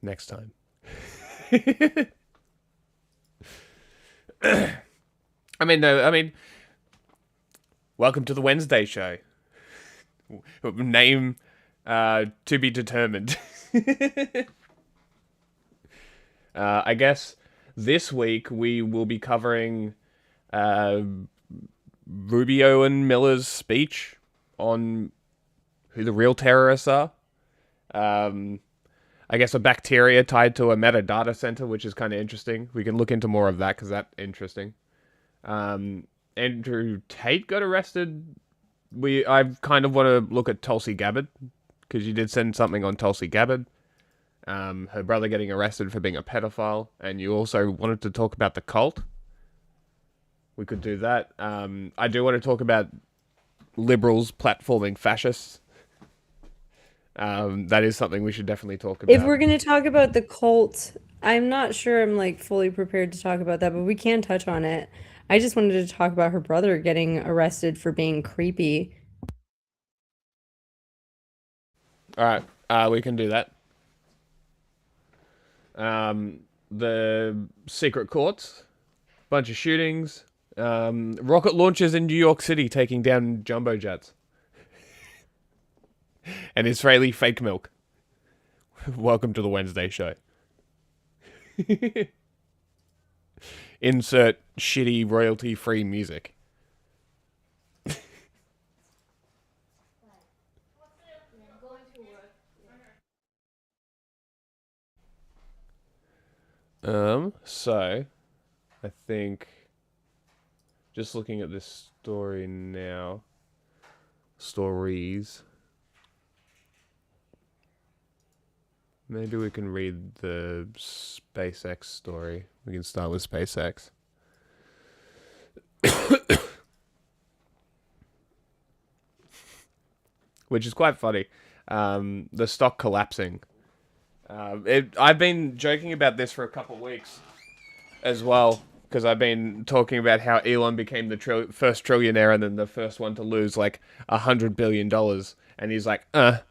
next time. Welcome to the Wednesday show. Name to be determined. I guess this week we will be covering Rubio and Miller's speech on who the real terrorists are. I guess a bacteria tied to a metadata center, which is kind of interesting. We can look into more of that because that's interesting. Andrew Tate got arrested. I kind of want to look at Tulsi Gabbard because you did send something on Tulsi Gabbard. Her brother getting arrested for being a pedophile, and you also wanted to talk about the cult. We could do that. I do want to talk about liberals platforming fascists. That is something we should definitely talk about. If we're going to talk about the cult, I'm not sure I'm like fully prepared to talk about that, but we can touch on it. I just wanted to talk about her brother getting arrested for being creepy. All right, we can do that. The secret courts, bunch of shootings, rocket launches in New York City taking down jumbo jets, and Israeli fake milk. Welcome to the Wednesday show. Insert shitty royalty-free music. So, I think, just looking at this story now, stories, maybe we can read the SpaceX story. We can start with SpaceX. Which is quite funny. The stock collapsing. I've been joking about this for a couple of weeks as well, because I've been talking about how Elon became the first trillionaire and then the first one to lose like $100 billion. And he's like, that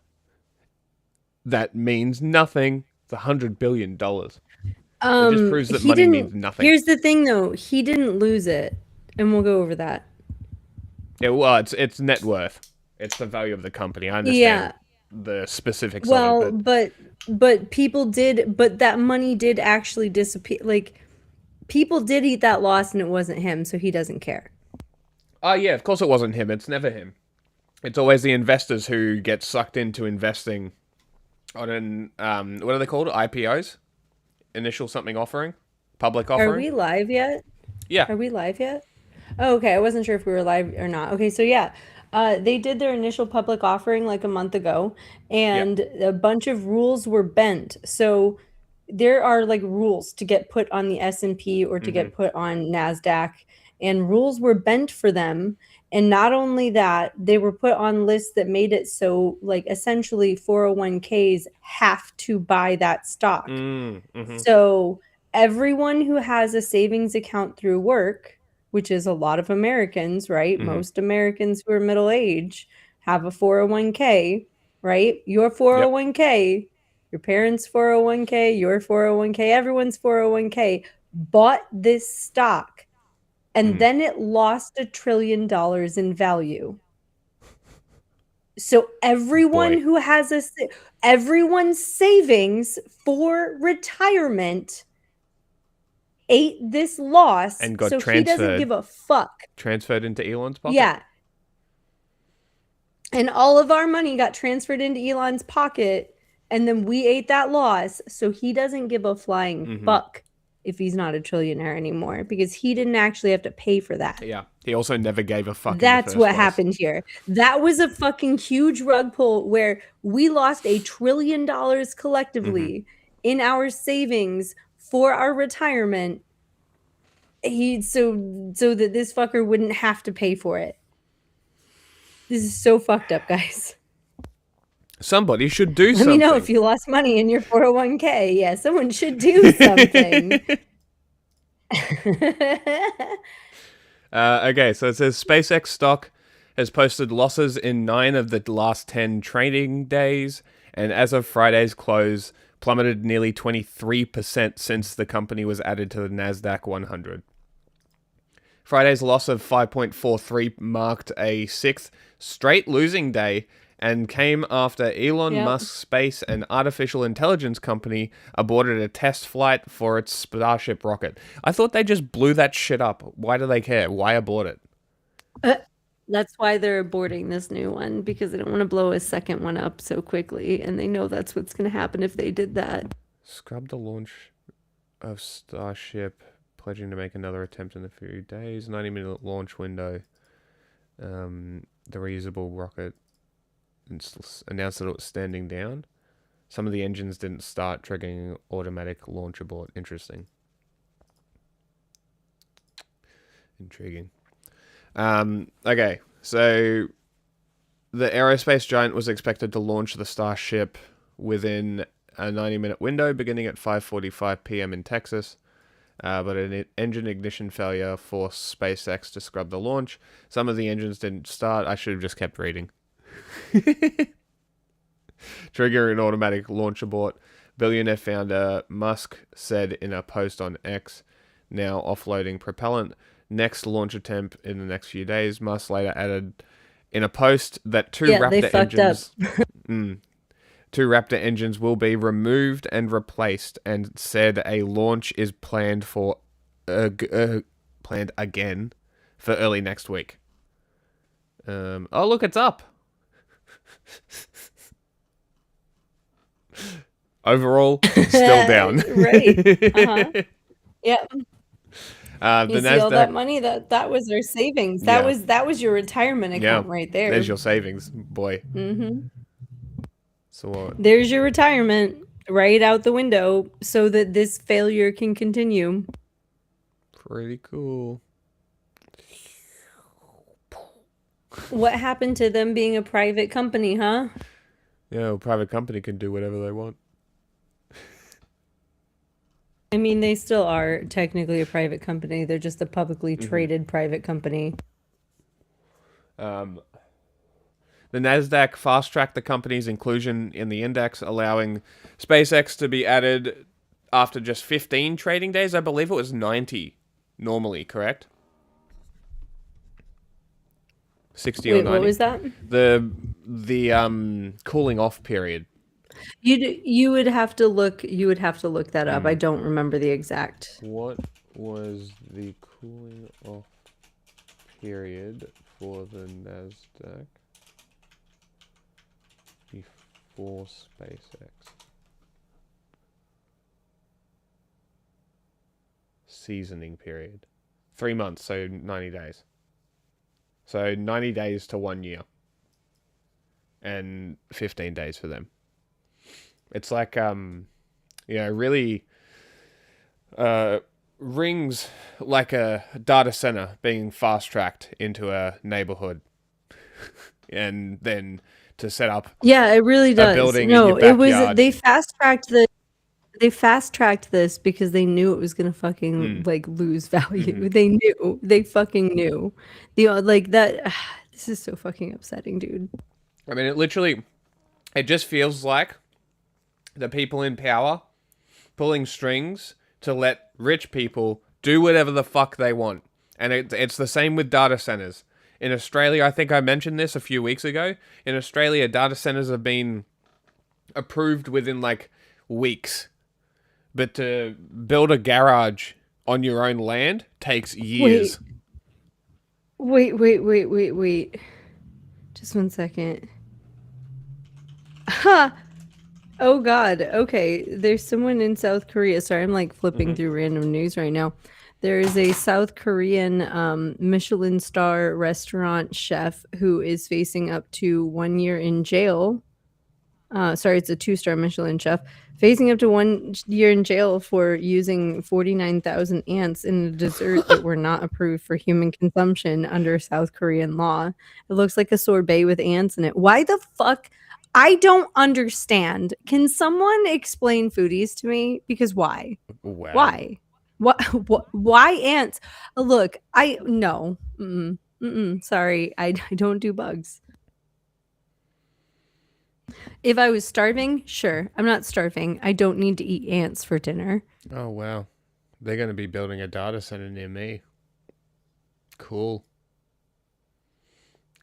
means nothing. It's $100 billion. It just proves that He money means didn't, nothing. here's the thing though, he didn't lose it, and we'll go over that. Yeah, well, it's net worth. It's the value of the company. I Yeah. understand the specifics of it, Well, but but people did, but that money did actually disappear. Like people did eat that loss, and it wasn't him, so he doesn't care. oh yeah, of course it wasn't him. It's never him. It's always the investors who get sucked into investing on an what are they called? IPOs, initial something offering, public Are offering. we live yet? Yeah. Are we live yet? Oh, okay. I wasn't sure if we were live or not. Okay, so yeah, they did their initial public offering like a month ago, Yep. and a bunch of rules were bent. So there are like rules to get put on the S&P or to Mhm. get put on NASDAQ, and rules were bent for them. And not only that, they were put on lists that made it so like essentially 401ks have to buy that stock. Mhm. So everyone who has a savings account through work, which is a lot of Americans, right? Mhm. Most Americans who are middle age have a 401k, right? Your Yep. 401k, your parents' 401k, your 401k, everyone's 401k bought this stock, and Mhm. then it lost $1 trillion in value. So everyone Boy, who has everyone's savings for retirement ate this loss, and got so he doesn't give a fuck. transferred into Elon's pocket. Yeah. And all of our money got transferred into Elon's pocket, and then we ate that loss, so he doesn't give a flying Mhm. fuck if he's not a trillionaire anymore because he didn't actually have to pay for that. Yeah. He also never gave a fuck in the That's first what place. happened here. That was a fucking huge rug pull where we lost $1 trillion Mhm. collectively in our savings for our retirement. So that this fucker wouldn't have to pay for it. This is so fucked up, guys. Somebody should do Let me know something. if you lost money in your 401k. Yeah, someone should do something. Okay, so it says SpaceX stock has posted losses in 9 of the last 10 trading days, and as of Friday's close, plummeted nearly 23% since the company was added to the Nasdaq 100. Friday's loss of 5.43 marked a sixth straight losing day and came after Elon Musk's space and artificial intelligence company aborted a test flight for its Starship rocket. I thought they just blew that shit up. Why do they care? Why abort it? That's why they're aborting this new one, because they don't want to blow a second one up so quickly, and they know that's what's going to happen if they did that. Scrub the launch of Starship, pledging to make another attempt in a few days. 90-minute launch window. The reusable rocket announced that it was standing down. Some of the engines didn't start, triggering automatic launch abort. Interesting. Intriguing. Okay, so the aerospace giant was expected to launch the Starship within a 90-minute window beginning at 5:45 p.m. in Texas, but an engine ignition failure forced SpaceX to scrub the launch. Some of the engines didn't start. I should have just kept reading. Trigger an automatic launch abort. Billionaire founder Musk said in a post on X, now offloading propellant. Next launch attempt in the next few days. Musk later added in a post that two Raptor engines will be removed and replaced, and said a launch is planned for planned again for early next week. Oh look, it's up. Overall, still down. Right. Yeah. You see all that money that was their savings. That was your retirement account right there. There's your savings, boy. Mm-hmm. So what? There's your retirement right out the window, so that this failure can continue. Pretty cool. What happened to them being a private company, huh? Yeah, a private company can do whatever they want. I mean, they still are technically a private company. They're just a publicly traded private company. The Nasdaq fast-tracked the company's inclusion in the index, allowing SpaceX to be added after just 15 trading days. I believe it was 90 normally, correct? 60 or 90. What was that? The cooling off period. You would have to look that up. I don't remember the exact. What was the cooling off period for the Nasdaq before SpaceX? Seasoning period. 3 months, so 90 days. So 90 days to 1 year. And 15 days for them. It's like, really rings like a data center being fast-tracked into a neighborhood. And then to set up it really does. a building in your backyard. It was, they fast-tracked this because they knew it was going to fucking, lose value. They fucking knew. This is so fucking upsetting, dude. I mean, it just feels like the people in power pulling strings to let rich people do whatever the fuck they want. And it's the same with data centers. In Australia, I think I mentioned this a few weeks ago. In Australia, data centers have been approved within weeks. But to build a garage on your own land takes years. Wait. Just 1 second. Ha! Oh God. Okay. There's someone in South Korea. Sorry, I'm flipping through random news right now. There is a South Korean Michelin star restaurant chef who is facing up to 1 year in jail. Sorry, it's a 2-star Michelin chef facing up to 1 year in jail for using 49,000 ants in a dessert that were not approved for human consumption under South Korean law. It looks like a sorbet with ants in it. Why the fuck? I don't understand. Can someone explain foodies to me? Because why? Wow. Why? Why ants? Look, no. Sorry, I don't do bugs. If I was starving, sure. I'm not starving. I don't need to eat ants for dinner. Oh, wow. They're going to be building a data center near me. Cool.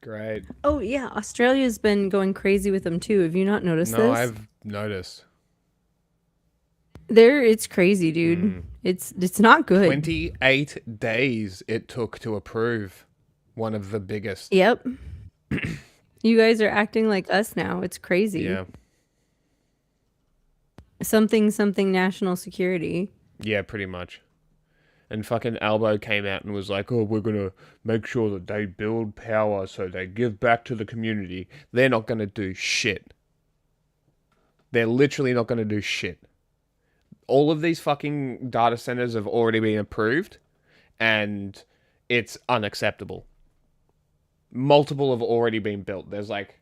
Great. Oh, yeah. Australia's been going crazy with them, too. Have you not noticed No, this? I've noticed. It's crazy, dude. It's not good. 28 days it took to approve one of the biggest. Yep. You guys are acting like us now. It's crazy. Yeah. Something national security. Yeah, pretty much. And fucking Albo came out and was like, oh, we're going to make sure that they build power so they give back to the community. They're not going to do shit. They're literally not going to do shit. All of these fucking data centers have already been approved, and it's unacceptable. Multiple have already been built. There's like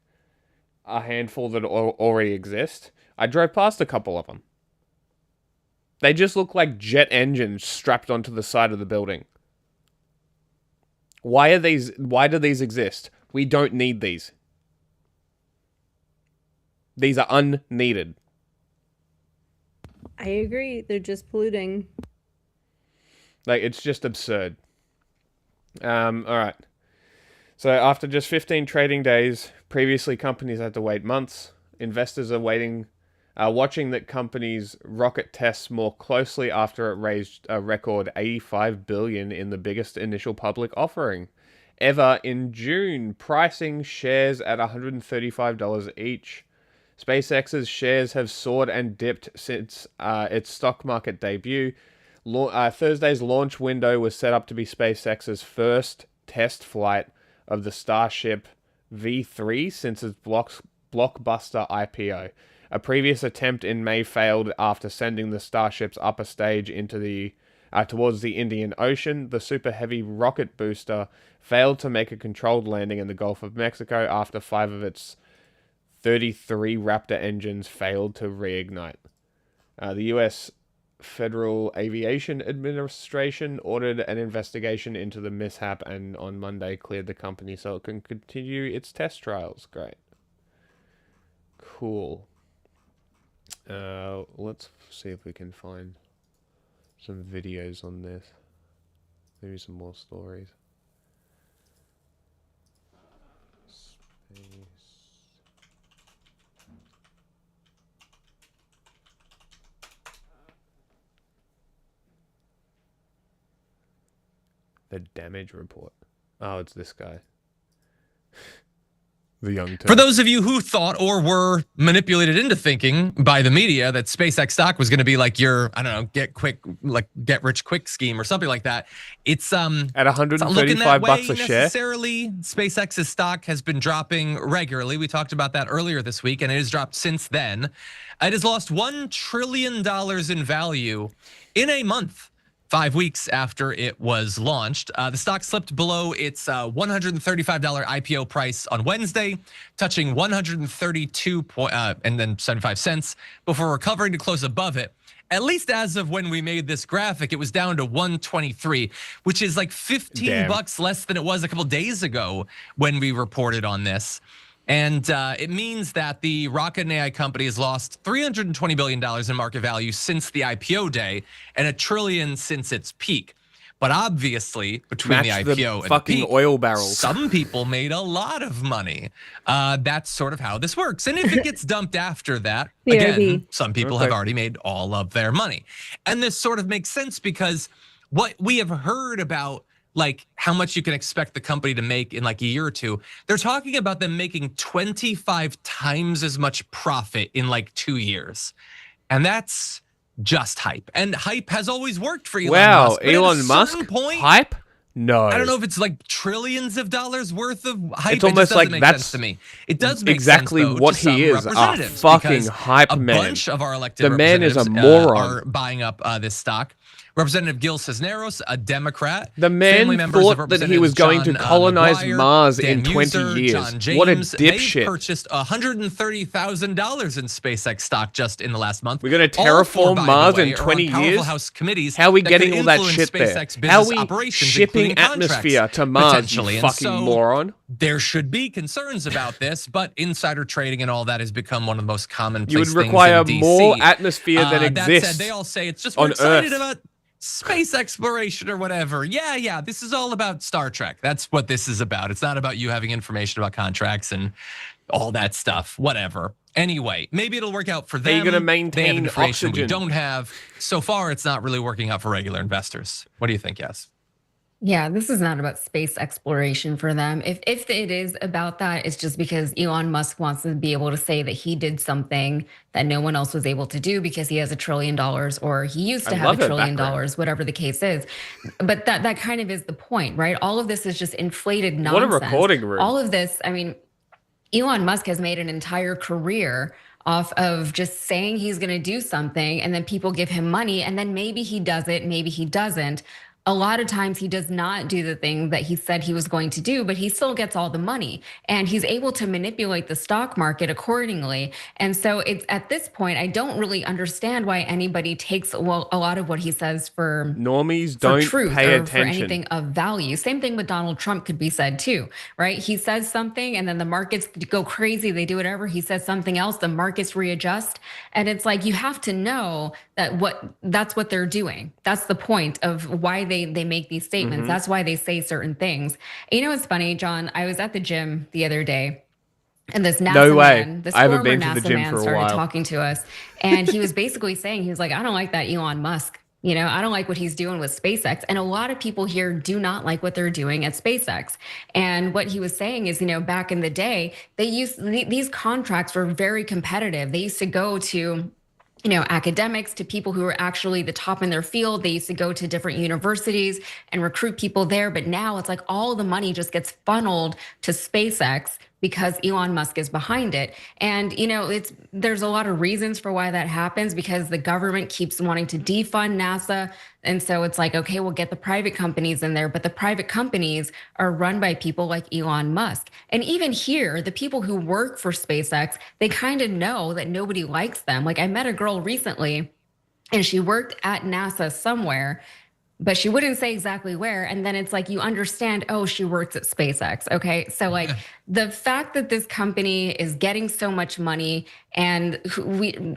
a handful that already exist. I drove past a couple of them. They just look like jet engines strapped onto the side of the building. Why do these exist? We don't need these. These are unneeded. I agree. They're just polluting. Like, it's just absurd. Alright. So after just 15 trading days, previously companies had to wait months. Investors are watching that companies' rocket tests more closely after it raised a record $85 billion in the biggest initial public offering ever in June, pricing shares at $135 each. SpaceX's shares have soared and dipped since its stock market debut. Thursday's launch window was set up to be SpaceX's first test flight of the Starship V3 since its blockbuster IPO. A previous attempt in May failed after sending the Starship's upper stage into towards the Indian Ocean. The Super Heavy rocket booster failed to make a controlled landing in the Gulf of Mexico after 5 of its 33 Raptor engines failed to reignite. The U.S. Federal Aviation Administration ordered an investigation into the mishap and on Monday cleared the company so it can continue its test trials. Great. Cool. Let's see if we can find some videos on this. Maybe some more stories. Space. The damage report. Oh, it's this guy. The young Turk. For those of you who thought or were manipulated into thinking by the media that SpaceX stock was going to be like your, I don't know, get rich quick scheme or something like that, it's at $135 a share. Necessarily, SpaceX's stock has been dropping regularly. We talked about that earlier this week, and it has dropped since then. It has lost $1 trillion in value in a month. 5 weeks after it was launched. The stock slipped below its $135 IPO price on Wednesday, touching 132 and then 75 cents before recovering to close above it. At least as of when we made this graphic, it was down to 123, which is like 15 bucks less than it was a couple days ago when we reported on this. And it means that the rocket and AI company has lost $320 billion in market value since the IPO day and $1 trillion since its peak. But obviously, between the IPO and fucking the peak, oil barrels, some people made a lot of money. That's sort of how this works. And if it gets dumped after that, again, some people have already made all of their money. And this sort of makes sense because what we have heard about, like how much you can expect the company to make in like a year or two, they're talking about them making 25 times as much profit in like 2 years. And that's just hype. And hype has always worked for Elon Musk. But Elon Musk? Hype? No. I don't know if it's like trillions of dollars worth of hype. It's almost like that's to me. It does make exactly sense, though, what to he is, a fucking hype man. A bunch of our elected the man is a representatives moron. Are buying up this stock. Representative Gil Cisneros, a Democrat. The man thought that he was going to colonize Mars in 20 years. What a dipshit. They purchased $130,000 in SpaceX stock just in the last month. We're going to terraform Mars in 20 years? House committees. How are we getting all that shit there? SpaceX How are we operations, shipping atmosphere to Mars, you fucking moron? there should be concerns about this, but insider trading and all that has become one of the most commonplace You would things require in DC. more atmosphere than That exists. said, they all say it's just on we're excited Earth. about space exploration or whatever. Yeah, this is all about Star Trek. That's what this is about. It's not about you having information about contracts and all that stuff, whatever. Anyway, maybe it'll work out for them. Are you going to They have maintain information oxygen? we don't have. So far, it's not really working out for regular investors. What do you think, Yes? Yeah, this is not about space exploration for them. If it is about that, it's just because Elon Musk wants to be able to say that he did something that no one else was able to do because he has $1 trillion, or he used to have $1 trillion, whatever the case is. But that kind of is the point, right? All of this is just inflated nonsense. What a recording room. All of this, I mean, Elon Musk has made an entire career off of just saying he's going to do something, and then people give him money, and then maybe he does it, maybe he doesn't. A lot of times he does not do the thing that he said he was going to do, but he still gets all the money, and he's able to manipulate the stock market accordingly. And so it's at this point, I don't really understand why anybody takes a lot of what he says for normies don't truth pay or attention. for anything of value. Same thing with Donald Trump could be said too, right? He says something and then the markets go crazy. They do whatever. He says something else, the markets readjust. And it's like, you have to know that that's what they're doing. That's the point of why they make these statements. That's why they say certain things. And you know what's funny, John? I was at the gym the other day, and this NASA man, this former NASA man, started talking to us, and he was basically saying, he was like, I don't like that Elon Musk. You know, I don't like what he's doing with SpaceX. And a lot of people here do not like what they're doing at SpaceX. And what he was saying is, you know, back in the day, these contracts were very competitive. They used to go to, you know, academics, to people who were actually the top in their field. They used to go to different universities and recruit people there. But now it's like all the money just gets funneled to SpaceX because Elon Musk is behind it. And, you know, there's a lot of reasons for why that happens, because the government keeps wanting to defund NASA. And so it's like, okay, we'll get the private companies in there, but the private companies are run by people like Elon Musk. And even here, the people who work for SpaceX, they kind of know that nobody likes them. Like, I met a girl recently, and she worked at NASA somewhere, but she wouldn't say exactly where. And then it's like, you understand, oh, she works at SpaceX. Okay. So like the fact that this company is getting so much money, and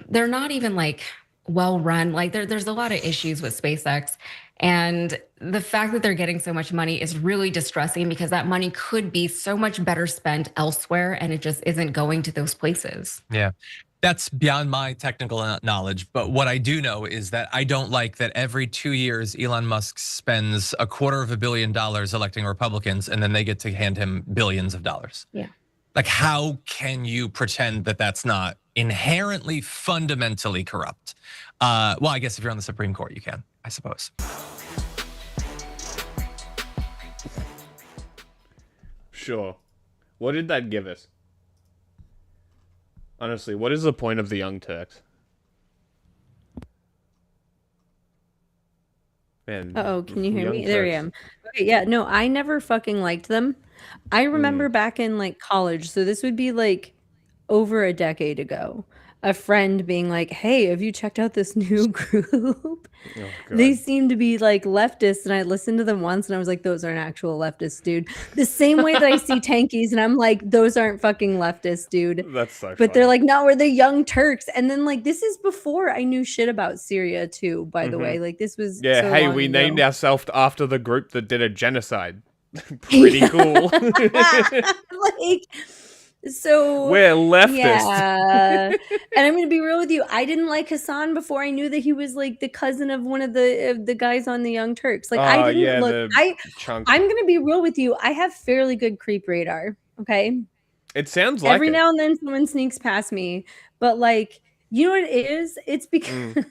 they're not even like well run, like there's a lot of issues with SpaceX. And the fact that they're getting so much money is really distressing, because that money could be so much better spent elsewhere, and it just isn't going to those places. Yeah. That's beyond my technical knowledge, but what I do know is that I don't like that every 2 years Elon Musk spends $250 million electing Republicans, and then they get to hand him billions of dollars. Yeah. Like, how can you pretend that that's not inherently, fundamentally corrupt? Well, I guess if you're on the Supreme Court, you can, I suppose. Sure. What did that give us? Honestly, what is the point of the Young Turks? Man, Uh-oh, can you hear Young me? There I Turks. am. Okay, yeah, no, I never fucking liked them. I remember back in like college, so this would be like over a decade ago, a friend being like, hey, have you checked out this new group? Oh, They God. seem to be like leftists, and I listened to them once and I was like, those aren't actual leftists, dude. The same way that I see tankies and I'm like, those aren't fucking leftists, dude. That's so But they're funny. like, no, we're the Young Turks. And then like, this is before I knew shit about Syria too, by the way. Like, this was Yeah, so hey, long we ago. named ourselves after the group that did a genocide. Pretty cool. Like, so We're leftists. yeah. And I'm gonna be real with you, I didn't like Hassan before I knew that he was like the cousin of one of the guys on the Young Turks. Like, I didn't yeah, look. the chunk. I'm gonna be real with you, I have fairly good creep radar. Okay, It sounds like every it. now and then someone sneaks past me, but like, you know what it is? It's because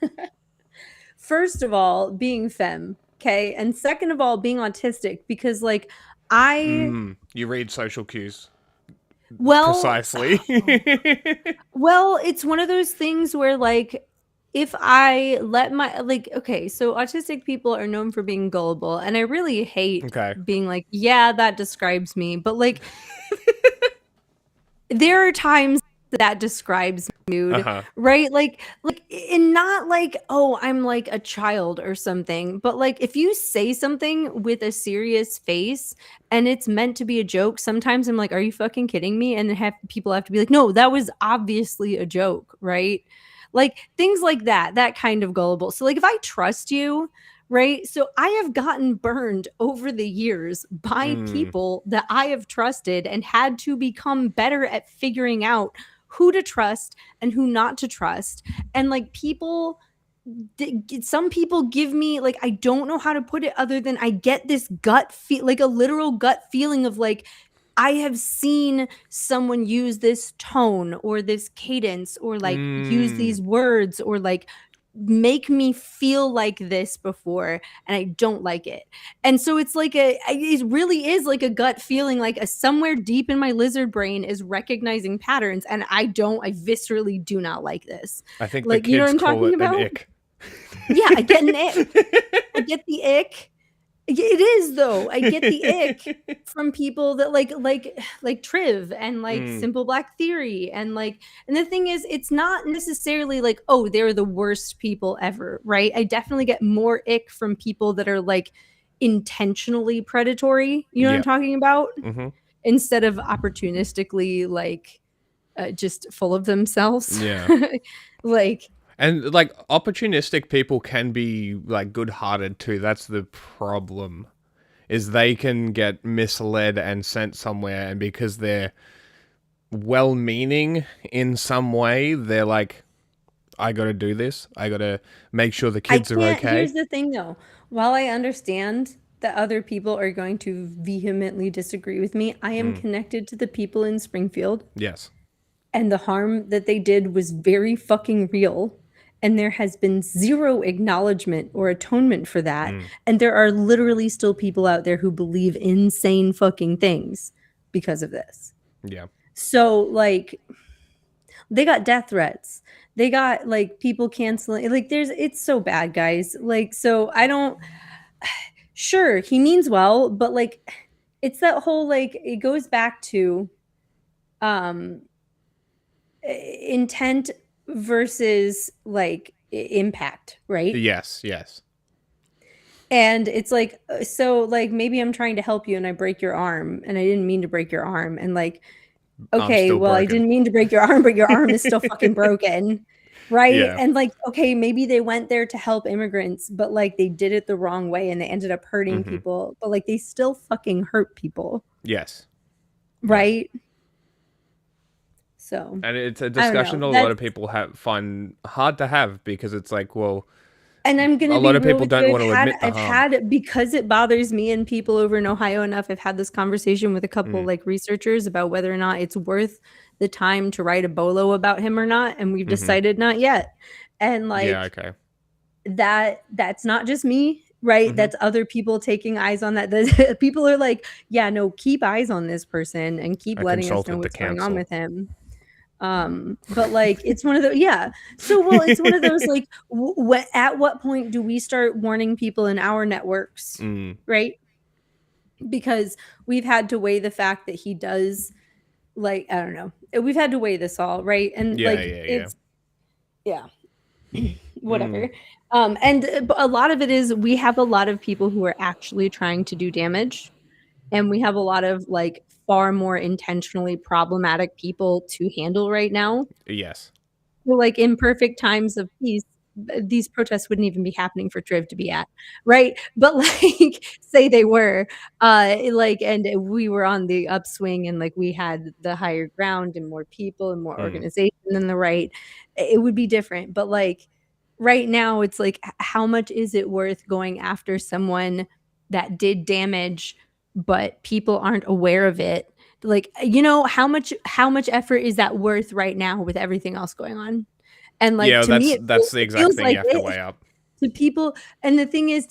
first of all, being femme, okay, and second of all, being autistic, because like You read social cues. well, Precisely. well, it's one of those things where like, if I let my like, okay, so autistic people are known for being gullible, and I really hate Okay. being like, yeah, that describes me, but like there are times that describes mood, Uh-huh. right? Like, and not like, oh, I'm like a child or something, but like if you say something with a serious face and it's meant to be a joke, sometimes I'm like, are you fucking kidding me? And then people have to be like, no, that was obviously a joke, right? Like things like that kind of gullible. So like if I trust you, right? So I have gotten burned over the years by people that I have trusted and had to become better at figuring out who to trust and who not to trust. And like some people give me, like, I don't know how to put it other than I get this gut feel, like a literal gut feeling of like, I have seen someone use this tone or this cadence or like use these words or like make me feel like this before, and I don't like it. And so it's like it really is like a gut feeling, like somewhere deep in my lizard brain is recognizing patterns, and I viscerally do not like this. I think Like, the you know what kids I'm call talking it an about? ick. Yeah, I get an ick. I get the ick. It is though. I get the ick from people that like Triv and like Simple Black Theory and like, and the thing is, it's not necessarily like, oh, they're the worst people ever, right? I definitely get more ick from people that are like intentionally predatory, you know what I'm talking about? Instead of opportunistically like just full of themselves. Yeah. Like, And like opportunistic people can be like good-hearted too. That's the problem. Is they can get misled and sent somewhere, and because they're well-meaning in some way, they're like, I got to do this. I got to make sure the kids are okay. Here's the thing though. While I understand that other people are going to vehemently disagree with me, I am connected to the people in Springfield. Yes. And the harm that they did was very fucking real. And there has been zero acknowledgement or atonement for that. And there are literally still people out there who believe insane fucking things because of this. Yeah. So, like, they got death threats. They got, like, people canceling. Like, it's so bad, guys. Like, so I don't, sure, he means well, but, like, it's that whole, like, it goes back to, intent versus like impact, right? Yes. And it's like, so like maybe I'm trying to help you and I break your arm and I didn't mean to break your arm, and like, okay, well, broken. I didn't mean to break your arm, but your arm is still fucking broken, right? Yeah. And like, okay, maybe they went there to help immigrants, but like they did it the wrong way and they ended up hurting people, but like they still fucking hurt people. Yes. Right? Yeah. So, and it's a discussion a lot of people find hard to have, because it's like, well, and I'm gonna a lot of people don't want to admit the harm. I've had, because it bothers me and people over in Ohio enough, I've had this conversation with a couple like researchers about whether or not it's worth the time to write a bolo about him or not, and we've decided not yet. And like, yeah, okay, that's not just me, right? That's other people taking eyes on that. The people are like, yeah, no, keep eyes on this person and keep letting us know what's going on with him. But like, it's one of those, yeah. So, well, it's one of those like, at what point do we start warning people in our networks, right? Because we've had to weigh the fact that he does, like, I don't know, we've had to weigh this all, right? And it's whatever. And a lot of it is, we have a lot of people who are actually trying to do damage, and we have a lot of like far more intentionally problematic people to handle right now. Yes. Well, like in perfect times of peace, these protests wouldn't even be happening for Triv to be at, right? But like, say they were, like, and we were on the upswing, and like we had the higher ground and more people and more organization than the right, it would be different. But like right now, it's like, how much is it worth going after someone that did damage, but people aren't aware of it? Like, you know, how much effort is that worth right now with everything else going on? And like, to me, that's the exact thing you have to weigh up. To people, and the thing is,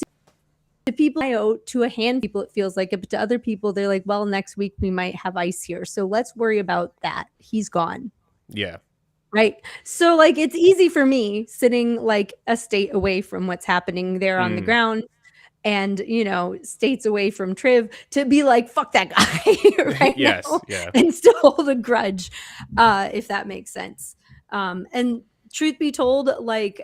to people, to a hand of people, it feels like it, but to other people, they're like, well, next week we might have ICE here, so let's worry about that. He's gone. Yeah. Right. So like, it's easy for me sitting like a state away from what's happening there on the ground, and, you know, states away from Triv to be like, fuck that guy right Yes, now yeah. and still hold a grudge, if that makes sense. And truth be told, like,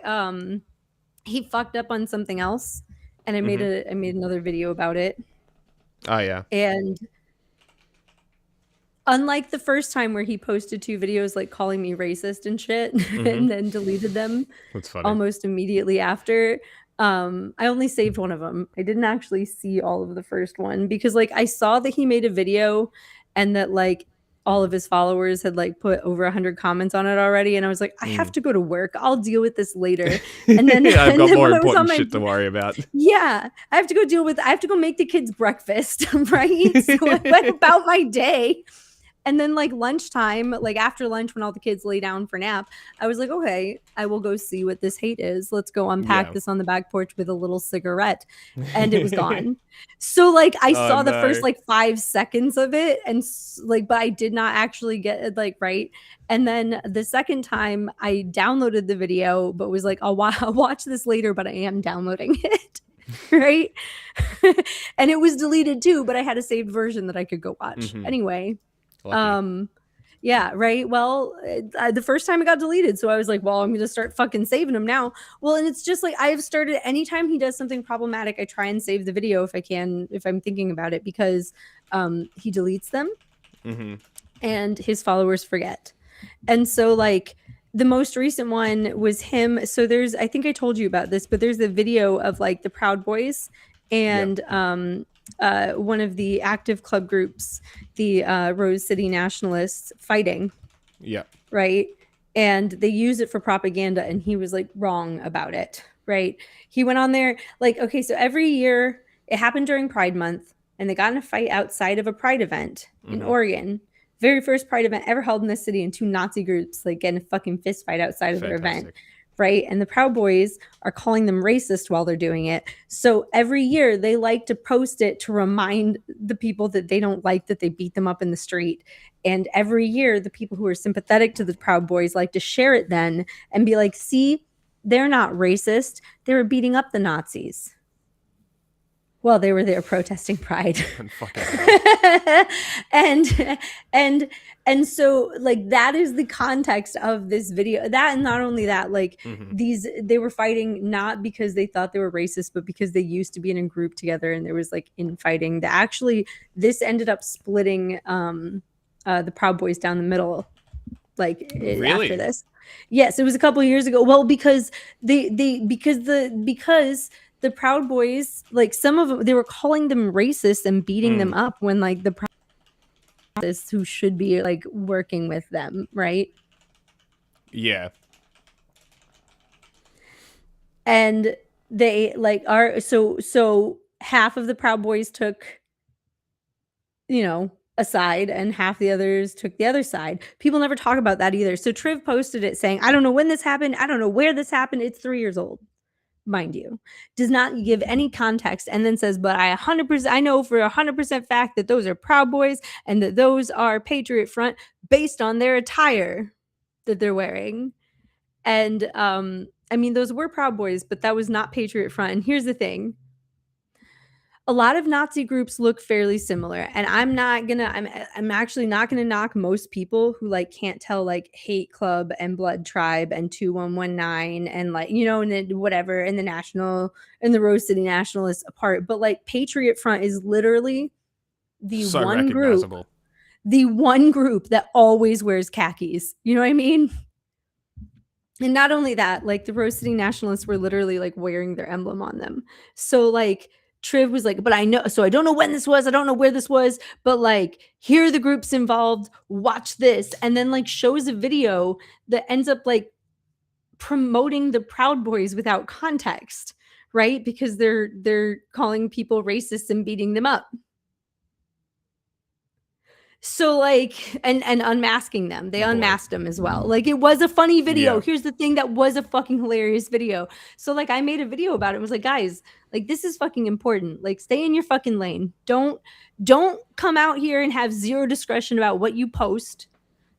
he fucked up on something else, and I made another video about it. Oh yeah. And unlike the first time where he posted 2 videos like calling me racist and shit and then deleted them That's funny. almost immediately after, I only saved one of them. I didn't actually see all of the first one because like I saw that he made a video and that like all of his followers had like put over 100 comments on it already, and I was like, I have to go to work. I'll deal with this later. And then I've got more when I was on important my shit to worry about. yeah, I have to go make the kids breakfast, right? So I went about my day. And then like lunchtime, like after lunch when all the kids lay down for nap, I was like, okay, I will go see what this hate is. Let's go unpack this on the back porch with a little cigarette. And it was gone. So like I saw the first like 5 seconds of it and like, but I did not actually get it like right. And then the second time I downloaded the video, but was like, I'll watch this later, but I am downloading it. Right. And it was deleted too, but I had a saved version that I could go watch. Anyway. Lucky. Yeah, right. Well, the first time it got deleted, so I was like, well, I'm gonna start fucking saving them now. Well, and it's just like I have started anytime he does something problematic, I try and save the video if I can, if I'm thinking about it, because he deletes them and his followers forget. And so like the most recent one was him. So there's, I think I told you about this, but there's a video of like the Proud Boys and one of the active club groups, the Rose City Nationalists, fighting. Yeah. Right. And they use it for propaganda, and he was like wrong about it. Right. He went on there like, okay, so every year it happened during Pride Month, and they got in a fight outside of a Pride event in Oregon. Very first Pride event ever held in this city, and 2 Nazi groups like get in a fucking fist fight outside of their event. Right. And the Proud Boys are calling them racist while they're doing it. So every year they like to post it to remind the people that they don't like that they beat them up in the street. And every year the people who are sympathetic to the Proud Boys like to share it then and be like, see, they're not racist. They were beating up the Nazis. Well, they were there protesting Pride. and so like that is the context of this video. That, and not only that, like they were fighting not because they thought they were racist, but because they used to be in a group together and there was like infighting. That actually this ended up splitting the Proud Boys down the middle. Like after this. Yes, it was a couple of years ago. Well, because the Proud Boys, like some of them, they were calling them racist and beating them up when like the Proud who should be like working with them, right? Yeah. And they like are so half of the Proud Boys took, you know, a side and half the others took the other side. People never talk about that either. So Triv posted it saying, I don't know when this happened. I don't know where this happened. It's 3 years old. Mind you, does not give any context, and then says, but I know for 100% fact that those are Proud Boys and that those are Patriot Front based on their attire that they're wearing. And I mean, those were Proud Boys, but that was not Patriot Front. And here's the thing. A lot of Nazi groups look fairly similar, and I'm actually not gonna knock most people who like can't tell like Hate Club and Blood Tribe and 2119 and like, you know, and whatever, and the Rose City Nationalists apart. But like Patriot Front is literally the one group that always wears khakis. You know what I mean? And not only that, like the Rose City Nationalists were literally like wearing their emblem on them. So like Triv was like, but I know, so I don't know when this was, I don't know where this was, but like, here are the groups involved, watch this. And then like shows a video that ends up like promoting the Proud Boys without context, right? Because they're calling people racist and beating them up. So like, and unmasking them. They unmasked them as well. Like it was a funny video. Here's the thing, that was a fucking hilarious video. So like I made a video about it. It was like, guys, like this is fucking important. Like stay in your fucking lane. Don't come out here and have zero discretion about what you post,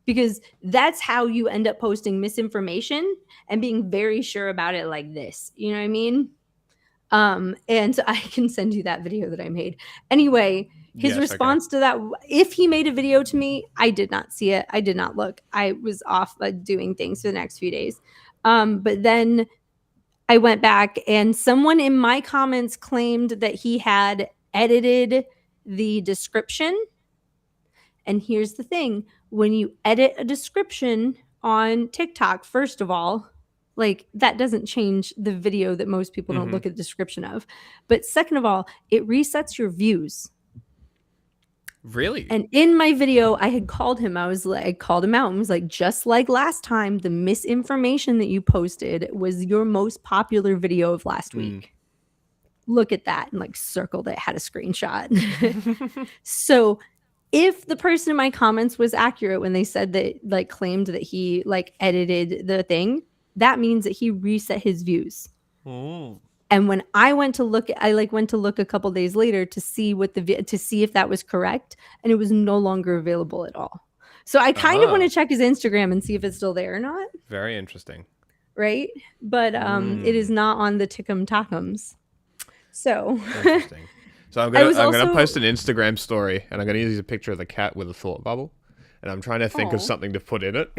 because that's how you end up posting misinformation and being very sure about it like this. You know what I mean? And I can send you that video that I made. Anyway, his Yes, okay. response to that, if he made a video to me, I did not see it. I did not look. I was off doing things for the next few days. But then I went back and someone in my comments claimed that he had edited the description. And here's the thing, when you edit a description on TikTok, first of all, like that doesn't change the video that most people don't look at the description of. But second of all, it resets your views. Really? And in my video, I had called him. I called him out and was like, just like last time, the misinformation that you posted was your most popular video of last week. Look at that, and like circled it, had a screenshot. So if the person in my comments was accurate when they said that, like claimed that he like edited the thing, that means that he reset his views. And when I went to look, I went to look a couple days later to see to see if that was correct, and it was no longer available at all. So I kind of want to check his Instagram and see if it's still there or not. Very interesting. Right? But it is not on the Tickum Tackums. So Interesting. So I'm gonna post an Instagram story, and I'm gonna use a picture of the cat with a thought bubble, and I'm trying to think of something to put in it.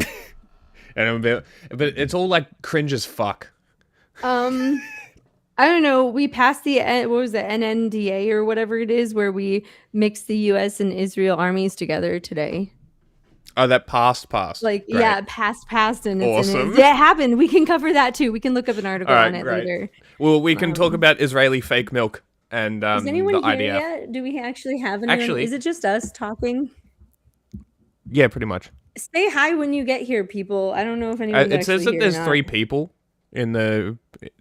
And but it's all like cringe as fuck. I don't know. We passed the what was it, NNDA or whatever it is, where we mix the U.S. and Israel armies together today. Oh, that passed. Like, Great. Yeah, passed, and it's Awesome. yeah, it happened. We can cover that too. We can look up an article on it great. later. Well, we can talk about Israeli fake milk and Is anyone the here IDF. yet? Do we actually have anyone? Actually- Is it just us talking? Yeah, pretty much. Say hi when you get here, people. I don't know if anyone. It says that there's 3 people in the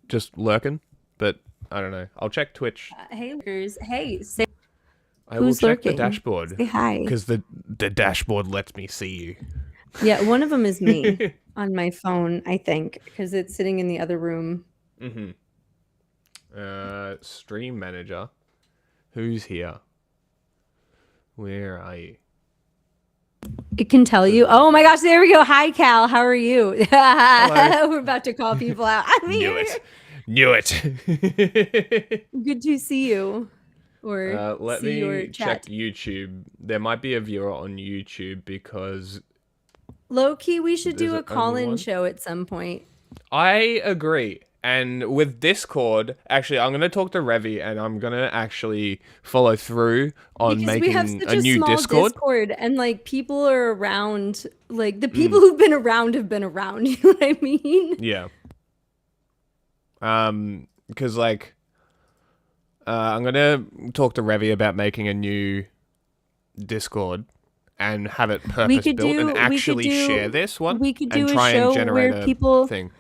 just lurking, but I don't know. I'll check Twitch. Hey, lurkers. Hey, say I will who's check the lurking? dashboard Say hi. because the dashboard lets me see you. Yeah, one of them is me on my phone, I think, because it's sitting in the other room. Stream manager. Who's here? Where are you? It can tell you. Oh my gosh, there we go. Hi, Cal. How are you? We're about to call people out. I'm here. Knew it. Good to see you. Or let see your me check chat. YouTube. There might be a viewer on YouTube because Low key, we should do There's a only call-in one? show at some point. I agree. And with Discord, actually, I'm going to talk to Revi and I'm going to actually follow through on Because making we have such a new small Discord. and like people are around, like the people who've been around have been around. You know what I mean? Yeah. Because like, I'm going to talk to Revi about making a new Discord and have it purpose built and actually share this one. We could and do a try show and generate where a people. thing.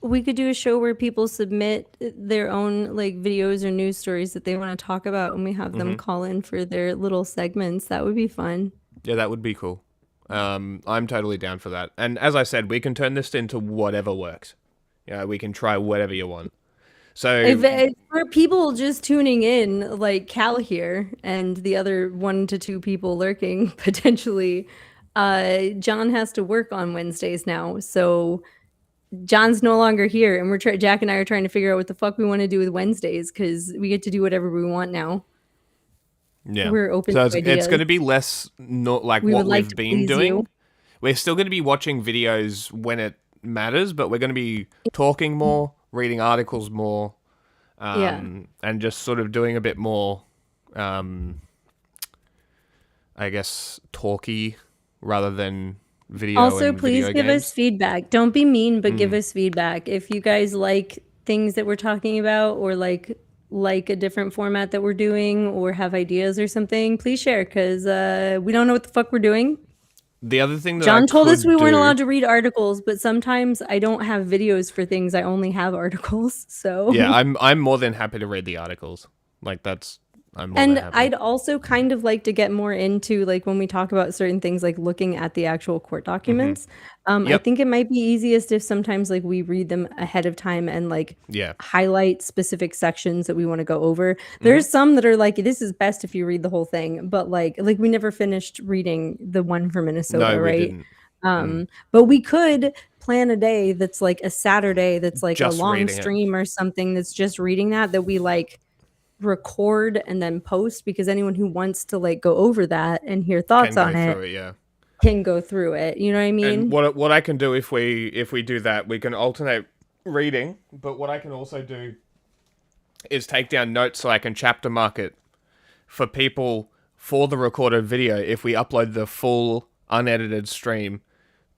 We could do a show where people submit their own like videos or news stories that they want to talk about, and we have them call in for their little segments. That would be fun. Yeah, that would be cool. I'm totally down for that. And as I said, we can turn this into whatever works. Yeah, we can try whatever you want. So If for people just tuning in, like Cal here and the other 1 to 2 people lurking potentially, John has to work on Wednesdays now, so John's no longer here, and Jack and I are trying to figure out what the fuck we want to do with Wednesdays because we get to do whatever we want now. yeah, We're open so to it's ideas. going to be less not like We what would like we've to been please doing. you. We're still going to be watching videos when it matters, but we're going to be talking more, reading articles more, and just sort of doing a bit more, I guess, talky rather than video. Also, and please video give games. us feedback. Don't be mean, but give us feedback. If you guys like things that we're talking about or like a different format that we're doing or have ideas or something, please share because we don't know what the fuck we're doing. The other thing that John I told us could we weren't do- allowed to read articles, but sometimes I don't have videos for things. I only have articles. So Yeah, I'm more than happy to read the articles. Like that's I'm more And than happy. I'd also kind of like to get more into like when we talk about certain things, like looking at the actual court documents. I Yep. think it might be easiest if sometimes like we read them ahead of time and like Yeah. highlight specific sections that we want to go over. There's some that are like, this is best if you read the whole thing, but like we never finished reading the one for Minnesota, No, we right? didn't. But we could plan a day that's like a Saturday that's like Just a long reading it. stream or something that's just reading that we like record and then post, because anyone who wants to like go over that and hear thoughts Can on go it through it, yeah. can go through it. You know what I mean? And what I can do if we do that, we can alternate reading, but what I can also do is take down notes so I can chapter mark it for people for the recorded video if we upload the full unedited stream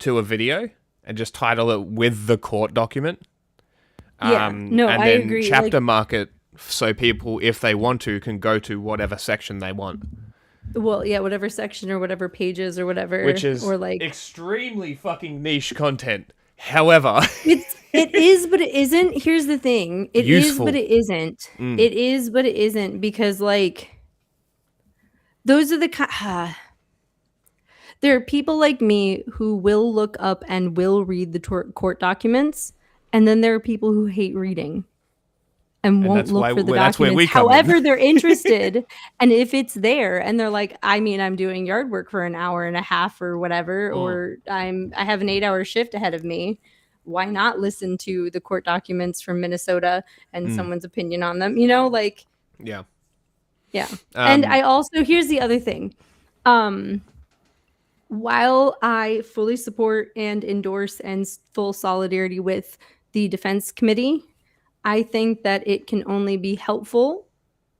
to a video and just title it with the court document. Yeah, no, and I then agree. chapter mark it so people, if they want to, can go to whatever section they want. Well, yeah, whatever section or whatever pages or whatever, Which is or like extremely fucking niche content. However, it is, but it isn't. Here's the thing: it Useful. is, but it isn't. It is, but it isn't, because like those are the there are people like me who will look up and will read the court documents, and then there are people who hate reading and won't that's look why- for the that's where we documents. come in. However, they're interested, and if it's there, and they're like, I mean, I'm doing yard work for an hour and a half or whatever, or I have an 8-hour shift ahead of me. Why not listen to the court documents from Minnesota and someone's opinion on them? You know, like, yeah. yeah. And I also, here's the other thing. While I fully support and endorse and full solidarity with the Defense Committee, I think that it can only be helpful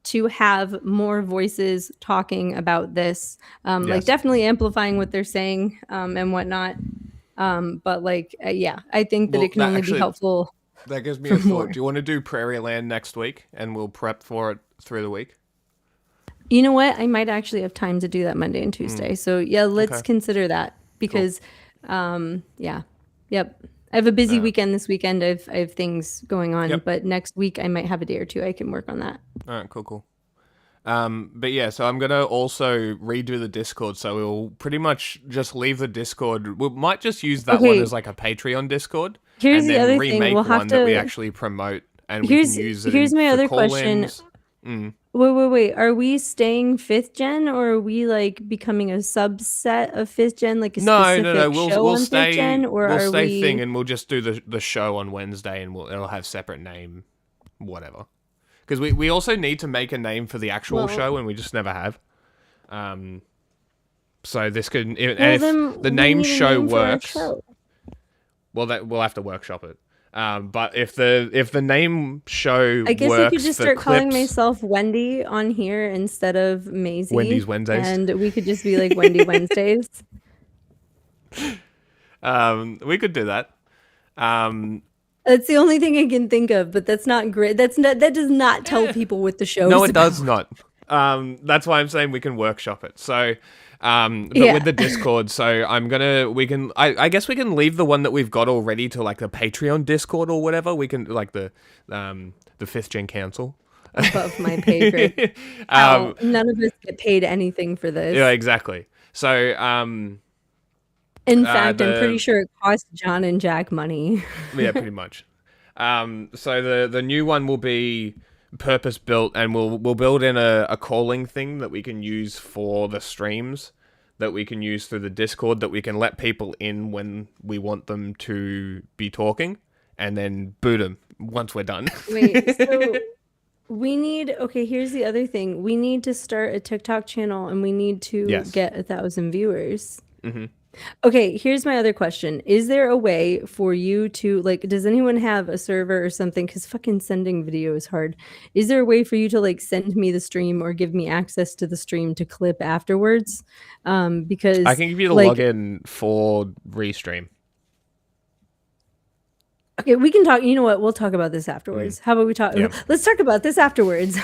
to have more voices talking about this, like Yes. definitely amplifying what they're saying and whatnot. But like, yeah, I think that Well, it can that only actually- be helpful. That gives me a For more. thought. Do you want to do Prairie Land next week, and we'll prep for it through the week? You know what? I might actually have time to do that Monday and Tuesday. So yeah, let's Okay. consider that, because, yeah, yep. I have a busy weekend this weekend. I have things going on, Yep. but next week I might have a day or two I can work on that. All right, cool. But yeah, so I'm gonna also redo the Discord. So we'll pretty much just leave the Discord. We might just use that one Okay. as like a Patreon Discord. Here's and the then other remake thing. We'll have one that we to. actually promote, and we Here's can use it. here's my for other question. call-ins. Wait. Are we staying 5th gen, or are we like becoming a subset of 5th gen, like a specific No. show We'll on stay. 5th gen, or we'll are stay we? thing, and we'll just do the show on Wednesday, and it'll have separate name, whatever. Because we also need to make a name for the actual show, and we just never have. So this could, if then the we name need a show name for our works, show. well, that we'll have to workshop it. But if the name show I guess works I could just for start calling clips- myself Wendy on here instead of Maisie. Wendy's Wednesdays. And we could just be like Wendy Wednesdays. we could do that. That's the only thing I can think of, but that's not great. That does not tell people what the show No, is it does not. That's why I'm saying we can workshop it. So, but Yeah. with the Discord, so I guess we can leave the one that we've got already to like the Patreon Discord or whatever. We can like the 5th Gen Council. Above my pay grade. Hell, none of us get paid anything for this. Yeah, exactly. So, In fact, I'm the- pretty sure it cost John and Jack money. yeah, pretty much. So the new one will be purpose built, and we'll build in a calling thing that we can use for the streams, that we can use through the Discord, that we can let people in when we want them to be talking, and then boot them once we're done. Wait, so we need, okay, here's the other thing. We need to start a TikTok channel, and we need to Yes. get 1,000 viewers. Okay, here's my other question. Is there a way for you to, like, does anyone have a server or something? Because fucking sending video is hard. Is there a way for you to, like, send me the stream or give me access to the stream to clip afterwards? Because I can give you the like, login for Restream. okay, we can talk. You know what? We'll talk about this afterwards. How about we talk? Yeah. Let's talk about this afterwards.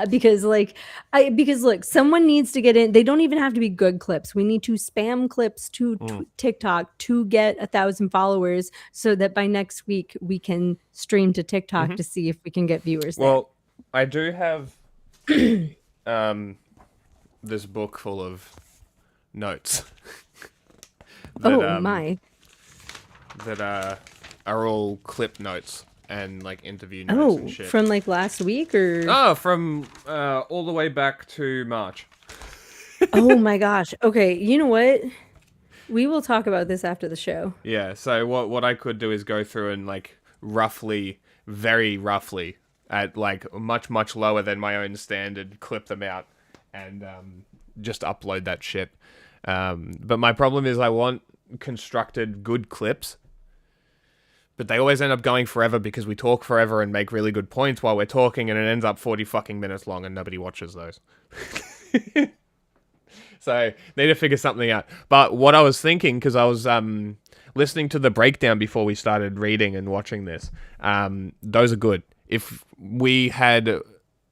Because look, someone needs to get in. They don't even have to be good clips. We need to spam clips to TikTok to get 1,000 followers, so that by next week we can stream to TikTok to see if we can get viewers. Well, I do have this book full of notes. there. Oh my! That are all clip notes and like interview notes and shit. From like last week or? From all the way back to March. Oh my gosh. Okay, you know what? We will talk about this after the show. Yeah, so what I could do is go through and like roughly, very roughly, at like much lower than my own standard, clip them out and just upload that shit. But my problem is I want constructed good clips, but they always end up going forever because we talk forever and make really good points while we're talking, and it ends up 40 fucking minutes long and nobody watches those. So, need to figure something out. But what I was thinking, because I was listening to the breakdown before we started reading and watching this, those are good. If we had...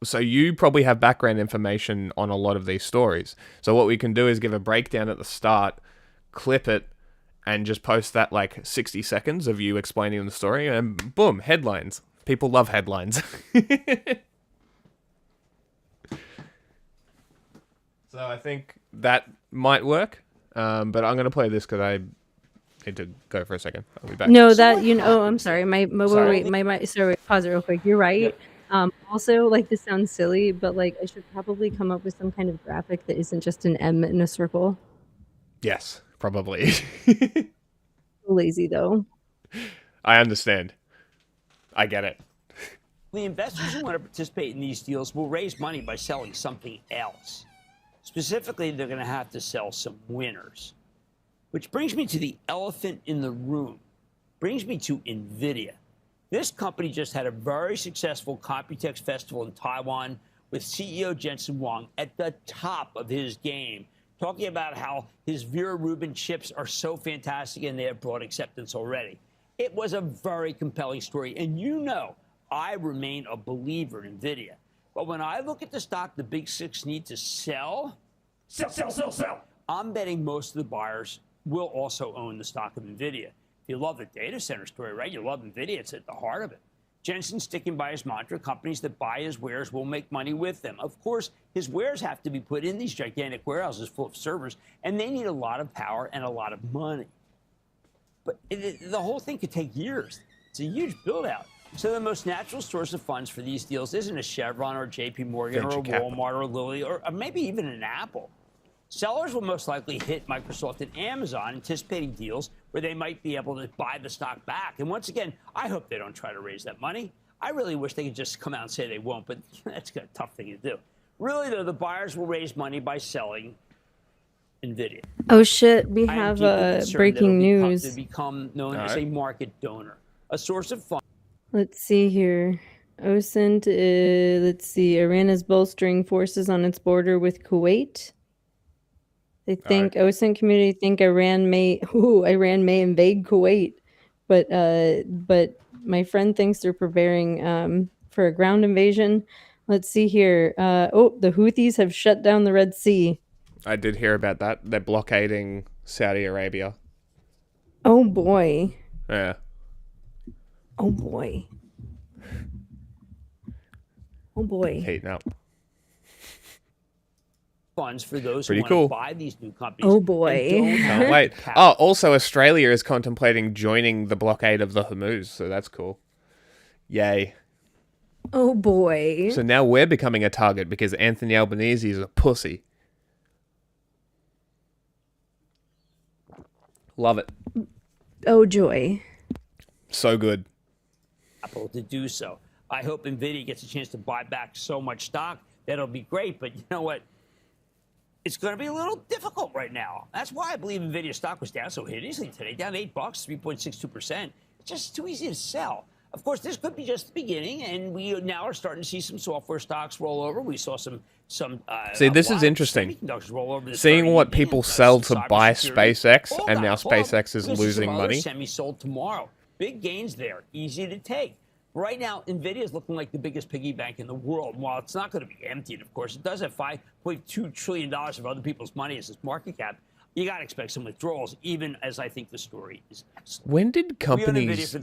So you probably have background information on a lot of these stories. So what we can do is give a breakdown at the start, clip it, and just post that like 60 seconds of you explaining the story, and boom, headlines. People love headlines. So I think that might work, but I'm going to play this because I need to go for a second. I'll be back. No, that, you know, oh, I'm sorry. Sorry, pause it real quick. You're right. Also, like, this sounds silly, but like, I should probably come up with some kind of graphic that isn't just an M in a circle. Yes, probably. Lazy though. I understand. I get it. The investors who want to participate in these deals will raise money by selling something else. Specifically, they're going to have to sell some winners. Which brings me to the elephant in the room. Brings me to NVIDIA. This company just had a very successful Computex festival in Taiwan with CEO Jensen Huang at the top of his game, talking about how his Vera Rubin chips are so fantastic and they have broad acceptance already. It was a very compelling story, and you know I remain a believer in NVIDIA. But when I look at the stock the Big Six need to sell, I'm betting most of the buyers will also own the stock of NVIDIA. If you love the data center story, right, you love NVIDIA, it's at the heart of it. Jensen's sticking by his mantra, companies that buy his wares will make money with them. Of course, his wares have to be put in these gigantic warehouses full of servers, and they need a lot of power and a lot of money. But the whole thing could take years. It's a huge build-out. So the most natural source of funds for these deals isn't a Chevron or JP Morgan or a Walmart or a Lilly or maybe even an Apple. Sellers will most likely hit Microsoft and Amazon, anticipating deals where they might be able to buy the stock back. And once again, I hope they don't try to raise that money. I really wish they could just come out and say they won't, but that's a tough thing to do. Really, though, the buyers will raise money by selling NVIDIA. Oh, shit. We have breaking news. To become known as a market donor, a source of funds. Let's see here. OSINT, let's see. Iran is bolstering forces on its border with Kuwait. They think OSINT community think Iran may invade Kuwait, but my friend thinks they're preparing for a ground invasion. Let's see here. The Houthis have shut down the Red Sea. I did hear about that. They're blockading Saudi Arabia. Oh boy. Yeah. Oh boy. Oh boy. Heating up. Funds for those Pretty who cool. want to buy these new companies. Oh boy. Can't wait. Oh, also Australia is contemplating joining the blockade of the Hormuz, so that's cool. Yay. Oh boy. So now we're becoming a target because Anthony Albanese is a pussy. Love it. Oh joy. So good. Apple to do so. I hope NVIDIA gets a chance to buy back so much stock. That'll be great, but you know what? It's going to be a little difficult right now. That's why I believe NVIDIA stock was down so hideously today, down $8, 3.62%. It's just too easy to sell. Of course, this could be just the beginning, and we now are starting to see some software stocks roll over. We saw some. See, this is interesting. Roll over seeing what people sell to buy SpaceX, and now Hold on. SpaceX is losing money. Semi sold tomorrow. Big gains there, easy to take. Right now, NVIDIA is looking like the biggest piggy bank in the world. While it's not going to be emptied, of course, it does have $5.2 trillion of other people's money as its market cap. You got to expect some withdrawals, even as I think the story is excellent. When did companies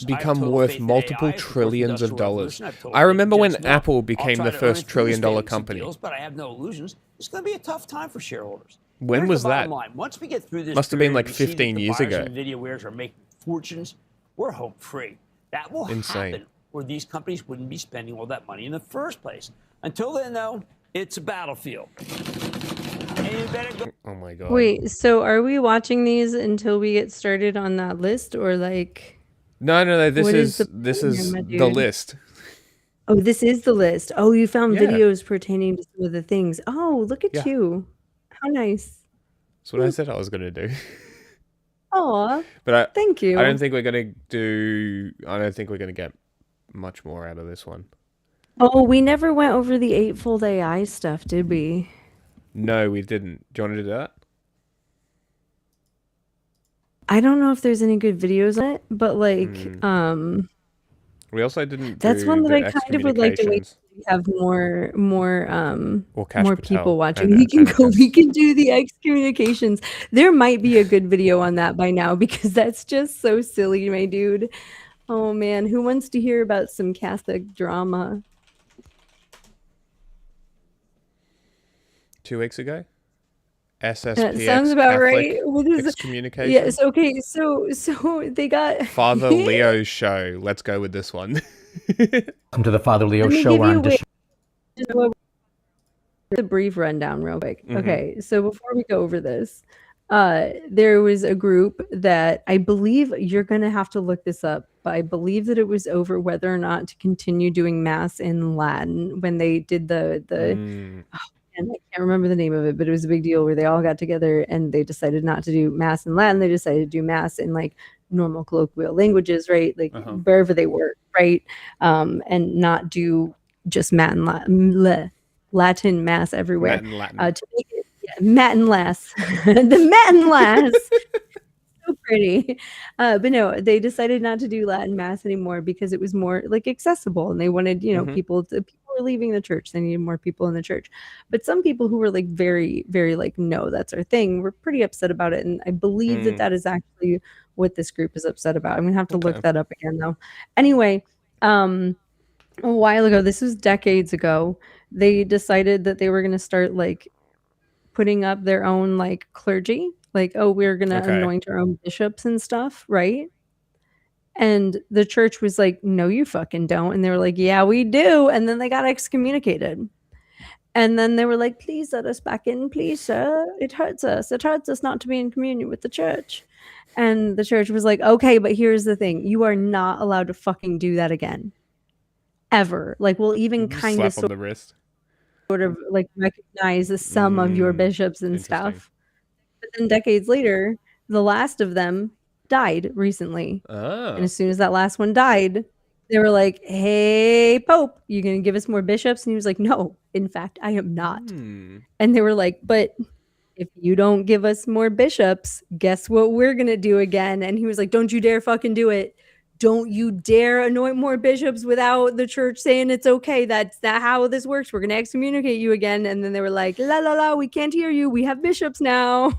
become worth multiple trillions of dollars? I remember when Apple became the first trillion-dollar company. But I have no illusions. It's going to be a tough time for shareholders. When was that? Once we get through this, must have been like 15 years ago. NVIDIA wares are making fortunes. We're home-free. That will happen, or these companies wouldn't be spending all that money in the first place. Until then, though, it's a battlefield. And you better go. Oh my god. Wait, so are we watching these until we get started on that list, or like? No. This What is is the this program, is my the dude? list. Oh, this is the list. Oh, you found Yeah. videos pertaining to some of the things. Oh, look at Yeah. you. How nice. That's what I said I was gonna do. Aw, But thank you. I don't think we're gonna get much more out of this one. Oh, we never went over the eightfold AI stuff, did we? No, we didn't. Do you want to do that? I don't know if there's any good videos on it, but like, We also didn't that's do one that the I kind of would like to wait excommunications till we have or Cash more Patel people watching. and We can go, we attendance. can do the excommunications. There might be a good video on that by now because that's just so silly, my dude. Oh man, who wants to hear about some Catholic drama? 2 weeks ago. That SSPX sounds about Catholic right. What is it? excommunication. Yes, okay, so they got Father Leo's show. Let's go with this one. Welcome to the Father Leo Let me Show. give Where you I'm dish- a brief rundown real quick. Okay, so before we go over this, there was a group that I believe you're gonna have to look this up, but I believe that it was over whether or not to continue doing mass in Latin when they did the and I can't remember the name of it, but it was a big deal where they all got together and they decided not to do mass in Latin. They decided to do mass in like normal colloquial languages, right? Like wherever they were, right? And not do just Latin mass everywhere. Latin. To make it, Matin lass, the Matin lass. So pretty. But no, they decided not to do Latin mass anymore because it was more like accessible and they wanted, people were leaving the church. They needed more people in the church. But some people who were like very, very like, no, that's our thing, were pretty upset about it. And I believe that is actually what this group is upset about. I'm gonna have to look that up again though. Anyway, a while ago, this was decades ago, they decided that they were gonna start like putting up their own like clergy. Like, oh, we're gonna anoint our own bishops and stuff, right? And the church was like, no, you fucking don't. And they were like, yeah, we do. And then they got excommunicated. And then they were like, please let us back in, please, sir. It hurts us. It hurts us not to be in communion with the church. And the church was like, okay, but here's the thing. You are not allowed to fucking do that again. Ever. Like, we'll even kind of slap on the wrist. Sort of like recognize some of your bishops and stuff. But then decades later, the last of them died recently. And as soon as that last one died, they were like, hey, Pope, you gonna give us more bishops? And he was like, no, in fact, I am not. And they were like, but if you don't give us more bishops, guess what we're gonna do again? And he was like, don't you dare fucking do it. Don't you dare anoint more bishops without the church saying it's okay. That's not how this works. We're going to excommunicate you again. And then they were like, la, la, la, we can't hear you. We have bishops now.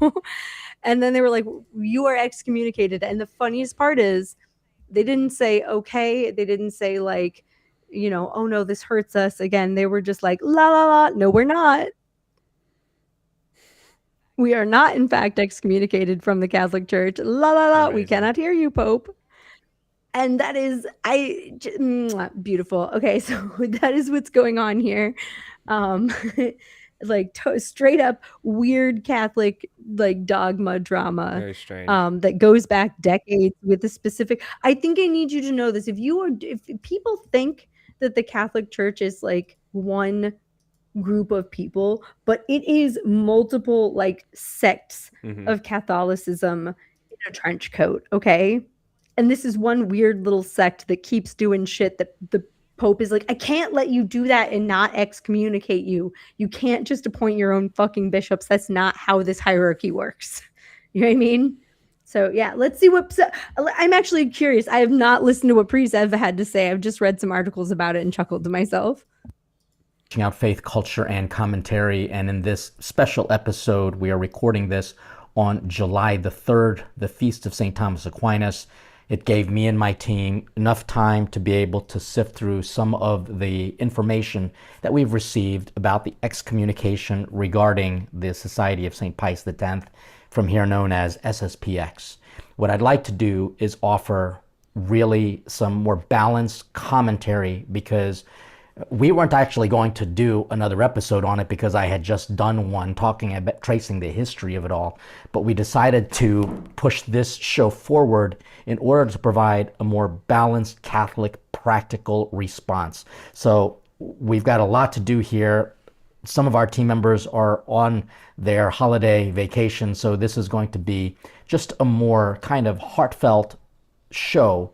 And then they were like, you are excommunicated. And the funniest part is they didn't say, okay. They didn't say like, oh no, this hurts us. Again, they were just like, la, la, la. No, we're not. We are not, in fact, excommunicated from the Catholic Church. La, la, la. We cannot hear you, Pope. And that is, beautiful. Okay, so that is what's going on here. Like straight up weird Catholic like dogma drama. Very strange. That goes back decades with a specific. I think I need you to know this. If people think that the Catholic Church is like one group of people, but it is multiple like sects of Catholicism in a trench coat. Okay. And this is one weird little sect that keeps doing shit that the Pope is like, I can't let you do that and not excommunicate you. You can't just appoint your own fucking bishops. That's not how this hierarchy works. You know what I mean? So yeah, let's see I'm actually curious. I have not listened to what priests have had to say. I've just read some articles about it and chuckled to myself. Out faith, culture, and commentary. And in this special episode, we are recording this on July the 3rd, the Feast of St. Thomas Aquinas. It gave me and my team enough time to be able to sift through some of the information that we've received about the excommunication regarding the Society of St. Pius X, from here known as SSPX. What I'd like to do is offer really some more balanced commentary, because We weren't actually going to do another episode on it because I had just done one talking about tracing the history of it all. But we decided to push this show forward in order to provide a more balanced Catholic practical response. So we've got a lot to do here. Some of our team members are on their holiday vacation, so this is going to be just a more kind of heartfelt show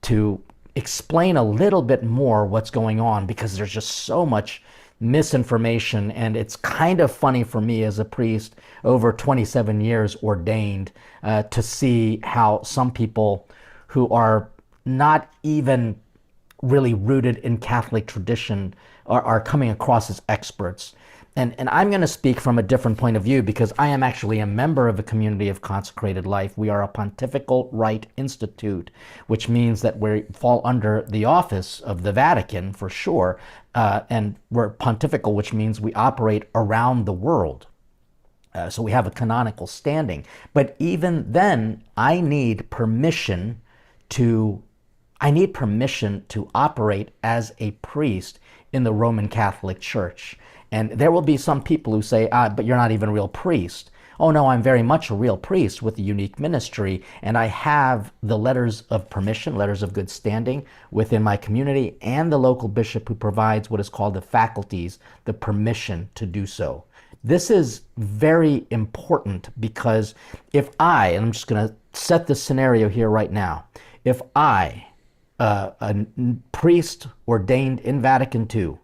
to explain a little bit more what's going on, because there's just so much misinformation. And it's kind of funny for me as a priest over 27 years ordained to see how some people who are not even really rooted in Catholic tradition are coming across as experts. And I'm going to speak from a different point of view because I am actually a member of a community of consecrated life. We are a Pontifical Rite Institute, which means that we fall under the office of the Vatican for sure. And we're pontifical, which means we operate around the world. So we have a canonical standing. But even then, I need permission to operate as a priest in the Roman Catholic Church. And there will be some people who say, but you're not even a real priest. Oh no, I'm very much a real priest with a unique ministry, and I have the letters of permission, letters of good standing within my community, and the local bishop who provides what is called the faculties, the permission to do so. This is very important because if and I'm just going to set the scenario here right now, if I, a priest ordained in Vatican II,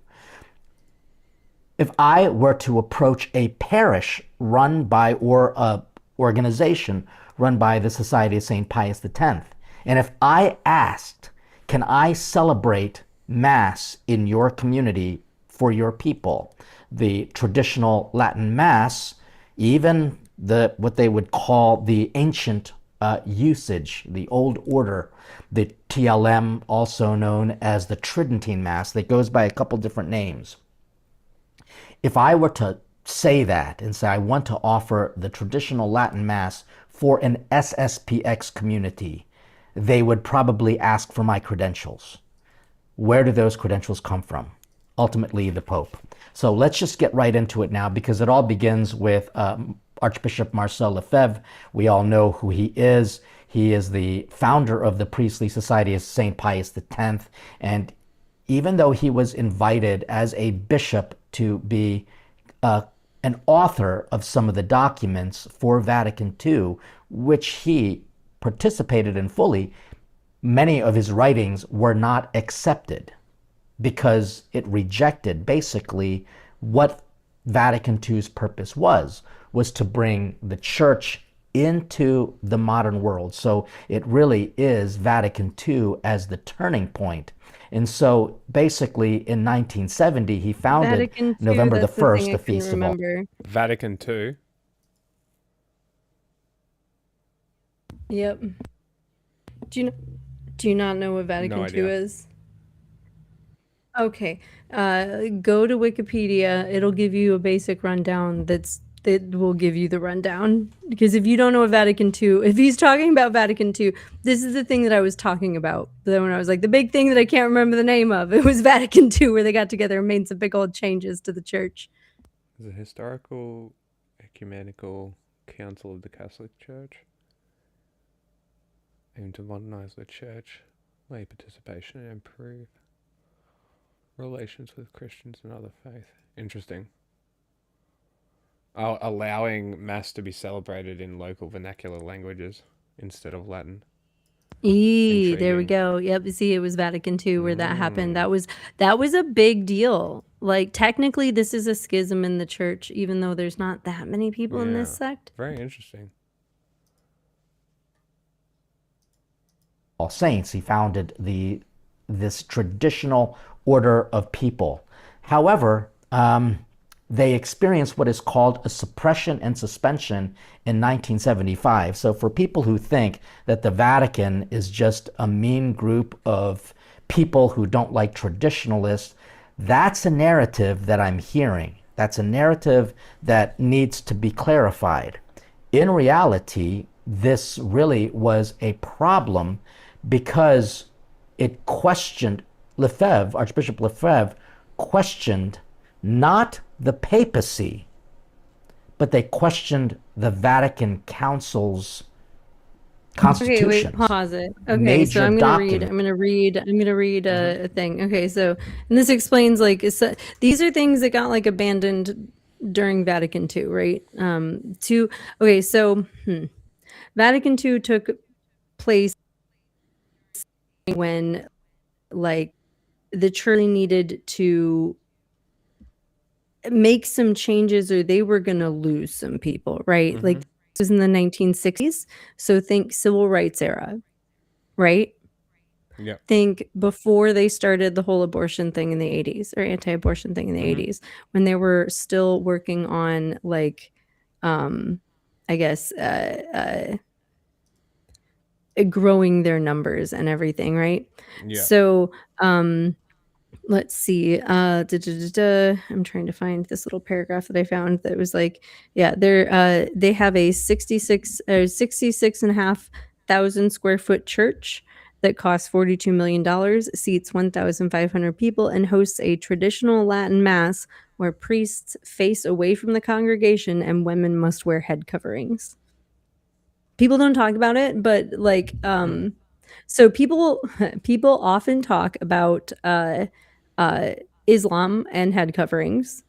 if I were to approach a parish run by, or a organization run by the Society of St. Pius X, and if I asked, can I celebrate Mass in your community for your people? The traditional Latin Mass, even what they would call the ancient usage, the old order, the TLM, also known as the Tridentine Mass, that goes by a couple different names. If I were to say that and say I want to offer the traditional Latin Mass for an SSPX community, they would probably ask for my credentials. Where do those credentials come from? Ultimately, the Pope. So let's just get right into it now, because it all begins with Archbishop Marcel Lefebvre. We all know who he is. He is the founder of the Priestly Society of St. Pius X. And even though he was invited as a bishop to be an author of some of the documents for Vatican II, which he participated in fully, many of his writings were not accepted because it rejected basically what Vatican II's purpose was to bring the church into the modern world. So it really is Vatican II as the turning point. And so basically in 1970, he founded Vatican II, November the that's 1st, thing I the can Feast of All. remember. Vatican II. Yep. Do you not know what Vatican II idea. is? Okay. Go to Wikipedia. It'll give you a basic rundown that will give you the rundown. Because if you don't know what Vatican II, if he's talking about Vatican II, this is the thing that I was talking about. Then when I was like, the big thing that I can't remember the name of, it was Vatican II, where they got together and made some big old changes to the church. The Historical Ecumenical Council of the Catholic Church aimed to modernize the church, lay participation, and improve relations with Christians and other faith. Interesting. Allowing Mass to be celebrated in local vernacular languages instead of Latin. There we Intriguing. go. Yep. See, it was Vatican II where that happened. That was a big deal. Like, technically, this is a schism in the church, even though there's not that many people in this Yeah. sect. Very interesting. All Saints, he founded this traditional order of people. However, they experienced what is called a suppression and suspension in 1975. So for people who think that the Vatican is just a mean group of people who don't like traditionalists, that's a narrative that I'm hearing. That's a narrative that needs to be clarified. In reality, this really was a problem because it questioned Lefebvre, Archbishop Lefebvre, questioned not the papacy, but they questioned the Vatican Council's constitutions. Okay, wait, pause it. Okay, Major so I'm gonna document. read a thing. Okay, so and this explains like these are things that got like abandoned during Vatican II, right? Okay, so Vatican II took place when like the church needed to make some changes or they were going to lose some people, right? Like this was in the 1960s. So think civil rights era, right? Yeah. Think before they started the whole abortion thing in the 80s or anti-abortion thing in the 80s, when they were still working on like, I guess, growing their numbers and everything, right? Yeah. So, let's see. I'm trying to find this little paragraph that I found that was like, yeah, they have a 66,500 square foot church that costs $42 million, seats 1,500 people, and hosts a traditional Latin mass where priests face away from the congregation and women must wear head coverings. People don't talk about it, but like, so people often talk about Islam and head coverings,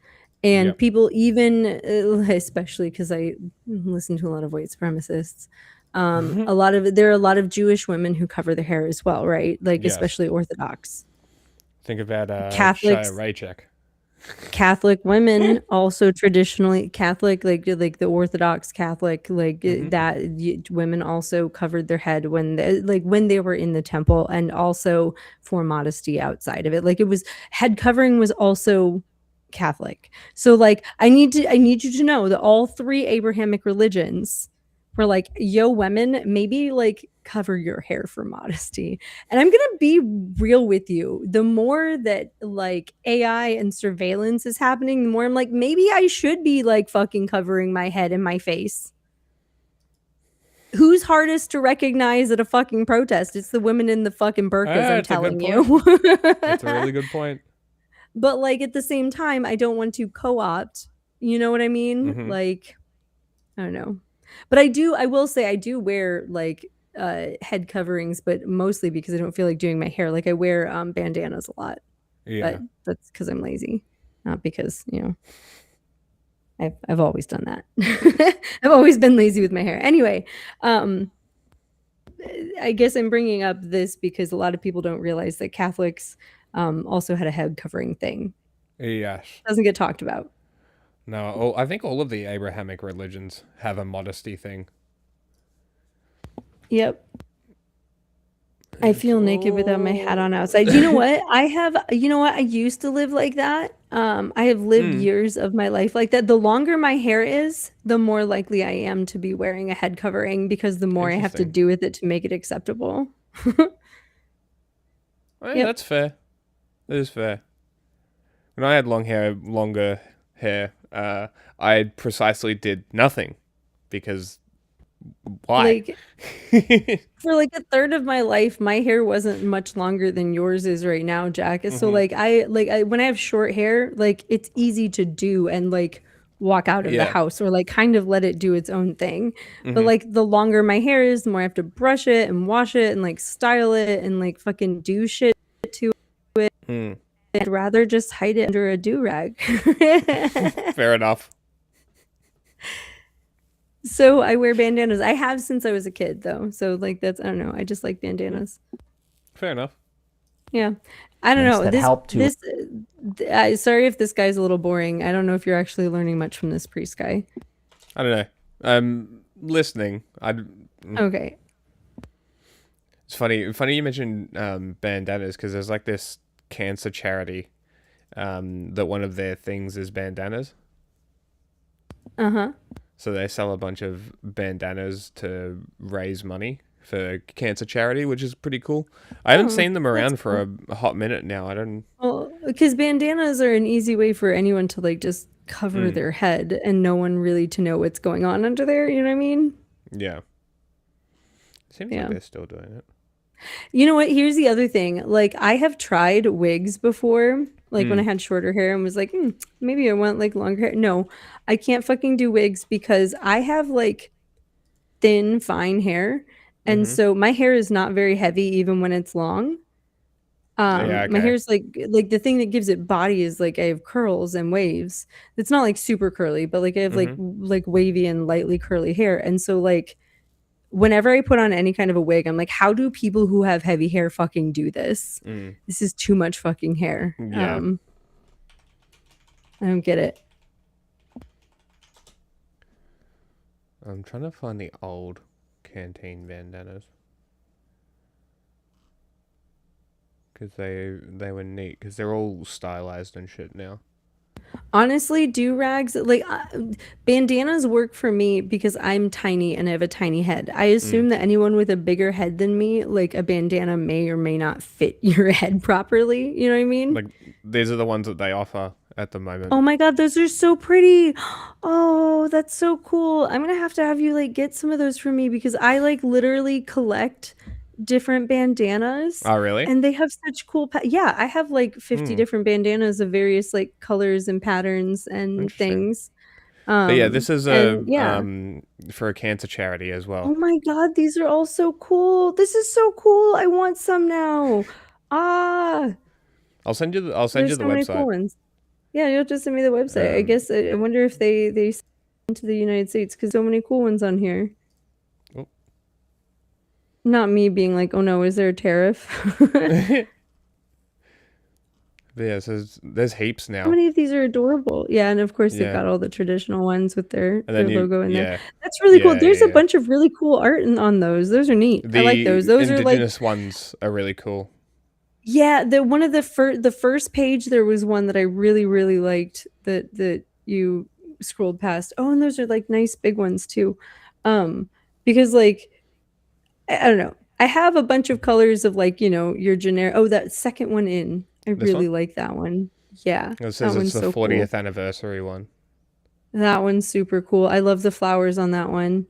and Yep. people even, especially because I listen to a lot of white supremacists. There are a lot of Jewish women who cover their hair as well, right? Like Yes. especially Orthodox. Think about Catholics. Shia Raychek. Catholic women also traditionally Catholic, like the Orthodox Catholic, like women also covered their head when they were in the temple, and also for modesty outside of it. Like it was head covering was also Catholic. So like I need you to know that all three Abrahamic religions were like, yo, women, maybe like cover your hair for modesty. And I'm gonna be real with you. The more that like AI and surveillance is happening, the more I'm like, maybe I should be like fucking covering my head and my face. Who's hardest to recognize at a fucking protest? It's the women in the fucking burqas, I'm telling you. That's a really good point. But like at the same time, I don't want to co-opt. You know what I mean? Like, I don't know. But I will say I do wear like head coverings, but mostly because I don't feel like doing my hair. Like I wear bandanas a lot. Yeah. But that's because I'm lazy, not because, I've always done that. I've always been lazy with my hair. Anyway, I guess I'm bringing up this because a lot of people don't realize that Catholics also had a head covering thing. Yes. Doesn't get talked about. No, I think all of the Abrahamic religions have a modesty thing. Yep. I feel naked without my hat on outside. You know what? I used to live like that. I have lived years of my life like that. The longer my hair is, the more likely I am to be wearing a head covering because the more I have to Interesting. do with it to make it acceptable. That's fair. That is fair. When I had longer hair, I precisely did nothing because why? Like for like a third of my life, my hair wasn't much longer than yours is right now, Jack. So like I when I have short hair, like it's easy to do and like walk out of the house or like kind of let it do its own thing. But like the longer my hair is, the more I have to brush it and wash it and like style it and like fucking do shit to it. I'd rather just hide it under a do-rag. Fair enough. So I wear bandanas. I have since I was a kid, though. So like I don't know. I just like bandanas. Fair enough. Yeah, I don't know. That help to Sorry if this guy's a little boring. I don't know if you're actually learning much from this priest guy. I don't know. I'm listening. Okay. It's funny you mentioned bandanas because there's like this cancer charity that one of their things is bandanas. Uh-huh. So they sell a bunch of bandanas to raise money for cancer charity, which is pretty cool. I haven't seen them around for a hot minute now. Well, because bandanas are an easy way for anyone to like just cover their head and no one really to know what's going on under there. You know what I mean? Yeah. Seems like they're still doing it. You know what? Here's the other thing. Like, I have tried wigs before, like when I had shorter hair and was like, maybe I want like longer hair. No, I can't fucking do wigs because I have like thin, fine hair. And so my hair is not very heavy even when it's long. Yeah, My okay. hair's like the thing that gives it body is like I have curls and waves. It's not like super curly, but like I have like wavy and lightly curly hair. And so like whenever I put on any kind of a wig, I'm like, how do people who have heavy hair fucking do this? This is too much fucking hair. Yeah. I don't get it. I'm trying to find the old canteen bandanas. Because they were neat. Because they're all stylized and shit now. Honestly, do-rags, like bandanas work for me because I'm tiny and I have a tiny head. I assume that anyone with a bigger head than me, like a bandana may or may not fit your head properly. You know what I mean? Like, these are the ones that they offer at the moment. Oh my God, those are so pretty. Oh, that's so cool. I'm gonna have to have you like get some of those for me because I like literally collect different bandanas. Oh, really? And they have such cool yeah, I have like 50 different bandanas of various like colors and patterns and Interesting. things. But yeah, this is And yeah. for a cancer charity as well. Oh my God, these are all so cool. This is so cool. I want some now. Ah, I'll send you the there's so many cool website. ones. Yeah, you'll just send me the website. I guess I wonder if they send to the United States because so many cool ones on here. Oh. Not me being like, oh no, is there a tariff? Yeah, so there's heaps now. How many of these are adorable? Yeah, and of course they've Yeah. got all the traditional ones with their then logo in yeah. there. That's really cool. Yeah, There's a yeah. bunch of really cool art on those. Those are neat. I like those. Those are like indigenous ones are really cool. yeah, the one of the first page there was one that I really really liked that you scrolled past. Oh, and those are like nice big ones too. Because like I don't know. I have a bunch of colors of like, you know, your generic. Oh, that second one in. I This really one? like that one. Yeah. It That says it's one's the so 40th cool. anniversary one. That one's super cool. I love the flowers on that one.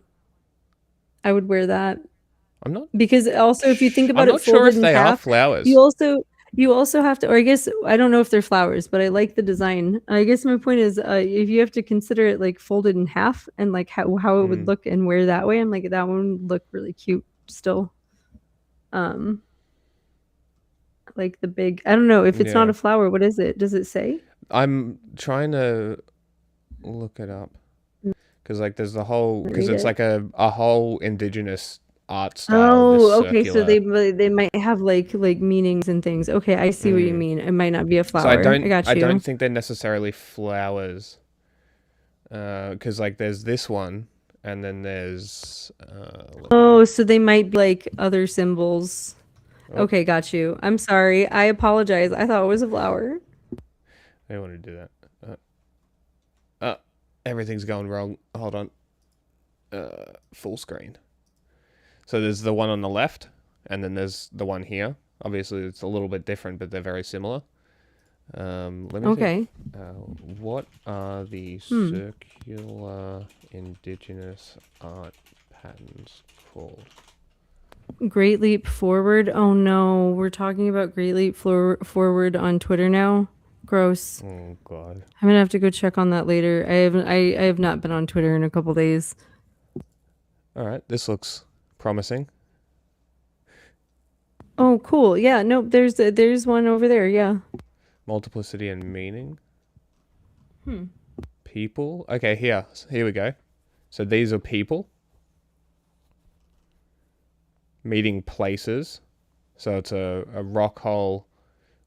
I would wear that. I'm not Because also if you think I'm about it not sure folded if in they are half, flowers. you also have to, or I guess I don't know if they're flowers, but I like the design. I guess my point is if you have to consider it like folded in half and like how it would look and wear that way, I'm like that one would look really cute still. Like the big, I don't know if it's not Yeah. a flower. What is it? Does it say? I'm trying to look it up. Because like there's the whole because Read it's it. like a whole indigenous art style. This Oh, okay. So circular. they might have like meanings and things. Okay, I see what you mean. It might not be a So flower. I got I don't you. think they're necessarily flowers. Because like there's this one, and then there's Oh, so they might be like other symbols. Oh. Okay, got you. I'm sorry. I apologize. I thought it was a flower. I don't want to do that. Everything's going wrong. Hold on. Full screen. So there's the one on the left, and then there's the one here. Obviously, it's a little bit different, but they're very similar. Let me Okay. see. What are the circular indigenous art patterns called? Great Leap Forward. Oh no, we're talking about Great Leap Forward on Twitter now. Gross. Oh God. I'm gonna have to go check on that later. I have not been on Twitter in a couple days. All right, this looks promising. Oh, cool. Yeah, nope. There's one over there. Yeah. Multiplicity and meaning. People. Okay, here we go. So these are people. Meeting places. So it's a rock hole.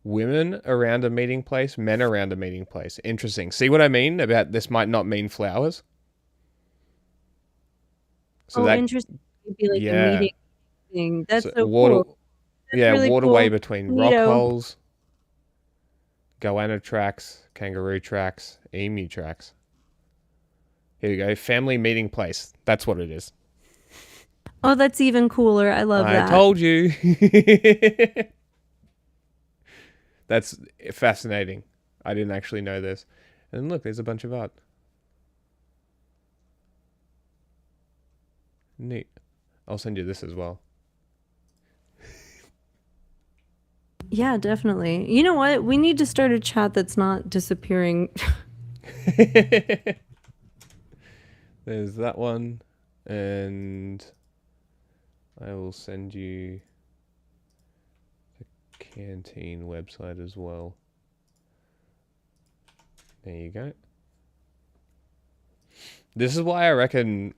Women around a meeting place, men around a meeting place. Interesting. See what I mean about this might not mean flowers? So that Interesting. It'd be like a yeah. meeting thing. That's so water cool. That's yeah, really waterway cool. between rock Neato. holes, goanna tracks, kangaroo tracks, emu tracks. Here we go. Family meeting place. That's what it is. Oh, that's even cooler. I love that. I told you. That's fascinating. I didn't actually know this. And look, there's a bunch of art. Neat. I'll send you this as well. Yeah, definitely. You know what? We need to start a chat that's not disappearing. There's that one, and I will send you the canteen website as well. There you go. This is why I reckon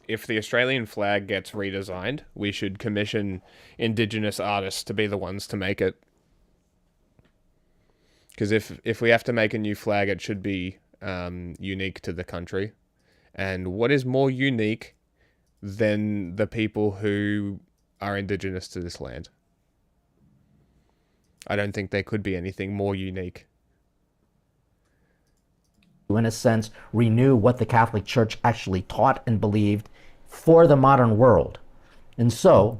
if the Australian flag gets redesigned, we should commission indigenous artists to be the ones to make it. Because if we have to make a new flag, it should be unique to the country. And what is more unique than the people who are indigenous to this land? I don't think there could be anything more unique. In a sense, renew what the Catholic Church actually taught and believed for the modern world. And so,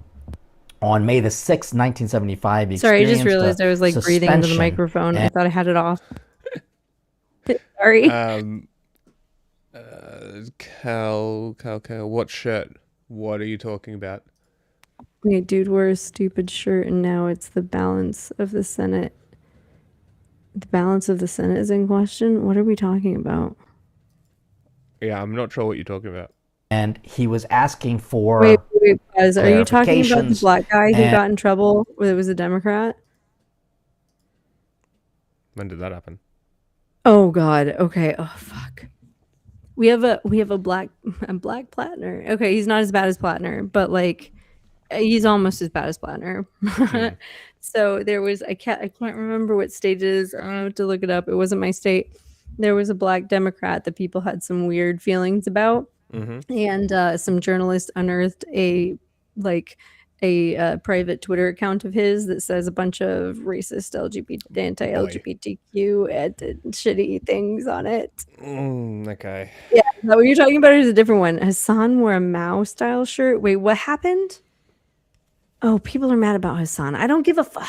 on May the 6th, 1975, he Sorry, I just realized I was like breathing into the suspension microphone. I thought I had it off. Sorry. Cal, what shirt? What are you talking about? Wait, dude wore a stupid shirt and now it's the balance of the Senate. The balance of the Senate is in question? What are we talking about? Yeah, I'm not sure what you're talking about. And he was asking for Wait, Buzz, are you talking about the clarifications black guy who got in trouble when it was a Democrat? When did that happen? Oh God. Okay. Oh fuck. We have a black Plattner. Okay, he's not as bad as Plattner, but like he's almost as bad as Plattner. So there was I can't remember what state it is. I have to look it up. It wasn't my state. There was a black Democrat that people had some weird feelings about, and some journalists unearthed a private Twitter account of his that says a bunch of racist anti-LGBTQ and shitty things on it. Okay. Yeah, is that what you're talking about, or is it a different one? Hassan wore a Mao style shirt. Wait, what happened? Oh, people are mad about Hassan. I don't give a fuck.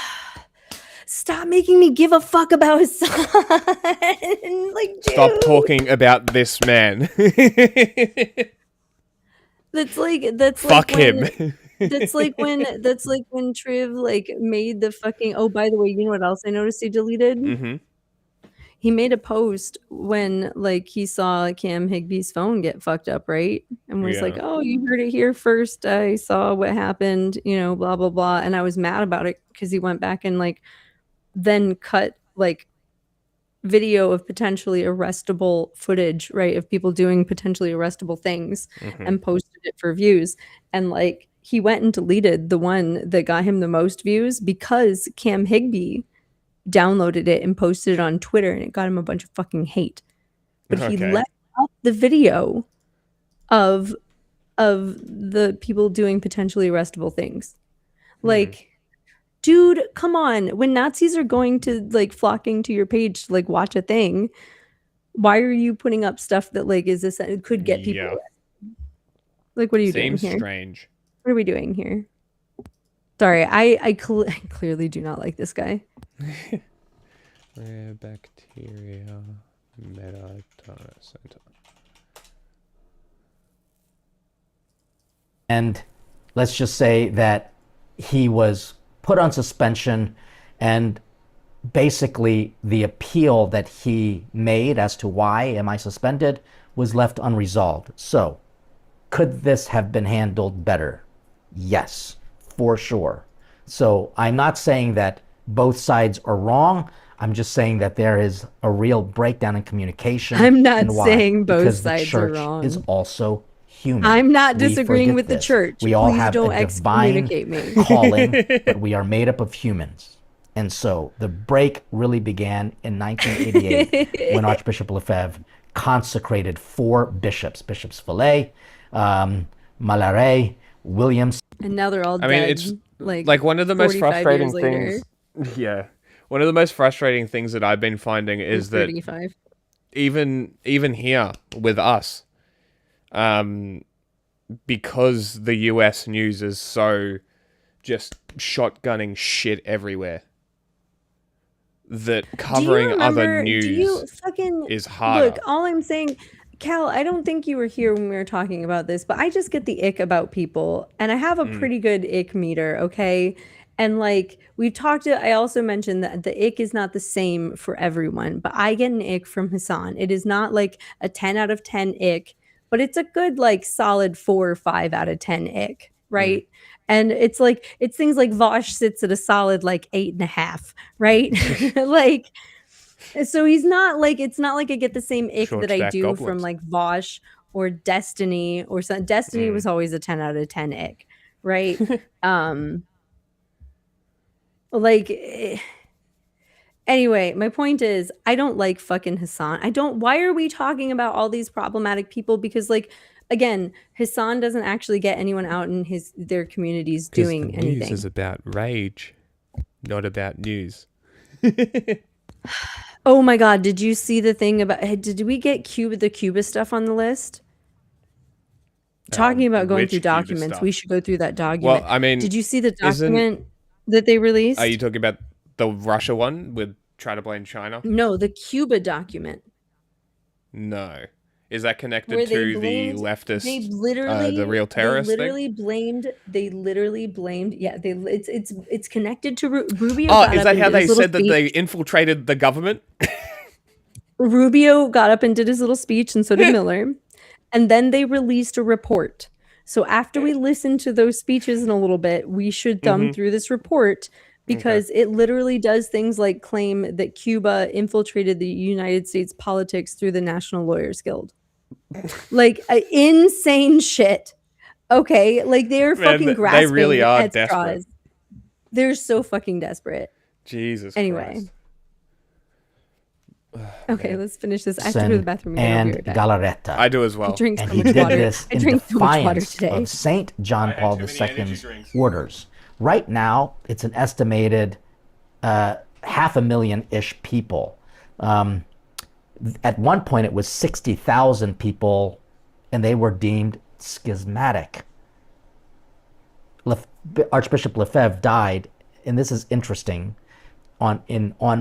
Stop making me give a fuck about Hassan. Like, dude. Stop talking about this man. That's fuck like when, him. that's like when Triv like made the fucking. Oh, by the way, you know what else I noticed he deleted? He made a post when like he saw Cam Higby's phone get fucked up, right? And was like, "Oh, you heard it here first. I saw what happened, you know, blah blah blah." And I was mad about it because he went back and like then cut like video of potentially arrestable footage, right, of people doing potentially arrestable things and posted it for views. And like he went and deleted the one that got him the most views because Cam Higby downloaded it and posted it on Twitter and it got him a bunch of fucking hate. But he left up the video of the people doing potentially arrestable things. Like, dude, come on. When Nazis are going to like flocking to your page to like watch a thing, why are you putting up stuff that like is this could get people arrested? Like, what are you doing here? Seems strange. What are we doing here? Sorry, I clearly do not like this guy. Rare bacteria metadata center. And let's just say that he was put on suspension, and basically the appeal that he made as to why am I suspended was left unresolved. So could this have been handled better? Yes, for sure. So I'm not saying that both sides are wrong. I'm just saying that there is a real breakdown in communication. I'm not saying both sides are wrong. Because the church is also human. I'm not disagreeing with the church. We all Please have don't a divine calling, but we are made up of humans. And so the break really began in 1988 when Archbishop Lefebvre consecrated 4 bishops, Bishops Fillet, Malaret, Williams. And now they're all dead. I mean, it's like one of the most frustrating things. Yeah. One of the most frustrating things that I've been finding is that even here with us, because the US news is so just shotgunning shit everywhere, that covering other news is harder. Look, all I'm saying, Cal, I don't think you were here when we were talking about this, but I just get the ick about people, and I have a pretty good ick meter, okay? And like we've talked, I also mentioned that the ick is not the same for everyone, but I get an ick from Hassan. It is not like a 10 out of 10 ick, but it's a good, like, solid 4 or 5 out of 10 ick, right? And it's like, it's things like Vosh sits at a solid like 8.5, right? Like, so he's not like, it's not like I get the same ick Short that I stack do from goblins. like Vosh or Destiny or some. Destiny was always a 10 out of 10 ick, right? Like, anyway, my point is, I don't like fucking Hassan. I don't. Why are we talking about all these problematic people? Because, like, again, Hassan doesn't actually get anyone out in their communities doing the anything. news is about rage, not about news. Oh my God! Did you see the thing about? Did we get the Cuba stuff on the list? Talking about going which through Cuba documents, stuff? we should go through that document. Well, I mean, did you see the document that they released? Are you talking about the Russia one with trying to blame China? No, the Cuba document. No. Is that connected Where to the leftist, they literally, the real terrorist they literally blamed. Yeah, it's connected to Rubio. Oh, is that how they said that they infiltrated the government? Rubio got up and did his little speech, and so did Miller. And then they released a report. So after we listen to those speeches in a little bit, we should thumb through this report, because it literally does things like claim that Cuba infiltrated the United States politics through the National Lawyers Guild. Like, insane shit. Okay, like they're fucking grasping. They really are at desperate. Straws. They're so fucking desperate. Jesus anyway. Christ. Okay, let's finish this. I have to go to the bathroom and Galarreta. I do as well. I drink so and much he did water. this I in drink so much water defiance today. of Saint John Paul II's orders. Right now, it's an estimated 500,000-ish people. At one point, it was 60,000 people, and they were deemed schismatic. Archbishop Lefebvre died, and this is interesting, on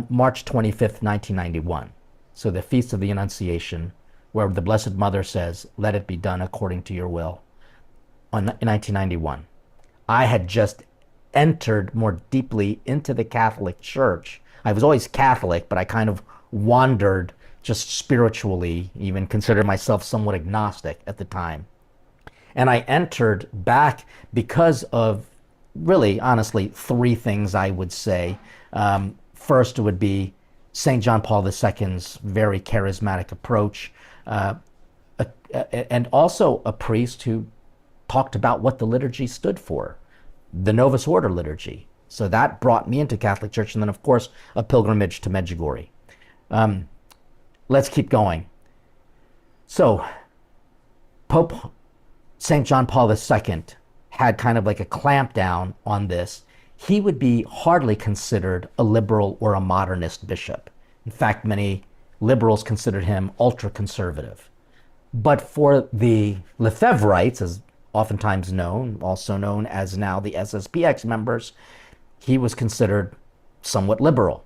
March 25th, 1991. So the Feast of the Annunciation, where the Blessed Mother says, "Let it be done according to your will," in 1991. I had just entered more deeply into the Catholic Church. I was always Catholic, but I kind of wandered just spiritually, even considered myself somewhat agnostic at the time. And I entered back because of, really, honestly, three things I would say. First would be St. John Paul II's very charismatic approach, and also a priest who talked about what the liturgy stood for, the Novus Order liturgy. So that brought me into Catholic Church, and then, of course, a pilgrimage to Medjugorje. Let's keep going. So, Pope St. John Paul II had kind of like a clampdown on this. He would be hardly considered a liberal or a modernist bishop. In fact, many liberals considered him ultra-conservative. But for the Lefebvrites, as oftentimes known, also known as now the SSPX members, he was considered somewhat liberal.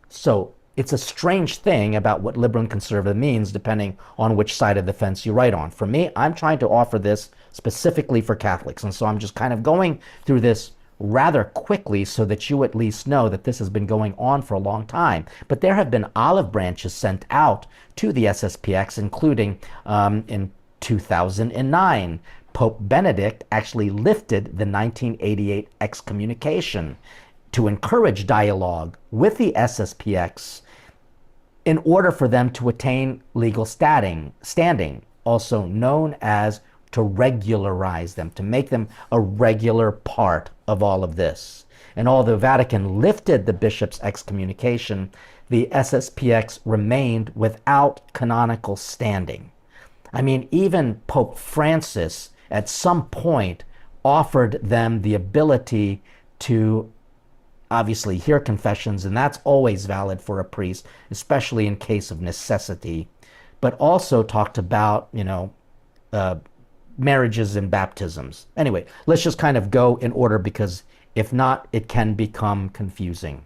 So it's a strange thing about what liberal and conservative means depending on which side of the fence you write on. For me, I'm trying to offer this specifically for Catholics, and so I'm just kind of going through this rather quickly so that you at least know that this has been going on for a long time. But there have been olive branches sent out to the SSPX, including in 2009. Pope Benedict actually lifted the 1988 excommunication to encourage dialogue with the SSPX in order for them to attain legal standing, also known as to regularize them, to make them a regular part of all of this. And although Vatican lifted the bishop's excommunication, the SSPX remained without canonical standing. I mean, even Pope Francis at some point offered them the ability to obviously hear confessions, and that's always valid for a priest, especially in case of necessity, but also talked about, marriages and baptisms. Anyway, let's just kind of go in order, because if not, it can become confusing.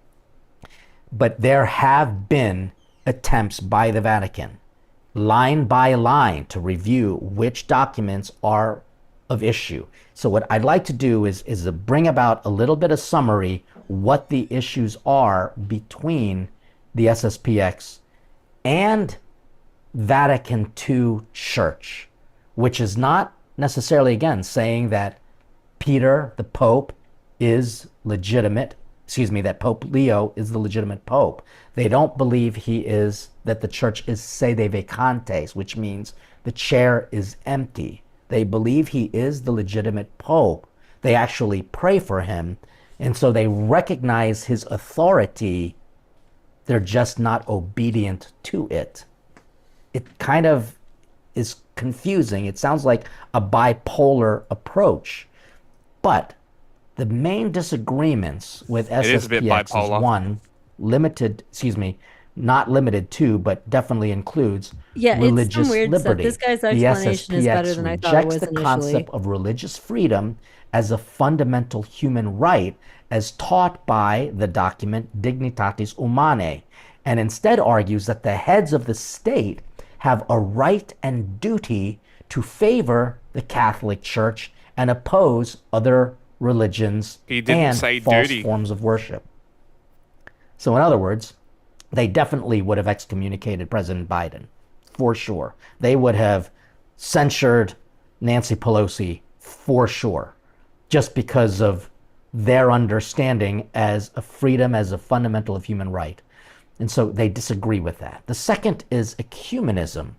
But there have been attempts by the Vatican, line by line, to review which documents are of issue. So what I'd like to do is to bring about a little bit of summary what the issues are between the SSPX and Vatican II Church, which is not necessarily, again, saying that Peter, the Pope, is legitimate. Excuse me, that Pope Leo is the legitimate Pope. They don't believe he is, that the church is sede vacantes, which means the chair is empty. They believe he is the legitimate Pope. They actually pray for him, and so they recognize his authority. They're just not obedient to it. It kind of is confusing. It sounds like a bipolar approach. But the main disagreements with SSPX is one, not limited to, but definitely includes religious it's some weird liberty. Stuff. This guy's The explanation is better than I thought it was rejects the initially. concept of religious freedom as a fundamental human right as taught by the document Dignitatis Humanae, and instead argues that the heads of the state have a right and duty to favor the Catholic Church and oppose other religions and false forms of worship. So in other words, they definitely would have excommunicated President Biden, for sure. They would have censured Nancy Pelosi, for sure, just because of their understanding as a freedom, as a fundamental of human right. And so they disagree with that. The second is ecumenism.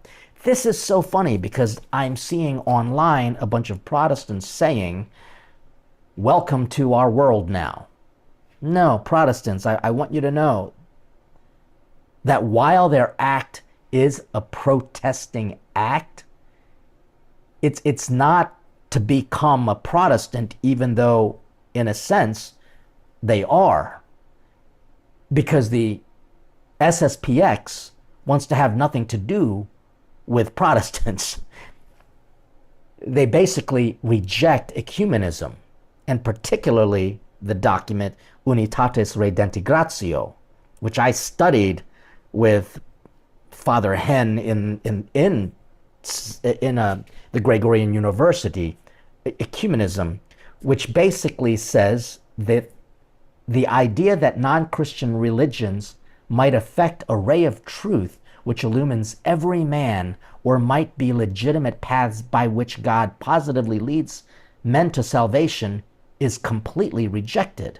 This is so funny because I'm seeing online a bunch of Protestants saying, welcome to our world now. No, Protestants, I want you to know that while their act is a protesting act, it's not to become a Protestant, even though in a sense they are, because the SSPX wants to have nothing to do with Protestants. They basically reject ecumenism, and particularly the document Unitatis Redintegratio, which I studied with Father Hen in the Gregorian University. Ecumenism, which basically says that the idea that non-Christian religions might affect a ray of truth which illumines every man, or might be legitimate paths by which God positively leads men to salvation, is completely rejected.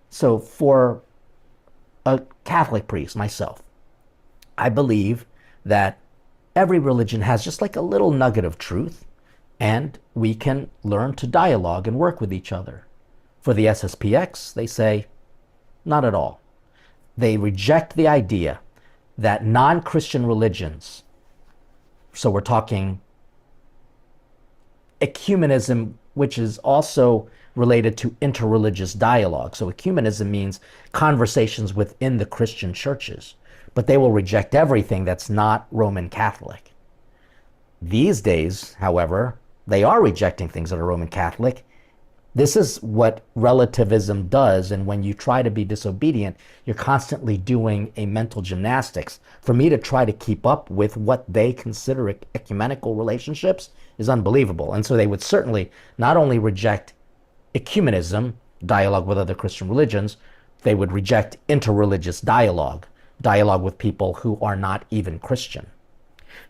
So for a Catholic priest, myself, I believe that every religion has just like a little nugget of truth, and we can learn to dialogue and work with each other. For the SSPX, they say, not at all. They reject the idea that non-Christian religions, so we're talking ecumenism, which is also related to interreligious dialogue. So ecumenism means conversations within the Christian churches, but they will reject everything that's not Roman Catholic. These days, however, they are rejecting things that are Roman Catholic. This is what relativism does, and when you try to be disobedient, you're constantly doing a mental gymnastics. For me to try to keep up with what they consider ecumenical relationships is unbelievable. And so they would certainly not only reject ecumenism, dialogue with other Christian religions, they would reject interreligious dialogue, dialogue with people who are not even Christian.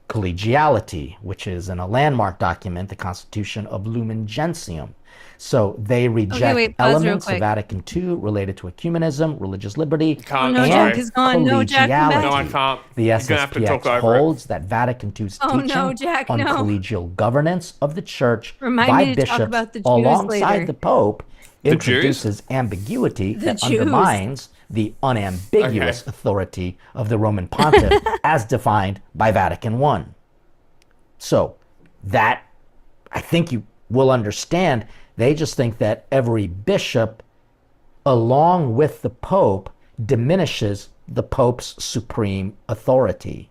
Collegiality, which is in a landmark document, the Constitution of Lumen Gentium. So they reject elements of Vatican II related to ecumenism, religious liberty, and collegiality. No, I can't. The SSPX holds that Vatican II's teaching on collegial governance of the church by bishops alongside the Pope introduces ambiguity that undermines the unambiguous authority of the Roman Pontiff as defined by Vatican I. So that, I think you will understand, they just think that every bishop, along with the Pope, diminishes the Pope's supreme authority.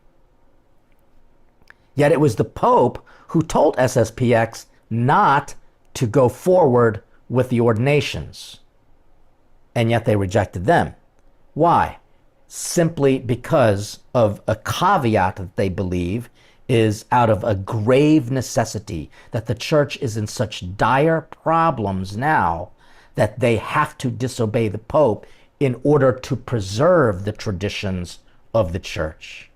Yet it was the Pope who told SSPX not to go forward with the ordinations, and yet they rejected them. Why? Simply because of a caveat that they believe is out of a grave necessity that the church is in such dire problems now that they have to disobey the Pope in order to preserve the traditions of the church.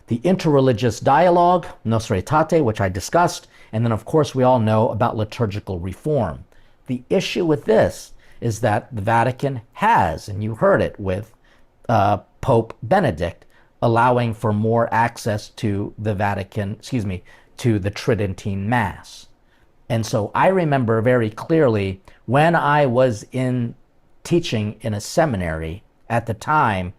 The interreligious dialogue, Nostra Aetate, which I discussed, and then of course we all know about liturgical reform. The issue with this is that the Vatican has, and you heard it with Pope Benedict, allowing for more access to the to the Tridentine Mass. And so I remember very clearly when I was teaching in a seminary at the time,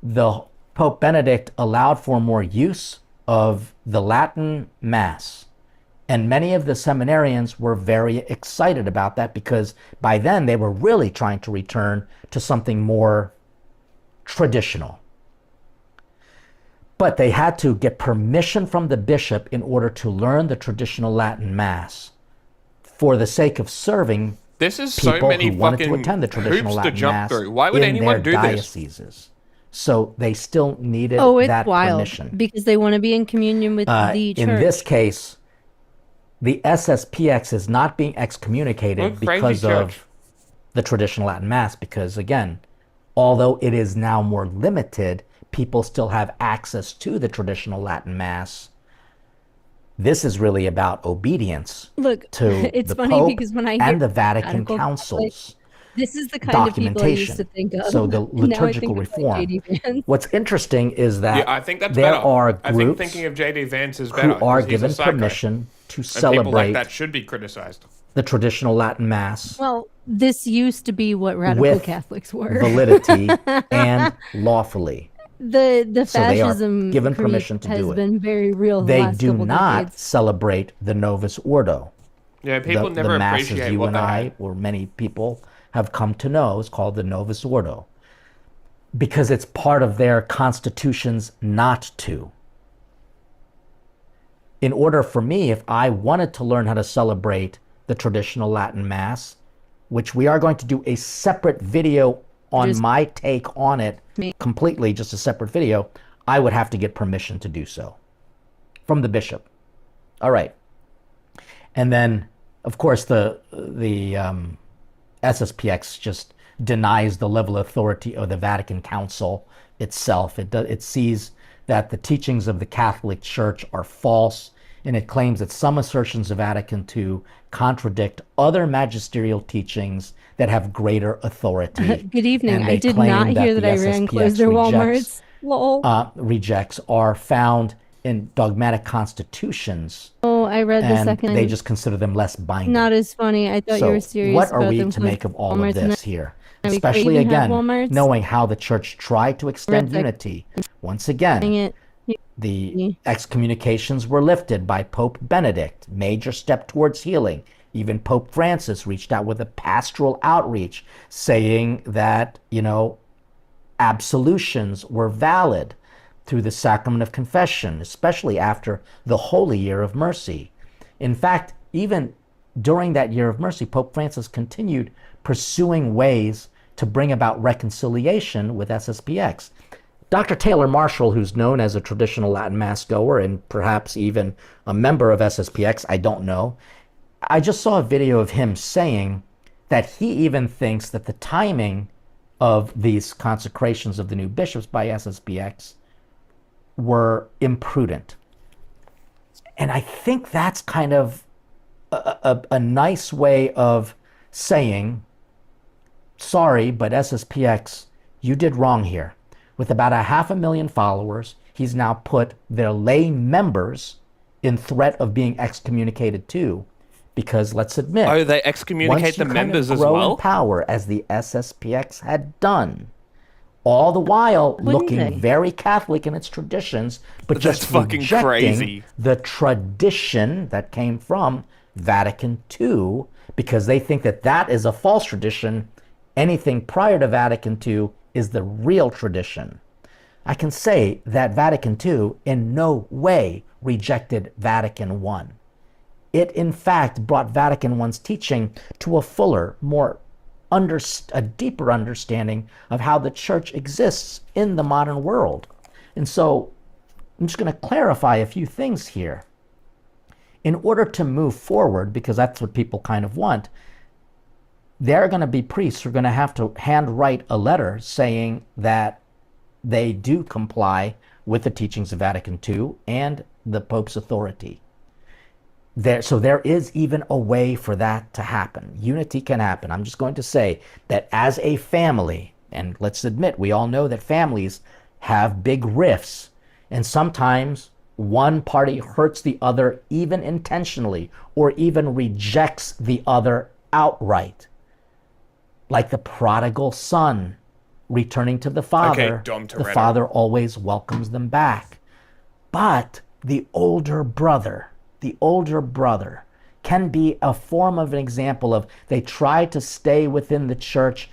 the Pope Benedict allowed for more use of the Latin Mass. And many of the seminarians were very excited about that because by then they were really trying to return to something more traditional. But they had to get permission from the bishop in order to learn the traditional Latin Mass for the sake of serving This is people so many who wanted to fucking attend the traditional hoops to Latin jump Mass through. Why would in anyone their do this? dioceses. So they still needed Oh, it's that wild permission. because they want to be in communion with the church. In this case, the SSPX is not being What excommunicated a crazy because church. of the traditional Latin Mass, because again, although it is now more limited, people still have access to the traditional Latin Mass. This is really about obedience Look, to it's the funny Pope because when I hear and the Vatican radical Councils. this is the kind of people I used to Documentation. think of. So the And now I liturgical think of, like, reform. J.D. Vance. What's interesting is that Yeah, I think that's there better. are I think groups thinking of J.D. Vance is who better. are 'cause he's a given psycho. permission to And people like celebrate that should be criticized. the traditional Latin Mass Well, this used to be what radical with Catholics were. validity and lawfully. The So they are fascism given creep permission to has do it. been very real the They last do couple not decades. celebrate the Novus Ordo. Yeah, people the never masses appreciate you what and they I, had. or many people, have come to know is called the Novus Ordo, because it's part of their constitutions not to. In order for me, if I wanted to learn how to celebrate the traditional Latin Mass, which we are going to do a separate video on Just- my take on it, Me. completely just a separate video, I would have to get permission to do so from the bishop. All right. And then, of course, the SSPX just denies the level of authority of the Vatican Council itself. It sees that the teachings of the Catholic Church are false, and it claims that some assertions of Vatican II contradict other magisterial teachings that have greater authority. Good evening. And I they did claim not hear the that Iran SSPX closed their Walmarts. Lol. rejects are found in dogmatic constitutions, Oh, I read the and second. they just consider them less binding. Not as funny. I thought you So were serious what are about we them to closing make of all Walmarts of and this here? we could Especially even have again, Walmarts. knowing how the church tried to extend Dang unity. Once again, it. the excommunications were lifted by Pope Benedict, major step towards healing. Even Pope Francis reached out with a pastoral outreach saying that, absolutions were valid through the sacrament of confession, especially after the Holy Year of Mercy. In fact, even during that Year of Mercy, Pope Francis continued pursuing ways to bring about reconciliation with SSPX. Dr. Taylor Marshall, who's known as a traditional Latin Mass goer and perhaps even a member of SSPX, I don't know, I just saw a video of him saying that he even thinks that the timing of these consecrations of the new bishops by SSPX were imprudent. And I think that's kind of a nice way of saying, sorry, but SSPX, you did wrong here. With about 500,000 followers, he's now put their lay members in threat of being excommunicated too. Because let's admit, Oh, they excommunicate the members as grow well? in power as the SSPX had done, all the while Wouldn't looking they? very Catholic in its traditions, but That's just fucking rejecting crazy. the tradition that came from Vatican II, because they think that that is a false tradition. Anything prior to Vatican II is the real tradition. I can say that Vatican II in no way rejected Vatican I. It, in fact, brought Vatican I's teaching to a fuller, a deeper understanding of how the church exists in the modern world. And so I'm just going to clarify a few things here. In order to move forward, because that's what people kind of want, there are going to be priests who are going to have to handwrite a letter saying that they do comply with the teachings of Vatican II and the Pope's authority. So there is even a way for that to happen. Unity can happen. I'm just going to say that as a family, and let's admit, we all know that families have big rifts, and sometimes one party hurts the other even intentionally, or even rejects the other outright. Like the prodigal son returning to the father, the father always welcomes them back. But the older brother can be a form of an example of they try to stay within the church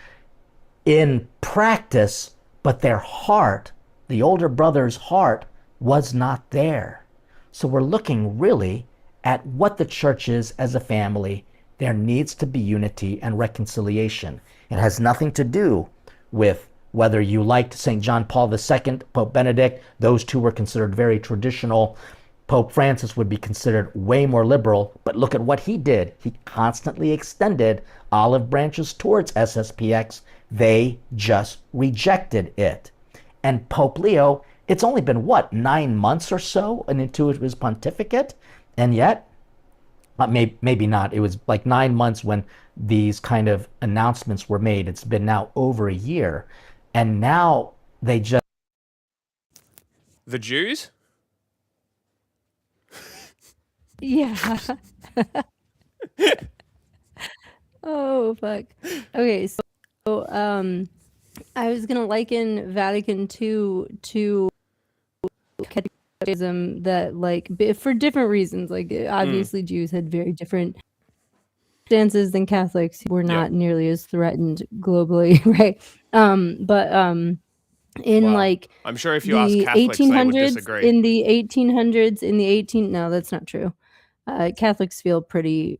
in practice, but their heart, the older brother's heart, was not there. So we're looking really at what the church is as a family. There needs to be unity and reconciliation. It has nothing to do with whether you liked St. John Paul II, Pope Benedict. Those two were considered very traditional. Pope Francis would be considered way more liberal, but look at what he did. He constantly extended olive branches towards SSPX. They just rejected it. And Pope Leo, it's only been, 9 months or so into his pontificate? And yet, maybe not. It was like 9 months when these kind of announcements were made. It's been now over a year. And now they just... The Jews? Yeah. Oh, fuck. Okay, so I was gonna liken Vatican II to catechism that, like, for different reasons. Like, obviously, Jews had very different stances than Catholics, who were not nearly as threatened globally, right? In like, I'm sure if you ask Catholics, 1800s, they would disagree. in the 1800s, no, that's not true. Catholics feel pretty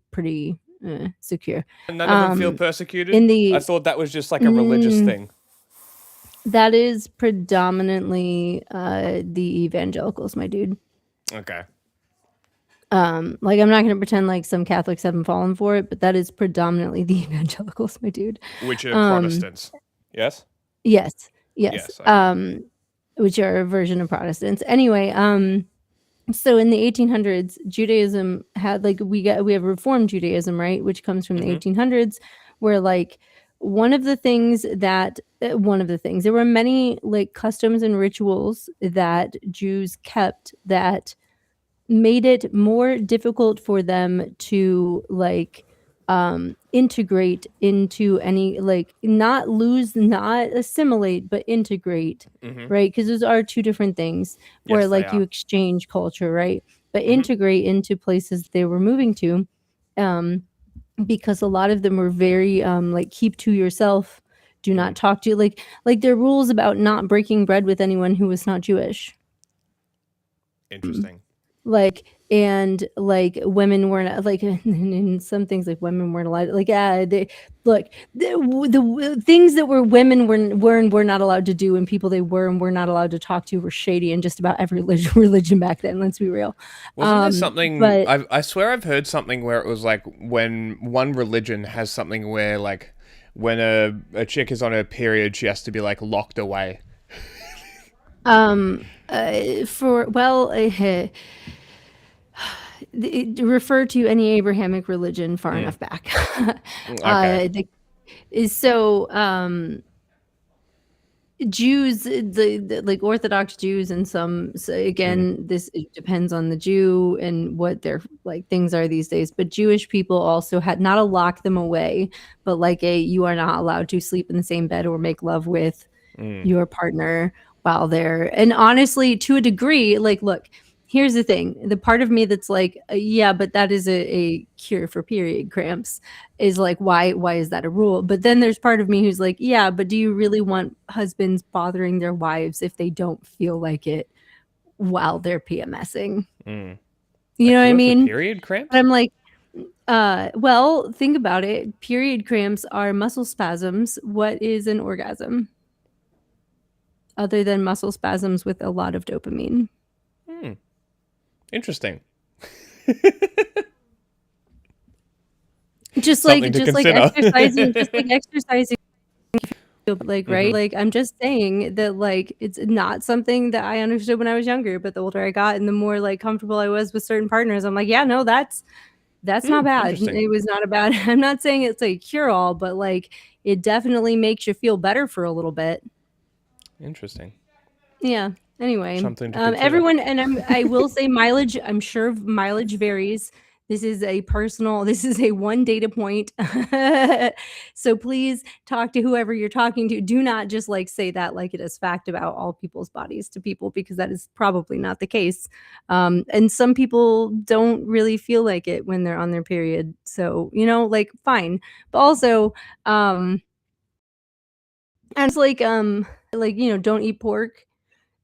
secure. None of them feel persecuted? I thought that was just like a religious thing. That is predominantly the evangelicals, my dude. Okay. Like, I'm not going to pretend like some Catholics haven't fallen for it, but that is predominantly the evangelicals, my dude. Which are Protestants. Yes? Yes. Okay. Which are a version of Protestants. Anyway, so in the 1800s, Judaism had, like, we have Reformed Judaism, right, which comes from the 1800s, where, like, one of the things there were many, like, customs and rituals that Jews kept that made it more difficult for them to, like, integrate into any, like, not assimilate, but integrate, right? Because those are two different things, where, like, you exchange culture, right? But integrate into places they were moving to, because a lot of them were very like, keep to yourself, do not talk to, like there are rules about not breaking bread with anyone who was not Jewish. Interesting. Like, and, like, women weren't, like, in some things, like, women weren't allowed, like, they, look, the things that women were not allowed to do, and people they were and were not allowed to talk to were shady in just about every religion back then. Let's be real. Wasn't there something? But I swear I've heard something where it was like when one religion has something where, like, when a chick is on her period, she has to be, like, locked away. Refer to any Abrahamic religion far enough back. Okay. Jews, the like Orthodox Jews, and some, so again, this, it depends on the Jew and what their, like, things are these days. But Jewish people also had not a lock them away, but like you are not allowed to sleep in the same bed or make love with your partner while they're, and honestly, to a degree, like, look, here's the thing. The part of me that's like, yeah, but that is a cure for period cramps, is like, why is that a rule? But then there's part of me who's like, yeah, but do you really want husbands bothering their wives if they don't feel like it while they're PMSing? You know what I mean? Period cramps? But I'm like, well, think about it. Period cramps are muscle spasms. What is an orgasm? Other than muscle spasms with a lot of dopamine. Interesting. Just like Something to just like consider. exercising, like, right? Like, I'm just saying that, like, it's not something that I understood when I was younger, but the older I got and the more like comfortable I was with certain partners, I'm like, yeah, no, that's not bad. Interesting. It was not a bad. I'm not saying it's a cure all, but like, it definitely makes you feel better for a little bit. Interesting. Yeah. Anyway, Something to consider. everyone, and I will say mileage. I'm sure mileage varies. This is a one data point. So please talk to whoever you're talking to. Do not just like say that like it is fact about all people's bodies to people, because that is probably not the case. And some people don't really feel like it when they're on their period. So, like, fine. But also, and it's like, don't eat pork.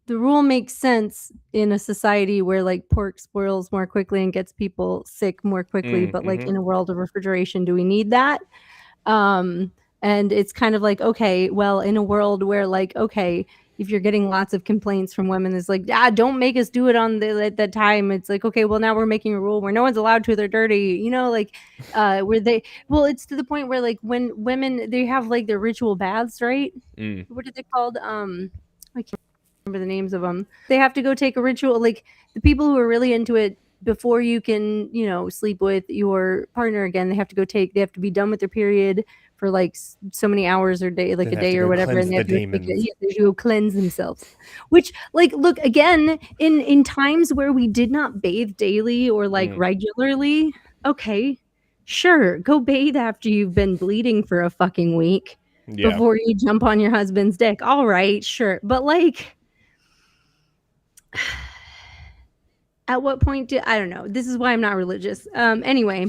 The rule makes sense in a society where like pork spoils more quickly and gets people sick more quickly, but like in a world of refrigeration, do we need that? And it's kind of like, okay, well, in a world where like, okay, if you're getting lots of complaints from women, it's like, don't make us do it on at that time. It's like, okay, well, now we're making a rule where no one's allowed to, they're dirty, it's to the point where like when women, they have like their ritual baths, right? What are they called? I can't remember the names of them. They have to go take a ritual, like the people who are really into it, before you can sleep with your partner again, they have to be done with their period for like so many hours or day, like a day or whatever, and they have to go cleanse themselves. Which, like, look, again, in times where we did not bathe daily or like regularly, okay, sure, go bathe after you've been bleeding for a fucking week before you jump on your husband's dick. All right, sure, but like, at what point I don't know. This is why I'm not religious. Anyway,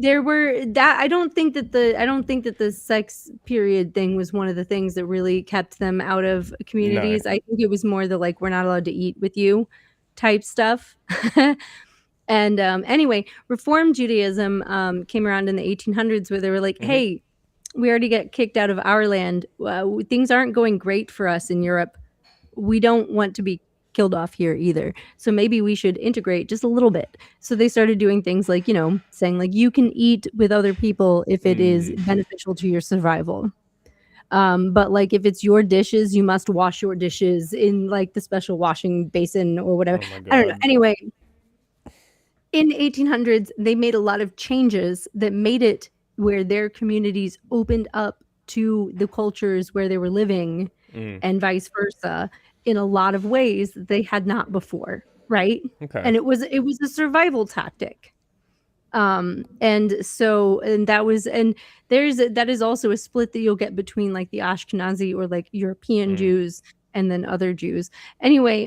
I don't think that the sex period thing was one of the things that really kept them out of communities. No. I think it was more the like, we're not allowed to eat with you type stuff. And anyway, Reform Judaism came around in the 1800s, where they were like, hey, we already get kicked out of our land. Things aren't going great for us in Europe. We don't want to be killed off here either. So maybe we should integrate just a little bit. So they started doing things like, saying like, you can eat with other people if it is beneficial to your survival. But like, if it's your dishes, you must wash your dishes in like the special washing basin or whatever. I don't know. Anyway, in the 1800s, they made a lot of changes that made it where their communities opened up to the cultures where they were living and vice versa, in a lot of ways that they had not before, right? Okay. And it was a survival tactic. That is also a split that you'll get between like the Ashkenazi or like European Jews and then other Jews. Anyway,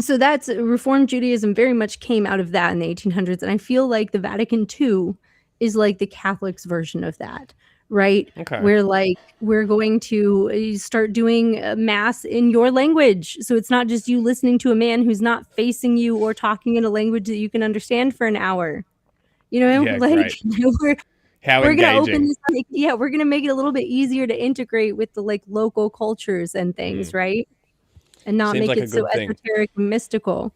so that's Reform Judaism very much came out of that in the 1800s, and I feel like the Vatican II is like the Catholics' version of that. Right? Okay. Where like we're going to start doing mass in your language. So it's not just you listening to a man who's not facing you or talking in a language that you can understand for an hour. We're gonna open this, like, we're gonna make it a little bit easier to integrate with the like local cultures and things, right? And not make it so esoteric and mystical.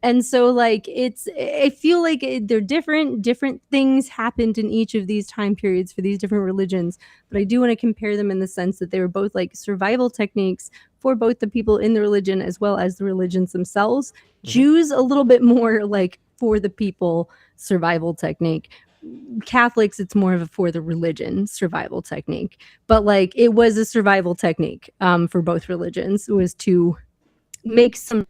And so like I feel like they're different things happened in each of these time periods for these different religions, but I do want to compare them in the sense that they were both like survival techniques for both the people in the religion as well as the religions themselves. Jews a little bit more like for the people survival technique. Catholics, it's more of a for the religion survival technique, but like it was a survival technique for both religions. It was to make some.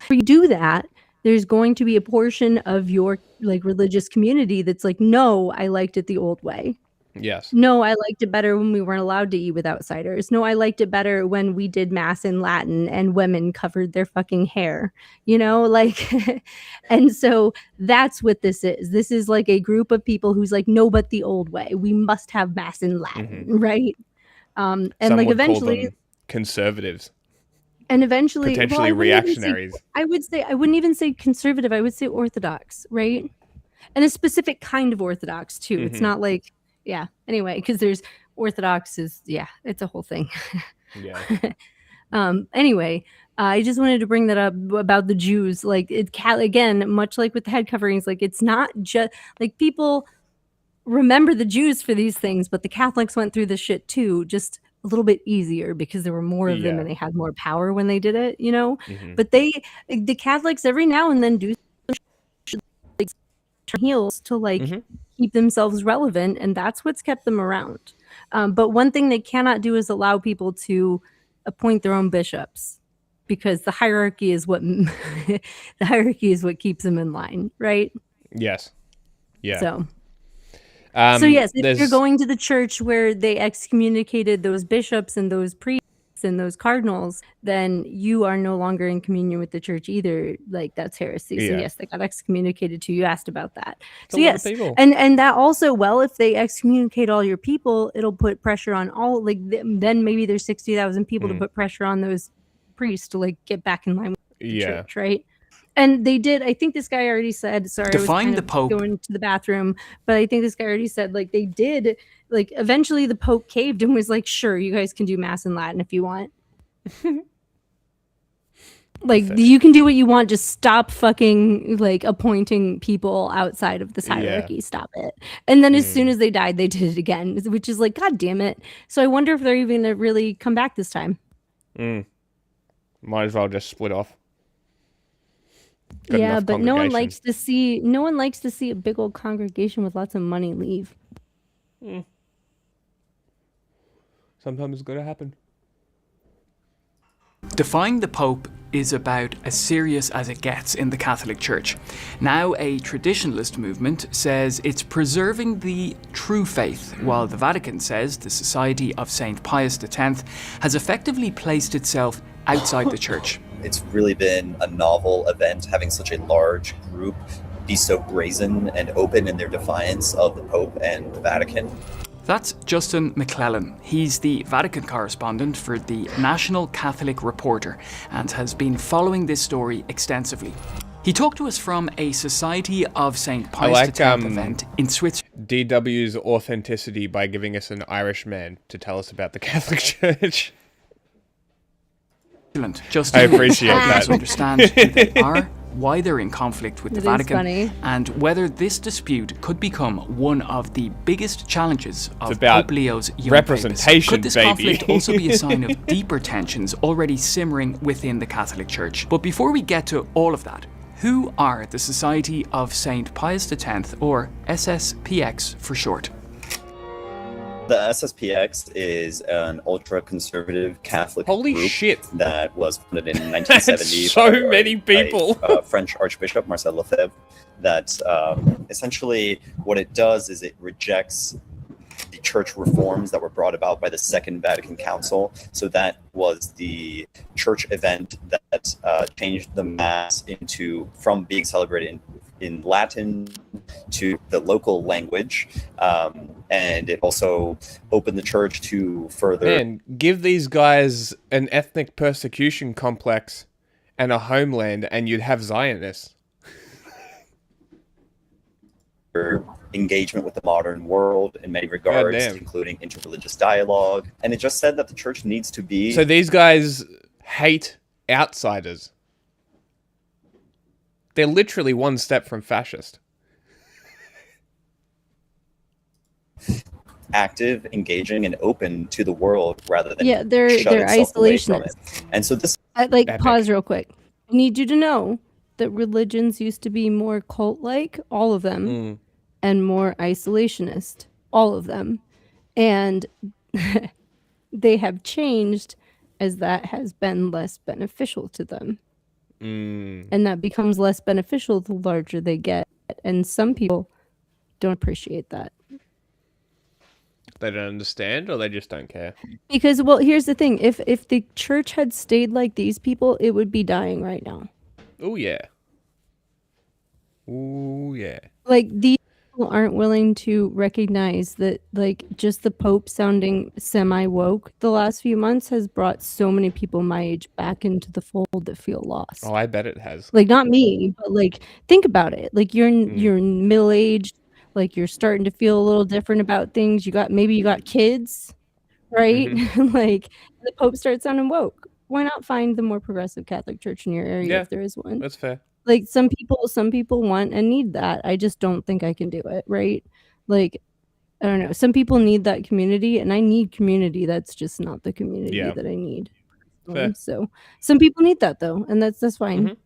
If you do that, there's going to be a portion of your like religious community that's like, no, I liked it the old way. Yes. No, I liked it better when we weren't allowed to eat with outsiders. No, I liked it better when we did mass in Latin and women covered their fucking hair, like, and so that's what this is. This is like a group of people who's like, no, but the old way. We must have mass in Latin, right? And some like eventually call them conservatives. And eventually, potentially reactionaries. I wouldn't even say conservative. I would say orthodox, right? And a specific kind of orthodox too. It's not like, anyway, because there's orthodox is, it's a whole thing. Yeah. Anyway, I just wanted to bring that up about the Jews. Like, again, much like with the head coverings, like, it's not just like people remember the Jews for these things, but the Catholics went through this shit too, just a little bit easier because there were more of them Yeah. and they had more power when they did it, you know? Mhm. But the Catholics every now and then do like turn heels to like Mhm. keep themselves relevant, and that's what's kept them around. But one thing they cannot do is allow people to appoint their own bishops, because the hierarchy is what the hierarchy is what keeps them in line, right? Yes. Yeah. So yes, if you're there's- going to the church where they excommunicated those bishops and those priests and those cardinals, then you are no longer in communion with the church either. Like, that's heresy. So Yeah. yes, they got excommunicated too. You asked about that. It's a So lot of yes, people. and that also, well, if they excommunicate all your people, it'll put pressure on all, like, then maybe there's 60,000 people to put pressure on those priests to like get back in line with the church, right? And they did. I think this guy already said, sorry, I was kind of going to the bathroom, but I think this guy already said, like, they did, like, eventually the Pope caved and was like, sure, you guys can do Mass in Latin if you want. Like, you can do what you want, just stop fucking, like, appointing people outside of this hierarchy. Yeah. Stop it. And then as soon as they died, they did it again, which is like, God damn it. So I wonder if they're even going to really come back this time. Might as well just split off. Good Yeah, enough but no one congregation. likes to see a big old congregation with lots of money leave. Sometimes it's going to happen. Defying the Pope is about as serious as it gets in the Catholic Church. Now, a traditionalist movement says it's preserving the true faith, while the Vatican says the Society of St. Pius X has effectively placed itself outside the Church. It's really been a novel event having such a large group be so brazen and open in their defiance of the Pope and the Vatican. That's Justin McClellan. He's the Vatican correspondent for the National Catholic Reporter and has been following this story extensively. He talked to us from a Society of St. Pius X event in Switzerland. DW's authenticity by giving us an Irish man to tell us about the Catholic Church. Justin I appreciate helping that. us understand who they are, why they're in conflict with the Vatican, and whether this dispute could become one of the biggest challenges of Pope Leo's young representation, Could this conflict also be a sign of deeper tensions already simmering within the Catholic Church? But before we get to all of that, who are the Society of St. Pius X, or SSPX for short? The SSPX is an ultra-conservative Catholic Holy group shit. that was founded in 1970 so by many people. a French Archbishop, Marcel Lefebvre, that essentially what it does is it rejects the church reforms that were brought about by the Second Vatican Council. So that was the church event that changed the Mass from being celebrated in Latin to the local language, and it also opened the church to further. Man, give these guys an ethnic persecution complex and a homeland, and you'd have Zionists. Engagement with the modern world in many regards, including interreligious dialogue. And it just said that the church needs to be. So these guys hate outsiders. They're literally one step from fascist. Active, engaging, and open to the world rather than they're isolationists. And so this pause real quick. I need you to know that religions used to be more cult-like, all of them, and more isolationist, all of them, and they have changed as that has been less beneficial to them. And that becomes less beneficial the larger they get. And some people don't appreciate that. They don't understand, or they just don't care? Because, well, here's the thing. If the church had stayed like these people, it would be dying right now. Oh, yeah. Oh, yeah. Like, these people aren't willing to recognize that, like, just the Pope sounding semi-woke the last few months has brought so many people my age back into the fold that feel lost. Oh, I bet it has. Like, not me, but, like, think about it. Like, you're middle-aged, like, you're starting to feel a little different about things. Maybe you got kids, right? Like, the Pope starts sounding woke. why not find the more progressive Catholic church in your area Yeah, if there is one? that's fair. Like some people want and need that. I just don't think I can do it, right? Like I don't know. Some people need that community, and I need community. That's just not the community Yeah. that I need. Fair. So some people need that though, and that's fine. Mhm.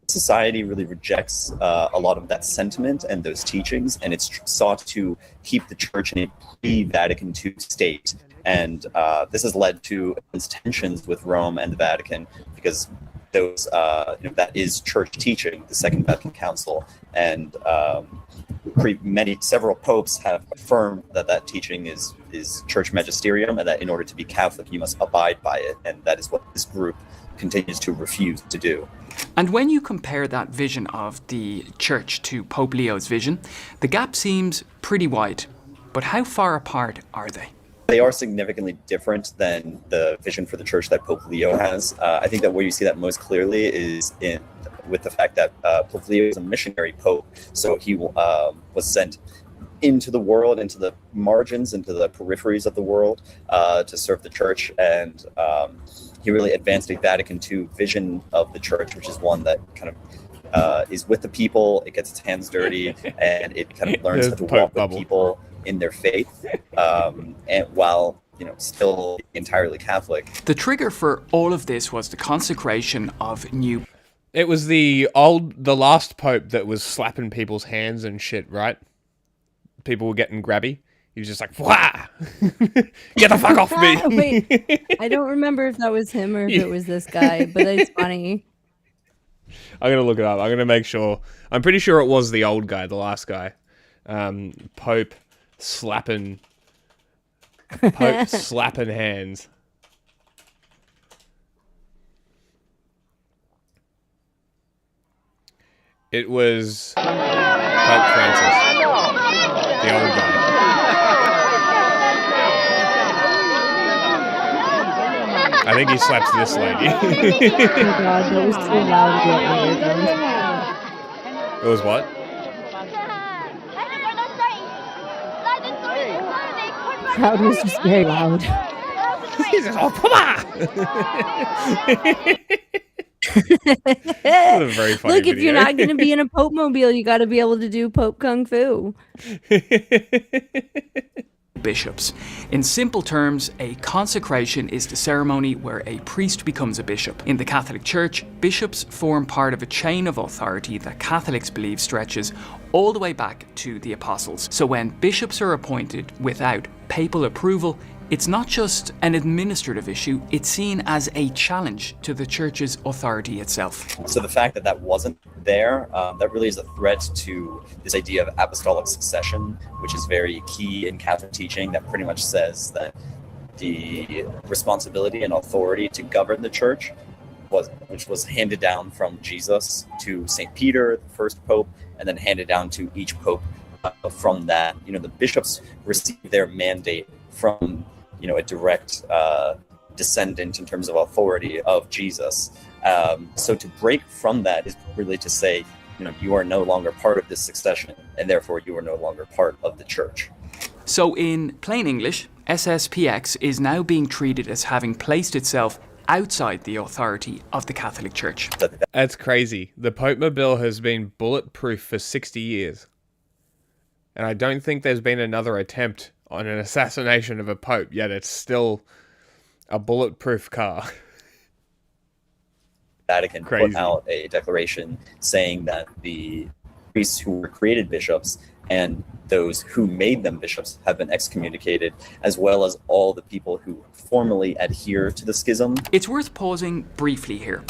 Society really rejects a lot of that sentiment and those teachings, and it's sought to keep the church in a pre-Vatican II state. And this has led to tensions with Rome and the Vatican, because those that is church teaching, the Second Vatican Council, and several popes have affirmed that teaching is church magisterium, and that in order to be Catholic you must abide by it, and that is what this group continues to refuse to do. And when you compare that vision of the church to Pope Leo's vision, the gap seems pretty wide. But how far apart are they? They are significantly different than the vision for the church that Pope Leo has. I think that where you see that most clearly is with the fact that Pope Leo is a missionary pope, so he was sent into the world, into the margins, into the peripheries of the world to serve the church, and he really advanced a Vatican II vision of the church, which is one that kind of is with the people, it gets its hands dirty, and it kind of learns how to walk with people in their faith, and while still entirely Catholic. The trigger for all of this was the consecration of new. It was the last pope that was slapping people's hands and shit, right? People were getting grabby. He was just like, "Wah! Get the fuck off me!" Wait, I don't remember if that was him or if it was this guy, but it's funny. I'm gonna look it up. I'm gonna make sure. I'm pretty sure it was the old guy, the last guy. Pope slapping hands. It was Pope Francis, the old guy. I think he slaps this lady. Oh my god, that was so loud. It was what? The crowd was just very loud. He's just, oh, come on! This is a very funny Look, if video. you're not going to be in a Pope mobile, you got to be able to do Pope Kung Fu. Bishops. In simple terms, a consecration is the ceremony where a priest becomes a bishop. In the Catholic Church, bishops form part of a chain of authority that Catholics believe stretches all the way back to the apostles. So when bishops are appointed without papal approval, it's not just an administrative issue, it's seen as a challenge to the church's authority itself. So the fact that that wasn't there, that really is a threat to this idea of apostolic succession, which is very key in Catholic teaching, that pretty much says that the responsibility and authority to govern the church, which was handed down from Jesus to St. Peter, the first pope, and then handed down to each pope from that. The bishops received their mandate from a direct descendant in terms of authority of Jesus. So to break from that is really to say, you are no longer part of this succession, and therefore you are no longer part of the church. So in plain English, SSPX is now being treated as having placed itself outside the authority of the Catholic Church. That's crazy. The Pope Mobile has been bulletproof for 60 years. And I don't think there's been another attempt on an assassination of a pope, yet it's still a bulletproof car. Vatican put out a declaration saying that the priests who were created bishops and those who made them bishops have been excommunicated, as well as all the people who formally adhere to the schism. It's worth pausing briefly here.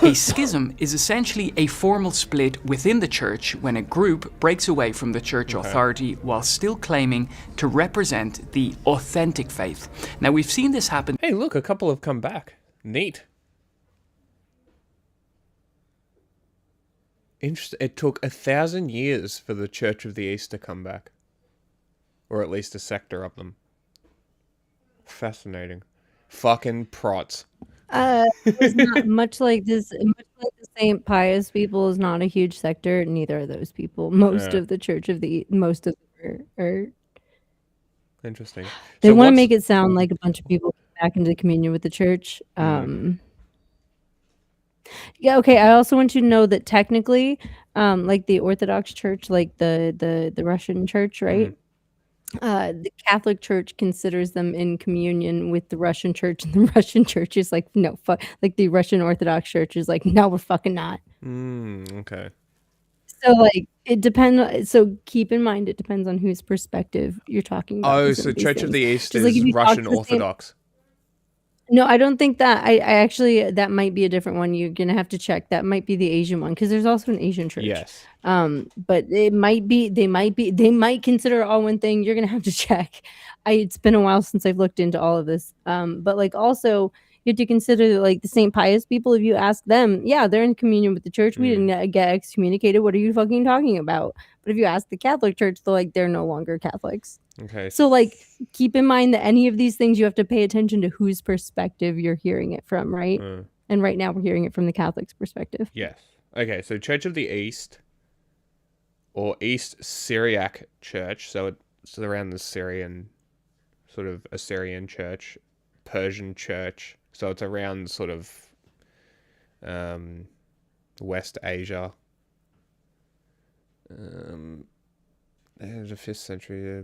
A schism is essentially a formal split within the church when a group breaks away from the church authority while still claiming to represent the authentic faith. Now, we've seen this happen. Hey, look, a couple have come back. Neat. Interesting. It took 1,000 years for the Church of the East to come back. Or at least a sector of them. Fascinating. Fucking prots. It's not much like this. Much like the St. Pius people is not a huge sector. Neither are those people. Most of the Church of the most of them are Interesting. They So want to what's make it sound like a bunch of people came back into communion with the church. Yeah, okay. I also want you to know that technically, like the Orthodox Church, like the Russian Church, right? The Catholic Church considers them in communion with the Russian Church, and the Russian Church is like, no, fuck. Like the Russian Orthodox Church is like, no, we're fucking not. okay. So like it depends. So keep in mind, it depends on whose perspective you're talking about. Oh, for some so of these Church of things. the East Just like is if you talk Russian to the same- Orthodox. No, I don't think that. I actually, that might be a different one. You're gonna have to check. That might be the Asian one, because there's also an Asian church. Yes. But it might be. They might consider it all one thing. You're gonna have to check. It's been a while since I've looked into all of this. But like also, you have to consider that like the St. Pius people. If you ask them, yeah, they're in communion with the church. We didn't get excommunicated. What are you fucking talking about? But if you ask the Catholic Church, they're no longer Catholics. Okay. So like keep in mind that any of these things you have to pay attention to whose perspective you're hearing it from, right? And right now we're hearing it from the Catholic's perspective. Yes. Okay, so Church of the East or East Syriac Church, so it's around the Syrian, sort of Assyrian church, Persian church, so it's around sort of West Asia. The 5th century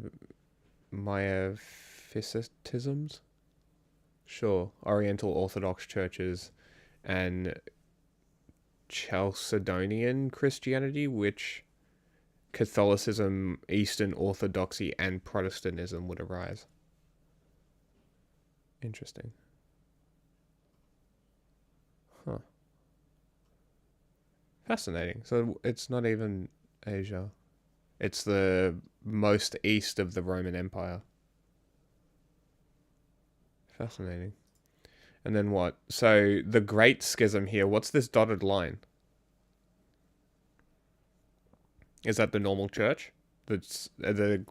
Miaphysitisms? Sure. Oriental Orthodox churches and Chalcedonian Christianity, which Catholicism, Eastern Orthodoxy, and Protestantism would arise. Interesting. Huh. Fascinating. So it's not even Asia. It's the most east of the Roman Empire. Fascinating. And then what? So the Great Schism here, what's this dotted line? Is that the normal church? That's the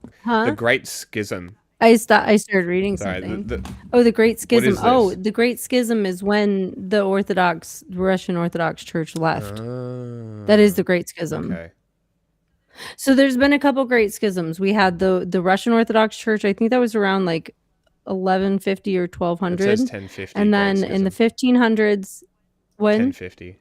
Great Schism. I started reading Sorry, something. the The Great Schism. is Oh, this? the Great Schism is when the Russian Orthodox Church left. That is the Great Schism. Okay. So there's been a couple Great Schisms. We had the Russian Orthodox Church. I think that was around like 1150 or It 1200. says 1050. And then in the 1500s, when 1050.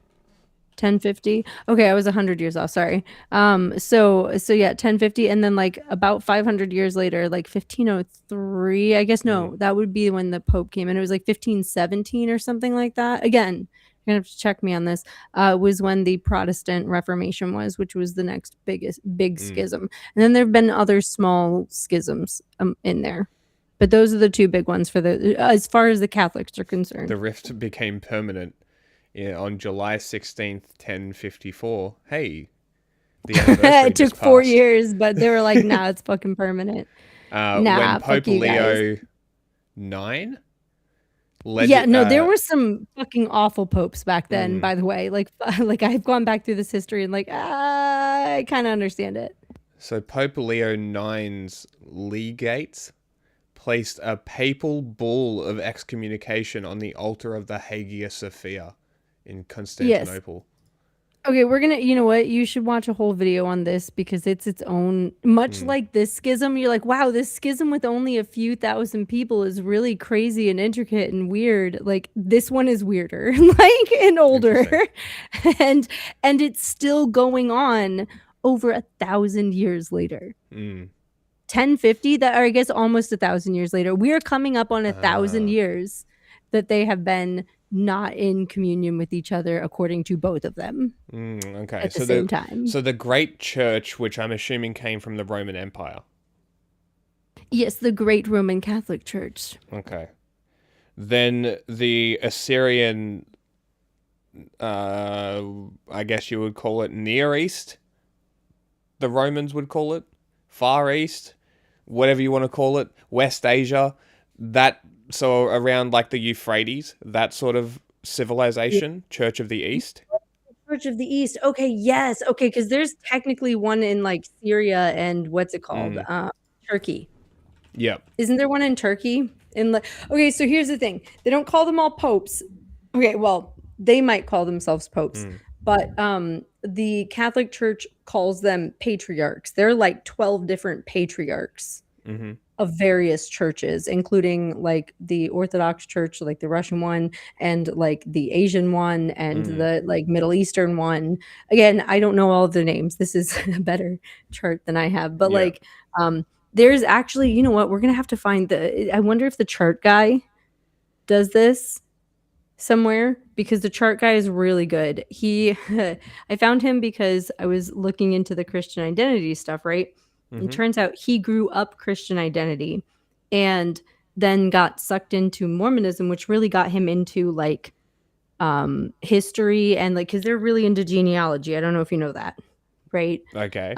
1050. Okay, I was 100 years off. Sorry. So yeah, 1050, and then like about 500 years later, like 1503. I guess no, that would be when the Pope came in. It was like 1517 or something like that. Again, you're gonna have to check me on this. Was when the Protestant Reformation was, which was the next big schism. And then there have been other small schisms in there. But those are the two big ones for as far as the Catholics are concerned. The rift became permanent on July 16th, 1054. Hey, the anniversary It took just 4 passed. years, but they were like, nah, it's fucking permanent. When fuck Pope you Leo guys. IX there were some fucking awful popes back then, Mm. by the way. Like I've gone back through this history and like, I kind of understand it. So Pope Leo IX's legates placed a papal bull of excommunication on the altar of the Hagia Sophia in Constantinople. Okay, we're gonna, you know what? You should watch a whole video on this because it's its own, much like this schism. You're like, wow, this schism with only a few thousand people is really crazy and intricate and weird. Like this one is weirder, like and older, and it's still going on over 1,000 years later. 1050, that, or I guess almost 1,000 years later, we are coming up on 1,000 years that they have been not in communion with each other, according to both of them. Okay, at the same time. So the Great Church, which I'm assuming came from the Roman Empire. Yes, the Great Roman Catholic Church. Okay. Then the Assyrian, I guess you would call it Near East. The Romans would call it Far East, whatever you want to call it, West Asia. So around like the Euphrates, that sort of civilization, Church of the East. Church of the East. Okay, yes. Okay, because there's technically one in like Syria and what's it called? Turkey. Yep. Isn't there one in Turkey? Okay, so here's the thing. They don't call them all popes. Okay, well, they might call themselves popes. But the Catholic Church calls them patriarchs. They're like 12 different patriarchs. of various churches, including like the Orthodox Church, like the Russian one, and like the Asian one, and the like Middle Eastern one. Again, I don't know all of their names. This is a better chart than I have, but Yeah. like there's actually, you know what, we're gonna have to find I wonder if the chart guy does this somewhere, because the chart guy is really good. I found him because I was looking into the Christian identity stuff, right? It turns out he grew up Christian identity and then got sucked into Mormonism, which really got him into like history and like, because they're really into genealogy. I don't know if you know that, right? Okay.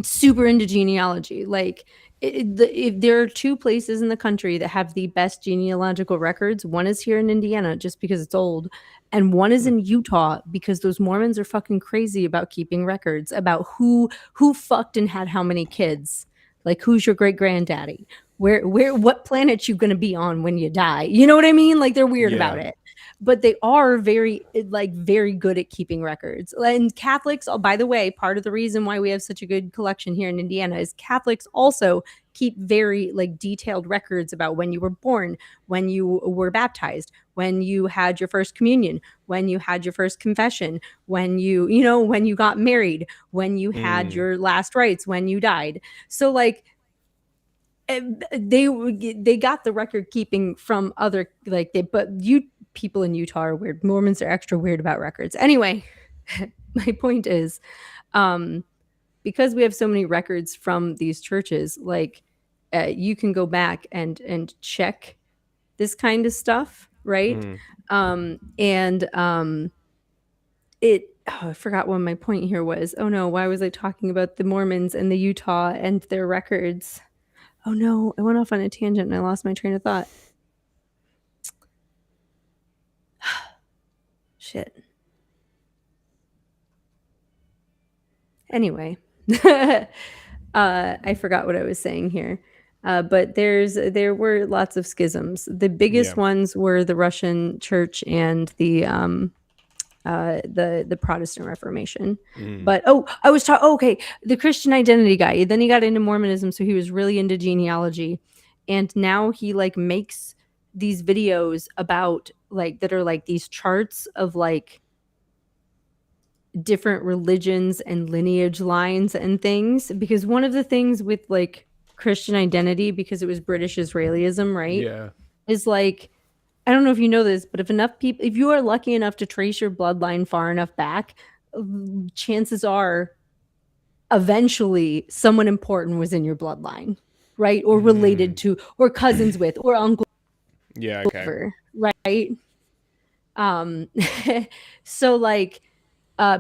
Super into genealogy. Like if there are two places in the country that have the best genealogical records, one is here in Indiana just because it's old, and one is in Utah because those Mormons are fucking crazy about keeping records about who fucked and had how many kids. Like, who's your great granddaddy? What planet you gonna be on when you die? You know what I mean? Like, they're weird about it. But they are very good at keeping records. And Catholics, oh, by the way, part of the reason why we have such a good collection here in Indiana is Catholics also keep very like detailed records about when you were born, when you were baptized, when you had your first communion, when you had your first confession, when when you got married, when you had your last rites, when you died. So like they got the record keeping from other but you people in Utah are weird. Mormons are extra weird about records. Anyway, my point is, because we have so many records from these churches, like you can go back and check this kind of stuff, right? I forgot what my point here was. Oh no, why was I talking about the Mormons and the Utah and their records? Oh no, I went off on a tangent and I lost my train of thought. Shit. Anyway, I forgot what I was saying here. But there were lots of schisms. The biggest ones were the Russian church and the Protestant Reformation. But I was talking. Okay, the Christian identity guy. Then he got into Mormonism, so he was really into genealogy, and now he like makes these videos about like that are like these charts of like different religions and lineage lines and things. Because one of the things with like Christian identity, because it was British Israelism, right? Yeah. Is like, I don't know if you know this, but if you are lucky enough to trace your bloodline far enough back, chances are eventually someone important was in your bloodline, right? Or related to, or cousins with, or uncle. Yeah, okay. Right? So like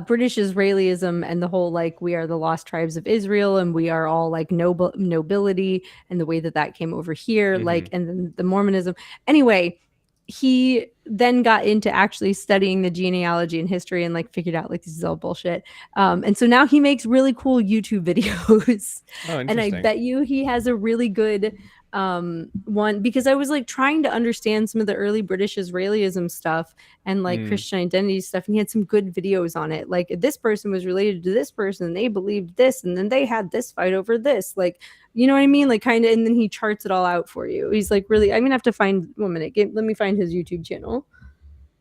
British Israelism and the whole like we are the lost tribes of Israel and we are all like nobility, and the way that came over here, like, and then the Mormonism. Anyway, he then got into actually studying the genealogy and history and like figured out like this is all bullshit. And so now he makes really cool YouTube videos. And I bet you he has a really good one, because I was like trying to understand some of the early British Israelism stuff and like Christian identity stuff, and he had some good videos on it. Like, this person was related to this person and they believed this, and then they had this fight over this, like, you know what I mean? Like, kind of, and then he charts it all out for you. He's like, really, I'm gonna have to find 1 minute. Let me find his YouTube channel,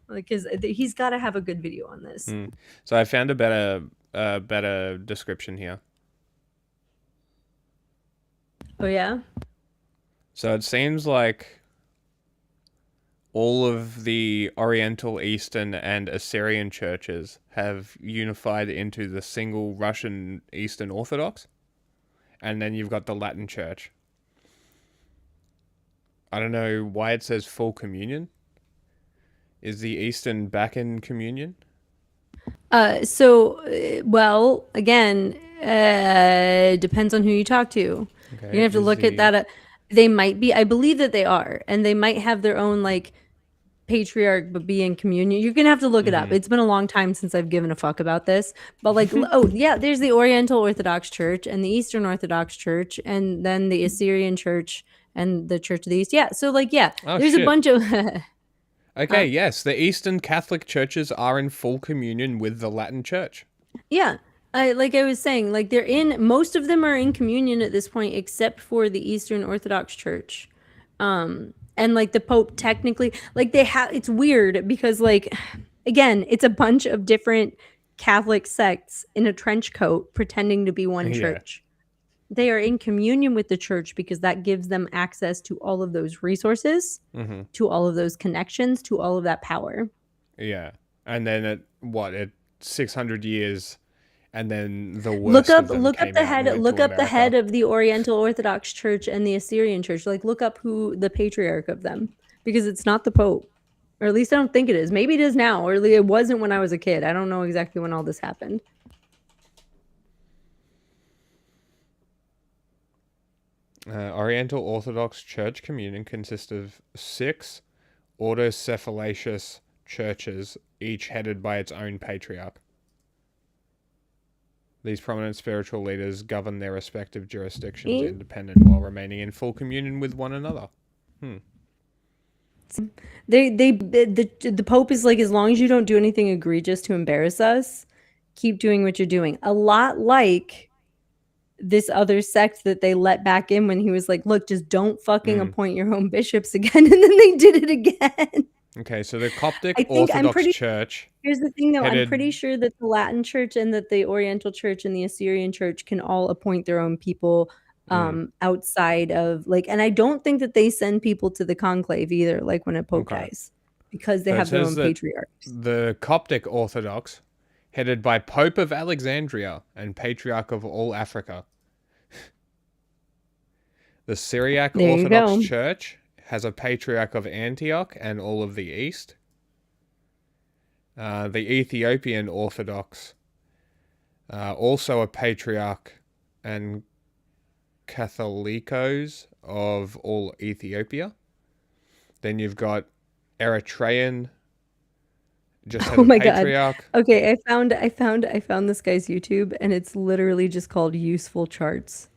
like, because he's got to have a good video on this. So I found a better description here. Oh yeah. So it seems like all of the Oriental, Eastern, and Assyrian churches have unified into the single Russian Eastern Orthodox. And then you've got the Latin Church. I don't know why it says full communion. Is the Eastern back in communion? Well, again, depends on who you talk to. Okay, you're gonna have to look at that. They might be. I believe that they are, and they might have their own like patriarch, but be in communion. You're gonna have to look it up. It's been a long time since I've given a fuck about this. But like, oh yeah, there's the Oriental Orthodox Church and the Eastern Orthodox Church, and then the Assyrian Church and the Church of the East. Yeah, so like, yeah, there's a bunch of. Okay, yes, the Eastern Catholic churches are in full communion with the Latin Church. Yeah. like I was saying, like most of them are in communion at this point, except for the Eastern Orthodox Church. And like the Pope technically, like it's weird because like, again, it's a bunch of different Catholic sects in a trench coat pretending to be one church. They are in communion with the church because that gives them access to all of those resources, to all of those connections, to all of that power. Yeah. And then at 600 years, and then the worst of them look came up the out head and went look to up the America. head of the Oriental Orthodox Church and the Assyrian Church. Like look up who the patriarch of them, because it's not the Pope, or at least I don't think it is. Maybe it is now, or it wasn't when I was a kid. I don't know exactly when all this happened. Oriental Orthodox Church communion consists of 6 autocephalaceous churches, each headed by its own patriarch. These prominent spiritual leaders govern their respective jurisdictions independent while remaining in full communion with one another. The Pope is like, as long as you don't do anything egregious to embarrass us, keep doing what you're doing. A lot like this other sect that they let back in when he was like, look, just don't fucking appoint your own bishops again. And then they did it again. Okay, so the Coptic Orthodox Church. Here's the thing, though. I'm pretty sure that the Latin Church and that the Oriental Church and the Assyrian Church can all appoint their own people outside of, like, and I don't think that they send people to the conclave either, like when a pope dies, because they have their own patriarchs. The Coptic Orthodox, headed by Pope of Alexandria and Patriarch of all Africa. The Syriac Orthodox Church has a Patriarch of Antioch and all of the East. The Ethiopian Orthodox, also a Patriarch and Catholicos of all Ethiopia. Then you've got Eritrean, just has a Patriarch. God. Okay, I found this guy's YouTube, and it's literally just called Useful Charts.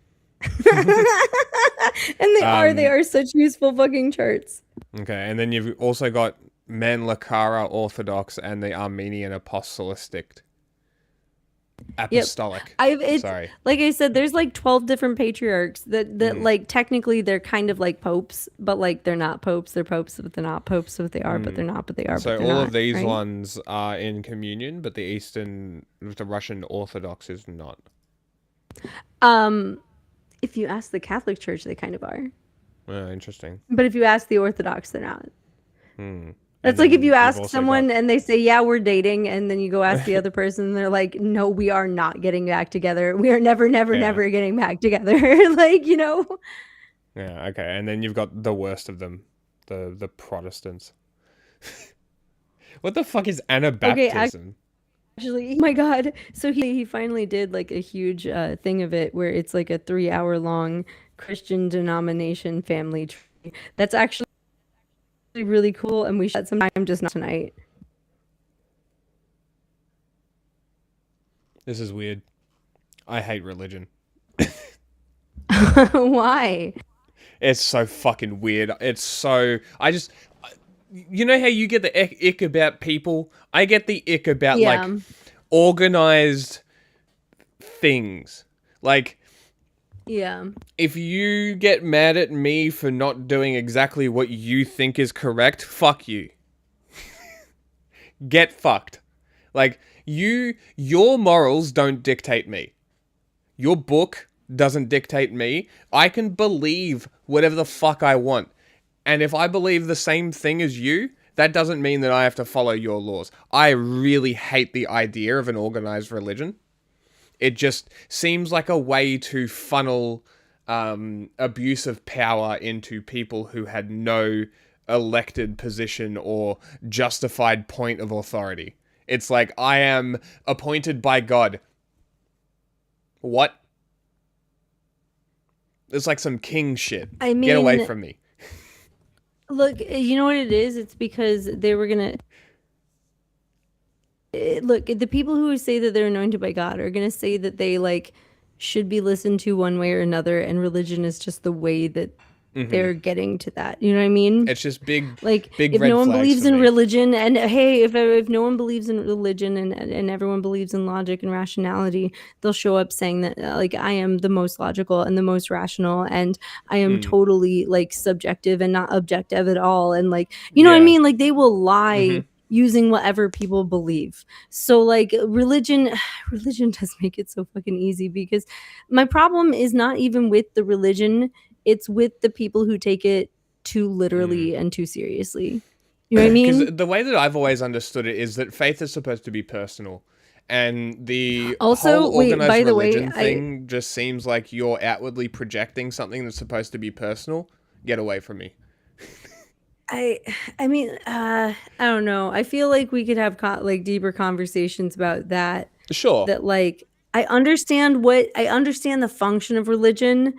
And they are such useful fucking charts. Okay, and then you've also got Manlakara Orthodox and the Armenian Apostolic. Sorry. Like I said, there's like 12 different patriarchs that like technically they're kind of like popes, but like they're not popes. They're popes, but they're not popes. So they are, but they're not, but they are. So but they're all not, of these right? ones are in communion, but the Russian Orthodox is not. If you ask the Catholic Church, they kind of are. Interesting. But if you ask the Orthodox, they're not. That's like if you ask someone and they say, yeah, we're dating, and then you go ask the other person and they're like, no, we are not getting back together. We are never getting back together. Like, you know? Yeah, okay. And then you've got the worst of them, the Protestants. What the fuck is Anabaptism? Actually, oh my God. So he finally did like a huge thing of it where it's like a 3-hour long Christian denomination family tree. That's actually really cool, and we should some time, just not tonight. This is weird. I hate religion. Why? It's so fucking weird. It's so... You know how you get the ick about people? I get the ick about, like, organized things. Like... Yeah. If you get mad at me for not doing exactly what you think is correct, fuck you. Get fucked. Like, your morals don't dictate me. Your book doesn't dictate me. I can believe whatever the fuck I want. And if I believe the same thing as you, that doesn't mean that I have to follow your laws. I really hate the idea of an organized religion. It just seems like a way to funnel abuse of power into people who had no elected position or justified point of authority. It's like, I am appointed by God. What? It's like some king shit. I mean, get away from me. Look, you know what it is? It's because they were going to... Look, the people who say that they're anointed by God are going to say that they like should be listened to one way or another, and religion is just the way that they're getting to that. You know what I mean? It's just big, Like, big if red no one flags believes for in me. religion, and hey, if no one believes in religion and everyone believes in logic and rationality, they'll show up saying that like, I am the most logical and the most rational, and I am totally like subjective and not objective at all, and like, you know what I mean? Like, they will lie using whatever people believe. So like, religion does make it so fucking easy, because my problem is not even with the religion, it's with the people who take it too literally and too seriously. You know what I mean? Because the way that I've always understood it is that faith is supposed to be personal, and the Also, whole wait, organized by the way, religion thing just seems like you're outwardly projecting something that's supposed to be personal. Get away from me. I mean, I don't know. I feel like we could have like deeper conversations about that. Sure. That like, I understand the function of religion,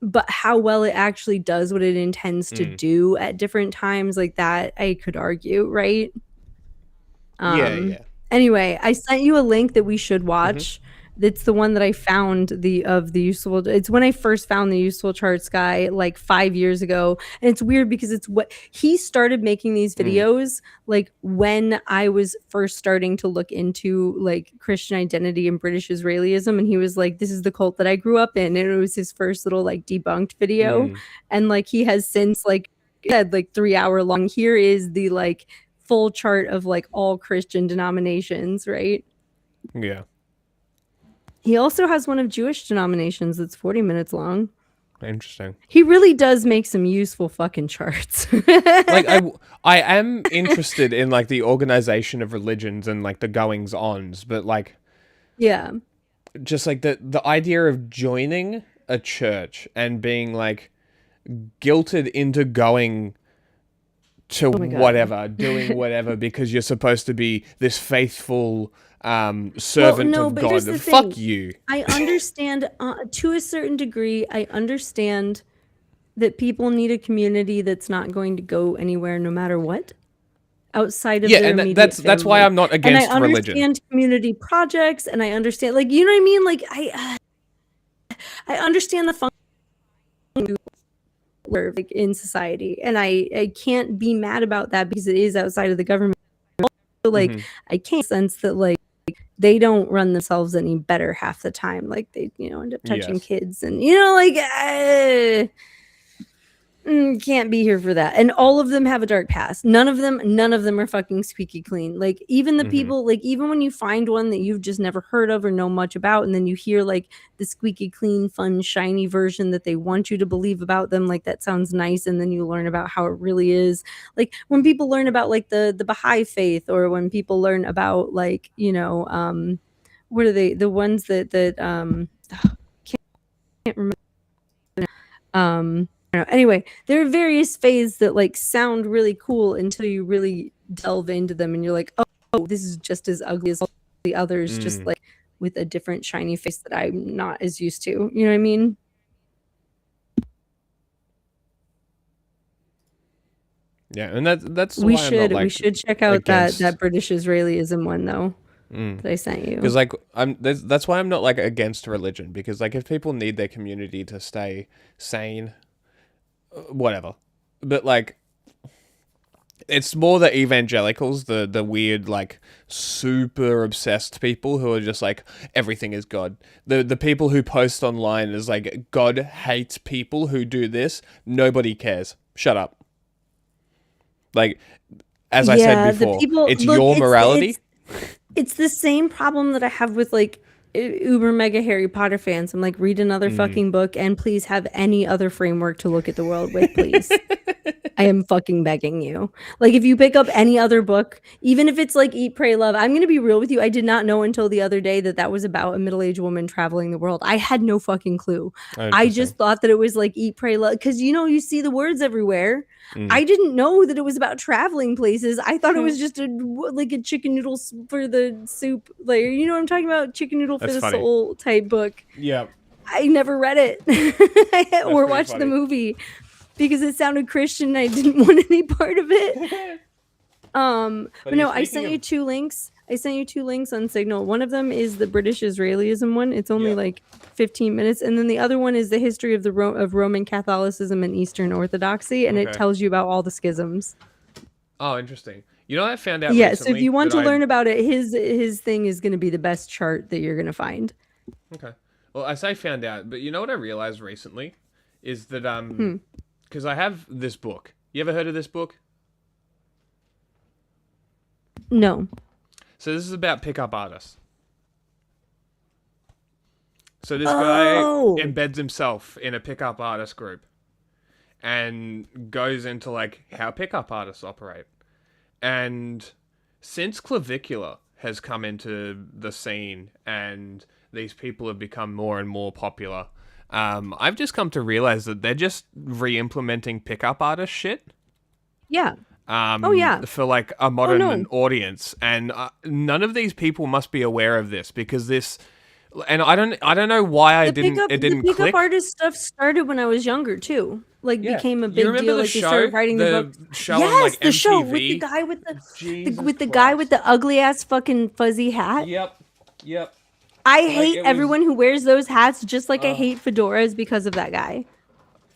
but how well it actually does what it intends to do at different times, like that, I could argue, right? Yeah. Anyway, I sent you a link that we should watch. It's the one that I found it's when I first found the Useful Charts guy like 5 years ago. And it's weird because it's what he started making these videos like when I was first starting to look into like Christian identity and British Israelism. And he was like, this is the cult that I grew up in. And it was his first little like debunked video. And like, he has since like said like 3-hour long, here is the like full chart of like all Christian denominations, right? Yeah. He also has one of Jewish denominations that's 40 minutes long. Interesting. He really does make some useful fucking charts. Like, I am interested in like the organization of religions and like the goings ons, but like, yeah, just like the idea of joining a church and being like guilted into going to whatever, doing whatever because you're supposed to be this faithful servant of God. Fuck you. I understand to a certain degree. I understand that people need a community that's not going to go anywhere no matter what outside of their immediate that's why I'm not against and I religion. understand community projects, and I understand, like, you know what I mean? Like, I understand the function like in society, and I can't be mad about that because it is outside of the government. Like, I can't sense that like they don't run themselves any better half the time. Like, they, you know, end up touching kids, and you know, like, can't be here for that. And all of them have a dark past. None of them are fucking squeaky clean. Like, even the people, like, even when you find one that you've just never heard of or know much about, and then you hear like the squeaky clean, fun, shiny version that they want you to believe about them, like, that sounds nice, and then you learn about how it really is. Like, when people learn about like the Baha'i faith, or when people learn about like, you know, what are they, the ones that can't remember. Anyway, there are various faiths that like sound really cool until you really delve into them, and you're like, oh, this is just as ugly as all the others, just like with a different shiny face that I'm not as used to. You know what I mean? Yeah, and that's we why I'm not, like, we should check out against... that British Israelism one though. That I sent you. Because like that's why I'm not like against religion, because like if people need their community to stay sane, whatever. But like, it's more the evangelicals, the weird like super obsessed people who are just like everything is God. The people who post online is like, God hates people who do this. Nobody cares. Shut up. Like, as I said before, it's your morality. It's the same problem that I have with like uber mega Harry Potter fans. I'm like, read another fucking book, and please have any other framework to look at the world with, please. I am fucking begging you. Like, if you pick up any other book, even if it's like Eat, Pray, Love, I'm going to be real with you. I did not know until the other day that was about a middle-aged woman traveling the world. I had no fucking clue. I just thought that it was like Eat, Pray, Love, because, you know, you see the words everywhere. I didn't know that it was about traveling places. I thought it was just a chicken noodle for the soup. Like, you know what I'm talking about? Chicken noodle for the soul type book. Yeah. I never read it or watched the movie because it sounded Christian and I didn't want any part of it. But no, I sent you 2 links. I sent you 2 links on Signal. One of them is the British Israelism one. It's only like 15 minutes, and then the other one is the history of of Roman Catholicism and Eastern Orthodoxy, and it tells you about all the schisms. Oh, interesting. You know what I found out Yeah, recently? so if you want to learn about it, his thing is going to be the best chart that you're going to find. Okay. Well, I say found out, but you know what I realized recently is that because I have this book. You ever heard of this book? No. So this is about pickup artists. So this guy embeds himself in a pickup artist group and goes into like how pickup artists operate. And since Clavicular has come into the scene and these people have become more and more popular, I've just come to realize that they're just re-implementing pickup artist shit. Yeah. For like a modern audience, and none of these people must be aware of this because this, and I don't know why it didn't The click. pickup artist stuff started when I was younger too. Like became a big you deal. The Like show? they started writing the book. Show yes, on, like, the MTV? show with the guy with the guy with the ugly ass fucking fuzzy hat. Yep. I hate everyone who wears those hats, just like I hate fedoras because of that guy.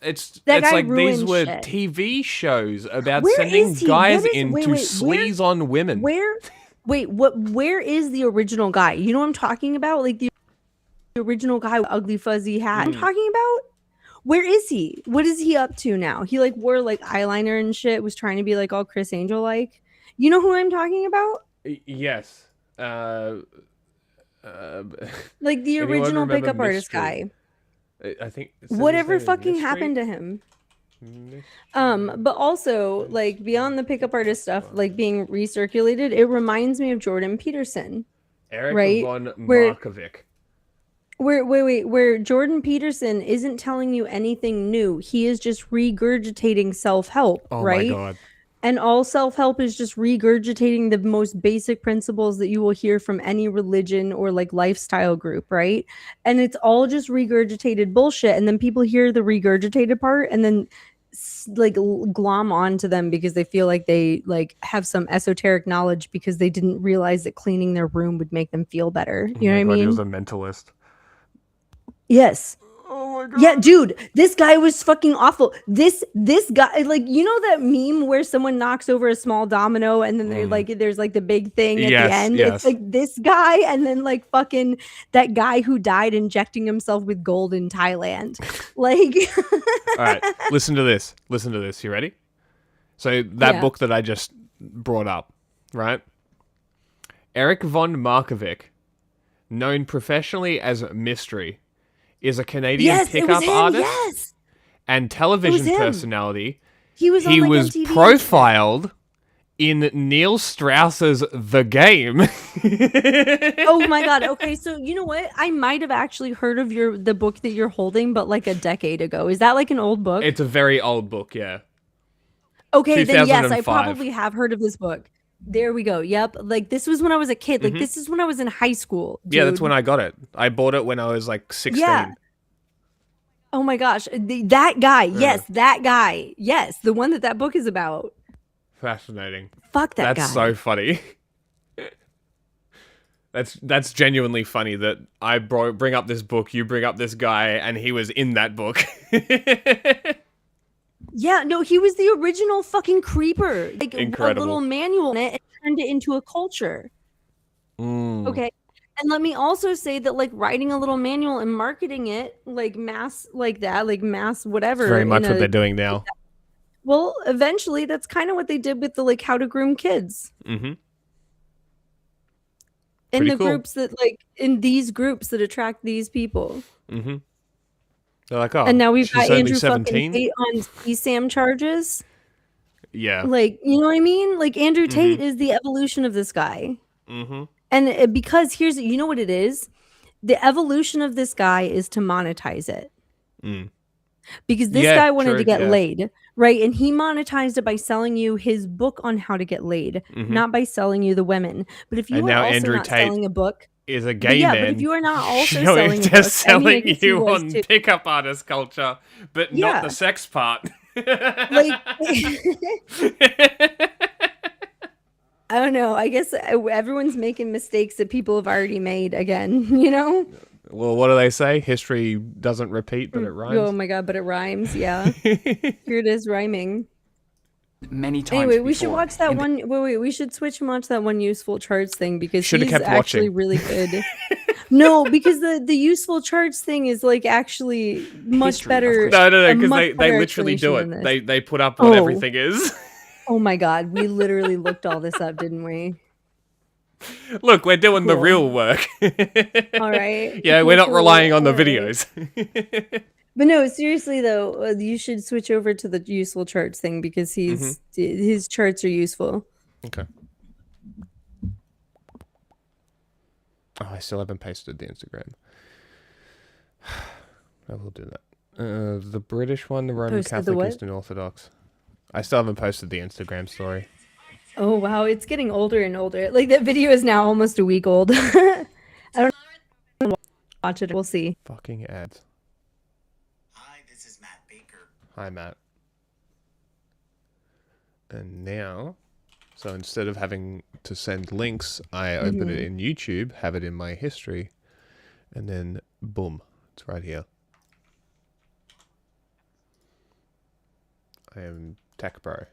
It's guy like these ruined were shit. TV shows about Where sending is he? guys What is- in wait, to wait, sleaze on women. Where is the original guy? You know what I'm talking about? Like the original guy with ugly fuzzy hat. I'm talking about. Where is he? What is he up to now? He like wore like eyeliner and shit. Was trying to be like all Chris Angel like. You know who I'm talking about? Yes. Like the Anyone original remember pickup artist Mystery? guy. I think it says his Whatever name is fucking Mystery? happened to him. But also like beyond the pickup artist stuff, like being recirculated, it reminds me of Jordan Peterson. Eric right? von Where- Markovic. Where Jordan Peterson isn't telling you anything new. He is just regurgitating self-help, Oh right? my god. And all self-help is just regurgitating the most basic principles that you will hear from any religion or like lifestyle group, right? And it's all just regurgitated bullshit. And then people hear the regurgitated part and then like glom onto them because they feel like they like have some esoteric knowledge because they didn't realize that cleaning their room would make them feel better. You know what I mean? He was a mentalist. Yes. Oh my god. Yeah, dude, this guy was fucking awful. This guy, like, you know that meme where someone knocks over a small domino and then they're like, there's like the big thing at the end. Yes. It's like this guy and then like fucking that guy who died injecting himself with gold in Thailand. Like, All right, listen to this. You ready? So that book that I just brought up, right? Eric von Markovic, known professionally as Mystery, is a Canadian pickup artist and television personality. He was on, like, MTV. Profiled in Neil Strauss's The Game. Oh my god. Okay, so you know what? I might have actually heard of the book that you're holding, but like a decade ago. Is that like an old book? It's a very old book, yeah. Okay, then yes, I 2005. probably have heard of this book. There we go. Yep. Like this was when I was a kid. Like this is when I was in high school. Yeah, that's dude. when I got it. I bought it when I was like 16. Yeah. Oh my gosh. That guy. Yes, that guy. Yes, the one that book is about. Fascinating. Fuck that guy. That's so funny. That's genuinely funny that I bring up this book, you bring up this guy, and he was in that book. Yeah, no, he was the original fucking creeper. Like Incredible. a little manual in it and turned it into a culture. Okay. And let me also say that like writing a little manual and marketing it like mass like that, like mass whatever. Very much what they're doing now. Well, eventually that's kind of what they did with the like how to groom kids. Mm-hmm. In Pretty the cool. groups that like in these groups that attract these people. Mm-hmm. They're like, oh, And now we've she's got only Andrew 17? fucking Tate on CSAM charges. Yeah. Like, you know what I mean? Like Andrew Tate is the evolution of this guy. Mm-hmm. And because you know what it is? The evolution of this guy is to monetize it. Because this guy wanted to get laid, right? And he monetized it by selling you his book on how to get laid, not by selling you the women. But if you And are now also Andrew not Tate selling a book, is a gay man. but if you are not also showing selling a just book, I mean, I selling guess he you was on too. pickup artist culture, but Yeah. not the sex part. Like I don't know. I guess everyone's making mistakes that people have already made again, you know? Well, what do they say? History doesn't repeat, but it Oh rhymes. my God, but it rhymes. Yeah. Here it is rhyming. Many times Anyway, we should before. watch that In the- one. Wait, we should switch and watch that one useful charts thing because Shoulda he's kept actually watching. really good. No, because the useful charts thing is like actually much History of better. Christianity. No, a because much they better literally do explanation than it. this. They put up what Oh. everything is. Oh my God, we literally looked all this up, didn't we? Look, we're doing the Cool. real work. All right. Yeah, we're not Cool, relying on the all right. videos. But no, seriously though, you should switch over to the useful charts thing because his charts are useful. Okay. Oh, I still haven't pasted the Instagram. I will do that. The British one, the Roman Posted the Catholic, what? Eastern Orthodox. I still haven't posted the Instagram story. Oh wow, it's getting older and older. Like that video is now almost a week old. I don't know. Watch it. We'll see. Fucking ads. Hi, this is Matt Baker. Hi, Matt. And now, so instead of having to send links, I open it in YouTube, have it in my history, and then boom, it's right here. I am Tech Bro.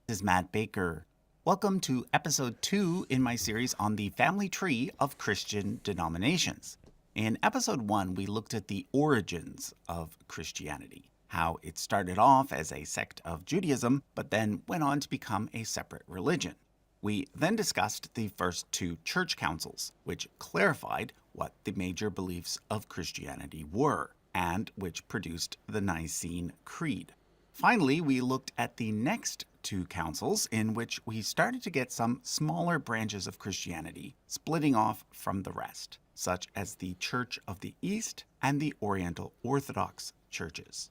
This is Matt Baker. Welcome to episode 2 in my series on the family tree of Christian denominations. In episode 1, we looked at the origins of Christianity, how it started off as a sect of Judaism, but then went on to become a separate religion. We then discussed the first 2 church councils, which clarified what the major beliefs of Christianity were, and which produced the Nicene Creed. Finally, we looked at the next 2 councils in which we started to get some smaller branches of Christianity splitting off from the rest, such as the Church of the East and the Oriental Orthodox churches.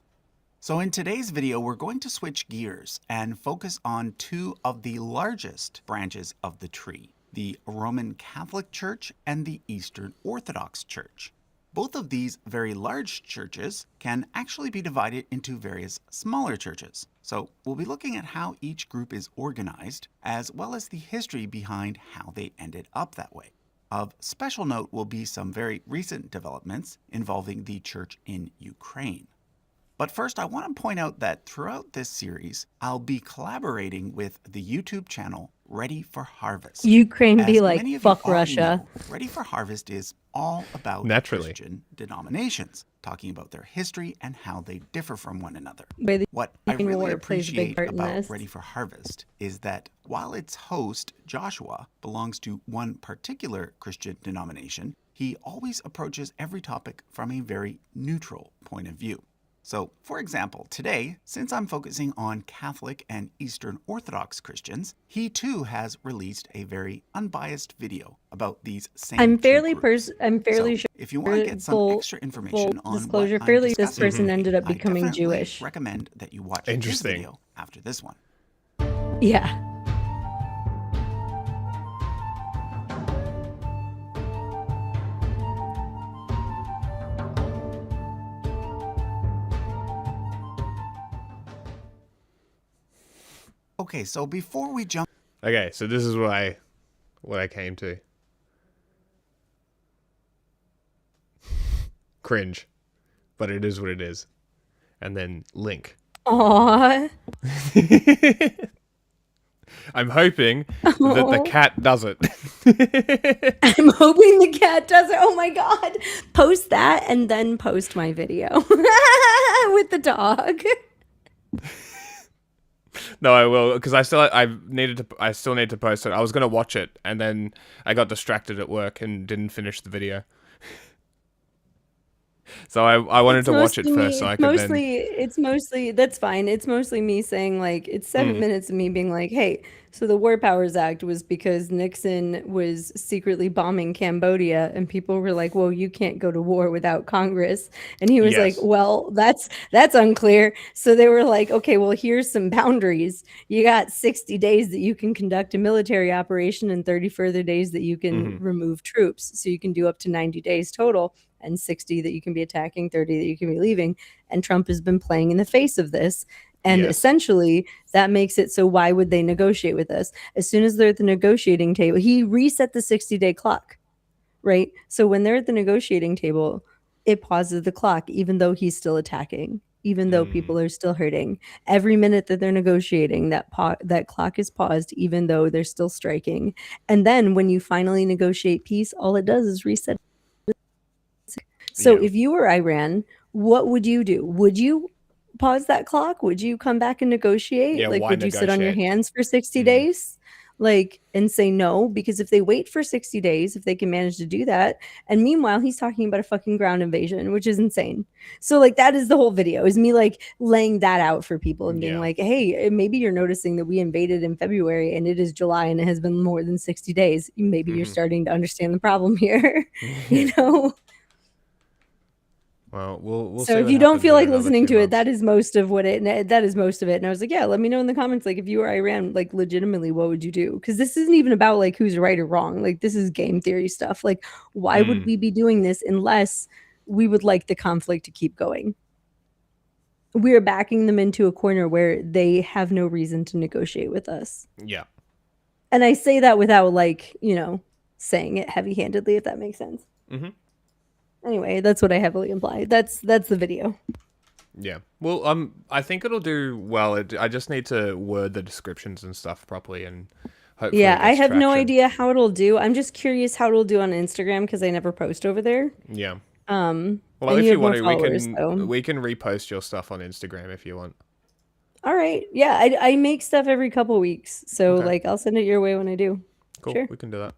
So in today's video, we're going to switch gears and focus on 2 of the largest branches of the tree, the Roman Catholic Church and the Eastern Orthodox Church. Both of these very large churches can actually be divided into various smaller churches. So we'll be looking at how each group is organized, as well as the history behind how they ended up that way. Of special note will be some very recent developments involving the church in Ukraine. But first, I want to point out that throughout this series, I'll be collaborating with the YouTube channel Ready for Harvest. Ukraine be As like, many of you fuck already Russia. know, Ready for Harvest is all about Naturally. Christian denominations, talking about their history and how they differ from one another. Way the What I Ukraine really war plays a big appreciate part in about this. Ready for Harvest is that while its host, Joshua, belongs to one particular Christian denomination, he always approaches every topic from a very neutral point of view. So, for example, today, since I'm focusing on Catholic and Eastern Orthodox Christians, he too has released a very unbiased video about these same I'm two fairly groups. fairly So, sure. if you want to get some full- extra information on disclosure, what I'm fairly this discussing person today, ended up I becoming definitely Jewish. recommend that you watch this Interesting. video after this one. Yeah. Okay, so before we jump Okay, so this is what I came to. Cringe. But it is what it is. And then link. Aww. I'm hoping that the cat does it. I'm hoping the cat does it. Oh my God. Post that and then post my video with the dog. No, I will, because I still need to post it. I was gonna watch it, and then I got distracted at work and didn't finish the video. So I wanted to watch it first, so I could then. It's mostly that's fine. It's mostly me saying like it's 7 minutes of me being like, hey, so the War Powers Act was because Nixon was secretly bombing Cambodia, and people were like, well, you can't go to war without Congress, and he was Yes. like, well, that's unclear. So they were like, okay, well, here's some boundaries. You got 60 days that you can conduct a military operation, and 30 further days that you can remove troops. So you can do up to 90 days total. And 60 that you can be attacking, 30 that you can be leaving. And Trump has been playing in the face of this. And Yes. essentially, that makes it so why would they negotiate with us? As soon as they're at the negotiating table, he reset the 60-day clock, right? So when they're at the negotiating table, it pauses the clock, even though he's still attacking, even though people are still hurting. Every minute that they're negotiating, that clock is paused, even though they're still striking. And then when you finally negotiate peace, all it does is reset. So Yeah. if you were Iran, what would you do? Would you pause that clock? Would you come back and negotiate? Yeah, Like, why would you sit on your negotiate? hands for 60 days? Like, and say no? Because if they wait for 60 days, if they can manage to do that, and meanwhile, he's talking about a fucking ground invasion, which is insane. So, like, that is the whole video, is me, like, laying that out for people and being Yeah. like, hey, maybe you're noticing that we invaded in February and it is July and it has been more than 60 days. Maybe you're starting to understand the problem here, you know? Well, we'll So see if what you don't happens feel in like another listening few to it, months. that is most of what it. That is most of it. And I was like, yeah, let me know in the comments, like if you were Iran, like legitimately, what would you do? Because this isn't even about like who's right or wrong. Like this is game theory stuff. Like why would we be doing this unless we would like the conflict to keep going? We are backing them into a corner where they have no reason to negotiate with us. Yeah. And I say that without like, you know, saying it heavy-handedly, if that makes sense. Anyway, that's what I heavily imply. That's the video. Yeah. Well, I think it'll do well. I just need to word the descriptions and stuff properly, and hopefully Yeah, it I gets have no traction. idea how it'll do. I'm just curious how it'll do on Instagram because I never post over there. Yeah. Well, And if you you have more want to, followers, so. we can repost your stuff on Instagram if you want. All right. Yeah, I make stuff every couple weeks, so Okay. like I'll send it your way when I do. Cool. Sure. We can do that.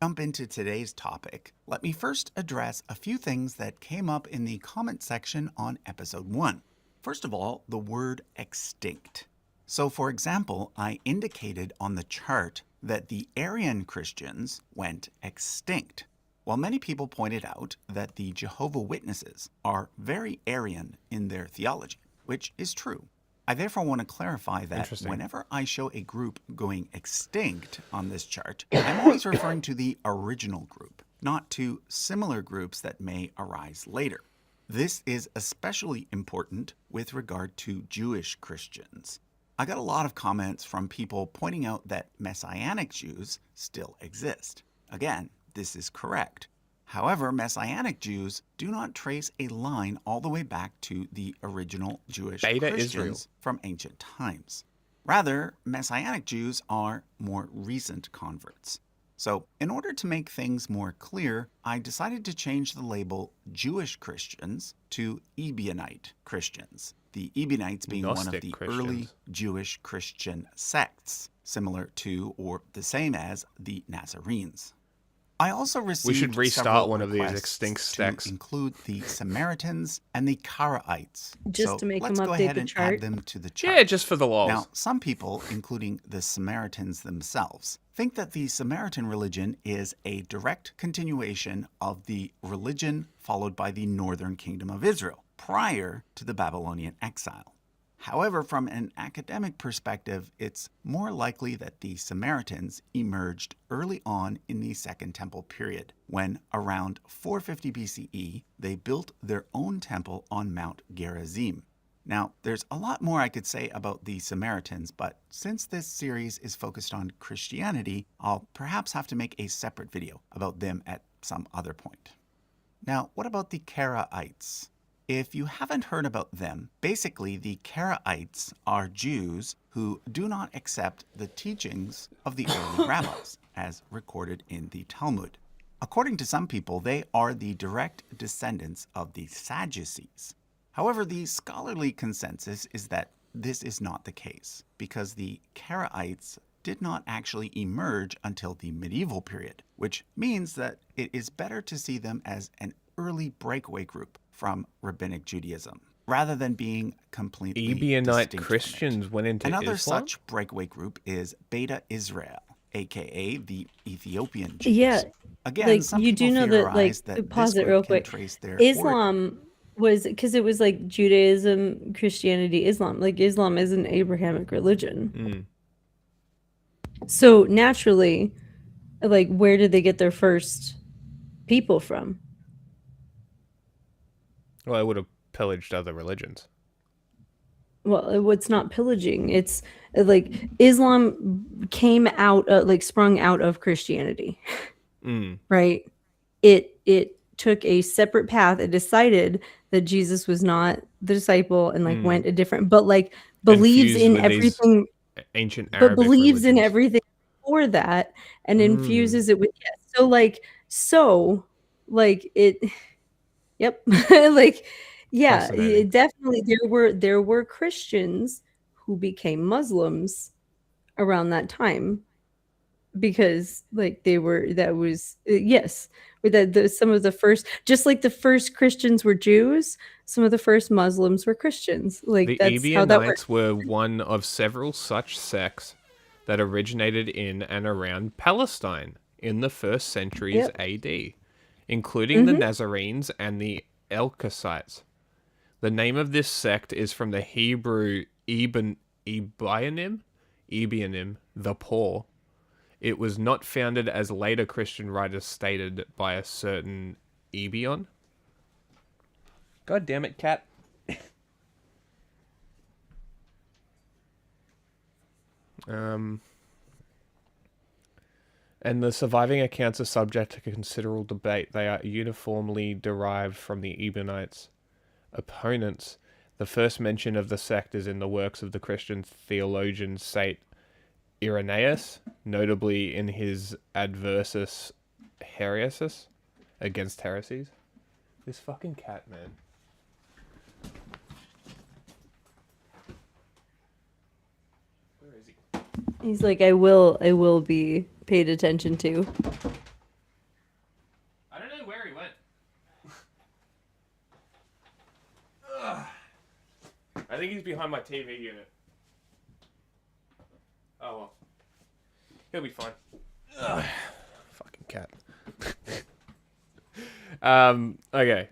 Jump into today's topic, let me first address a few things that came up in the comment section on episode 1. First of all, the word extinct. So for example, I indicated on the chart that the Aryan Christians went extinct, while many people pointed out that the Jehovah's Witnesses are very Aryan in their theology, which is true. I therefore want to clarify that whenever I show a group going extinct on this chart, I'm always referring to the original group, not to similar groups that may arise later. This is especially important with regard to Jewish Christians. I got a lot of comments from people pointing out that Messianic Jews still exist. Again, this is correct. However, Messianic Jews do not trace a line all the way back to the original Jewish Christians Israel. from ancient times. Rather, Messianic Jews are more recent converts. So, in order to make things more clear, I decided to change the label Jewish Christians to Ebionite Christians, the Ebionites being one of Gnostic the Christians. early Jewish Christian sects, similar to or the same as the Nazarenes. I also received should restart several one of these requests extinct to sects. include the Samaritans and the Karaites. Just so to make let's them go update ahead the and chart. add them to the chart. Yeah, just for the lols. Now, some people, including the Samaritans themselves, think that the Samaritan religion is a direct continuation of the religion followed by the northern kingdom of Israel prior to the Babylonian exile. However, from an academic perspective, it's more likely that the Samaritans emerged early on in the Second Temple period, when around 450 BCE, they built their own temple on Mount Gerizim. Now, there's a lot more I could say about the Samaritans, but since this series is focused on Christianity, I'll perhaps have to make a separate video about them at some other point. Now, what about the Karaites? If you haven't heard about them, basically the Karaites are Jews who do not accept the teachings of the early rabbis, as recorded in the Talmud. According to some people, they are the direct descendants of the Sadducees. However, the scholarly consensus is that this is not the case, because the Karaites did not actually emerge until the medieval period, which means that it is better to see them as an early breakaway group from Rabbinic Judaism, rather than being completely Ebionite distinct from it. Christians went into Another Islam? such breakaway group is Beta Israel, aka the Ethiopian Jews. Yeah, Again, like some you people do know that, like, theorize that pause this it real group can quick. trace their origin. Islam was because it was like Judaism, Christianity, Islam. Like Islam is an Abrahamic religion. So naturally, like, where did they get their first people from? Well, I would have pillaged other religions. well, it's not pillaging. It's like Islam came out, sprung out of Christianity, right? It took a separate path. It decided that Jesus was not the disciple and went a different, but believes Infused in with these everything, ancient but Arabic believes in religions. everything for that and infuses it with it. Yep. Fascinating. Definitely there were Christians who became Muslims around that time because yes, with some of the first, just like the first Christians were Jews, some of the first Muslims were Christians. The That's how that works. Ebionites were one of several such sects that originated in and around Palestine in the first centuries Yep. AD, including the Nazarenes and the Elkosites. The name of this sect is from the Hebrew Ebionim, the poor. It was not founded, as later Christian writers stated, by a certain Ebion. God damn it, cat. And the surviving accounts are subject to considerable debate. They are uniformly derived from the Ebionites' opponents. The first mention of the sect is in the works of the Christian theologian Saint Irenaeus, notably in his Adversus Heresies, against heresies. This fucking cat, man. Where is he? He's like, I will be paid attention to. I don't know where he went. I think he's behind my TV unit. Oh well. He'll be fine. Fucking cat. Okay.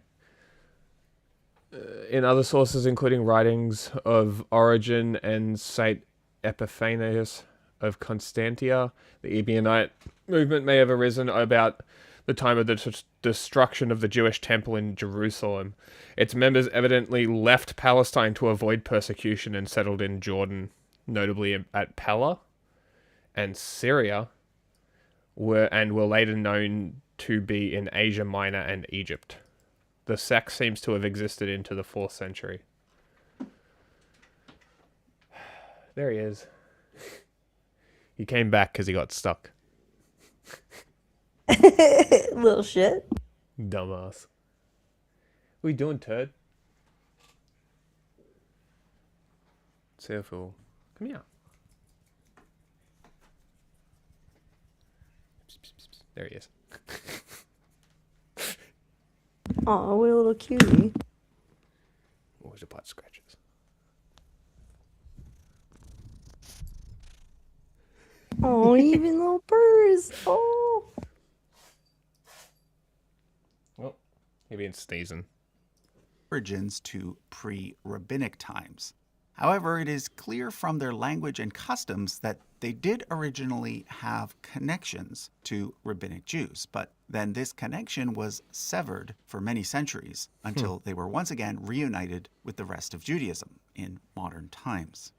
In other sources, including writings of Origen and Saint Epiphanius of Constantia, the Ebionite movement may have arisen about the time of the destruction of the Jewish temple in Jerusalem. Its members evidently left Palestine to avoid persecution and settled in Jordan, notably at Pella, and Syria, were later known to be in Asia Minor and Egypt. The sect seems to have existed into the 4th century. There he is. He came back because he got stuck. Little shit. Dumbass. What are you doing, turd? Careful. Come here. There he is. Oh, what a little cutie. Always your butt scratches. Oh, even little purrs. Oh. Well, he been sneezing. Origins to pre-rabbinic times. However, it is clear from their language and customs that they did originally have connections to rabbinic Jews, but then this connection was severed for many centuries until they were once again reunited with the rest of Judaism in modern times.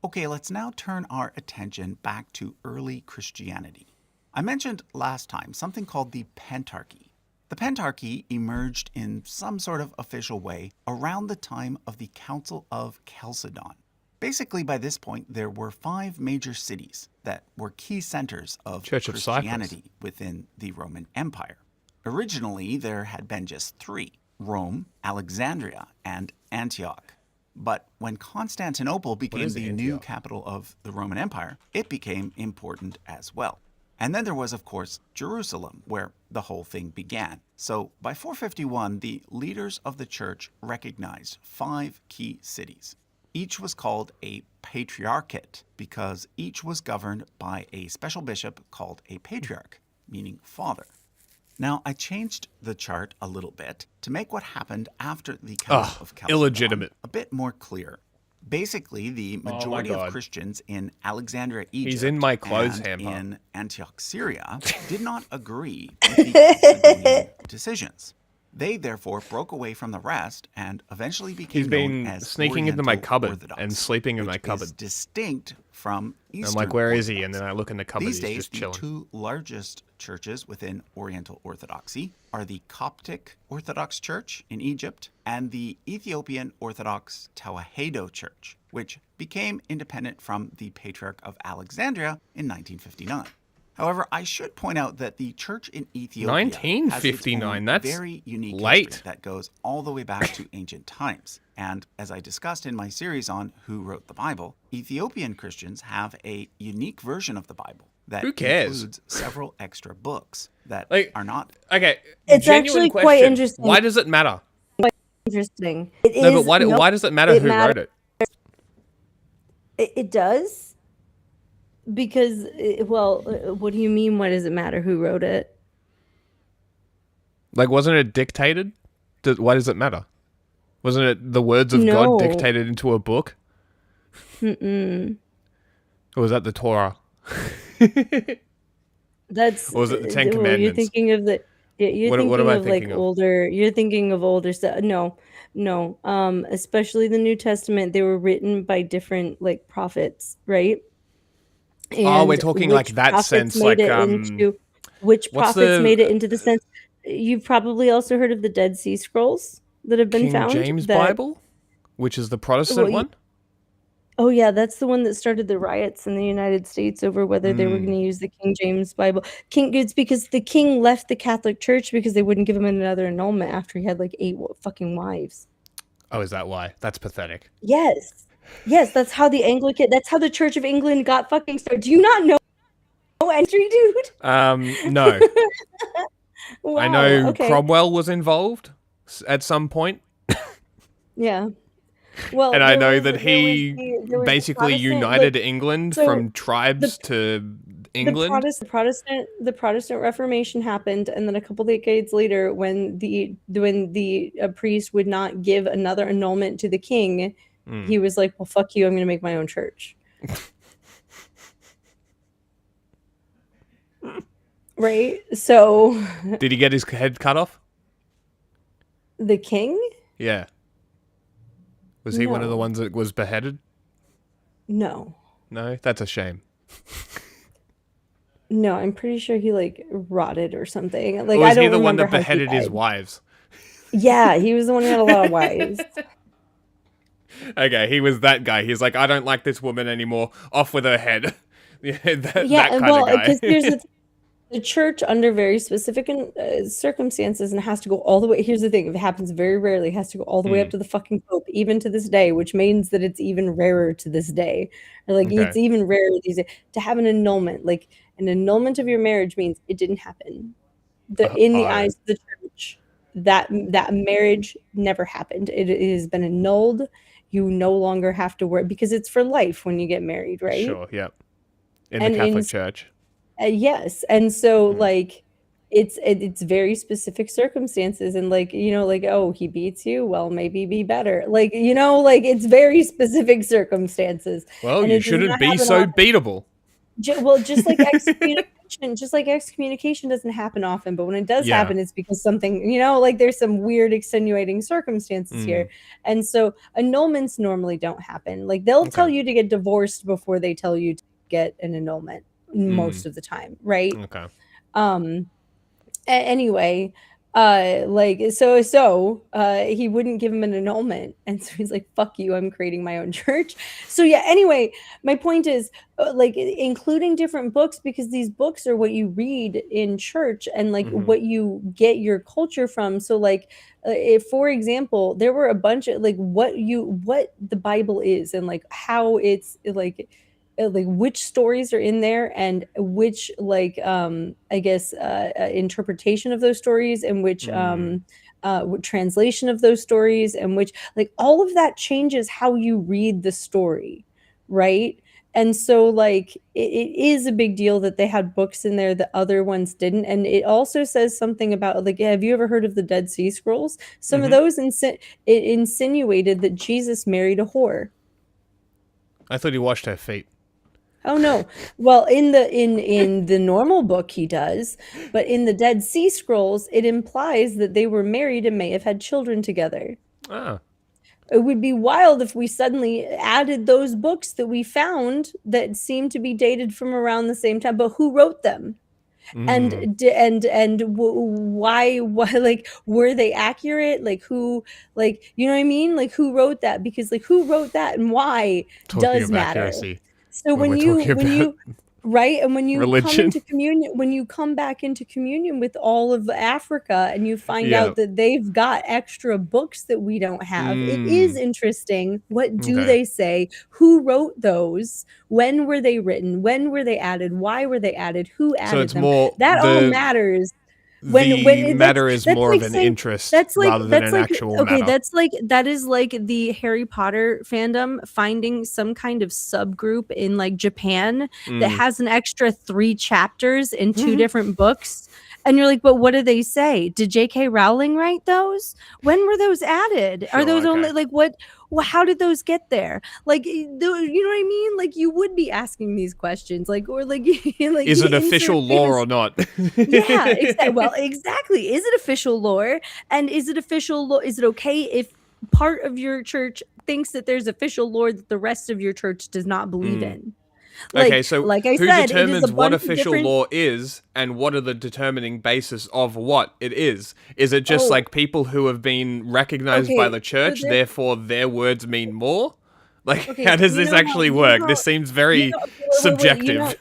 Okay, let's now turn our attention back to early Christianity. I mentioned last time something called the Pentarchy. The Pentarchy emerged in some sort of official way around the time of the Council of Chalcedon. Basically, by this point, there were 5 major cities that were key centers of Church of Christianity within the Roman Empire. Originally, there had been just 3, Rome, Alexandria, and Antioch. But when Constantinople became the new capital of the Roman Empire, it became important as well. And then there was, of course, Jerusalem, where the whole thing began. So by 451, the leaders of the church recognized 5 key cities. Each was called a patriarchate because each was governed by a special bishop called a patriarch, meaning father. Now, I changed the chart a little bit to make what happened after the Council of Chalcedon illegitimate. a bit more clear. Basically, the majority of Christians in Alexandria, Egypt, He's in my clothes and hamper. in Antioch, Syria, did not agree with the Chalcedonian decisions. They therefore broke away from the rest and eventually became He's known been as sneaking into my Oriental cupboard Orthodox, and sleeping in my which cupboard. is distinct from Eastern I'm like, where is he? Orthodoxy. And then I look in the cupboard, These he's days, just the chilling. two largest churches within Oriental Orthodoxy are the Coptic Orthodox Church in Egypt and the Ethiopian Orthodox Tewahedo Church, which became independent from the Patriarch of Alexandria in 1959. However, I should point out that the church in Ethiopia has its 1959, own that's very unique late. history that goes all the way back to ancient times. And as I discussed in my series on Who Wrote the Bible, Ethiopian Christians have a unique version of the Bible that Who cares? includes several extra books that Like, are not. Okay, It's genuine actually question. quite interesting. Why does it matter? Interesting. No, but why does it matter it who wrote matters. it? It does. Because, what do you mean? Why does it matter who wrote it? Like, wasn't it dictated? Why does it matter? Wasn't it the words of No. God dictated into a book? Mm-mm. Or was that the Torah? That's. Or was it the Ten You're Commandments? thinking of the. You're What thinking am I of thinking like of? older. You're thinking of older stuff. No. Especially the New Testament, they were written by different like prophets, right? Oh, we're And talking which like that prophets sense, made like, it into which what's prophets made it the into the sense. You've probably also heard of the Dead Sea Scrolls that have been King found. James that, Bible? Which is the Protestant one? Oh yeah, that's the one that started the riots in the United States over whether they were going to use the King James Bible. It's because the king left the Catholic Church because they wouldn't give him another annulment after he had like 8 fucking wives. Oh, is that why? That's pathetic. Yes, that's how that's how the Church of England got fucking started. Do you not know entry, dude? No. Wow, I know okay. Cromwell was involved at some point. Yeah. Well, And I there know was- that there he was the basically Protestant, united like, England so from tribes to England. The Protestant Reformation happened, and then a couple decades later, when the priest would not give another annulment to the king, he was like, "Well, fuck you! I'm going to make my own church." Right? So Did he get his head cut off? the king? Yeah. Was he one of the No. ones that was beheaded? No. No, that's a shame. No, I'm pretty sure he like rotted or something. Like Or was I don't he the one remember that how he beheaded his died. wives? Yeah, he was the one who had a lot of wives. Okay, he was that guy. He's like, I don't like this woman anymore. Off with her head. Yeah, that Yeah, kind well, of guy. because here's the church under very specific circumstances, and it has to go all the way. Here's the thing: if it happens very rarely, it has to go all the way up to the fucking Pope, even to this day, which means that it's even rarer to this day. Or, like Okay. it's even rarer these days to have an annulment. Like an annulment of your marriage means it didn't happen. In the eyes of the church, that marriage never happened. It has been annulled. You no longer have to worry because it's for life when you get married, right? Sure, yep. In And the Catholic Church. Yes, and so like it's very specific circumstances, and like like, oh, he beats you, well, maybe be better, like like it's very specific circumstances. Well, and you it does shouldn't not be happen so often. beatable. Just like excommunication doesn't happen often, but when it does Yeah. happen, it's because something like there's some weird extenuating circumstances here, and so annulments normally don't happen. Like they'll tell you to get divorced before they tell you to get an annulment most of the time, right? Okay. Anyway, he wouldn't give him an annulment, and so he's like, fuck you, I'm creating my own church. So yeah, anyway, my point is like including different books, because these books are what you read in church and like what you get your culture from. So like if, for example, there were a bunch of like what the Bible is and like how it's like which stories are in there and which like I guess interpretation of those stories and which translation of those stories, and which like all of that changes how you read the story, right? And so like it is a big deal that they had books in there that other ones didn't. And it also says something about like, have you ever heard of the Dead Sea Scrolls? Some of those it insinuated that Jesus married a whore. I thought he washed her feet. Oh no. Well, in the normal book he does, but in the Dead Sea Scrolls, it implies that they were married and may have had children together. Ah. It would be wild if we suddenly added those books that we found that seem to be dated from around the same time, but who wrote them? Why like were they accurate? Like who, like, you know what I mean? Like who wrote that? Because like who wrote that and why Talking does of matter. accuracy. So when you right, and when you come religion. into communion, when you come back into communion with all of Africa and you find Yeah. out that they've got extra books that we don't have, it is interesting. What do Okay. they say? Who wrote those? When were they written? When were they added? Why were they added? Who added So it's them? more That all matters. The matter is more of an interest rather than an actual okay, matter. that is like the Harry Potter fandom finding some kind of subgroup in like Japan that has an extra 3 chapters in 2 different books. And you're like, but what do they say? Did J.K. Rowling write those? When were those added? Are those only like what? Well, how did those get there? Like, you know what I mean? Like, you would be asking these questions, like, or like, like, is it official law or not? Yeah, well, exactly. Is it official lore? And is it official law? Is it okay if part of your church thinks that there's official lore that the rest of your church does not believe in? Like, Okay, so like I who said, it is determines a what bunch of official different. law is, and what are the determining basis of what it is? Is it just Oh. like people who have been recognized by Okay, the so church, there- therefore their words mean more? Like, Okay, how so does you this know how- actually you know work? how- This seems very you know- wait, subjective.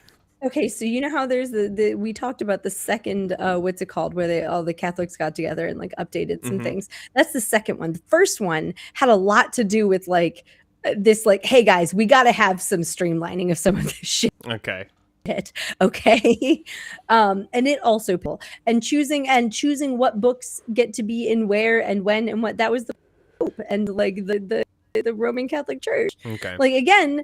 Okay, so you know how there's the we talked about the second what's it called, where they all the Catholics got together and like updated some things. That's the second one. The first one had a lot to do with like this, like, hey guys, we got to have some streamlining of some of this shit. Okay. Okay. And it also and choosing what books get to be in where and when and what, that was the Pope and like the Roman Catholic Church. Okay. Like, again,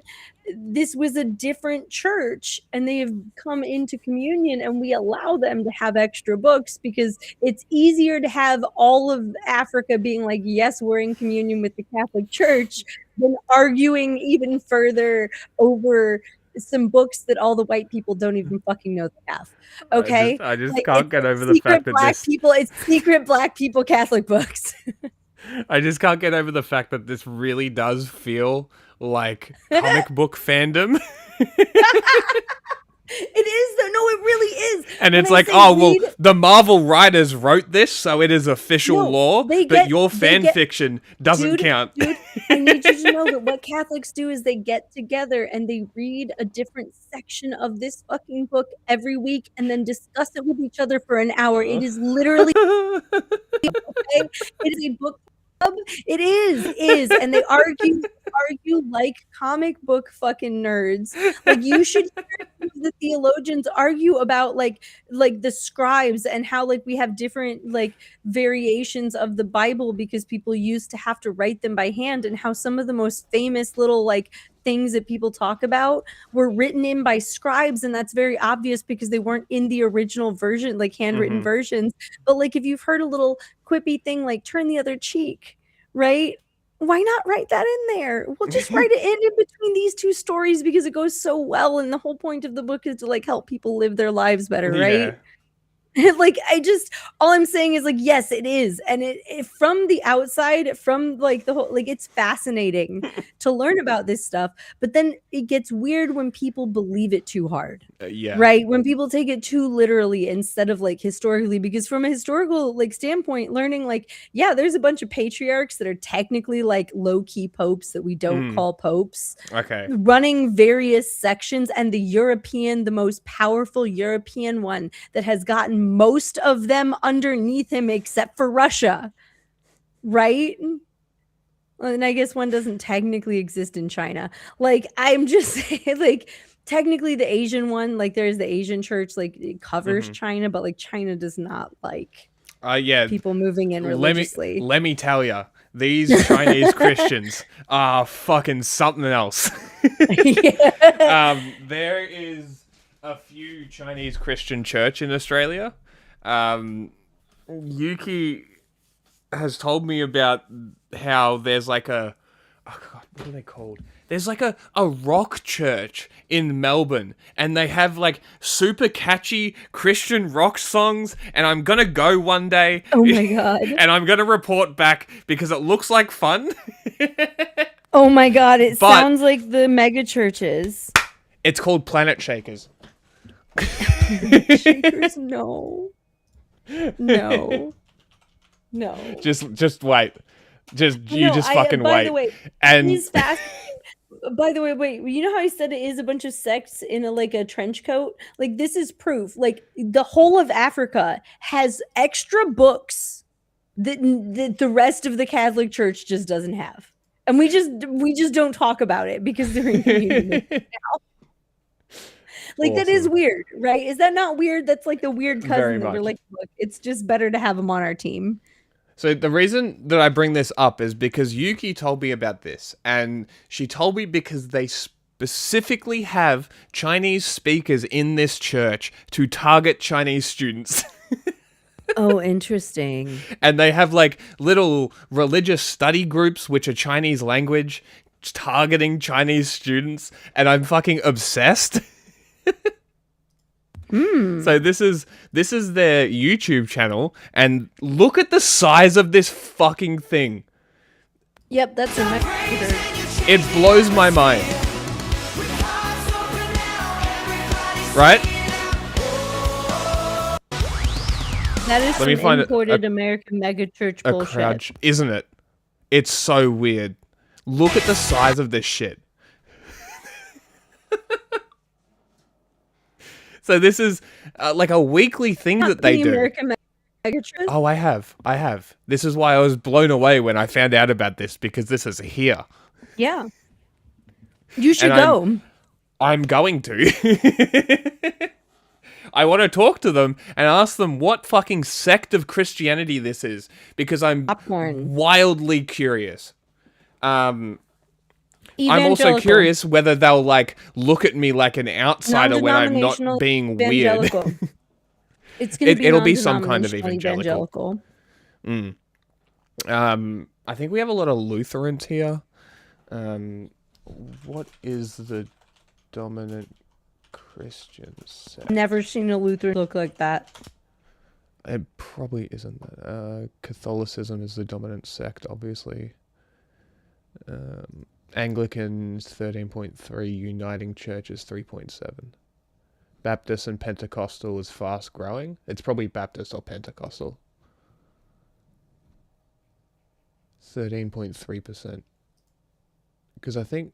this was a different church and they have come into communion and we allow them to have extra books because it's easier to have all of Africa being like, yes, we're in communion with the Catholic Church, than arguing even further over some books that all the white people don't even fucking know they have. Okay. I just Like, can't it's get over the fact that black this. people, it's secret black people Catholic books. I just can't get over the fact that this really does feel like comic book fandom. It is though. No, it really is. And When it's I like, say oh, well, read- the Marvel writers wrote this, so it is official No, law, they but get- your they fan get- fiction doesn't count. Dude, I need you to know that what Catholics do is they get together and they read a different section of this fucking book every week and then discuss it with each other for an hour. It is literally okay? It is a book club. It is, and they argue like comic book fucking nerds. Like, you should hear the theologians argue about like the scribes and how like we have different like variations of the Bible because people used to have to write them by hand, and how some of the most famous little like things that people talk about were written in by scribes, and that's very obvious because they weren't in the original version, like handwritten versions. But like, if you've heard a little quippy thing like turn the other cheek, right? Why not write that in there? Well, just write it in between these two stories because it goes so well, and the whole point of the book is to like help people live their lives better, right? Like, all I'm saying is like, yes, it is. And it from the outside, from like the whole, like, it's fascinating to learn about this stuff, but then it gets weird when people believe it too hard. Yeah. Right? When people take it too literally instead of like historically, because from a historical like standpoint, learning like, yeah, there's a bunch of patriarchs that are technically like low-key popes that we don't call popes. Okay. Running various sections, and the most powerful European one that has gotten most of them underneath him except for Russia, right? Well, and I guess one doesn't technically exist in China. Like, I'm just saying, like, technically the Asian one, like there's the Asian church, like it covers China, but like China does not like Yeah. people moving in religiously. Let me tell you, these Chinese Christians are fucking something else. There is a few Chinese Christian church in Australia. Yuki has told me about how there's like what are they called? There's like a rock church in Melbourne, and they have like super catchy Christian rock songs, and I'm gonna go one day. Oh my God. And I'm gonna report back because it looks like fun. Oh my God, it But- sounds like the mega churches. It's called Planet Shakers. Shakers, no. No. No. Just wait. You No, just I- fucking by wait. the way, And He's fast. By the way, wait, you know how I said it is a bunch of sects in a trench coat? Like, this is proof. Like, the whole of Africa has extra books that the rest of the Catholic Church just doesn't have. And we just don't talk about it because they're in communion now. Like, that is Awesome. weird, right? Is that not weird? That's like the weird Very cousin that we're much. like, look, it's just better to have him on our team. So the reason that I bring this up is because Yuki told me about this, and she told me because they specifically have Chinese speakers in this church to target Chinese students. Oh, interesting. And they have like little religious study groups which are Chinese language targeting Chinese students, and I'm fucking obsessed. So this is their YouTube channel, and look at the size of this fucking thing. Yep, that's in my computer. It blows my mind. Right? That is Let me some find imported American megachurch A bullshit. crouch, isn't it? It's so weird. Look at the size of this shit. So this is like a weekly thing Not that they the do. American megachurch. Oh, I have. This is why I was blown away when I found out about this, because this is here. Yeah. You should And go. I'm going to. I want to talk to them and ask them what fucking sect of Christianity this is, because I'm Popcorn. wildly curious. I'm also Evangelical. curious whether they'll like look at me like an outsider when I'm not Non-denominational being weird. evangelical. It's going to be It'll be some kind of non-denominational evangelical. I think we have a lot of Lutherans here. What is the dominant Christian sect? Never seen a Lutheran look like that. It probably isn't that. Catholicism is the dominant sect, obviously. Anglicans 13.3, Uniting Church is 3.7. Baptist and Pentecostal is fast growing. It's probably Baptist or Pentecostal. 13.3%. Because I think,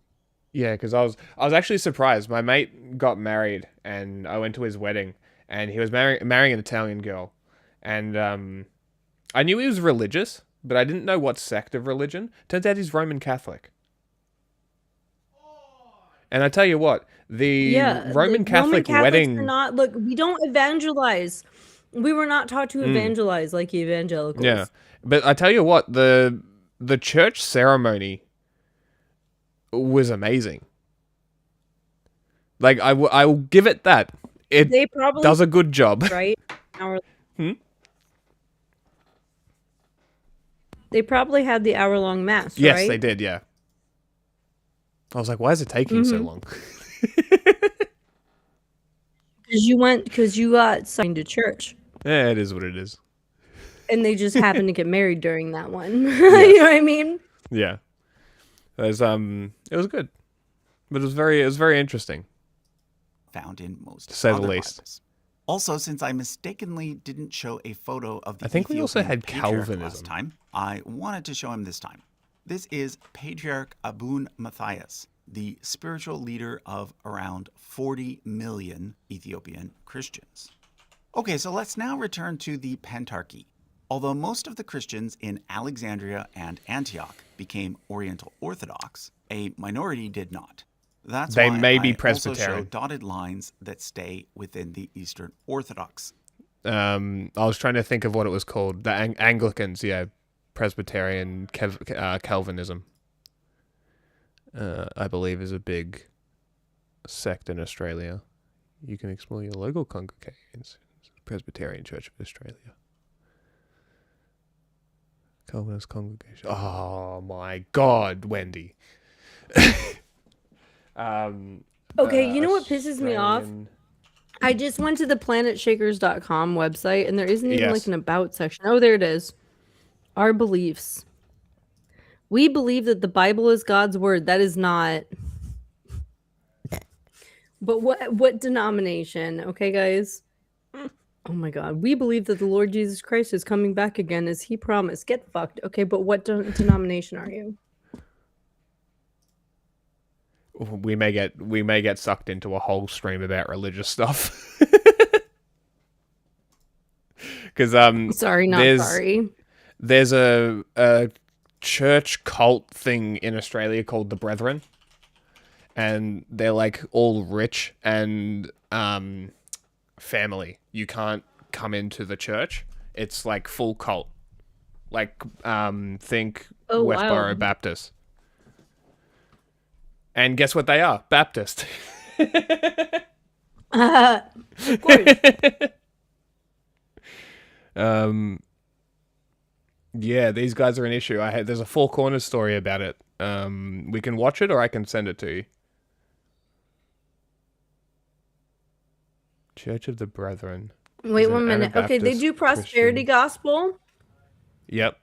yeah, because I was actually surprised. My mate got married, and I went to his wedding, and he was marrying an Italian girl, and I knew he was religious, but I didn't know what sect of religion. Turns out he's Roman Catholic. And I tell you what, the Roman Catholic Catholics wedding. are not, look, we don't evangelize. We were not taught to evangelize like evangelicals. Yeah, but I tell you what, the church ceremony was amazing. Like I will give it that. It They probably does a good job. right. Hour. Hmm? They probably had the hour-long mass, Yes, right? they did. Yeah. I was like, why is it taking so long? Because you got signed to church, Yeah, it is what it is. and they just happened to get married during that one. You know what I mean? Yeah. It was good, but it was very interesting. Found in most To say the other least. Bibles. Also, since I mistakenly didn't show a photo of the I think we also Ethiopian had patriarch Calvinism. last time, I wanted to show him this time. This is Patriarch Abun Matthias, the spiritual leader of around 40 million Ethiopian Christians. Okay, so let's now return to the Pentarchy. Although most of the Christians in Alexandria and Antioch became Oriental Orthodox, a minority did not. That's They why may be I also show Presbyterian. dotted lines that stay within the Eastern Orthodox. I was trying to think of what it was called. The Anglicans, yeah, Presbyterian Calvinism. I believe is a big sect in Australia. You can explore your local congregations. Presbyterian Church of Australia. Calvinist congregation. Oh my God, Wendy. Okay, you know what pisses me off? Australian- I just went to the planetshakers.com website and there isn't even like Yes. an about section. Oh, there it is. Our beliefs. We believe that the Bible is God's word. That is not. But what denomination? Okay, guys. Oh my God. We believe that the Lord Jesus Christ is coming back again as he promised. Get fucked. Okay, but what denomination are you? We may get sucked into a whole stream about religious stuff. Because Sorry, not sorry. There's a church cult thing in Australia called the Brethren, and they're like all rich and family. You can't come into the church. It's like full cult. Like think Westboro Wow. Baptist. And guess what they are? Baptist. Of course. Yeah, these guys are an issue. There's a Four Corners story about it. We can watch it, or I can send it to you. Church of the Brethren. Wait Is an one minute. Okay, they Anabaptist do prosperity Christian- gospel. Yep.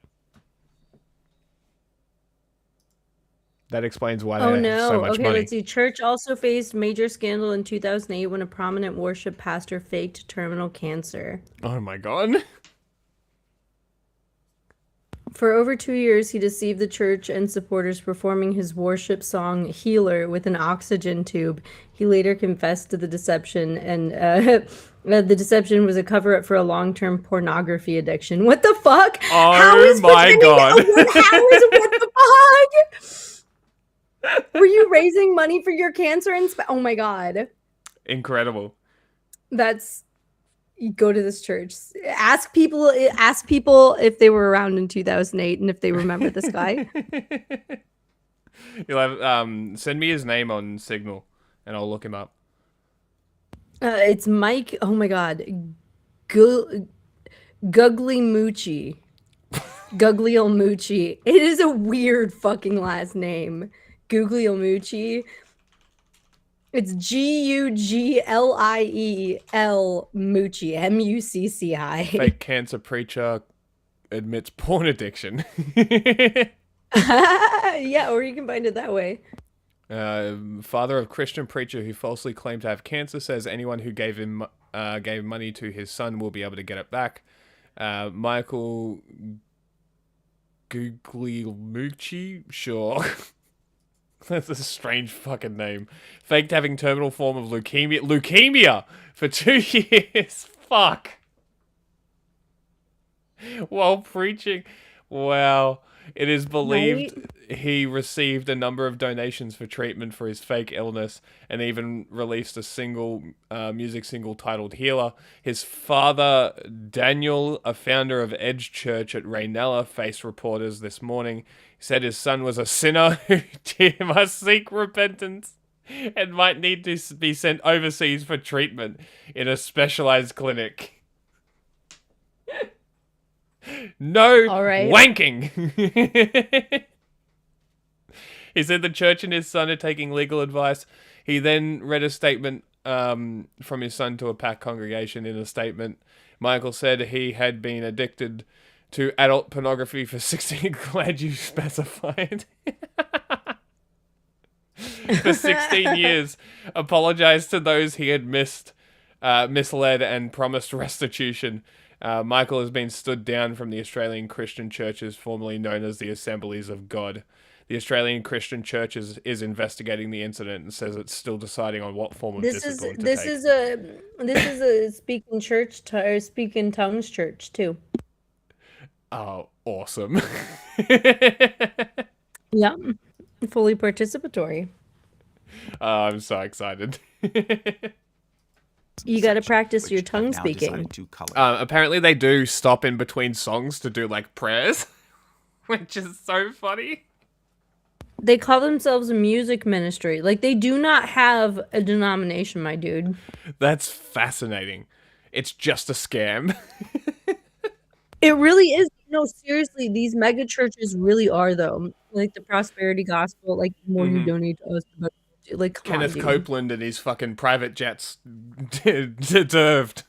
That explains why Oh they have so no. much Okay, money. let's see. Church also faced major scandal in 2008 when a prominent worship pastor faked terminal cancer. Oh my god. For over 2 years, he deceived the church and supporters, performing his worship song "Healer" with an oxygen tube. He later confessed to the deception, and the deception was a cover-up for a long-term pornography addiction. What the fuck? Oh How is my pretending- God. what the fuck? Were you raising money for your cancer? Oh my god. Incredible. That's... You go to this church. Ask people if they were around in 2008 and if they remember this guy. You'll have send me his name on Signal, and I'll look him up. It's Mike. Oh my god, Guglielmucci. Guglielmucci. It is a weird fucking last name. Guglielmucci. It's Gugliel Mucci. Mucci. Fake cancer preacher admits porn addiction. Yeah, or you can find it that way. Father of Christian preacher who falsely claimed to have cancer says anyone who gave money to his son will be able to get it back. Michael Guglielmucci, sure. That's a strange fucking name. Faked having terminal form of leukemia for 2 years. Fuck. While preaching. Wow. It is believed he received a number of donations for treatment for his fake illness and even released a single music single titled Healer. His father, Daniel, a founder of Edge Church at Raynella, faced reporters this morning. He said his son was a sinner who must seek repentance and might need to be sent overseas for treatment in a specialized clinic. No All right. wanking. He said the church and his son are taking legal advice. He then read a statement from his son to a packed congregation. In a statement, Michael said he had been addicted to adult pornography for 16. Glad you specified. For 16 years. Apologized to those he had misled and promised restitution. Michael has been stood down from the Australian Christian churches formerly known as the Assemblies of God. The Australian Christian Church is investigating the incident and says it's still deciding on what form of discipline to take. This is a speaking church or speaking tongues church too. Oh, awesome. Yeah, fully participatory. I'm so excited. You got to practice which your I've tongue now speaking. decided to color. Apparently they do stop in between songs to do like prayers, which is so funny. They call themselves a music ministry. Like, they do not have a denomination, my dude. That's fascinating. It's just a scam. It really is. No, seriously, these mega churches really are, though. Like the prosperity gospel, like the more you donate to us, the better Like, come Kenneth on, dude. Copeland and his fucking private jets deserved.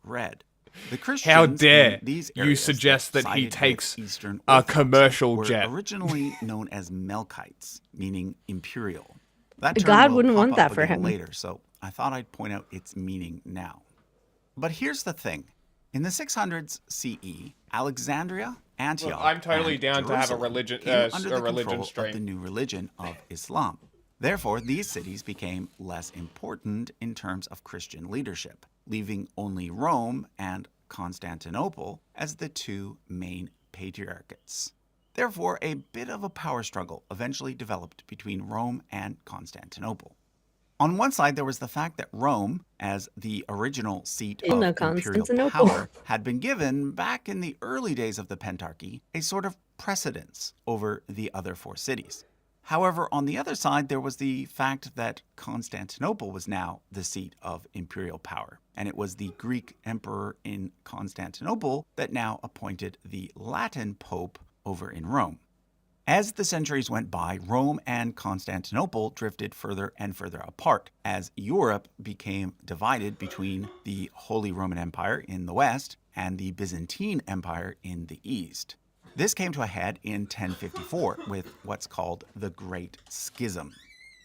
Red. The Christians How dare in these you areas suggest that he sided with takes Eastern a Orthodoxy commercial were jet? originally known as Melkites, meaning imperial. That term God will wouldn't pop want up that for again him. later, so I thought I'd point out its meaning now. But here's the thing. In the 600s CE, Alexandria, Antioch, Look, I'm totally and down to have a Jerusalem religion- came a under the religion control stream. of the new religion of Islam. Therefore, these cities became less important in terms of Christian leadership, leaving only Rome and Constantinople as the two main patriarchates. Therefore, a bit of a power struggle eventually developed between Rome and Constantinople. On one side, there was the fact that Rome, as the original seat of imperial Constantinople. power, had been given, back in the early days of the Pentarchy, a sort of precedence over the other four cities. However, on the other side, there was the fact that Constantinople was now the seat of imperial power, and it was the Greek emperor in Constantinople that now appointed the Latin pope over in Rome. As the centuries went by, Rome and Constantinople drifted further and further apart as Europe became divided between the Holy Roman Empire in the west and the Byzantine Empire in the east. This came to a head in 1054 with what's called the Great Schism.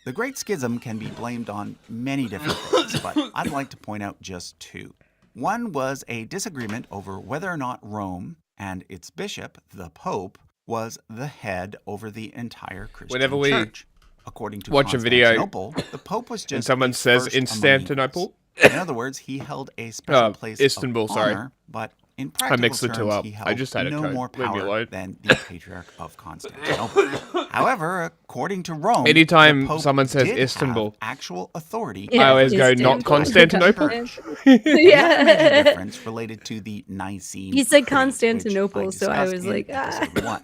The Great Schism can be blamed on many different things, but I'd like to point out just two. One was a disagreement over whether or not Rome and its bishop, the Pope, was the head over the entire Christian Whenever we church. According to watch a video Constantinople, the Pope was just and someone the says first among Constantinople? equals. In other words, he held a special place Istanbul, of sorry. honor, but in practical mixed the terms, two up. he I held just had it no code. more Leave me power alone. than the Patriarch of Constantinople. However, according to Rome, Anytime the Pope someone says did Istanbul, have actual authority. Yeah, I always go, not Istanbul. Constantinople? The other major Yeah. difference related to the Nicene He said Creed, which Constantinople, so I discussed was in like, episode 1.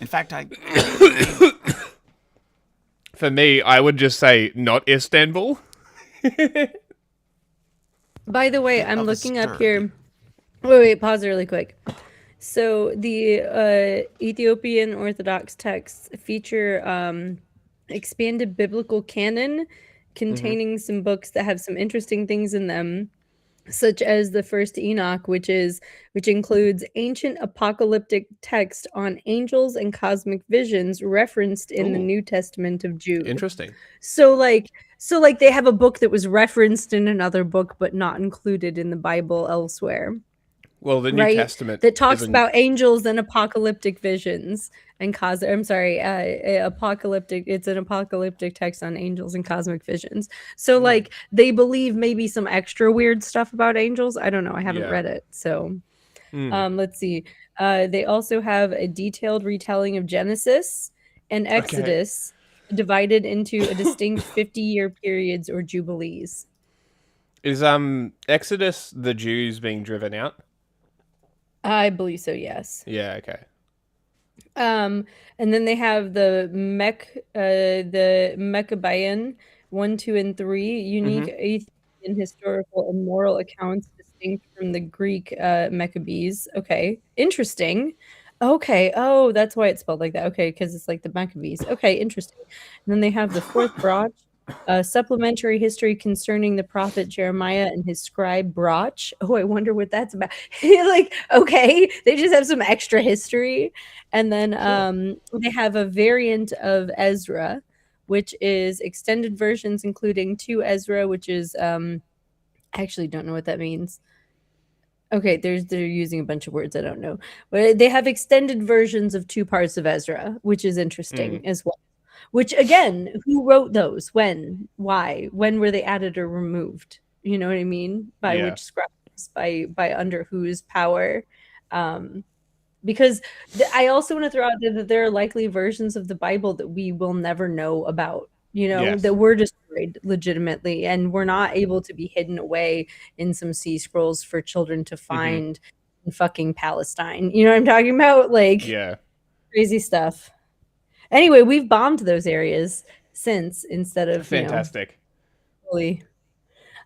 In fact, For me, I would just say not Istanbul. By the way, I'm of a looking up stir. here. Wait, pause really quick. So the Ethiopian Orthodox texts feature expanded biblical canon containing some books that have some interesting things in them, such as the First Enoch, which includes ancient apocalyptic text on angels and cosmic visions referenced in the Ooh. New Testament of Jude. Interesting. So like they have a book that was referenced in another book but not included in the Bible elsewhere. Well, the New Right? Testament That talks isn't- about angels and apocalyptic visions and apocalyptic. It's an apocalyptic text on angels and cosmic visions. So like they believe maybe some extra weird stuff about angels. I don't know. I haven't Yeah. read it. So Mm. let's see. They also have a detailed retelling of Genesis and Exodus divided into a distinct 50-year periods or jubilees. Is Exodus the Jews being driven out? I believe so, yes. Yeah, okay. And then they have the Maccabean 1, 2, and 3 unique Ethiopian historical and moral accounts distinct from the Greek Maccabees. Okay, interesting. Okay, oh, that's why it's spelled like that. Okay, because it's like the Maccabees. Okay, interesting. And then they have the fourth Broch, supplementary history concerning the prophet Jeremiah and his scribe Broch. Oh, I wonder what that's about. Like, okay, they just have some extra history. And then they have a variant of Ezra, which is extended versions, including 2 Ezra, which is I actually don't know what that means. Okay, they're using a bunch of words I don't know. But they have extended versions of 2 parts of Ezra, which is interesting as well. Which again, who wrote those? When? Why? When were they added or removed? You know what I mean? By Yeah. which scribes? By under whose power? Because I also want to throw out there that there are likely versions of the Bible that we will never know about, you know, Yes. that were destroyed legitimately and were not able to be hidden away in some sea scrolls for children to find in fucking Palestine. You know what I'm talking about? Like Yeah. crazy stuff. Anyway, we've bombed those areas since instead of Fantastic. fully.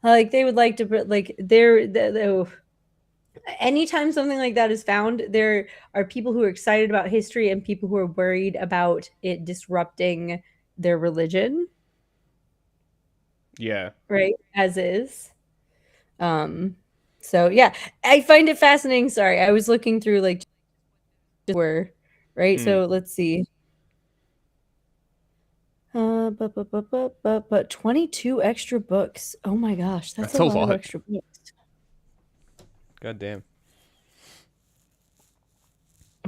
Like they would like to put like anytime something like that is found, there are people who are excited about history and people who are worried about it disrupting their religion, Yeah. right? As is. So yeah, I find it fascinating. Sorry, I was looking through like right. So let's see. But 22 extra books. Oh my gosh, that's a lot of extra books. God damn.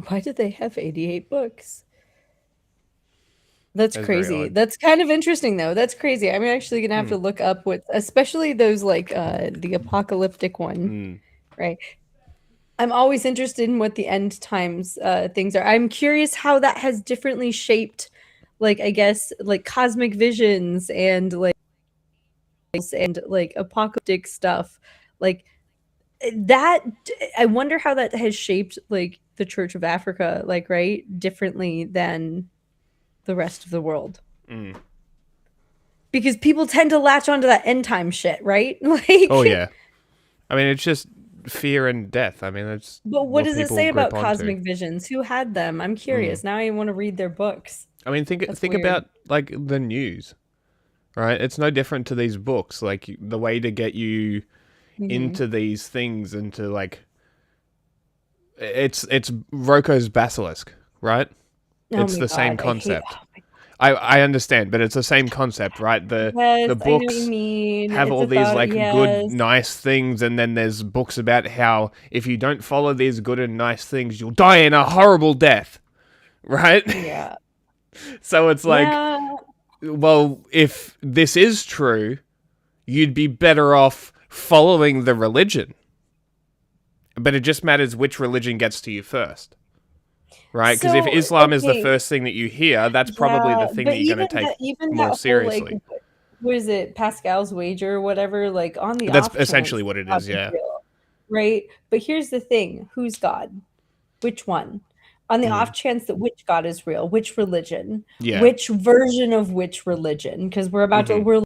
Why did they have 88 books? That's That's very crazy. odd. That's kind of interesting though. That's crazy. I'm actually gonna have to look up what, especially those like the apocalyptic one, right? I'm always interested in what the end times things are. I'm curious how that has differently shaped, like I guess like cosmic visions and like apocalyptic stuff, like that. I wonder how that has shaped like the Church of Africa, like right, differently than the rest of the world. Because people tend to latch onto that end time shit, right? Like, oh yeah, I mean it's just fear and death. I mean that's. But what does it say about onto. cosmic visions? Who had them? I'm curious. Now I want to read their books. I mean think about like the news, right? It's no different to these books. Like the way to get you into these things, into like it's Roko's basilisk, right? It's the same concept. I understand, but it's the same concept, right? The books have all these like good, nice things, and then there's books about how if you don't follow these good and nice things, you'll die in a horrible death, right? Yeah. So it's like, well, if this is true, you'd be better off following the religion. But it just matters which religion gets to you first. Right, because if Islam is the first thing that you hear, that's probably the thing that you're going to take more seriously. Like, what is it, Pascal's wager or whatever? Like on the that's essentially what it is, yeah. Right, but here's the thing: who's God? Which one? On the off chance that which God is real, which religion, which version of which religion? Because we're about to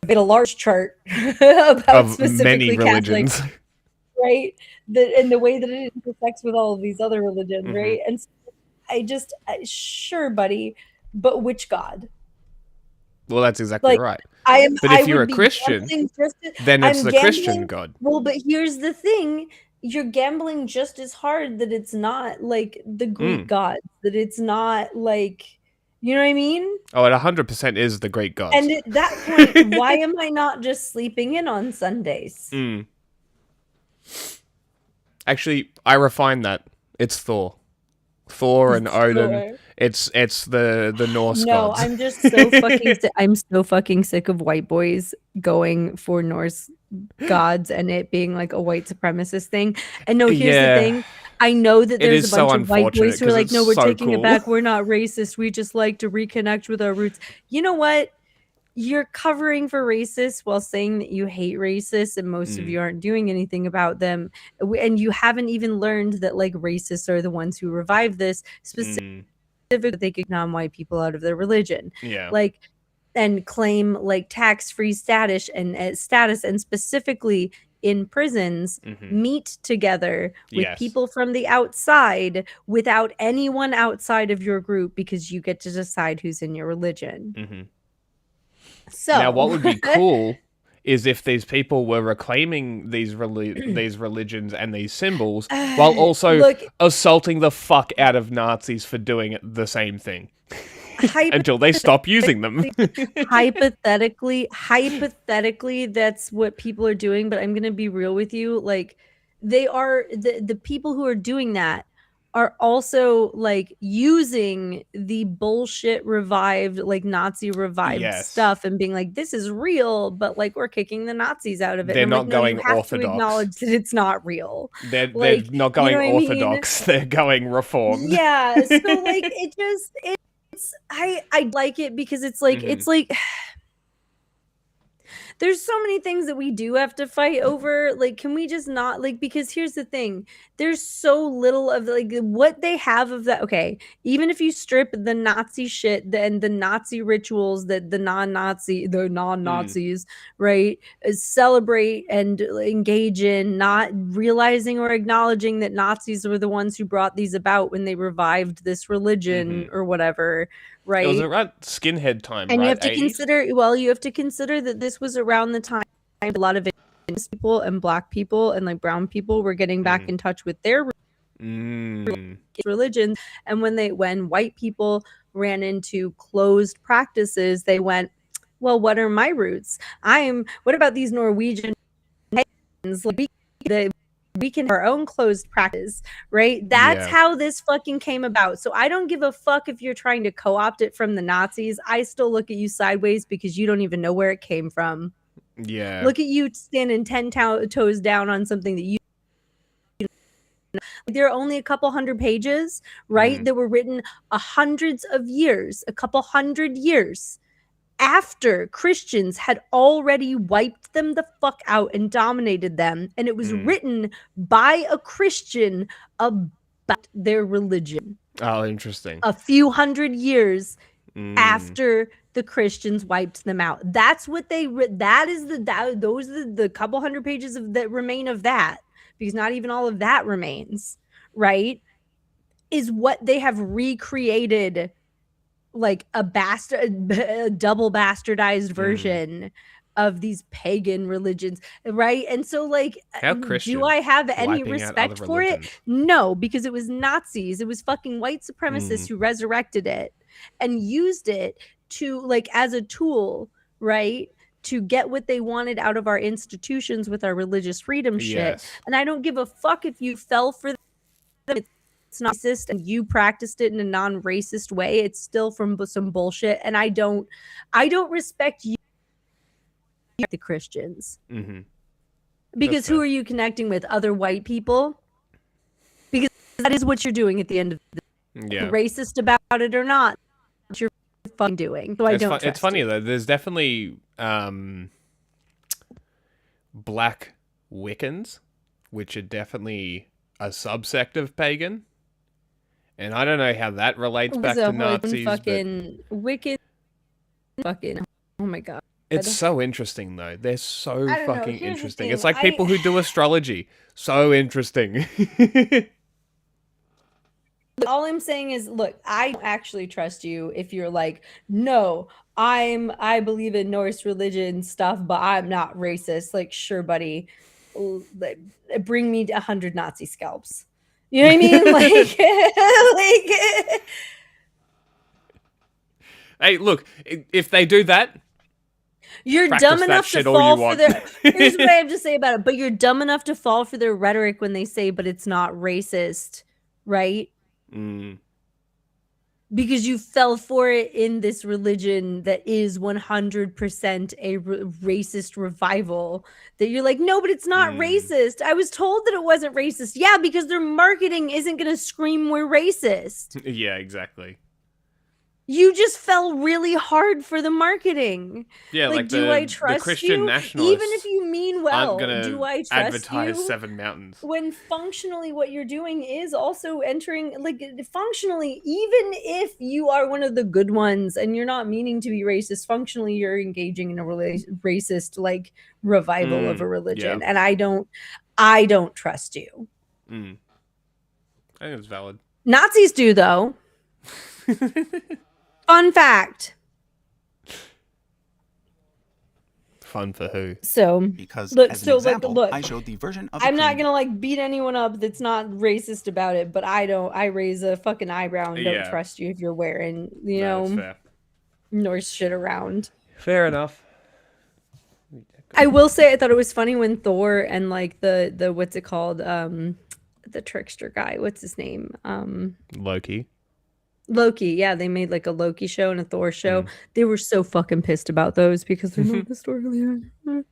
get a large chart about of specifically many religions. Catholic, right? And the way that it intersects with all of these other religions, right? And so sure, buddy, but which God? Well, that's exactly right. But if you're a Christian, then it's the Christian God. Well, but here's the thing. You're gambling just as hard that it's not like the Greek gods, that it's not like, you know what I mean? Oh, it 100% is the Greek gods. And at that point, why am I not just sleeping in on Sundays? Actually, I refined that. It's Thor. Thor and Odin. Thor. It's the Norse gods. No, I'm just so fucking I'm so fucking sick of white boys going for Norse gods and it being like a white supremacist thing. And no, here's the thing. I know that there's a bunch of white boys who are like, no, we're taking it back. We're not racist. We just like to reconnect with our roots. You know what? You're covering for racists while saying that you hate racists and most of you aren't doing anything about them. And you haven't even learned that like racists are the ones who revive this specifically that they could non-white people out of their religion. Yeah. Like, and claim like tax-free status and specifically in prisons meet together with people from the outside without anyone outside of your group because you get to decide who's in your religion. So now, what would be cool is if these people were reclaiming these religions and these symbols while also assaulting the fuck out of Nazis for doing the same thing until they stop using them. hypothetically, that's what people are doing. But I'm gonna be real with you, like they are the people who are doing that are also like using the bullshit revived, like Nazi revived stuff and being like, this is real, but like we're kicking the Nazis out of it. They're and not going you have orthodox. to acknowledge that it's not real. They're not going orthodox. They're going reformed. Yeah. So like I like it because it's like there's so many things that we do have to fight over. Like, can we just not like, because here's the thing, there's so little of like what they have of that. Okay, even if you strip the Nazi shit and the Nazi rituals that the non-Nazis, right, celebrate and engage in, not realizing or acknowledging that Nazis were the ones who brought these about when they revived this religion or whatever, right? It was around skinhead time, And right? you have to 80s? consider that this was around the time a lot of indigenous people and black people and like brown people were getting back in touch with their religions. And when white people ran into closed practices, they went, well, what are my roots? What about these Norwegian pagans? Like, we can have our own closed practice, right? That's how this fucking came about. So I don't give a fuck if you're trying to co-opt it from the Nazis. I still look at you sideways because you don't even know where it came from. Yeah. Look at you standing 10 toes down on something that you there are only a couple hundred pages, right? That were written a couple hundred years after Christians had already wiped them the fuck out and dominated them. And it was written by a Christian about their religion. Oh, interesting. A few hundred years after the Christians wiped them out. That's what they those are the couple hundred pages that remain of that, because not even all of that remains, right? Is what they have recreated, like a double bastardized version of these pagan religions, right? And so, like, do I have any respect for it? No, because it was Nazis. It was fucking white supremacists who resurrected it and used it to, like, as a tool, right, to get what they wanted out of our institutions with our religious freedom shit. And I don't give a fuck if you fell for them. It's not racist and you practiced it in a non-racist way. It's still from some bullshit. And I don't respect you, the Christians. Because who are you connecting with? Other white people? Because that is what you're doing at the end of the day. Racist about it or not, you're fucking doing. So I don't trust It's funny you. though. There's definitely black Wiccans, which are definitely a subsect of pagan. And I don't know how that relates back to Nazis. Fucking wicked. Fucking. Oh my god. It's so interesting though. They're so fucking interesting. It's like I- people who do astrology. So interesting. All I'm saying is, look, I don't actually trust you if you're like, no, I believe in Norse religion stuff, but I'm not racist. Like, sure, buddy, bring me 100 Nazi scalps. You know what I mean? Like, Hey, look, if they do that, you're practice dumb that enough shit to all you fall for want. their. Here's what I have to say about it. But you're dumb enough to fall for their rhetoric when they say, "But it's not racist," right? Because you fell for it in this religion that is 100% a racist revival. That you're like, no, but it's not racist. I was told that it wasn't racist. Yeah, because their marketing isn't going to scream we're racist. Yeah, exactly. You just fell really hard for the marketing. Yeah, like do I trust the Christian you? nationalists Even if you mean well, do I trust advertise you? Seven Mountains. When functionally what you're doing is also entering, like, functionally, even if you are one of the good ones and you're not meaning to be racist, functionally you're engaging in a racist, like, revival of a religion. Yeah. And I don't trust you. I think it's valid. Nazis do, though. Fun fact. Fun for who? So, Because look, as an so example, look, I showed the version of I'm a not creed- gonna like beat anyone up that's not racist about it, but I raise a fucking eyebrow and don't trust you if you're wearing, That's fair. Norse shit around. Fair enough. I will say I thought it was funny when Thor and like the what's it called, the trickster guy, what's his name? Loki, yeah, they made like a Loki show and a Thor show. They were so fucking pissed about those because they're not historically accurate.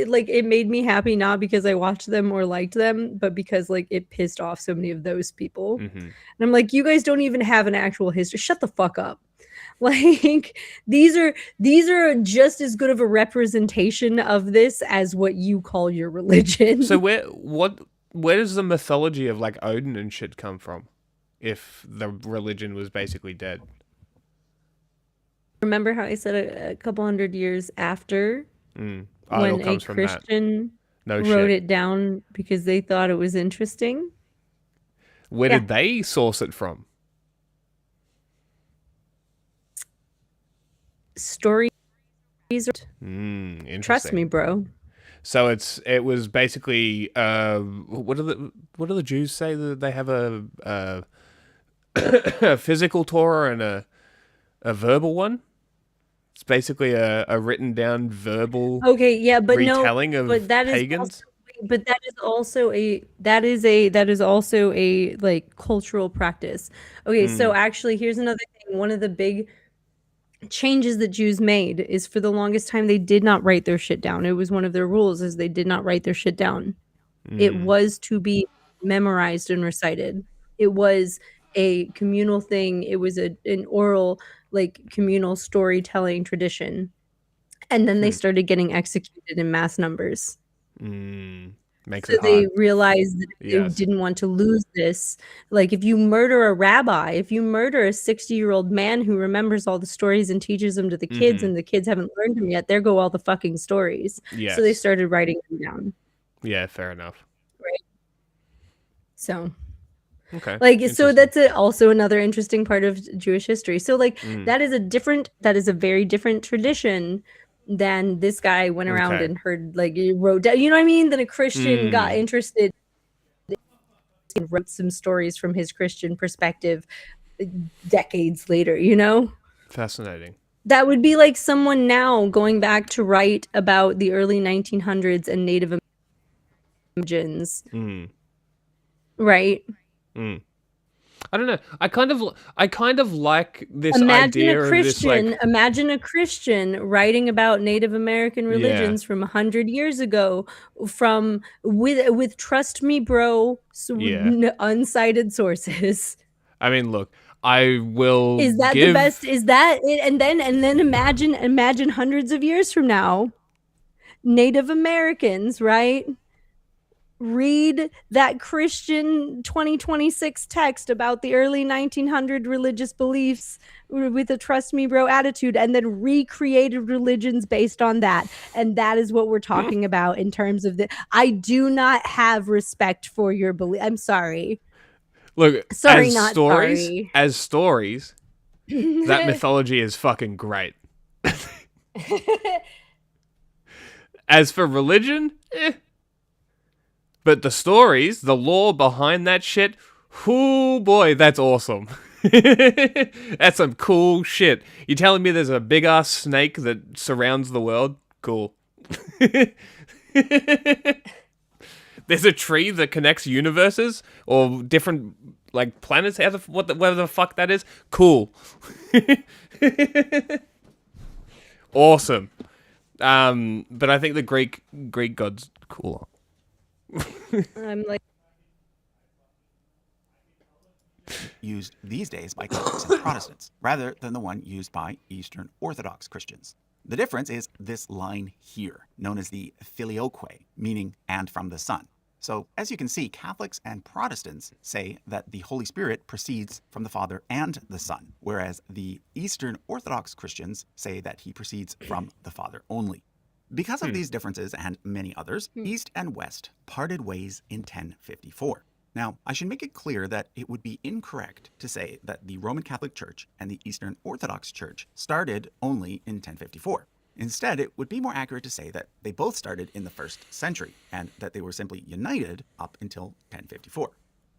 Like, it made me happy, not because I watched them or liked them, but because like it pissed off so many of those people. And I'm like, you guys don't even have an actual history. Shut the fuck up. Like, these are just as good of a representation of this as what you call your religion. So where does the mythology of like Odin and shit come from? If the religion was basically dead. Remember how I said a couple hundred years after when a from Christian No wrote shit. it down because they thought it was interesting? Where did they source it from? stories. Interesting. Trust me, bro. So it was basically what do the Jews say that they have a a physical Torah and a verbal one? It's basically a written down verbal Okay, yeah, but no, retelling of but that is also, pagans. but that is also a like cultural practice. Okay, so actually here's another thing. One of the big changes that Jews made is for the longest time they did not write their shit down. It was one of their rules is they did not write their shit down. It was to be memorized and recited. It was a communal thing. It was an oral like communal storytelling tradition. And then they started getting executed in mass numbers. Makes So it they hard. realized that if Yes. they didn't want to lose this. Like if you murder a rabbi, if you murder a 60-year-old man who remembers all the stories and teaches them to the kids and the kids haven't learned them yet, there go all the fucking stories. Yes. So they started writing them down. Yeah, fair enough. Right. So Okay. like so interesting. that's also another interesting part of Jewish history. So like that is a very different tradition than this guy went around Okay. and heard like he wrote down, you know what I mean? Then a Christian got interested and wrote some stories from his Christian perspective decades later, you know? Fascinating. That would be like someone now going back to write about the early 1900s and Native Americans. Right? I don't know. I kind of like this idea of this like Imagine a Christian writing about Native American religions from 100 years ago, from with trust me, bro, unsighted sources. I mean, look, I will Is that give the best? Is that it? And then imagine hundreds of years from now, Native Americans, right? Read that Christian 2026 text about the early 1900 religious beliefs with a trust me bro attitude and then recreated religions based on that. And that is what we're talking about in terms of I do not have respect for your belief. I'm sorry. Look, Sorry, as not stories, sorry. as stories, that mythology is fucking great. As for religion, but the stories, the lore behind that shit, whoo boy, that's awesome. That's some cool shit. You telling me there's a big ass snake that surrounds the world? Cool. There's a tree that connects universes or different like planets. Whatever the fuck that is. Cool. Awesome. But I think the Greek gods cooler. I'm like used these days by Catholics and Protestants, rather than the one used by Eastern Orthodox Christians. The difference is this line here, known as the filioque, meaning and from the Son. So, as you can see, Catholics and Protestants say that the Holy Spirit proceeds from the Father and the Son, whereas the Eastern Orthodox Christians say that he proceeds from the Father only. Because of these differences and many others, East and West parted ways in 1054. Now, I should make it clear that it would be incorrect to say that the Roman Catholic Church and the Eastern Orthodox Church started only in 1054. Instead, it would be more accurate to say that they both started in the 1st century and that they were simply united up until 1054.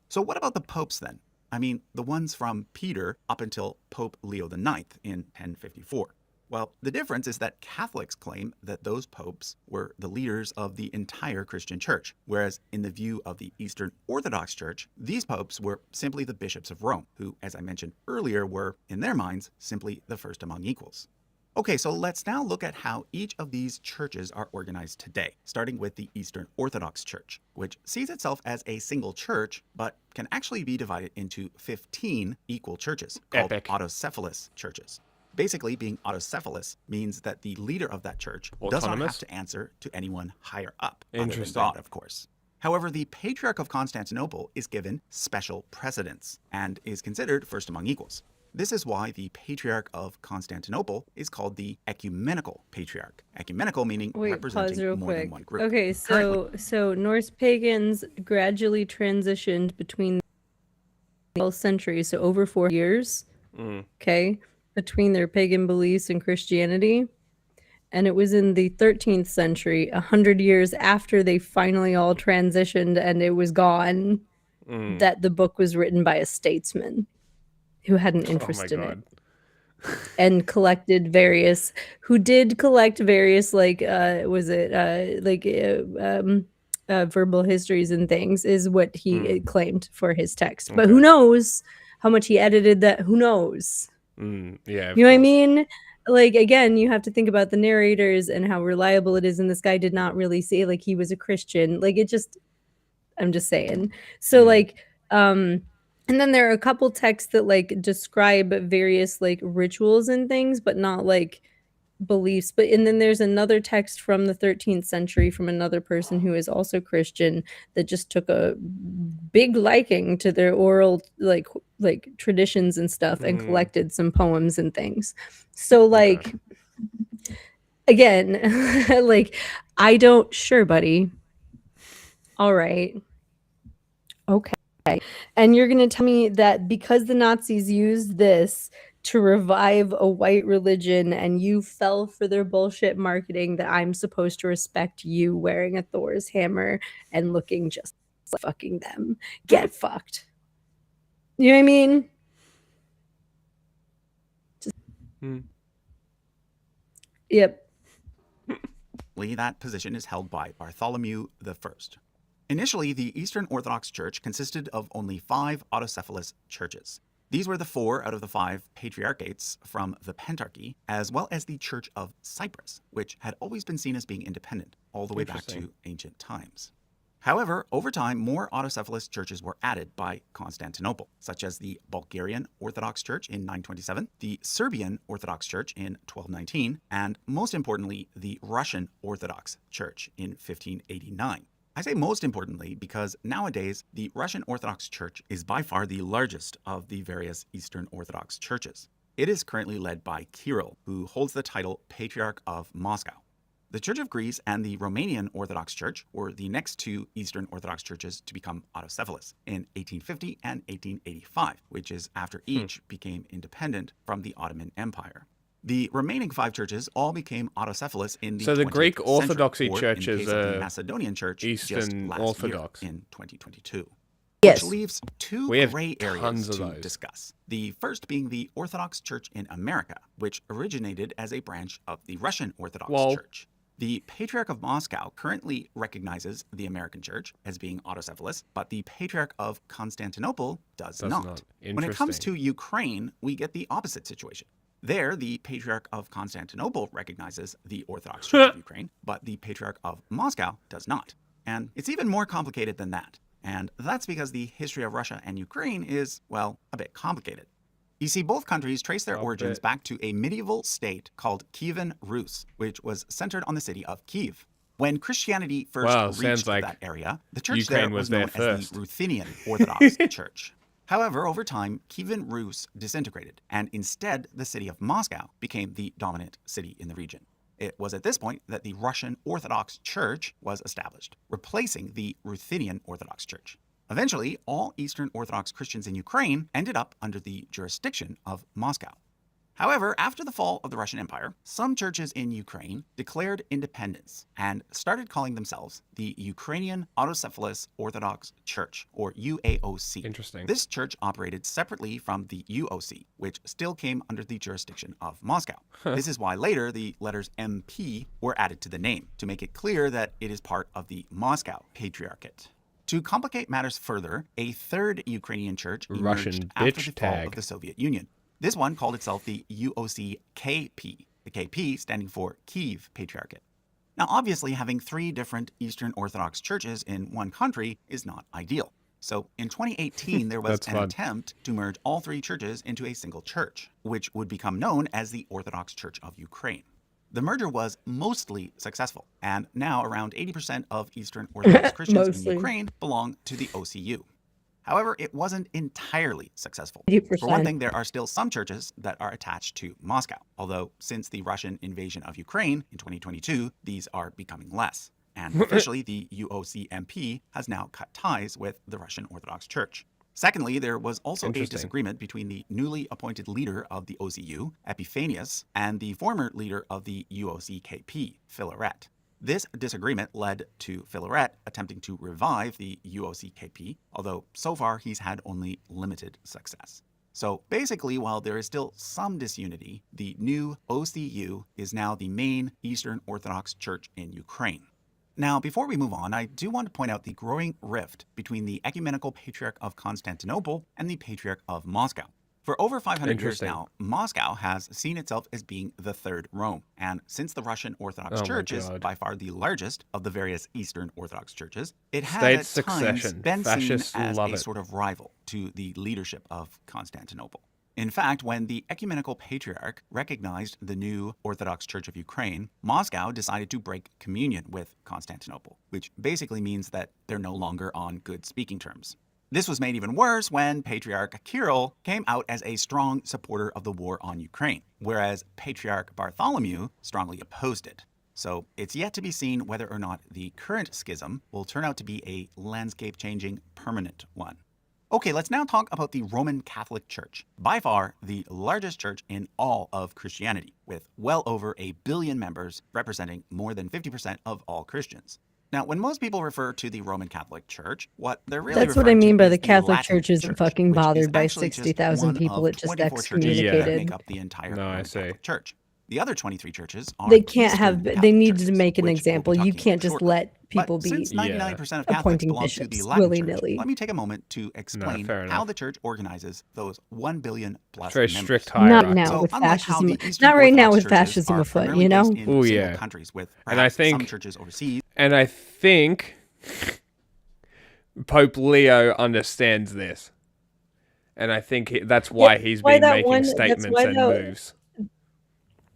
So what about the popes then? I mean, the ones from Peter up until Pope Leo IX in 1054. Well, the difference is that Catholics claim that those popes were the leaders of the entire Christian church, whereas in the view of the Eastern Orthodox Church, these popes were simply the bishops of Rome, who, as I mentioned earlier, were, in their minds, simply the first among equals. Okay, so let's now look at how each of these churches are organized today, starting with the Eastern Orthodox Church, which sees itself as a single church, but can actually be divided into 15 equal churches, called autocephalous churches. Basically, being autocephalous means that the leader of that church does not have to answer to anyone higher up, other than God, of course. However, the Patriarch of Constantinople is given special precedence and is considered first among equals. This is why the Patriarch of Constantinople is called the Ecumenical Patriarch. Ecumenical meaning representing more than one group. Okay, so Norse pagans gradually transitioned between the 12th century, so over 4 years. Okay. between their pagan beliefs and Christianity. And it was in the 13th century, 100 years after they finally all transitioned and it was gone, that the book was written by a statesman who had an Oh my interest in it. god. And collected various, who did collect various, like, verbal histories and things, is what he claimed for his text. But who knows how much he edited that? Who knows? Yeah. You know what I mean? Like, again, you have to think about the narrators and how reliable it is. And this guy did not really say like he was a Christian. Like, it just, I'm just saying. So like, and then there are a couple texts that like describe various like rituals and things, but not like beliefs. But and then there's another text from the 13th century from another person who is also Christian that just took a big liking to their oral like traditions and stuff and collected some poems and things. So like, again, like, I don't, sure, buddy. All right. Okay. And you're going to tell me that because the Nazis used this to revive a white religion and you fell for their bullshit marketing, that I'm supposed to respect you wearing a Thor's hammer and looking just like fucking them? Get fucked. You know what I mean? Yep. That position is held by Bartholomew I. Initially, the Eastern Orthodox Church consisted of only 5 autocephalous churches. These were the 4 out of the 5 patriarchates from the Pentarchy, as well as the Church of Cyprus, which had always been seen as being independent all the way back to ancient times. However, over time, more autocephalous churches were added by Constantinople, such as the Bulgarian Orthodox Church in 927, the Serbian Orthodox Church in 1219, and most importantly, the Russian Orthodox Church in 1589. I say most importantly because nowadays the Russian Orthodox Church is by far the largest of the various Eastern Orthodox churches. It is currently led by Kirill, who holds the title Patriarch of Moscow. The Church of Greece and the Romanian Orthodox Church were the next 2 Eastern Orthodox churches to become autocephalous in 1850 and 1885, which is after each became independent from the Ottoman Empire. The remaining 5 churches all became autocephalous in the 20th the Greek century, Orthodoxy or Church in is case of the Macedonian Church just Eastern last Orthodox. year in 2022. Yes. Which leaves 2 We have gray areas tons of to those. discuss. The first being the Orthodox Church in America, which originated as a branch of the Russian Orthodox Church. The Patriarch of Moscow currently recognizes the American Church as being autocephalous, but the Patriarch of Constantinople does not. When it comes to Ukraine, we get the opposite situation. There, the Patriarch of Constantinople recognizes the Orthodox Church of Ukraine, but the Patriarch of Moscow does not. And it's even more complicated than that. And that's because the history of Russia and Ukraine is, well, a bit complicated. You see, both countries trace their origins back to a medieval state called Kievan Rus, which was centered on the city of Kiev. When Christianity first reached that area, the church there was known as the Ruthenian Orthodox Church. However, over time, Kievan Rus disintegrated, and instead the city of Moscow became the dominant city in the region. It was at this point that the Russian Orthodox Church was established, replacing the Ruthenian Orthodox Church. Eventually, all Eastern Orthodox Christians in Ukraine ended up under the jurisdiction of Moscow. However, after the fall of the Russian Empire, some churches in Ukraine declared independence and started calling themselves the Ukrainian Autocephalous Orthodox Church, or UAOC. Interesting. This church operated separately from the UOC, which still came under the jurisdiction of Moscow. This is why later the letters MP were added to the name, to make it clear that it is part of the Moscow Patriarchate. To complicate matters further, a third Ukrainian church emerged after the fall of the Soviet Union. This one called itself the UOC-KP, the KP standing for Kiev Patriarchate. Now, obviously, having 3 different Eastern Orthodox churches in one country is not ideal. So in 2018, there was an attempt to merge all 3 churches into a single church, which would become known as the Orthodox Church of Ukraine. The merger was mostly successful, and now around 80% of Eastern Orthodox Christians in Ukraine belong to the OCU. However, it wasn't entirely successful. 80%. For one thing, there are still some churches that are attached to Moscow, although since the Russian invasion of Ukraine in 2022, these are becoming less. And officially, the UOCMP has now cut ties with the Russian Orthodox Church. Secondly, there was also a Interesting. disagreement between the newly appointed leader of the OCU, Epiphanius, and the former leader of the UOCKP, Filaret. This disagreement led to Filaret attempting to revive the UOCKP, although so far he's had only limited success. So basically, while there is still some disunity, the new OCU is now the main Eastern Orthodox Church in Ukraine. Now, before we move on, I do want to point out the growing rift between the Ecumenical Patriarch of Constantinople and the Patriarch of Moscow. For over 500 years Interesting. now, Moscow has seen itself as being the third Rome. And since the Russian Orthodox Oh my Church is God. by far the largest of the various Eastern Orthodox churches, it has State at times succession. been seen Fascists as love a it. sort of rival to the leadership of Constantinople. In fact, when the Ecumenical Patriarch recognized the new Orthodox Church of Ukraine, Moscow decided to break communion with Constantinople, which basically means that they're no longer on good speaking terms. This was made even worse when Patriarch Kirill came out as a strong supporter of the war on Ukraine, whereas Patriarch Bartholomew strongly opposed it. So it's yet to be seen whether or not the current schism will turn out to be a landscape-changing, permanent one. Okay, let's now talk about the Roman Catholic Church, by far the largest church in all of Christianity, with well over 1 billion members representing more than 50% of all Christians. Now, when most people refer to the Roman Catholic Church, what they're really That's what I referring to mean by is the Catholic Latin Church isn't Church, fucking which is bothered by actually just 60,000 one people of it just 24 churches that excommunicated. make up the entire No, I Roman see. Catholic Church. The other 23 churches are They can't Eastern have. They Catholic needed to churches, make an which we'll be example. You talking can't about just shortly. let But people be since 99% of Catholics appointing belong to the bishops Latin willy-nilly. Church, let me take a moment to explain fair how enough. the church organizes those 1 billion plus Very members. strict Not hierarchy. now So with unlike how fascism. the Eastern Not right now Orthodox with churches fascism are afoot. primarily You know. based in Ooh, single yeah. countries with And I perhaps some think- churches overseas. And I think Pope Leo understands this. And I think that's why he's why been that making one- that's statements why and that- moves.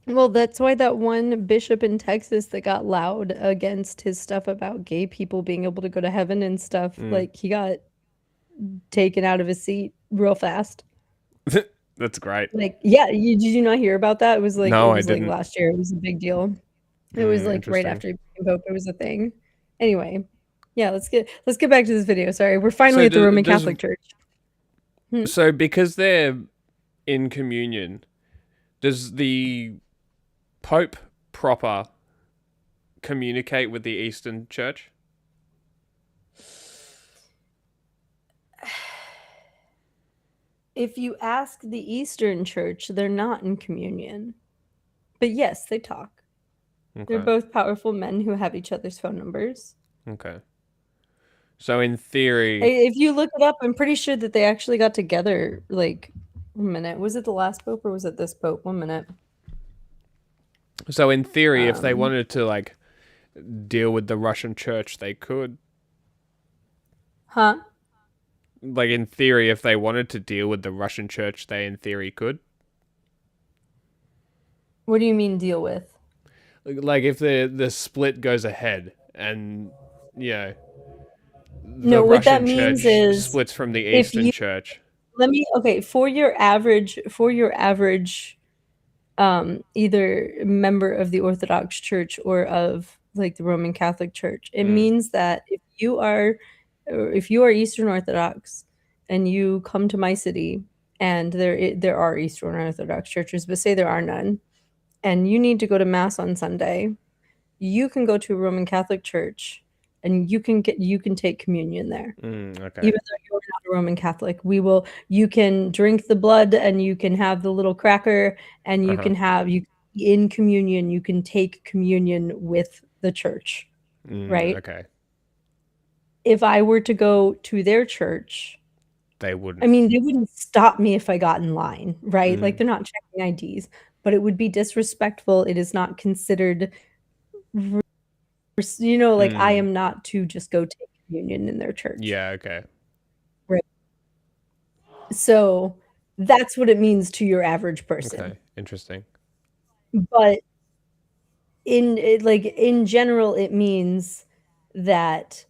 Well, that's why that one bishop in Texas that got loud against his stuff about gay people being able to go to heaven and stuff, like he got taken out of his seat real fast. That's great. Like, yeah, did you not hear about that? It was like No, it I was like didn't. last year. It was a big deal. It was like right Interesting. after he became pope. It was a thing. Anyway, yeah, let's get back to this video. Sorry, we're finally at the Roman Catholic Church. So because they're in communion, does the Pope proper communicate with the Eastern Church? If you ask the Eastern Church, they're not in communion. But yes, they talk. They're Okay. both powerful men who have each other's phone numbers. Okay. So in theory, If you look it up, I'm pretty sure that they actually got together. Like, 1 minute. Was it the last pope or was it this pope? 1 minute. if they wanted to like deal with the Russian Church, they could. Huh? Like in theory, if they wanted to deal with the Russian Church, they in theory could. What do you mean deal with? Like if the split goes ahead and the No, what that Russian means Church is splits from the if Eastern you- Church. For your average either member of the Orthodox Church or of like the Roman Catholic Church, it means that if you are Eastern Orthodox and you come to my city, and there are Eastern Orthodox churches, but say there are none, and you need to go to Mass on Sunday, you can go to a Roman Catholic church and you can take communion there. Okay. Even though you're not a Roman Catholic, you can drink the blood and you can have the little cracker and you can in communion, you can take communion with the church, right? Okay. If I were to go to their church, They wouldn't. I mean, they wouldn't stop me if I got in line, right? Like they're not checking IDs, but it would be disrespectful. It is not considered, I am not to just go take communion in their church. Yeah. Okay. So that's what it means to your average person. Okay. Interesting. But in general, it means that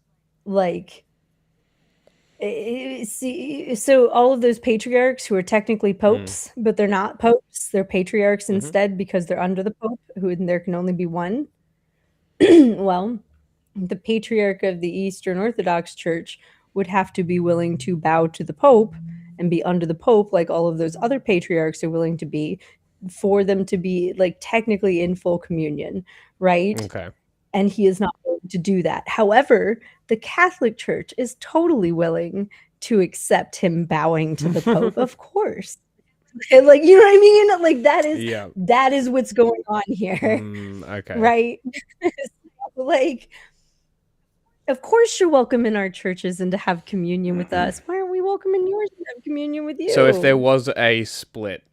so all of those patriarchs who are technically popes, but they're not popes, they're patriarchs instead because they're under the pope, and there can only be one. Well, the patriarch of the Eastern Orthodox Church would have to be willing to bow to the Pope and be under the Pope, like all of those other patriarchs are willing to be, for them to be like technically in full communion, right? Okay. And he is not willing to do that. However, the Catholic Church is totally willing to accept him bowing to the Pope, of course. Like, you know what I mean? Like that is what's going on here. Okay. Right? Like, of course you're welcome in our churches and to have communion with us. Why aren't we welcome in yours and have communion with you? So if there was a split,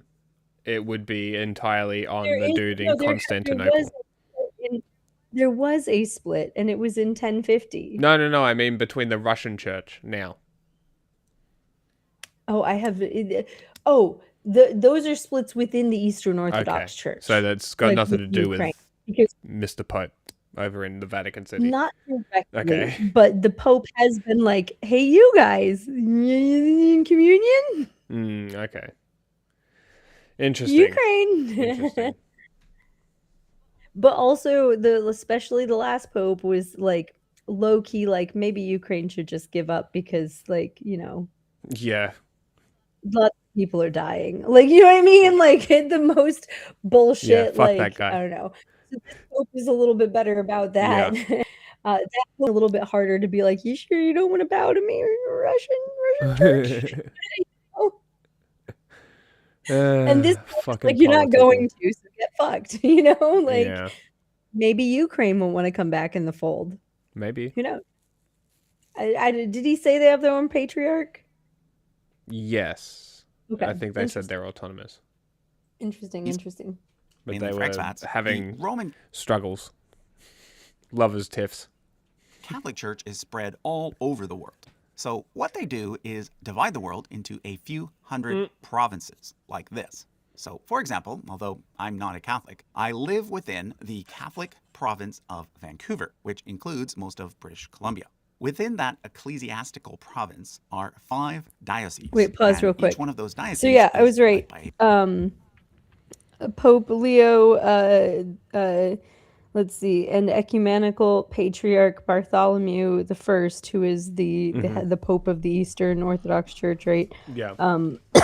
it would be entirely on the dude in Constantinople. There was a split, and it was in 1050. No. I mean between the Russian church now. Oh, those are splits within the Eastern Orthodox Church. So that's got nothing to do Ukraine, with because Mr. Pope over in the Vatican City. not directly, Okay. but the Pope has been like, "Hey, you guys, in communion?" Okay. Interesting. Ukraine. Interesting. But also especially the last Pope was like low key, like maybe Ukraine should just give up because, like, you know, Yeah. lots of people are dying. Like, you know what I mean? Like the most bullshit. Yeah, fuck like that guy. I don't know. So this Pope is a little bit better about that. Yeah. That's a little bit harder to be like, you sure you don't want to bow to me, Russian church? And this fucking like, you're not politicking. going to, so get fucked. You know, like Yeah. maybe Ukraine will want to come back in the fold. Maybe. Who knows? Did he say they have their own patriarch? Yes. Okay. I think they said they're autonomous. Interesting. But In they the were Frexpats, having the Roman struggles. Lovers' tiffs. Catholic Church is spread all over the world. So what they do is divide the world into a few hundred provinces like this. So, for example, although I'm not a Catholic, I live within the Catholic province of Vancouver, which includes most of British Columbia. Within that ecclesiastical province are 5 dioceses. Wait, pause and real quick. Each one of those dioceses. So yeah, I is was right. led by Pope Leo, let's see, and ecumenical patriarch Bartholomew the First, who is the Pope of the Eastern Orthodox Church, right? Yeah.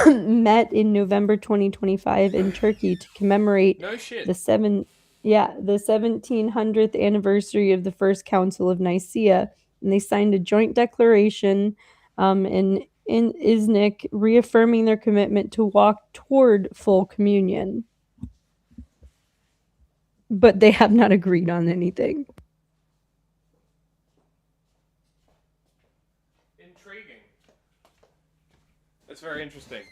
Met in November 2025 in Turkey to commemorate No shit. the 1700th anniversary of the First Council of Nicaea, and they signed a joint declaration in Iznik reaffirming their commitment to walk toward full communion. But they have not agreed on anything. Intriguing. That's very interesting.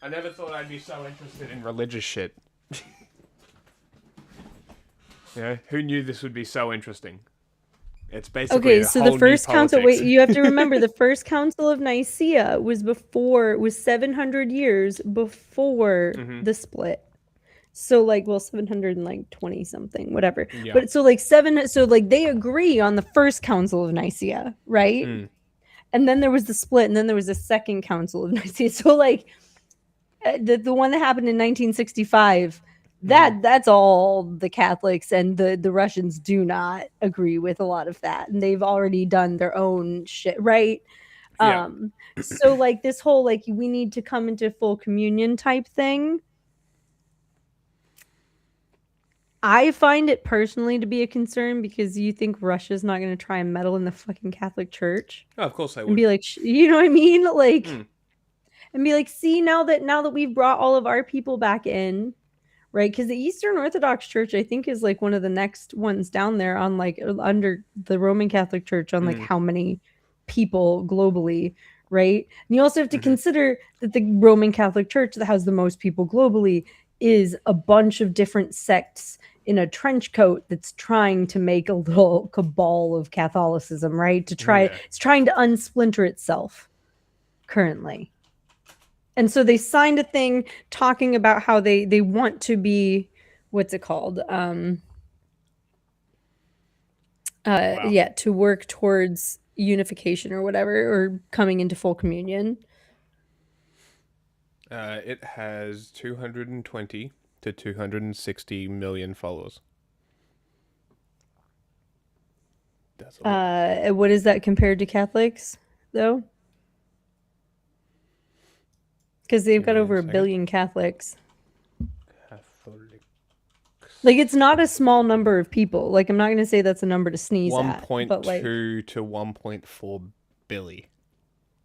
I never thought I'd be so interested in religious shit. Yeah, who knew this would be so interesting? It's basically Okay, a so whole the first new council, politics. wait, you have to remember the first council of Nicaea was 700 years before the split. So like, 720 something, whatever. Yeah. But so they agree on the first council of Nicaea, right? And then there was the split, and then there was a second council of Nicaea. So like, the one that happened in 1965, that's all the Catholics and the Russians do not agree with a lot of that, and they've already done their own shit, right? Yeah. So like this whole like we need to come into full communion type thing, I find it personally to be a concern because you think Russia's not going to try and meddle in the fucking Catholic Church. Oh, of course they would. And be like, you know what I mean? Like, and be like, see, now that we've brought all of our people back in, right? Because the Eastern Orthodox Church, I think, is like one of the next ones down there on like under the Roman Catholic Church on like how many people globally, right? And you also have to consider that the Roman Catholic Church that has the most people globally is a bunch of different sects in a trench coat that's trying to make a little cabal of Catholicism, right? It's trying to unsplinter itself currently. And so they signed a thing talking about how they want to be, what's it called? Yeah, to work towards unification or whatever, or coming into full communion. It has 220 to 260 million followers. That's a lot. What is that compared to Catholics, though? because they've got Give me over a a second. billion Catholics. Catholic. Like, it's not a small number of people. Like, I'm not going to say that's a number to sneeze at, but like, 1.2 to 1.4 billion.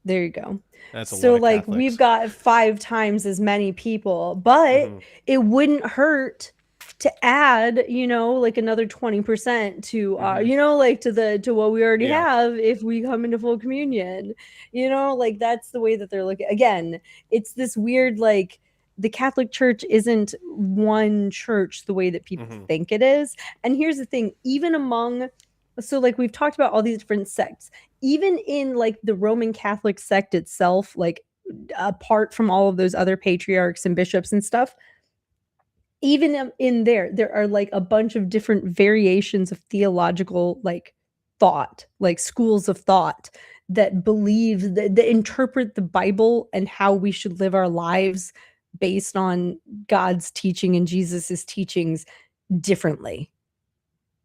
there you go. That's a So lot of like, Catholics. we've got 5 times as many people, but it wouldn't hurt to add, you know, like another 20% to you know, like to what we already Yeah. have if we come into full communion. You know, like that's the way that they're looking. Again, it's this weird, like, the Catholic Church isn't one church the way that people think it is. And here's the thing, even among, so like we've talked about all these different sects, even in like the Roman Catholic sect itself, like apart from all of those other patriarchs and bishops and stuff, even in there are like a bunch of different variations of theological like thought, like schools of thought that believe that interpret the Bible and how we should live our lives based on God's teaching and Jesus's teachings differently.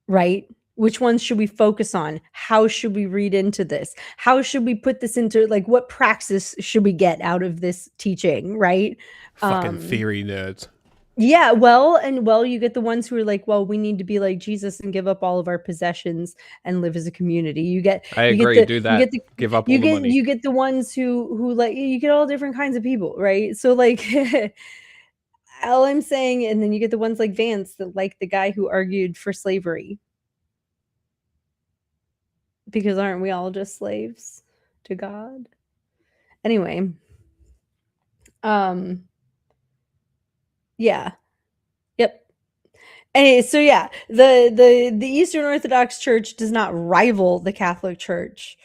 Right? Which ones should we focus on? How should we read into this? How should we put this into, like, what praxis should we get out of this teaching, right? Fucking theory nerds. Yeah, well, you get the ones who are like, well, we need to be like Jesus and give up all of our possessions and live as a community. I agree. Do that. Give up all the money. You get the ones who like, you get all different kinds of people, right? So like, all I'm saying, and then you get the ones like Vance that like the guy who argued for slavery. Because aren't we all just slaves to God? Anyway, yeah. Yep. Anyway, so yeah, the Eastern Orthodox Church does not rival the Catholic Church,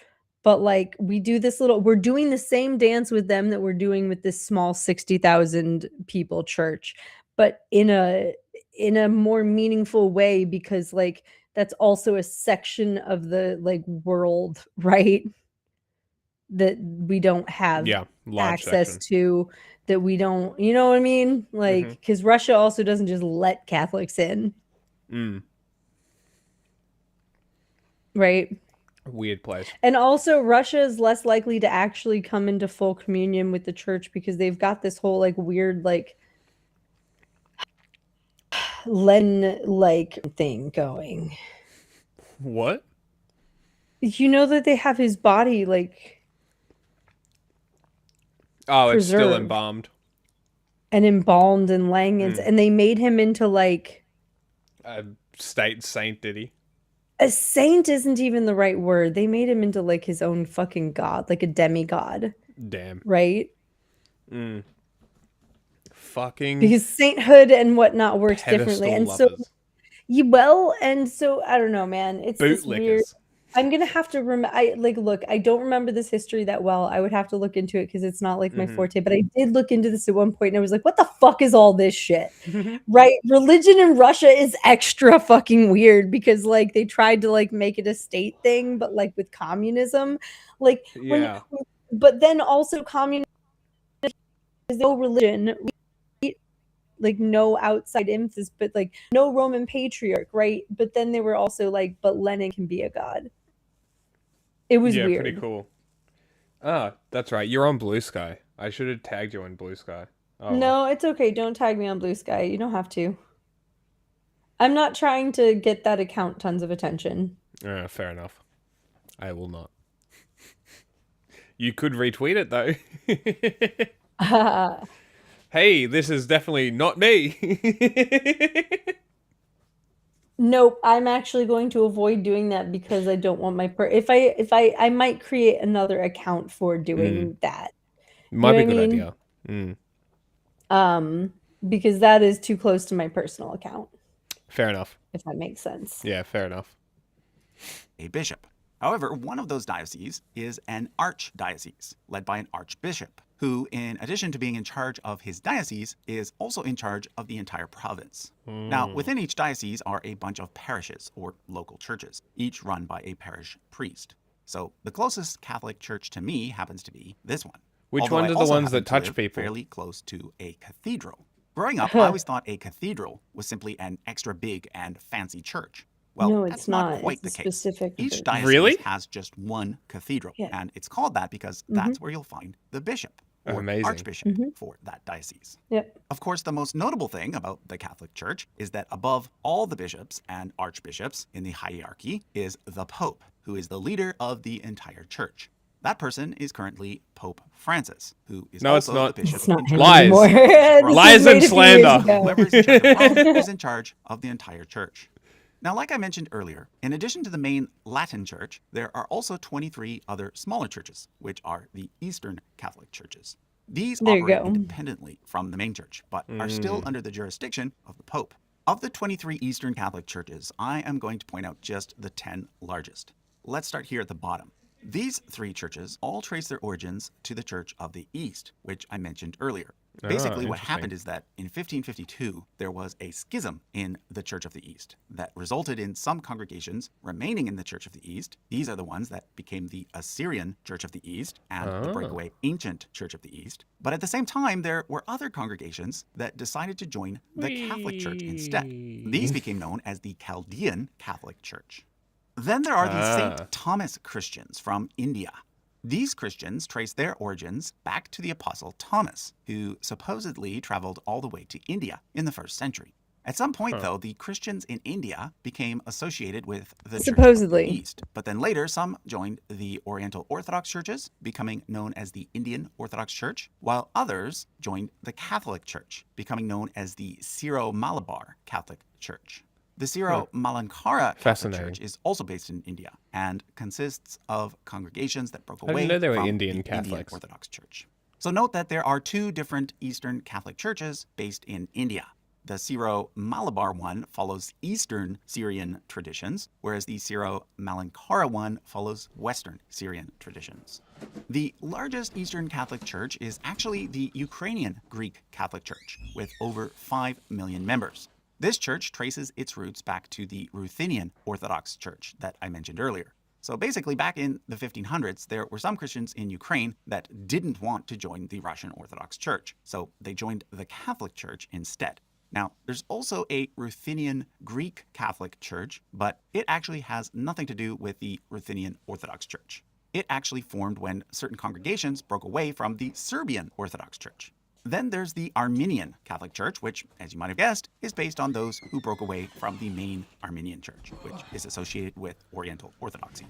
but like we're doing the same dance with them that we're doing with this small 60,000 people church, but in a more meaningful way, because like that's also a section of the like world, right? That we don't have large access section. to, that we don't, you know what I mean? Like, because Russia also doesn't just let Catholics in. Right? Weird place. And also, Russia is less likely to actually come into full communion with the church because they've got this whole like weird like Lenin like thing going. What? You know that they have his body like It's still preserved embalmed. and embalmed and laying and they made him into like A state saint, did he? a saint isn't even the right word. They made him into like his own fucking god, like a demigod. Damn. Right? Fucking. Because sainthood and whatnot works differently. And so, lovers. and so I don't know, man. It's this weird. Bootlickers. I'm gonna have to look. I don't remember this history that well. I would have to look into it because it's not like my forte. But I did look into this at one point, and I was like, "What the fuck is all this shit?" Right? Religion in Russia is extra fucking weird because like they tried to like make it a state thing, but like with communism, like but then also communism is no religion. Like no outside influence, but like no Roman patriarch, right? But then they were also like, but Lenin can be a god. It was weird. Pretty cool. That's right. You're on Blue Sky. I should have tagged you on Blue Sky. Oh, no, it's okay. Don't tag me on Blue Sky. You don't have to. I'm not trying to get that account tons of attention. Fair enough. I will not. You could retweet it though. Hey, this is definitely not me. Nope, I'm actually going to avoid doing that because I don't want my if I might create another account for doing that. Might be a good idea. Because that is too close to my personal account. Fair enough. If that makes sense. Yeah, fair enough. A bishop. However, one of those dioceses is an archdiocese, led by an archbishop, who, in addition to being in charge of his diocese, is also in charge of the entire province. Now, within each diocese are a bunch of parishes, or local churches, each run by a parish priest. So the closest Catholic church to me happens to be this one. Which Although ones I are the also ones happen that to touch live people? fairly close to a cathedral. Growing up, I always thought a cathedral was simply an extra big and fancy church. Well, no, that's it's not not. quite It's the a case. specific Each church. diocese Really? has just one cathedral, Yeah. and it's called that because that's where you'll find the bishop. or Amazing. archbishop for that diocese. Yep. Of course, the most notable thing about the Catholic Church is that above all the bishops and archbishops in the hierarchy is the Pope, who is the leader of the entire church. That person is currently Pope Francis, who is No, it's also not. the bishop It's not in him Lies. anymore. This was Lies made and a few years slander. ago. Whoever is in charge of Rome is in charge of the entire church. Now, like I mentioned earlier, in addition to the main Latin Church, there are also 23 other smaller churches, which are the Eastern Catholic churches. These There you operate go. independently from the main church, but are still under the jurisdiction of the Pope. Of the 23 Eastern Catholic churches, I am going to point out just the 10 largest. Let's start here at the bottom. These three churches all trace their origins to the Church of the East, which I mentioned earlier. Basically, what happened is that in 1552, there was a schism in the Church of the East that resulted in some congregations remaining in the Church of the East. These are the ones that became the Assyrian Church of the East and the breakaway Ancient Church of the East. But at the same time, there were other congregations that decided to join the Catholic Church instead. These became known as the Chaldean Catholic Church. Then there are the St. Thomas Christians from India. These Christians trace their origins back to the Apostle Thomas, who supposedly traveled all the way to India in the 1st century. At some point, though, the Christians in India became associated with the Church of Supposedly. the East. But then later, some joined the Oriental Orthodox churches, becoming known as the Indian Orthodox Church, while others joined the Catholic Church, becoming known as the Syro-Malabar Catholic Church. The Syro-Malankara Catholic Fascinating. Church is also based in India and consists of congregations that broke didn't away know they were from Indian the Indian Catholics. Orthodox Church. So note that there are two different Eastern Catholic churches based in India. The Syro-Malabar one follows Eastern Syrian traditions, whereas the Syro-Malankara one follows Western Syrian traditions. The largest Eastern Catholic Church is actually the Ukrainian Greek Catholic Church, with over 5 million members. This church traces its roots back to the Ruthenian Orthodox Church that I mentioned earlier. So basically, back in the 1500s, there were some Christians in Ukraine that didn't want to join the Russian Orthodox Church, so they joined the Catholic Church instead. Now, there's also a Ruthenian Greek Catholic Church, but it actually has nothing to do with the Ruthenian Orthodox Church. It actually formed when certain congregations broke away from the Serbian Orthodox Church. Then there's the Armenian Catholic Church, which, as you might have guessed, is based on those who broke away from the main Armenian Church, which is associated with Oriental Orthodoxy.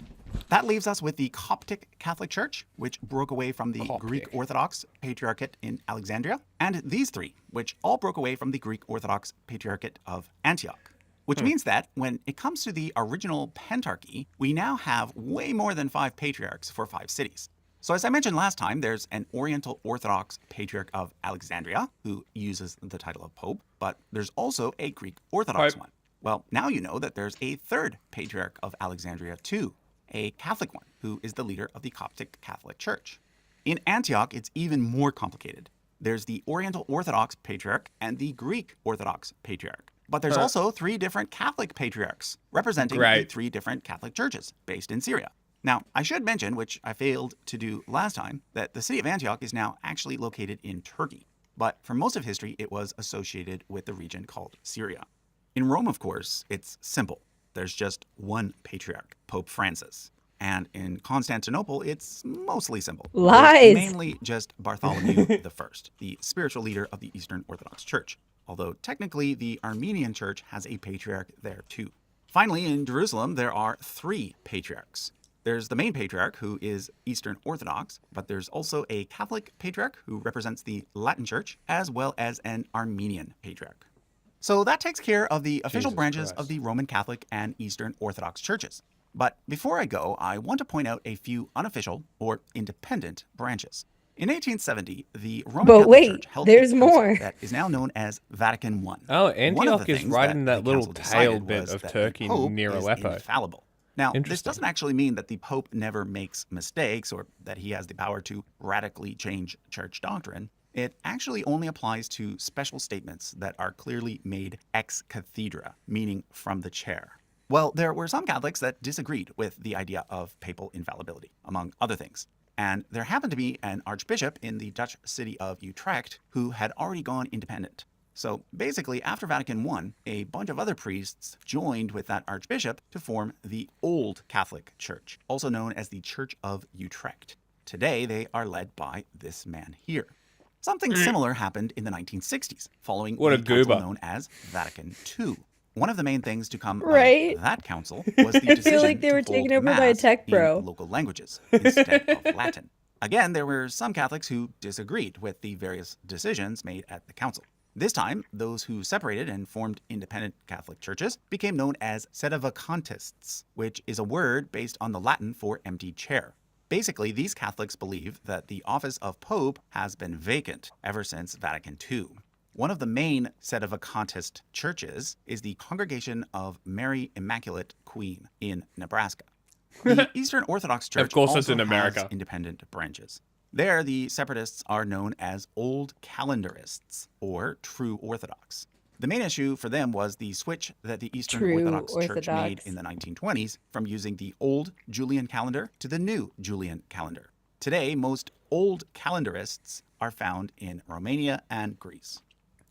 That leaves us with the Coptic Catholic Church, which broke away from the Greek Orthodox Patriarchate in Alexandria, and these three, which all broke away from the Greek Orthodox Patriarchate of Antioch. Which means that when it comes to the original Pentarchy, we now have way more than 5 patriarchs for 5 cities. So as I mentioned last time, there's an Oriental Orthodox Patriarch of Alexandria who uses the title of Pope, but there's also a Greek Orthodox one. Well, now you know that there's a third Patriarch of Alexandria too, a Catholic one, who is the leader of the Coptic Catholic Church. In Antioch, it's even more complicated. There's the Oriental Orthodox Patriarch and the Greek Orthodox Patriarch. But there's also 3 different Catholic Patriarchs representing the 3 different Catholic churches based in Syria. Now, I should mention, which I failed to do last time, that the city of Antioch is now actually located in Turkey. But for most of history, it was associated with the region called Syria. In Rome, of course, it's simple. There's just one patriarch, Pope Francis. And in Constantinople, it's mostly simple. Lies. There's mainly just Bartholomew I, the spiritual leader of the Eastern Orthodox Church. Although technically, the Armenian Church has a patriarch there too. Finally, in Jerusalem, there are 3 patriarchs. There's the main patriarch, who is Eastern Orthodox, but there's also a Catholic patriarch who represents the Latin Church, as well as an Armenian patriarch. So that takes care of the official branches of the Roman Catholic and Eastern Orthodox churches. But before I go, I want to point out a few unofficial or independent branches. In 1870, the Roman Catholic Church held a council that is now known as Vatican I. Oh, Antioch is right in that little tail bit of Turkey near Aleppo. Infallible. Now, this doesn't actually mean that the Pope never makes mistakes or that he has the power to radically change church doctrine. It actually only applies to special statements that are clearly made ex cathedra, meaning from the chair. Well, there were some Catholics that disagreed with the idea of papal infallibility, among other things. And there happened to be an archbishop in the Dutch city of Utrecht who had already gone independent. So basically, after Vatican I, a bunch of other priests joined with that archbishop to form the Old Catholic Church, also known as the Church of Utrecht. today they are led by this man here. Something similar happened in the 1960s, following What a the council goober. known as Vatican II. One of the main things to come Right? of that council was the I decision feel like they were to hold taken over by a Mass tech in bro. local languages instead of Latin. Again, there were some Catholics who disagreed with the various decisions made at the council. This time, those who separated and formed independent Catholic churches became known as sedevacantists, which is a word based on the Latin for empty chair. Basically, these Catholics believe that the office of Pope has been vacant ever since Vatican II. One of the main sedevacantist churches is the Congregation of Mary Immaculate Queen in Nebraska. The Eastern Orthodox Church Of course it's also in America. has independent branches. There, the separatists are known as Old Calendarists, or True Orthodox. The main issue for them was the switch that the Eastern True Orthodox Church made Orthodox. in the 1920s from using the old Julian calendar to the new Julian calendar. Today, most Old Calendarists are found in Romania and Greece.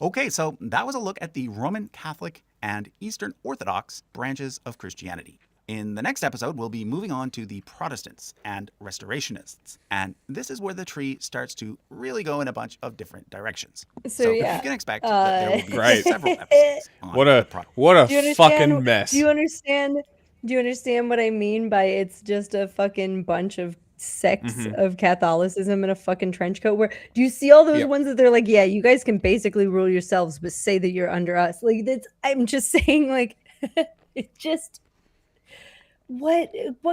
Okay, so that was a look at the Roman Catholic and Eastern Orthodox branches of Christianity. In the next episode, we'll be moving on to the Protestants and Restorationists. And this is where the tree starts to really go in a bunch of different directions. So, yeah. you can expect that there will be Great. several episodes on What the a Protestants. what a Do you understand? fucking mess. Do you understand? Do you understand what I mean by it's just a fucking bunch of sects of Catholicism in a fucking trench coat? Where do you see all those Yep. ones that they're like, yeah, you guys can basically rule yourselves, but say that you're under us. Like that's. I'm just saying, like, it's just what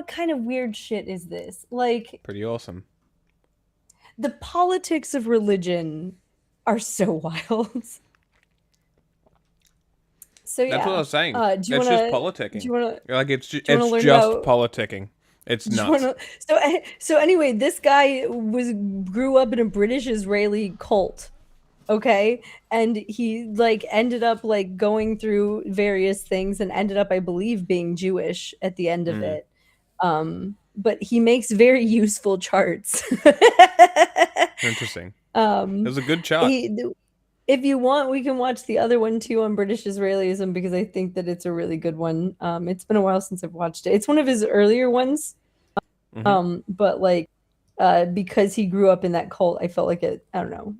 kind of weird shit is this? Like Pretty awesome. the politics of religion are so wild. So yeah, That's what I was saying. do It's you just wanna- politicking. Do you want to? Like it's do you wanna it's learn just about- politicking. It's nuts. So anyway, this guy grew up in a British Israeli cult, okay, and he like ended up like going through various things and ended up, I believe, being Jewish at the end of it. But he makes very useful charts. Interesting. It um, was a good chart. if you want, we can watch the other one too on British Israelism because I think that it's a really good one. It's been a while since I've watched it. It's one of his earlier ones. But like because he grew up in that cult, I felt like I don't know.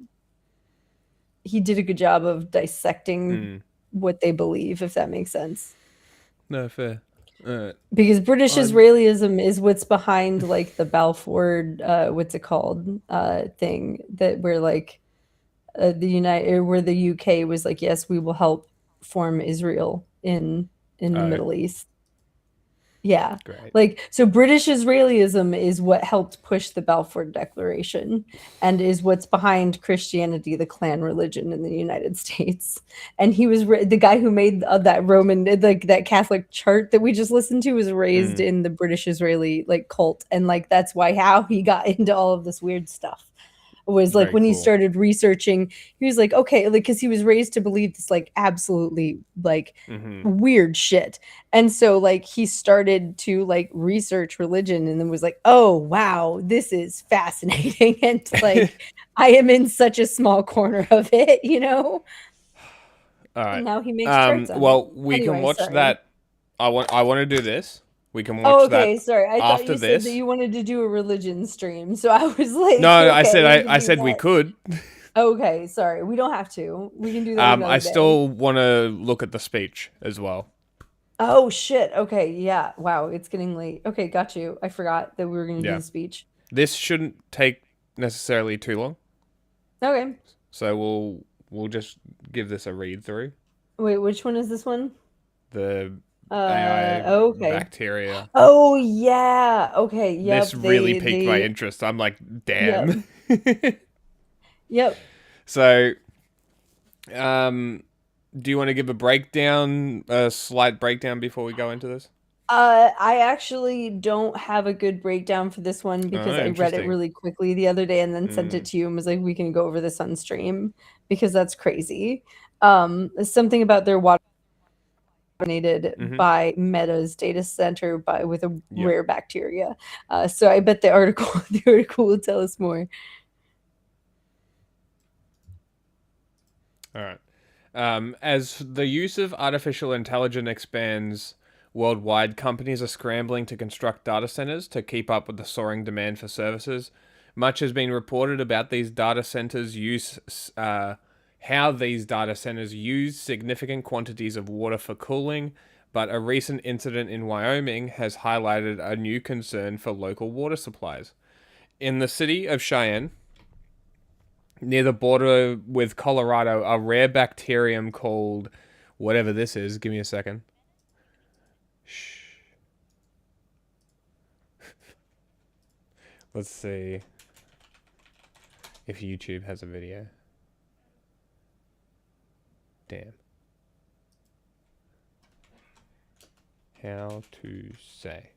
He did a good job of dissecting what they believe, if that makes sense. No, fair. Because British Israelism is what's behind like the Balfour what's it called thing that where like where the UK was like, yes, we will help form Israel in the Middle East. Yeah. Great. Like, so British Israelism is what helped push the Balfour Declaration and is what's behind Christianity, the clan religion in the United States. And he was the guy who made that Roman, like that Catholic chart that we just listened to was raised in the British Israeli like cult. And like, that's how he got into all of this weird stuff. Was like Very when he cool. started researching, he was like, okay, like because he was raised to believe this like absolutely like weird shit, and so like he started to like research religion, and then was like, oh wow, this is fascinating, and like I am in such a small corner of it, you know. All right. And now he makes charts on well, it. we Anyway, can watch sorry. that. I want to do this. We can watch Oh, okay. that. Sorry, I thought after you this. said that you wanted to do a religion stream, so I was like, No, I okay, said we can I do said we that. could. Okay, sorry, we don't have to. We can do that. Another I day. still want to look at the speech as well. Oh shit. Okay, yeah. Wow, it's getting late. Okay, got you. I forgot that we were going to do the speech. This shouldn't take necessarily too long, Okay. so we'll just give this a read through. Wait, which one is this one? The AI okay. bacteria. Oh yeah. Okay. Yep. This really piqued my interest. I'm like, damn. Yep. So, do you want to give a slight breakdown before we go into this? I actually don't have a good breakdown for this one because I read it interesting. really quickly the other day and then sent it to you and was like, we can go over this on stream because that's crazy. Something about their water dominated by Meta's data center with a rare bacteria. So I bet the article will tell us more. All right. As the use of artificial intelligence expands worldwide, companies are scrambling to construct data centers to keep up with the soaring demand for services. Much has been reported about these data centers how these data centers use significant quantities of water for cooling, but a recent incident in Wyoming has highlighted a new concern for local water supplies. In the city of Cheyenne, near the border with Colorado, a rare bacterium called whatever this is. Give me a second. Shh. Let's see if YouTube has a video. Damn. How to say.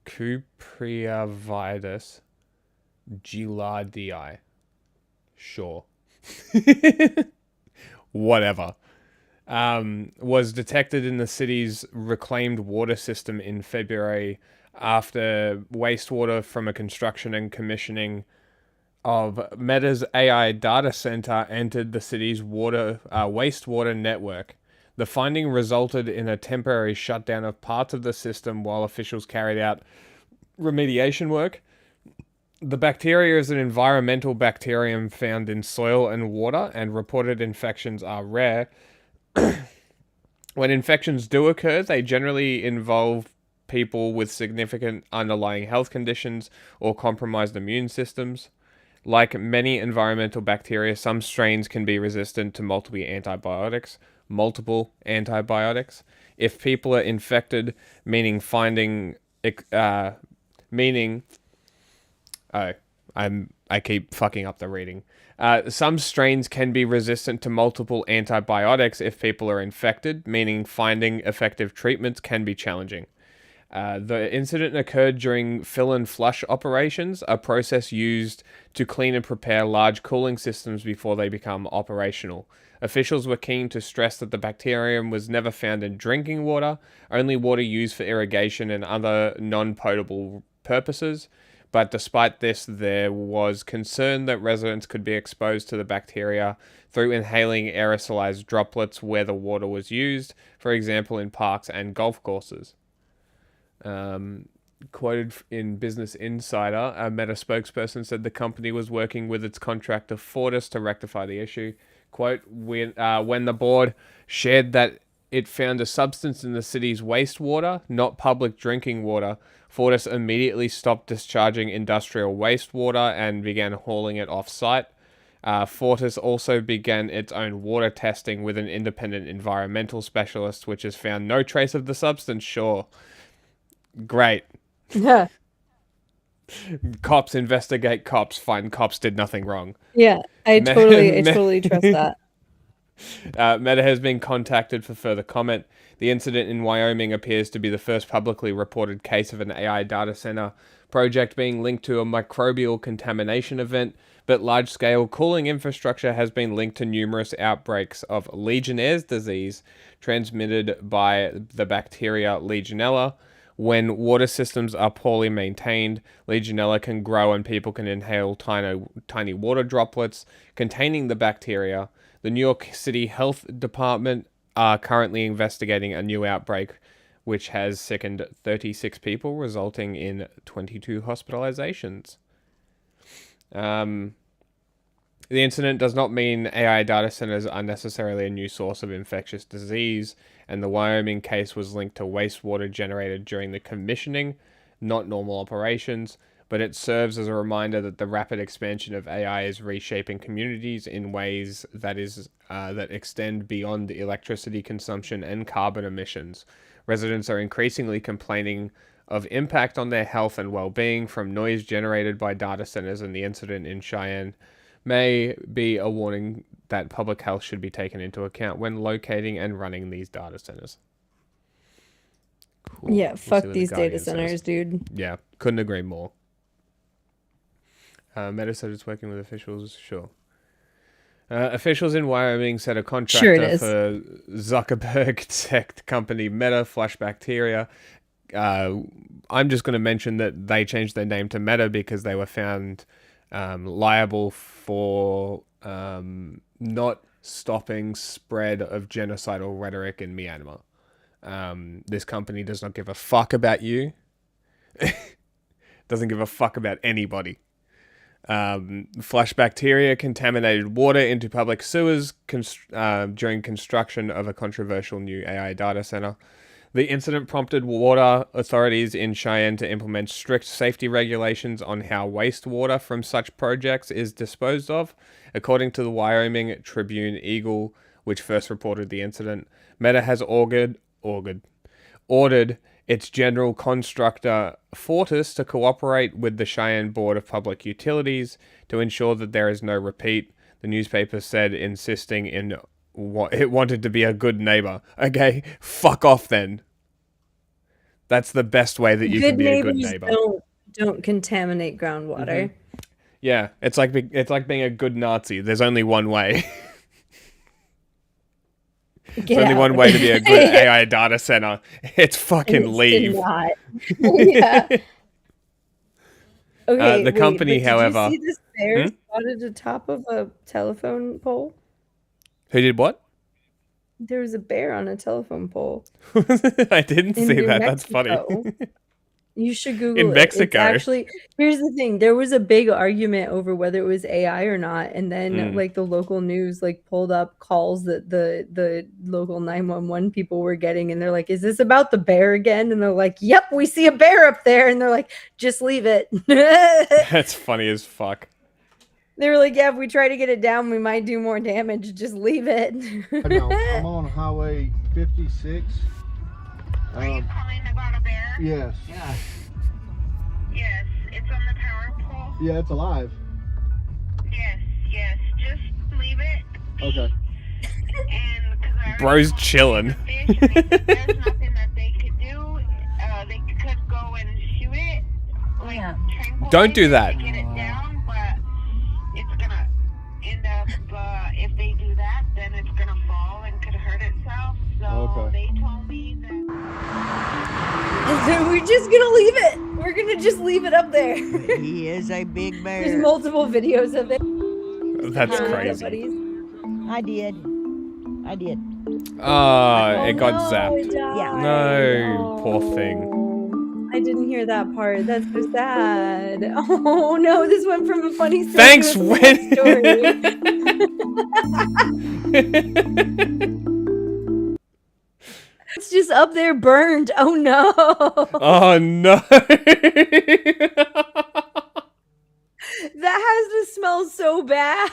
Cupriavitis gilardii. Sure. Whatever. Was detected in the city's reclaimed water system in February after wastewater from a construction and commissioning of Meta's AI data center entered the city's wastewater network. The finding resulted in a temporary shutdown of parts of the system while officials carried out remediation work. The bacteria is an environmental bacterium found in soil and water, and reported infections are rare. When infections do occur, they generally involve people with significant underlying health conditions or compromised immune systems. Like many environmental bacteria, some strains can be resistant to multiple antibiotics. If people are infected, I keep fucking up the reading. Some strains can be resistant to multiple antibiotics if people are infected, meaning finding effective treatments can be challenging. The incident occurred during fill and flush operations, a process used to clean and prepare large cooling systems before they become operational. Officials were keen to stress that the bacterium was never found in drinking water, only water used for irrigation and other non-potable purposes. But despite this, there was concern that residents could be exposed to the bacteria through inhaling aerosolized droplets where the water was used, for example in parks and golf courses. Quoted in Business Insider, a Meta spokesperson said the company was working with its contractor Fortis to rectify the issue. Quote, when the board shared that it found a substance in the city's wastewater, not public drinking water, Fortis immediately stopped discharging industrial wastewater and began hauling it off-site. Fortis also began its own water testing with an independent environmental specialist, which has found no trace of the substance. Sure. Great. Yeah. Cops investigate cops, find cops did nothing wrong. Yeah, I totally trust that. Meta has been contacted for further comment. The incident in Wyoming appears to be the first publicly reported case of an AI data center project being linked to a microbial contamination event, but large-scale cooling infrastructure has been linked to numerous outbreaks of Legionnaire's disease transmitted by the bacteria Legionella. When water systems are poorly maintained, Legionella can grow and people can inhale tiny water droplets containing the bacteria. The New York City Health Department are currently investigating a new outbreak, which has sickened 36 people, resulting in 22 hospitalizations. The incident does not mean AI data centers are necessarily a new source of infectious disease, and the Wyoming case was linked to wastewater generated during the commissioning, not normal operations, but it serves as a reminder that the rapid expansion of AI is reshaping communities in ways that extend beyond electricity consumption and carbon emissions. Residents are increasingly complaining of impact on their health and well-being from noise generated by data centers, and the incident in Cheyenne may be a warning that public health should be taken into account when locating and running these data centers. Cool. Yeah, We'll fuck see what these the data Guardian centers, says. dude. Yeah, couldn't agree more. Meta said it's working with officials. Sure. Officials in Wyoming said a contractor for Zuckerberg tech company Meta flushed bacteria. I'm just going to mention that they changed their name to Meta because they were found liable for not stopping spread of genocidal rhetoric in Myanmar. This company does not give a fuck about you. Doesn't give a fuck about anybody. Flush bacteria contaminated water into public sewers during construction of a controversial new AI data center. The incident prompted water authorities in Cheyenne to implement strict safety regulations on how wastewater from such projects is disposed of. According to the Wyoming Tribune Eagle, which first reported the incident, Meta has ordered its general constructor, Fortis, to cooperate with the Cheyenne Board of Public Utilities to ensure that there is no repeat, the newspaper said, insisting in what it wanted to be a good neighbor. Okay, fuck off then. That's the best way that you can be a good neighbor. Don't contaminate groundwater. Mm-hmm. Yeah, it's like being a good Nazi. There's only one way. There's only one way to be a good AI data center. It's fucking leave. Yeah. Okay. The company, however, did you see this bear spotted at the top of a telephone pole? Who did what? There was a bear on a telephone pole. I didn't see New that. That's Mexico. funny. You should Google In it. Mexico. It's actually, here's the thing. There was a big argument over whether it was AI or not. And then like the local news like pulled up calls that the local 911 people were getting. And they're like, is this about the bear again? And they're like, yep, we see a bear up there. And they're like, just leave it. That's funny as fuck. They were like, yeah, if we try to get it down, we might do more damage. Just leave it. I'm on Highway 56. Are you calling about a bear? Yes. Yeah. Yes, it's on the power pole. Yeah, it's alive. Yes. Just leave it. Okay. And bro's chilling. There's nothing that they could do. They could go and shoot it. Like, don't do that. to get it down, but it's gonna end up. If they do that, then it's gonna fall and could hurt itself. So they told me that. We're just gonna leave it. We're gonna just leave it up there. He is a big bear. There's multiple videos of it. That's crazy. I did. Oh, it got no, zapped. it died. No, poor thing. I didn't hear that part. That's so sad. Oh no, this went from a funny story Thanks, to a Win. story. It's just up there burned. Oh no. Oh no. That has to smell so bad.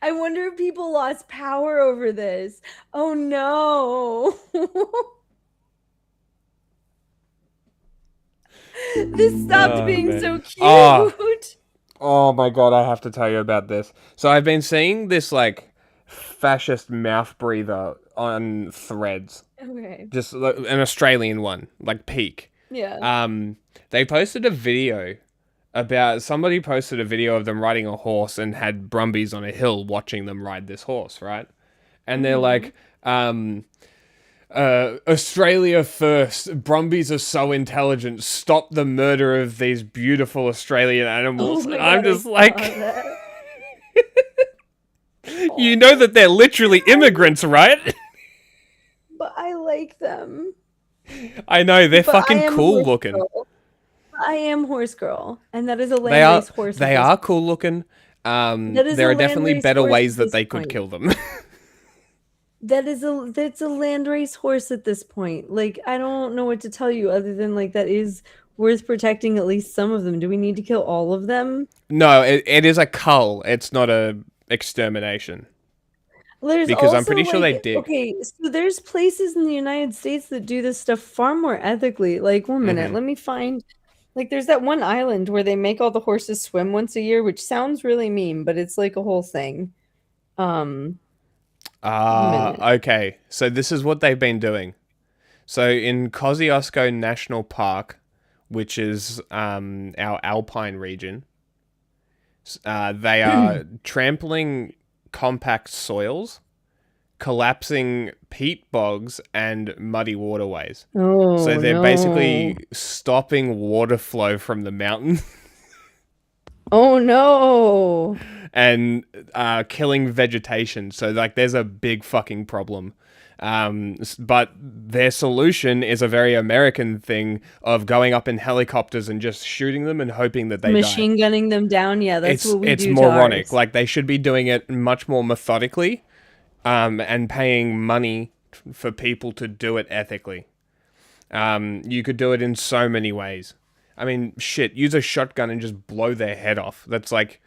I wonder if people lost power over this. Oh no. This stopped being so cute. Oh my god, I have to tell you about this. So I've been seeing this like fascist mouth breather on Threads. Okay. Just an Australian one, like Peak. Yeah. They posted a video somebody posted a video of them riding a horse and had Brumbies on a hill watching them ride this horse, right? And they're like, Australia first. Brumbies are so intelligent. Stop the murder of these beautiful Australian animals. Oh I'm God, just like, you know that they're literally immigrants, right? But I like them. I know, they're But fucking cool looking. Girl. I am horse girl, and that is a land-race horse. They are cool looking. There are definitely better ways that they could kill them. That's a landrace horse at this point. Like, I don't know what to tell you other than like that is worth protecting at least some of them. Do we need to kill all of them? No, it is a cull. It's not a extermination. Because I'm pretty sure they did. Okay, so there's places in the United States that do this stuff far more ethically. Like, 1 minute, let me find. Like, there's that one island where they make all the horses swim once a year, which sounds really mean, but it's like a whole thing. Okay. So this is what they've been doing. So in Kosciuszko National Park, which is our alpine region, they are trampling compact soils, collapsing peat bogs, and muddy waterways. Oh, so they're basically stopping water flow from the mountain. Oh no. And killing vegetation. So like there's a big fucking problem. But their solution is a very American thing of going up in helicopters and just shooting them and hoping that they Machine die. gunning them down. Yeah, that's what we It's do. moronic. To ours. Like, they should be doing it much more methodically, and paying money for people to do it ethically. You could do it in so many ways. I mean, shit, use a shotgun and just blow their head off. That's like,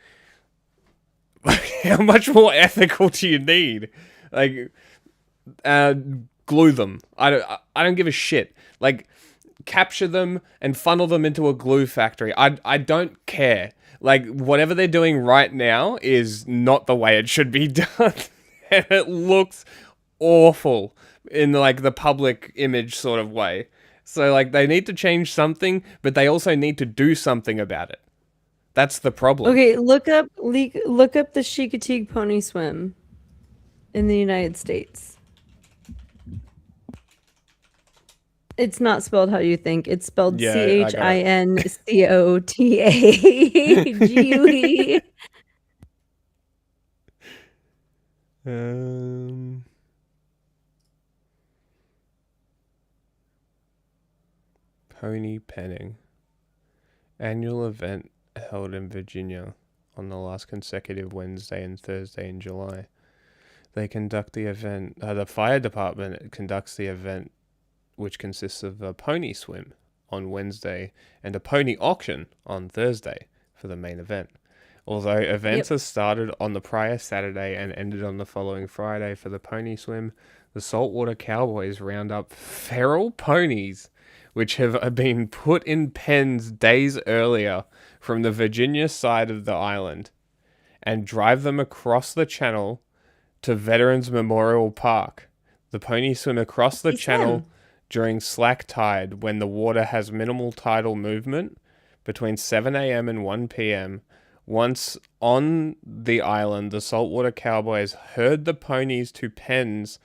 how much more ethical do you need? Like, glue them. I don't give a shit. Like, capture them and funnel them into a glue factory. I don't care. Like, whatever they're doing right now is not the way it should be done. And it looks awful in, like, the public image sort of way. So, like, they need to change something, but they also need to do something about it. That's the problem. Okay, look up the Chickateague pony swim in the United States. It's not spelled how you think. It's spelled CHINCOTAGUE. Pony penning. Annual event held in Virginia on the last consecutive Wednesday and Thursday in July. They conduct the event. The fire department conducts the event, which consists of a pony swim on Wednesday and a pony auction on Thursday for the main event. Although events are started on the prior Saturday and ended on the following Friday for the pony swim, the saltwater cowboys round up feral ponies, which have been put in pens days earlier from the Virginia side of the island, and drive them across the channel to Veterans Memorial Park. The ponies swim across the channel during slack tide when the water has minimal tidal movement between 7 a.m. and 1 p.m. Once on the island, the saltwater cowboys herd the ponies to pens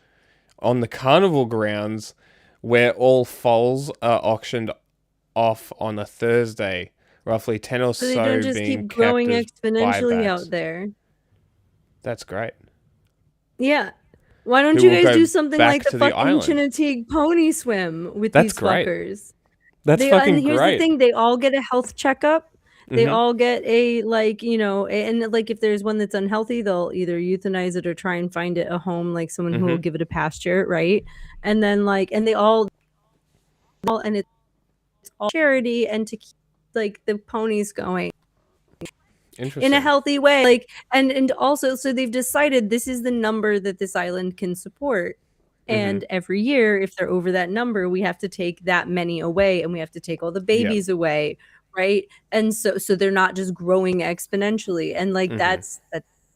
on the carnival grounds, where all foals are auctioned off on a Thursday. Roughly 10 or so they don't just being keep growing kept as exponentially buybacks. out there. That's great. Yeah. Why don't Who you will guys go do something back like the to the fucking island? Chickateague pony swim with That's these great. fuckers? That's And fucking here's great. the thing: they all get a health checkup. They Mhm. all get a, like, you know, and like if there's one that's unhealthy, they'll either euthanize it or try and find it a home, like someone who will give it a pasture, right? And then and they all and it's all charity and to keep like the ponies going in a healthy way, like, and also, so they've decided this is the number that this island can support, and every year if they're over that number, we have to take that many away, and we have to take all the babies away, right? And so they're not just growing exponentially, and like that's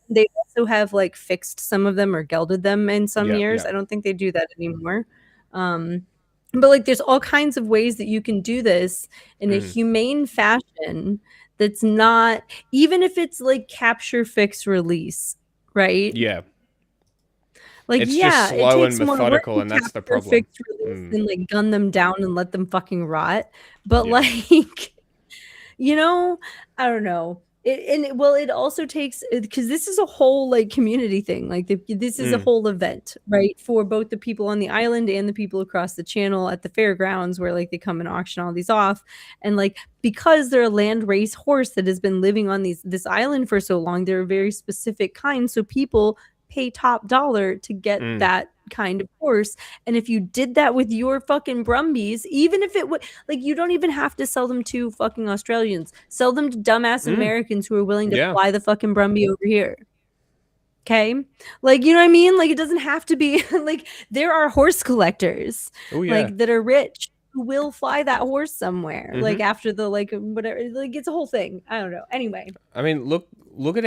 they also have like fixed some of them or gelded them in some years. I don't think they do that anymore. But like there's all kinds of ways that you can do this in a humane fashion that's not, even if it's like capture, fix, release, right? Yeah. Like, It's yeah, just it slow takes and more work methodical, to and that's the capture, problem. fix, release than like gun them down and let them fucking rot. But Yeah. like, you know, I don't know. It also takes, because this is a whole like community thing. Like this is a whole event, right? For both the people on the island and the people across the channel at the fairgrounds, where like they come and auction all these off. And like, because they're a land race horse that has been living on this island for so long, they're a very specific kind. So people pay top dollar to get that kind of horse. And if you did that with your fucking Brumbies, even if it would, like, you don't even have to sell them to fucking Australians. Sell them to dumbass Americans who are willing to fly the fucking Brumby over here. Okay? Like, you know what I mean? Like, it doesn't have to be like, there are horse collectors like that are rich who will fly that horse somewhere, like after the like whatever, like it's a whole thing. I don't know. Anyway, I mean, look at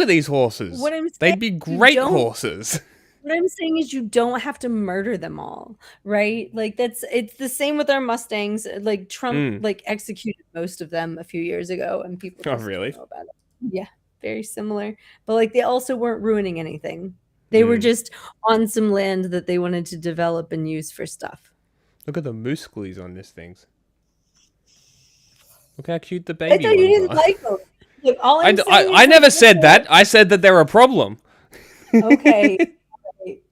these horses. What I'm saying, they'd be great horses. What I'm saying is you don't have to murder them all, right? Like it's the same with our Mustangs. Like Trump like executed most of them a few years ago, and people just don't know about it. Yeah, very similar. But like they also weren't ruining anything. They were just on some land that they wanted to develop and use for stuff. Look at the muscles on this thing. Look how cute the baby I thought you ones didn't are. like them. Look, I never said that. I said that they're a problem. Okay.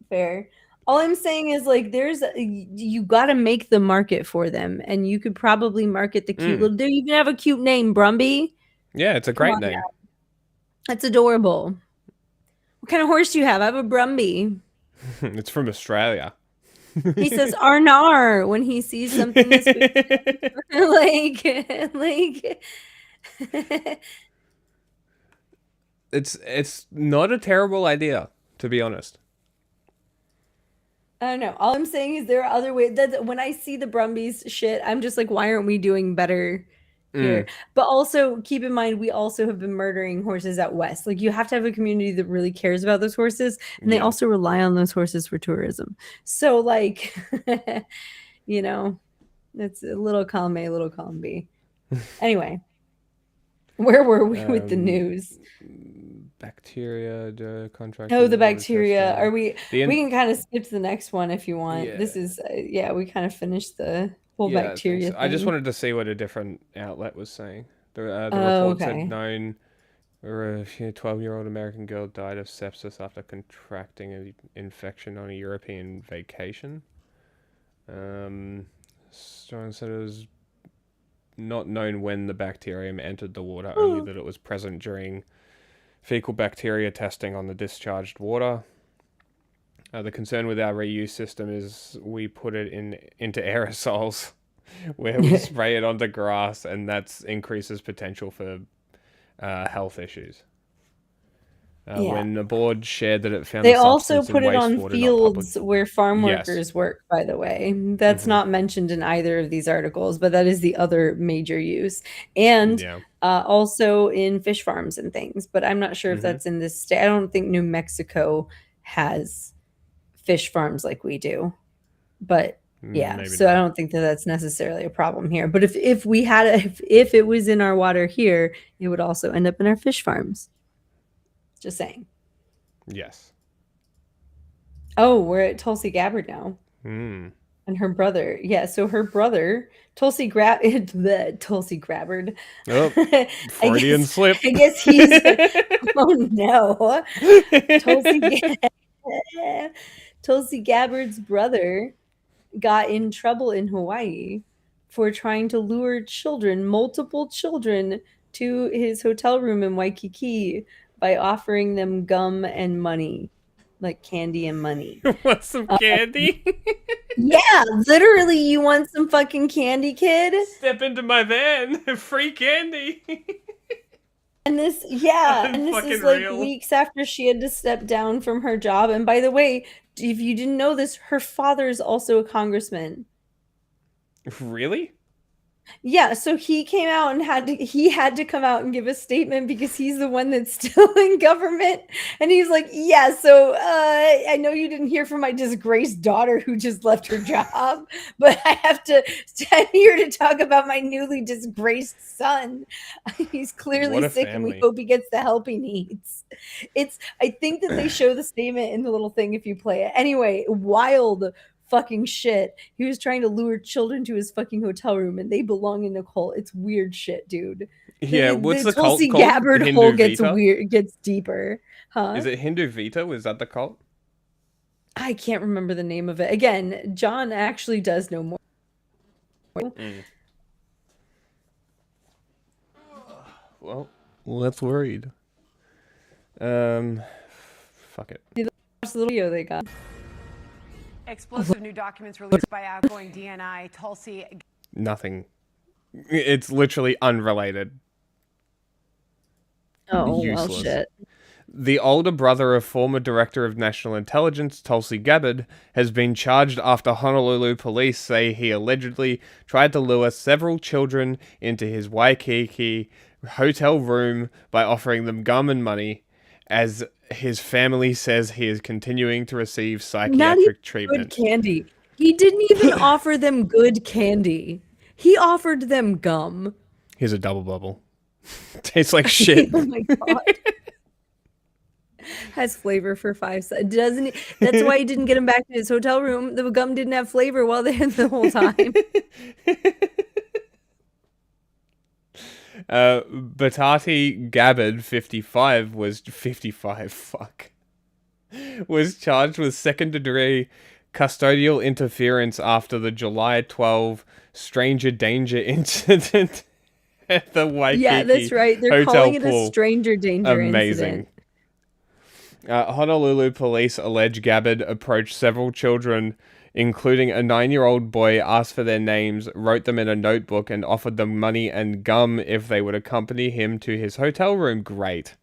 Fair. All I'm saying is like you got to make the market for them, and you could probably market the cute little. Do you even have a cute name, Brumby? Yeah, it's a Come great on name. now. That's adorable. What kind of horse do you have? I have a Brumby. It's from Australia. He says "arnar" when he sees something that's like. It's not a terrible idea, to be honest. I don't know. All I'm saying is there are other ways. That when I see the Brumbies shit, I'm just like, why aren't we doing better here? But also keep in mind, we also have been murdering horses out west. Like you have to have a community that really cares about those horses, and they also rely on those horses for tourism. So like, you know, it's a little column A, a little column B. Anyway, where were we with the news? Bacteria, the contract. Oh, the bacteria. Are we? We can kind of skip to the next one if you want. Yeah. This is we kind of finished the whole bacteria thing. I just wanted to see what a different outlet was saying. The report said known a 12-year-old American girl died of sepsis after contracting an infection on a European vacation. Strong said it was not known when the bacterium entered the water, only that it was present during fecal bacteria testing on the discharged water. The concern with our reuse system is we put it into aerosols where we spray it onto grass, and that increases potential for health issues. When the board shared that it found they the also substance put in it on wastewater, fields where farm workers work, by the way. That's not mentioned in either of these articles, but that is the other major use. And also in fish farms and things, but I'm not sure if that's in this state. I don't think New Mexico has fish farms like we do, but so I don't think that that's necessarily a problem here. But if we had if it was in our water here, it would also end up in our fish farms. Just saying. Yes. Oh, we're at Tulsi Gabbard now. And her brother. Yeah, so her brother, Tulsi Gabbard. Oh, Freudian slip. I guess he's oh no. Tulsi Gabbard's brother got in trouble in Hawaii for trying to lure multiple children, to his hotel room in Waikiki by offering them gum and money, like candy and money. Want some candy? Yeah, literally, you want some fucking candy, kid? Step into my van, free candy. And this is like real. Weeks after she had to step down from her job. And by the way, if you didn't know this, her father is also a congressman. Really? Yeah, so he came out and had to come out and give a statement because he's the one that's still in government. And he's like, yeah, so I know you didn't hear from my disgraced daughter who just left her job, but I'm here to talk about my newly disgraced son. He's clearly sick and we hope he gets the help he needs. I think that they show the statement in the little thing if you play it. Anyway, wild fucking shit. He was trying to lure children to his fucking hotel room, and they belong in a cult. It's weird shit, dude. Yeah, what's the cult Tulsi called? Gabbard hole gets weird, gets deeper. Huh? Is it Hindu Vita? Was that the cult? I can't remember the name of it. Again, John actually does know more. Well, that's worried. Fuck it. Watch the video they got. Explosive new documents released by outgoing DNI Tulsi. Nothing. It's literally unrelated. Oh, useless. Well, shit. The older brother of former Director of National Intelligence, Tulsi Gabbard, has been charged after Honolulu police say he allegedly tried to lure several children into his Waikiki hotel room by offering them gum and money, as his family says he is continuing to receive psychiatric treatment. Good candy. He didn't even offer them good candy. He offered them gum. Here's a double bubble. Tastes like shit. Oh my god. Has flavor for 5 seconds. Doesn't it? That's why he didn't get him back to his hotel room. The gum didn't have flavor while they had the whole time. Batati Gabbard, 55, was 55. Fuck. was charged with second-degree custodial interference after the July 12 stranger danger incident at the Waikiki Yeah, that's right. They're hotel calling it pool. a stranger danger Amazing. incident. Honolulu police allege Gabbard approached several children, including a 9-year-old boy, asked for their names, wrote them in a notebook, and offered them money and gum if they would accompany him to his hotel room. Great.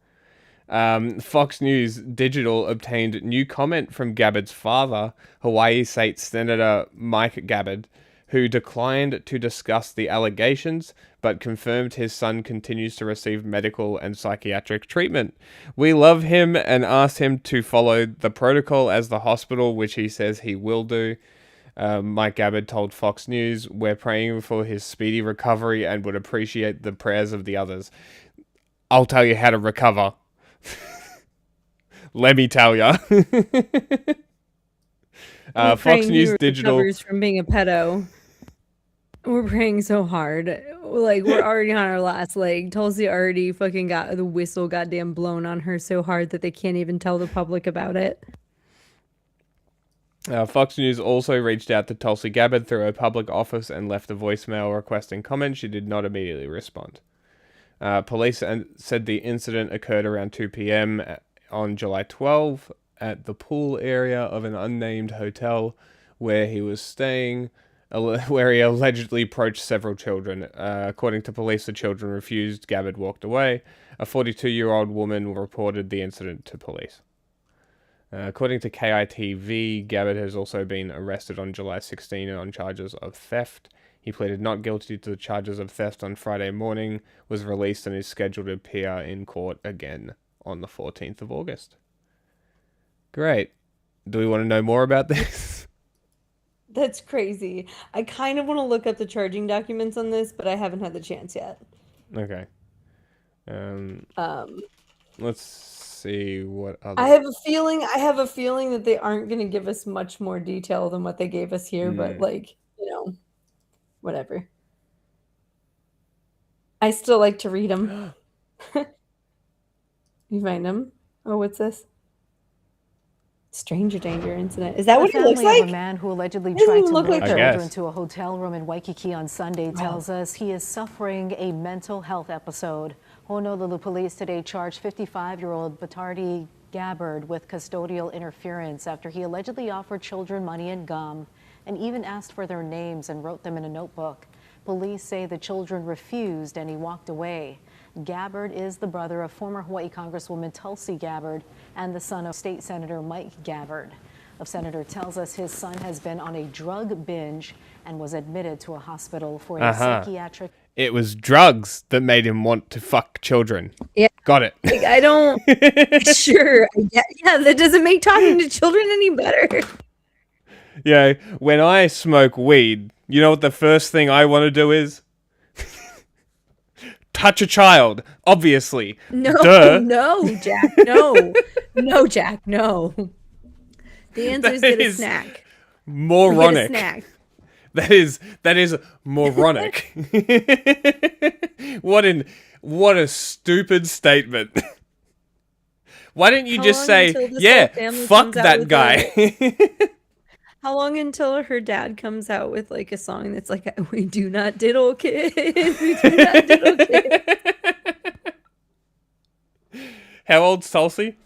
Fox News Digital obtained new comment from Gabbard's father, Hawaii State Senator Mike Gabbard, who declined to discuss the allegations, but confirmed his son continues to receive medical and psychiatric treatment. We love him and asked him to follow the protocol as the hospital, which he says he will do. Mike Gabbard told Fox News, "We're praying for his speedy recovery and would appreciate the prayers of the others." I'll tell you how to recover. Let me tell ya. Fox News Digital recovers from being a pedo. We're praying so hard. Like, we're already on our last leg. Tulsi already fucking got the whistle goddamn blown on her so hard that they can't even tell the public about it. Fox News also reached out to Tulsi Gabbard through her public office and left a voicemail requesting comment. She did not immediately respond. Police said the incident occurred around 2 p.m. on July 12 at the pool area of an unnamed hotel where he was staying, where he allegedly approached several children. According to police, the children refused. Gabbard walked away. A 42-year-old woman reported the incident to police. According to KITV, Gabbard has also been arrested on July 16 on charges of theft. He pleaded not guilty to the charges of theft on Friday morning, was released, and is scheduled to appear in court again on the 14th of August. Great. Do we want to know more about this? That's crazy. I kind of want to look up the charging documents on this, but I haven't had the chance yet. Okay. Let's see what other... I have a feeling that they aren't going to give us much more detail than what they gave us here, but like, you know, whatever. I still like to read them. You find them? Oh, what's this? Stranger danger incident. Is that what he looks like? A man who allegedly tried to lure like children to a hotel room in Waikiki on Sunday tells us he is suffering a mental health episode. Honolulu police today charged 55-year-old Batardi Gabbard with custodial interference after he allegedly offered children money and gum and even asked for their names and wrote them in a notebook. Police say the children refused and he walked away. Gabbard is the brother of former Hawaii Congresswoman Tulsi Gabbard and the son of State Senator Mike Gabbard. The senator tells us his son has been on a drug binge and was admitted to a hospital for a psychiatric... It was drugs that made him want to fuck children. Yeah. Got it. Like, I don't... Sure. Yeah, that doesn't make talking to children any better. Yeah, when I smoke weed, you know what the first thing I want to do is? Touch a child, obviously. No, Duh. no, Jack, no. No, Jack, no. The answer is get a snack. Moronic. Get a snack. That is moronic. What a stupid statement. Why didn't you just say, yeah, fuck that guy? How long until her dad comes out with like a song that's like, we do not diddle kids, we do not diddle kids. How old's Tulsi?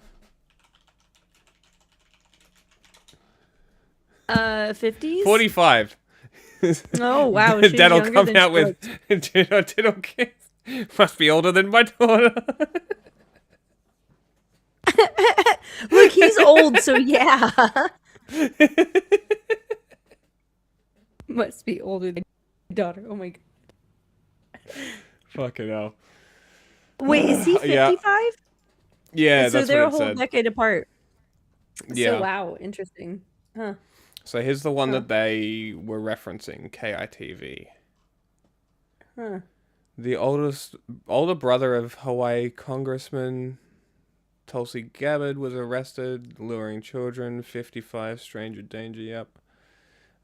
50s? 45. Oh, wow. She's Dad'll younger come than out with do not diddle kids. Must be older than my daughter. Look, he's old, so yeah. Must be older than my daughter. Oh my god. Fucking hell. Wait, is he 55? Yeah, so that's they're what it a whole said. decade apart. Yeah. So wow, interesting. Huh. So here's the one that they were referencing, KITV. Huh. The older brother of Hawaii Congressman Tulsi Gabbard was arrested, luring children, 55, stranger danger, yep.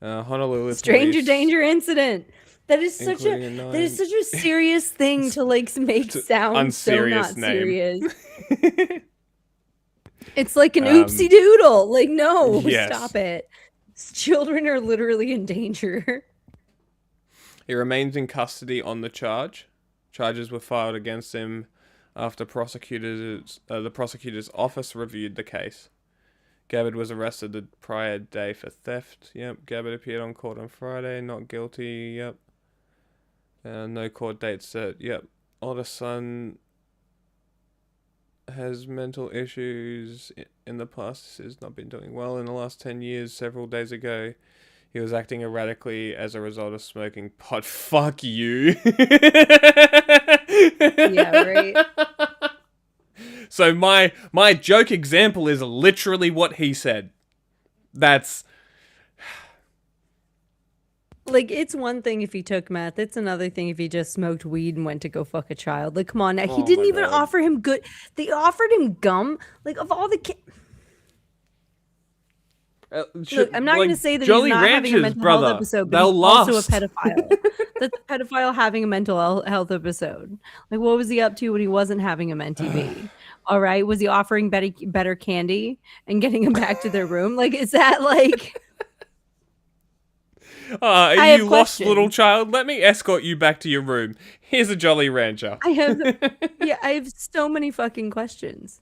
Honolulu Stranger police, danger incident. That is such including such a serious thing to like make sound so unserious not name. serious. It's like an oopsie doodle. Like, no, yes. stop it. Children are literally in danger. He remains in custody on the charge. Charges were filed against him after the prosecutor's office reviewed the case. Gabbard was arrested the prior day for theft. Yep. Gabbard appeared on court on Friday. Not guilty. Yep. No court date set. Yep. Older son has mental issues in the past. Has not been doing well in the last 10 years. Several days ago, he was acting erratically as a result of smoking pot. Fuck you. Yeah, right. So my joke example is literally what he said. That's... Like, it's one thing if he took meth. It's another thing if he just smoked weed and went to go fuck a child. Like, come on. Now, he didn't even offer him good... They offered him gum. Like, of all the kids... Look, I'm not going to say that Jolly he's not having a Ranchers, mental brother. health episode, but They'll he's also a last. pedophile. That's a pedophile having a mental health episode. Like, what was he up to when he wasn't having him on TV? All right, was he offering better candy and getting him back to their room? Like, is that like? Are you lost, little child? Let me escort you back to your room. Here's a Jolly Rancher. I have so many fucking questions.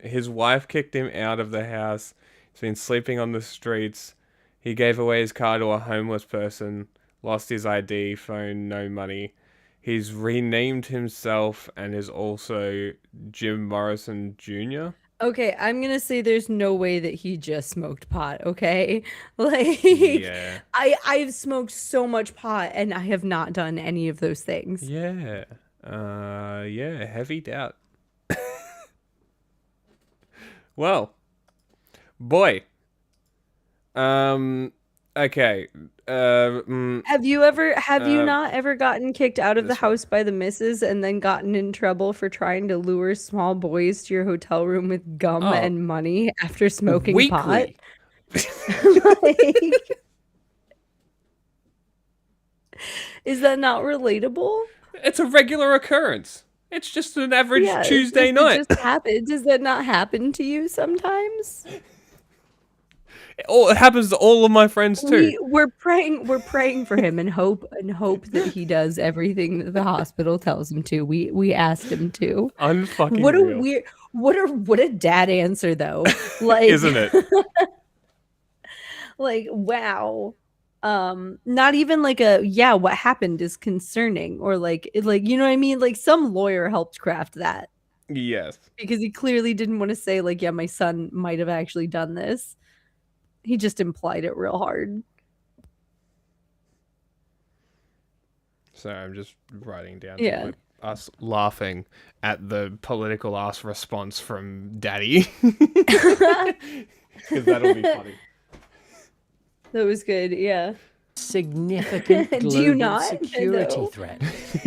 His wife kicked him out of the house. He's been sleeping on the streets. He gave away his car to a homeless person. Lost his ID, phone, no money. He's renamed himself and is also Jim Morrison Jr. Okay, I'm gonna say there's no way that he just smoked pot. Okay, like Yeah. I've smoked so much pot and I have not done any of those things. Yeah. Yeah, heavy doubt. Well, boy. Okay. Have you not ever gotten kicked out of the house by the missus and then gotten in trouble for trying to lure small boys to your hotel room with gum and money after smoking pot? Like, is that not relatable? It's a regular occurrence. It's just an average Tuesday night. It just happens. Does that not happen to you sometimes? It happens to all of my friends too. We're praying for him and hope that he does everything that the hospital tells him to. We asked him to. Unfucking What a real. weird what a dad answer though. Like, isn't it? Like, wow. Not even like what happened is concerning, or like you know what I mean? Like, some lawyer helped craft that. Yes. Because he clearly didn't want to say like, yeah, my son might have actually done this. He just implied it real hard. So I'm just writing down us laughing at the political ass response from Daddy. Because that'll be funny. That was good, yeah. Significant Do you global not? security No. threat.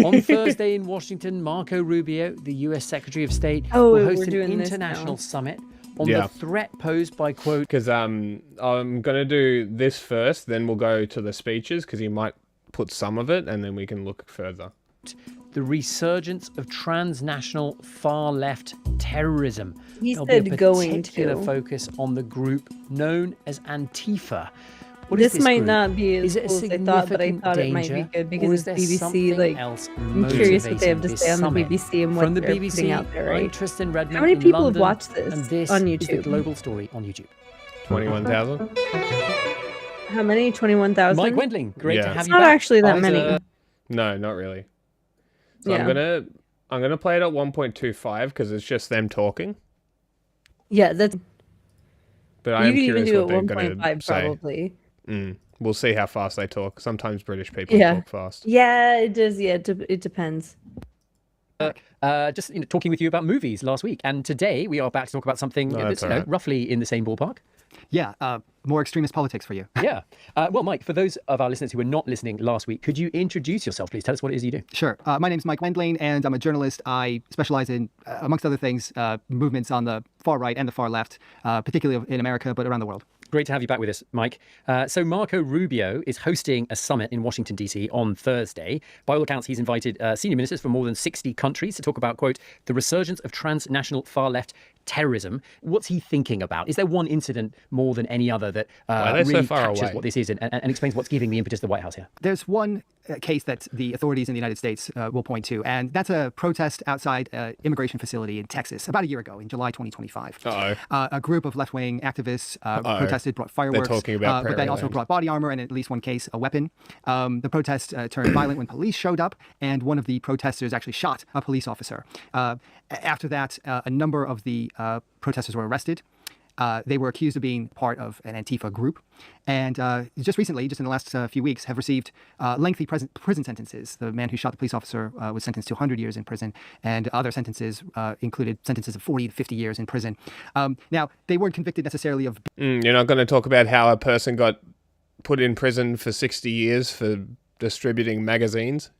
On Thursday in Washington, Marco Rubio, the U.S. Secretary of State, Oh, will we're host an doing this international now. summit on the threat posed by, quote, Because I'm gonna do this first, then we'll go to the speeches because he might put some of it, and then we can look further. the resurgence of transnational far-left terrorism. He There'll said be a going particular to. focus on the group known as Antifa. What This is might group? not be Is as it a cool as I thought, but I significant thought it might be danger, good or because is there it's BBC. something Like, else I'm curious what they have to motivating say on the this BBC summit? and what From the they're BBC, putting out there, I'm right? Tristan Redmond. How many in people London, have watched this and this on is the YouTube? Global Story on YouTube. 21,000. How many? 21,000? Mike Wendling, great to have It's you not back. actually that After- many. No, not really. So Yeah. I'm gonna play it at 1.25 because it's just them talking. Yeah, that's. But I You am could even curious do what it they're gonna 1.5 say. probably. We'll see how fast they talk. Sometimes British people Yeah. talk fast. Yeah, it does. Yeah, it depends. Just talking with you about movies last week, and today we are back to talk about something No, that's that's all right. roughly in the same ballpark. Yeah, more extremist politics for you. Yeah. Well, Mike, for those of our listeners who were not listening last week, could you introduce yourself, please? Tell us what it is you do. Sure. My name's Mike Wendling, and I'm a journalist. I specialize in, amongst other things, movements on the far right and the far left, particularly in America, but around the world. Great to have you back with us, Mike. So Marco Rubio is hosting a summit in Washington, D.C. on Thursday. By all accounts, he's invited senior ministers from more than 60 countries to talk about, quote, the resurgence of transnational far-left terrorism. What's he thinking about? Is there one incident more than any other that really captures what this is and explains what's giving the impetus to the White House here? There's one case that the authorities in the United States will point to, and that's a protest outside an immigration facility in Texas about a year ago in July 2025. A group of left-wing activists protested, brought fireworks, but then also brought body armor and, in at least one case, a weapon. The protest turned violent when police showed up, and one of the protesters actually shot a police officer. After that, a number of the protesters were arrested. They were accused of being part of an Antifa group, and just recently, just in the last few weeks, have received lengthy prison sentences. The man who shot the police officer was sentenced to 100 years in prison, and other sentences included sentences of 40 to 50 years in prison. Now, they weren't convicted necessarily of... You're not going to talk about how a person got put in prison for 60 years for distributing magazines?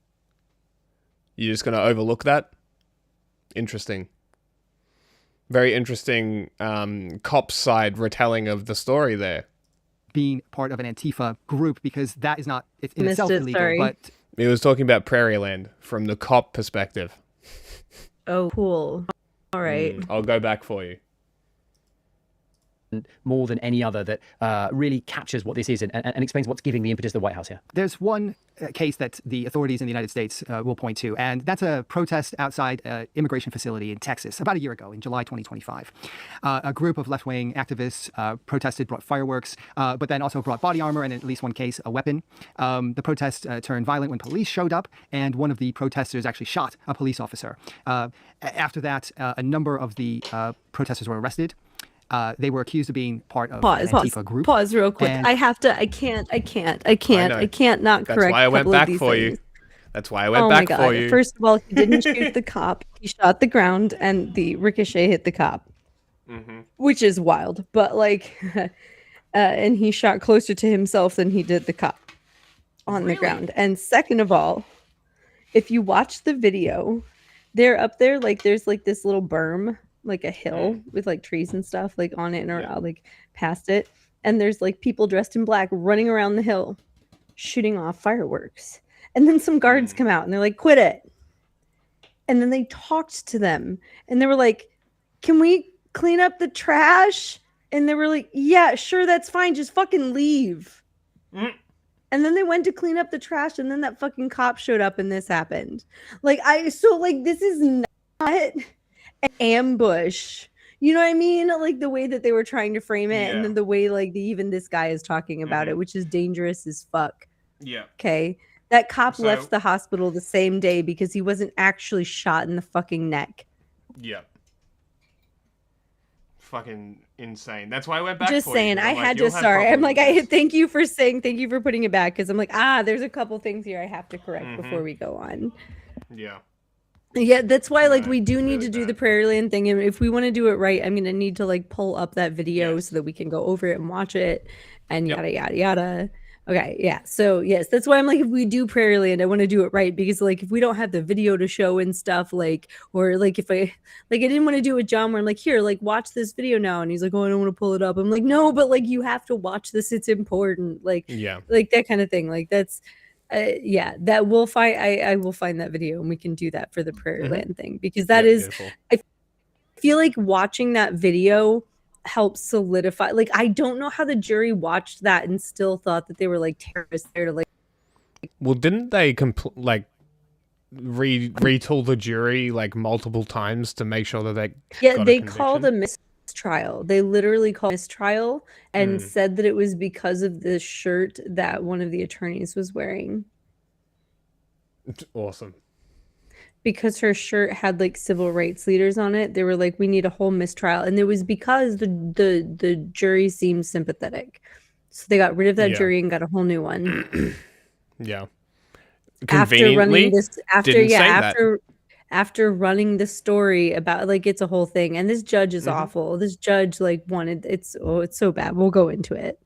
You're just going to overlook that? Interesting. Very interesting cop's side retelling of the story there. Being part of an Antifa group, because that is not in itself illegal, but... He was talking about Prairie Land from the cop perspective. Oh, cool. All right. I'll go back for you. More than any other that really captures what this is and explains what's giving the impetus to the White House here. There's one case that the authorities in the United States will point to, and that's a protest outside an immigration facility in Texas about a year ago in July 2025. A group of left-wing activists protested, brought fireworks, but then also brought body armor and, in at least one case, a weapon. The protest turned violent when police showed up, and one of the protesters actually shot a police officer. After that, a number of the protesters were arrested. They were accused of being part of an Antifa group. Pause real quick. I can't not correct. That's why I went back for you. That's why I went back for you. First of all, he didn't shoot the cop. He shot the ground, and the ricochet hit the cop, which is wild. But and he shot closer to himself than he did the cop on the ground. And second of all, if you watch the video, they're up there, there's this little berm, a hill with trees and stuff on it and around, past it, and there's people dressed in black running around the hill shooting off fireworks, and then some guards come out and they're like, quit it. And then they talked to them and they were like, can we clean up the trash? And they were like, yeah, sure, that's fine, just fucking leave. And then they went to clean up the trash, and then that fucking cop showed up and this happened. This is not an ambush, you know what I mean? The way that they were trying to frame it, and then the way even this guy is talking about it, which is dangerous as fuck. Okay, that cop left the hospital the same day because he wasn't actually shot in the fucking neck. Fucking insane. That's why I went back just for saying you. I had to thank you for thank you for putting it back, because I'm there's a couple things here I have to correct before we go on. Yeah, that's why we do need to do the Prairie Land thing, and if we want to do it right, I'm gonna need to pull up that video so that we can go over it and watch it and yada yada yada. Okay, yeah. So yes, that's why I'm if we do Prairie Land, I want to do it right, because if we don't have the video to show and stuff, or if I didn't want to do it with John, where I'm here, watch this video now, and he's like, oh, I don't want to pull it up. I'm like, no, but you have to watch this. It's important. That kind of thing. That's. That we'll find. I will find that video, and we can do that for the Prairie Land thing, because that is. Beautiful. I feel like watching that video helps solidify. I don't know how the jury watched that and still thought that they were terrorists there to Well, didn't they retool the jury multiple times to make sure that they called a mistrial. They literally called mistrial and said that it was because of the shirt that one of the attorneys was wearing. Awesome. Because her shirt had civil rights leaders on it, they were like, we need a whole mistrial, and it was because the jury seemed sympathetic, so they got rid of that jury and got a whole new one. Conveniently, after running the story about it's a whole thing, and this judge is awful. This judge wanted it's so bad. We'll go into it.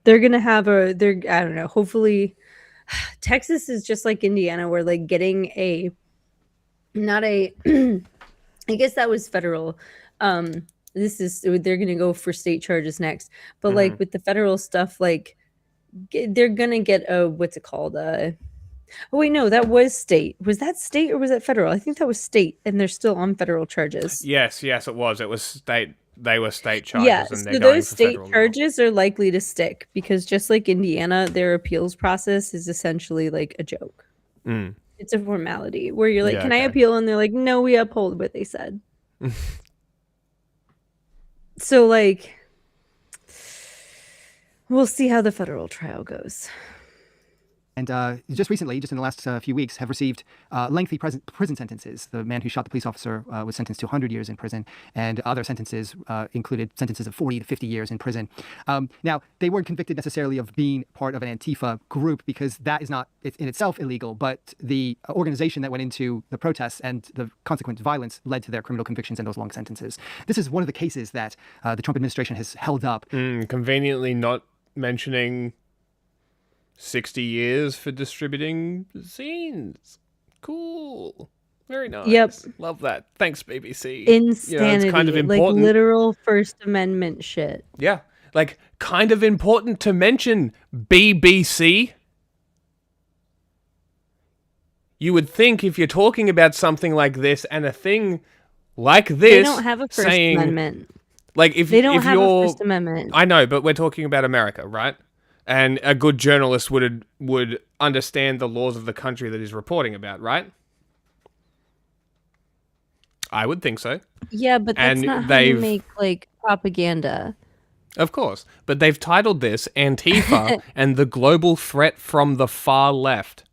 They're gonna have I don't know, hopefully Texas is just like Indiana, where getting I guess that was federal, they're going to go for state charges next. But like with the federal stuff, like they're going to get a, what's it called? Oh wait, no, that was state. Was that state or was that federal? I think that was state, and they're still on federal charges. Yes, it was. It was state. They were state charges, Yeah, and so they're going those for state federal now. charges are likely to stick because just like Indiana, their appeals process is essentially like a joke. It's a formality where you're like, Yeah, can I appeal? And they're like, no, we uphold what they said. So like, we'll see how the federal trial goes. And just recently, just in the last few weeks, have received lengthy prison sentences. The man who shot the police officer was sentenced to 100 years in prison, and other sentences included sentences of 40 to 50 years in prison. Now, they weren't convicted necessarily of being part of an Antifa group because that is not in itself illegal, but the organization that went into the protests and the consequent violence led to their criminal convictions and those long sentences. This is one of the cases that the Trump administration has held up. Conveniently not mentioning 60 years for distributing zines. Cool. Very nice. Yep. Love that. Thanks, BBC. Insanity, it's kind of like important. literal First Amendment shit. Yeah. Like, kind of important to mention BBC. You would think if you're talking about something like this and a thing like this, They don't have a First saying, Amendment. Like, if They don't if have a you're, First Amendment. I know, but we're talking about America, right? And a good journalist would understand the laws of the country that he's reporting about, right? I would think so. Yeah, but that's And not how they've- you make like propaganda. Of course. But they've titled this Antifa and the Global Threat from the Far Left,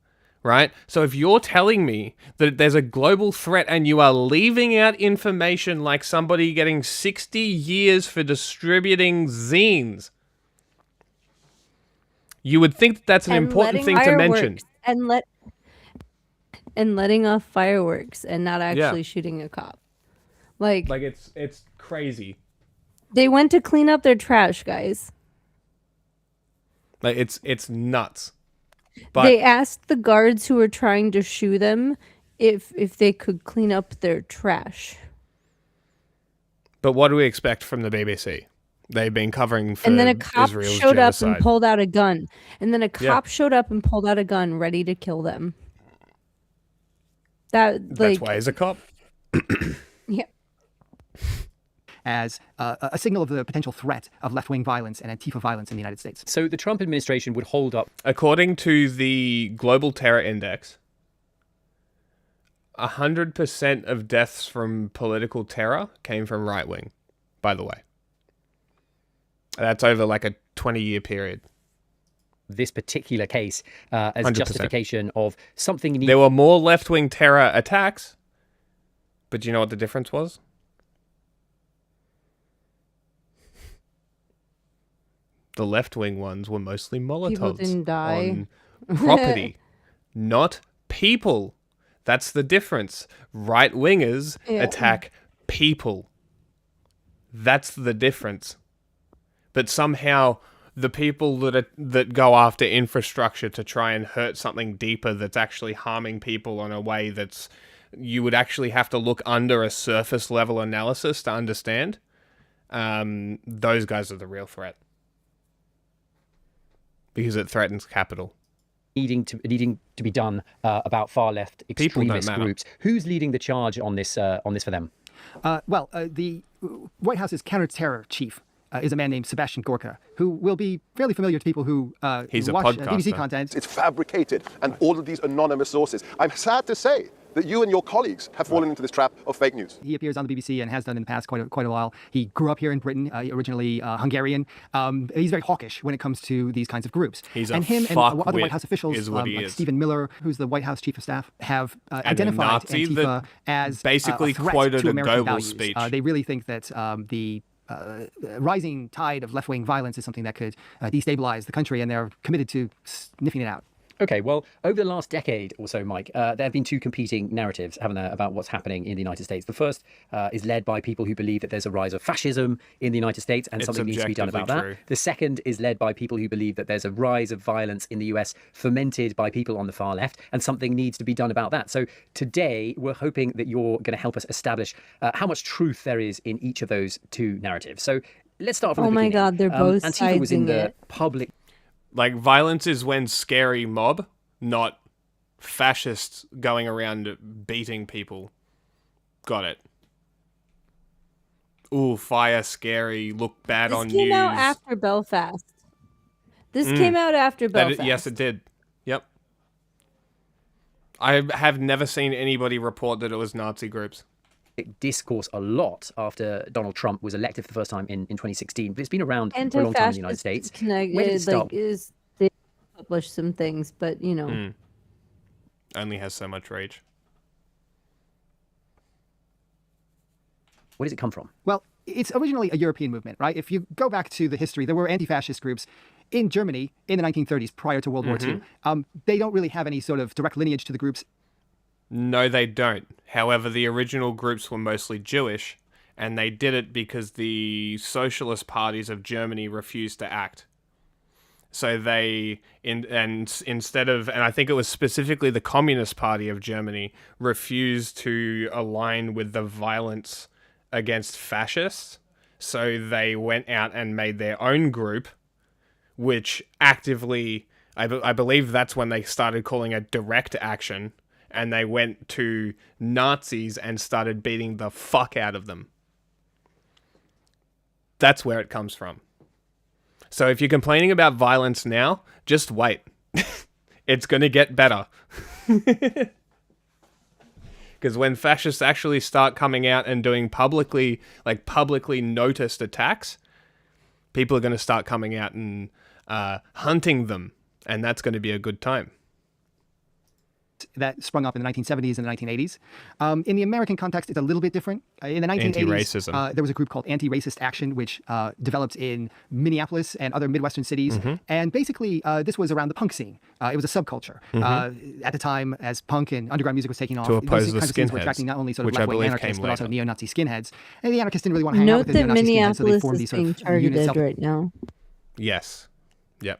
right? So if you're telling me that there's a global threat and you are leaving out information like somebody getting 60 years for distributing zines, you would think that that's an important thing to mention. And letting off fireworks and not actually shooting a cop. Like it's crazy. They went to clean up their trash, guys. Like it's nuts. But They asked the guards who were trying to shoo them if they could clean up their trash. But what do we expect from the BBC? They've been covering for And then a cop Israel's showed up genocide. and pulled out a gun. And then a Yeah. cop showed up and pulled out a gun ready to kill them. That's why he's a cop. Yeah. As a signal of the potential threat of left-wing violence and Antifa violence in the United States. So the Trump administration would hold up. According to the Global Terror Index, 100% of deaths from political terror came from right wing, by the way. That's over like a 20-year period. This particular case as 100%. justification of something. There were more left-wing terror attacks, but do you know what the difference was? The left-wing ones were mostly Molotovs didn't die. on property, not people. That's the difference. Right-wingers attack people. That's the difference. But somehow the people that go after infrastructure to try and hurt something deeper that's actually harming people in a way that's you would actually have to look under a surface level analysis to understand. Those guys are the real threat. Because it threatens capital. Needing to be done about far left extremist groups. Who's leading the charge on this for them? The White House's counter-terror chief is a man named Sebastian Gorka, who will be fairly familiar to people who He's a watch podcaster. BBC content. It's fabricated, and all of these anonymous sources. I'm sad to say that you and your colleagues have fallen into this trap of fake news. He appears on the BBC and has done in the past quite a while. He grew up here in Britain, originally Hungarian. He's very hawkish when it comes to these kinds of groups. He's and a him and other fuckwit White House officials, is what he like is. Stephen Miller, who's the White House chief of staff, have And identified a Nazi Antifa that as basically a threat quoted to a American Goebbels values. speech. They really think that the rising tide of left-wing violence is something that could destabilize the country, and they're committed to sniffing it out. Okay, well, over the last decade or so, Mike, there have been two competing narratives, haven't there, about what's happening in the United States. The first is led by people who believe that there's a rise of fascism in the United States and something needs to be done about that. The second is led by people who believe that there's a rise of violence in the US fomented by people on the far left and something needs to be done about that. So today, we're hoping that you're going to help us establish how much truth there is in each of those two narratives. So let's start from the beginning. Oh my God, they're both Antifa was in the it. public. Like, violence is when scary mob, not fascists going around beating people. Got it. Ooh, fire, scary, look bad on news. This came out after Belfast. This came out after Belfast. Yes, it did. Yep. I have never seen anybody report that it was Nazi groups. Discourse a lot after Donald Trump was elected for the first time in 2016, but it's been around for a long time in the United States. Where did it start? They published some things, but you know, only has so much reach. Where does it come from? Well, it's originally a European movement, right? If you go back to the history, there were anti-fascist groups in Germany in the 1930s prior to World War II. They don't really have any sort of direct lineage to the groups. No, they don't. However, the original groups were mostly Jewish, and they did it because the socialist parties of Germany refused to act. So they, instead of, and I think it was specifically the Communist Party of Germany, refused to align with the violence against fascists. So they went out and made their own group, which actively, I believe that's when they started calling it direct action. And they went to Nazis and started beating the fuck out of them. That's where it comes from. So if you're complaining about violence now, just wait. It's going to get better. Because when fascists actually start coming out and doing publicly noticed attacks, people are going to start coming out and hunting them. And that's going to be a good time. That sprung up in the 1970s and the 1980s. In the American context, it's a little bit different. In the 1980s, Anti-racism. There was a group called Anti-Racist Action, which developed in Minneapolis and other Midwestern cities. And basically, this was around the punk scene. It was a subculture. At the time, as punk and underground music was taking off, to oppose those the kinds of things were skinheads, attracting not only sort of which I left-wing believe anarchists, came but also later. neo-Nazi skinheads. And the anarchists didn't really want to hang out note with the that neo-Nazi skinheads, so they Minneapolis formed is these being sort of units, targeted right now. Yes. Yep.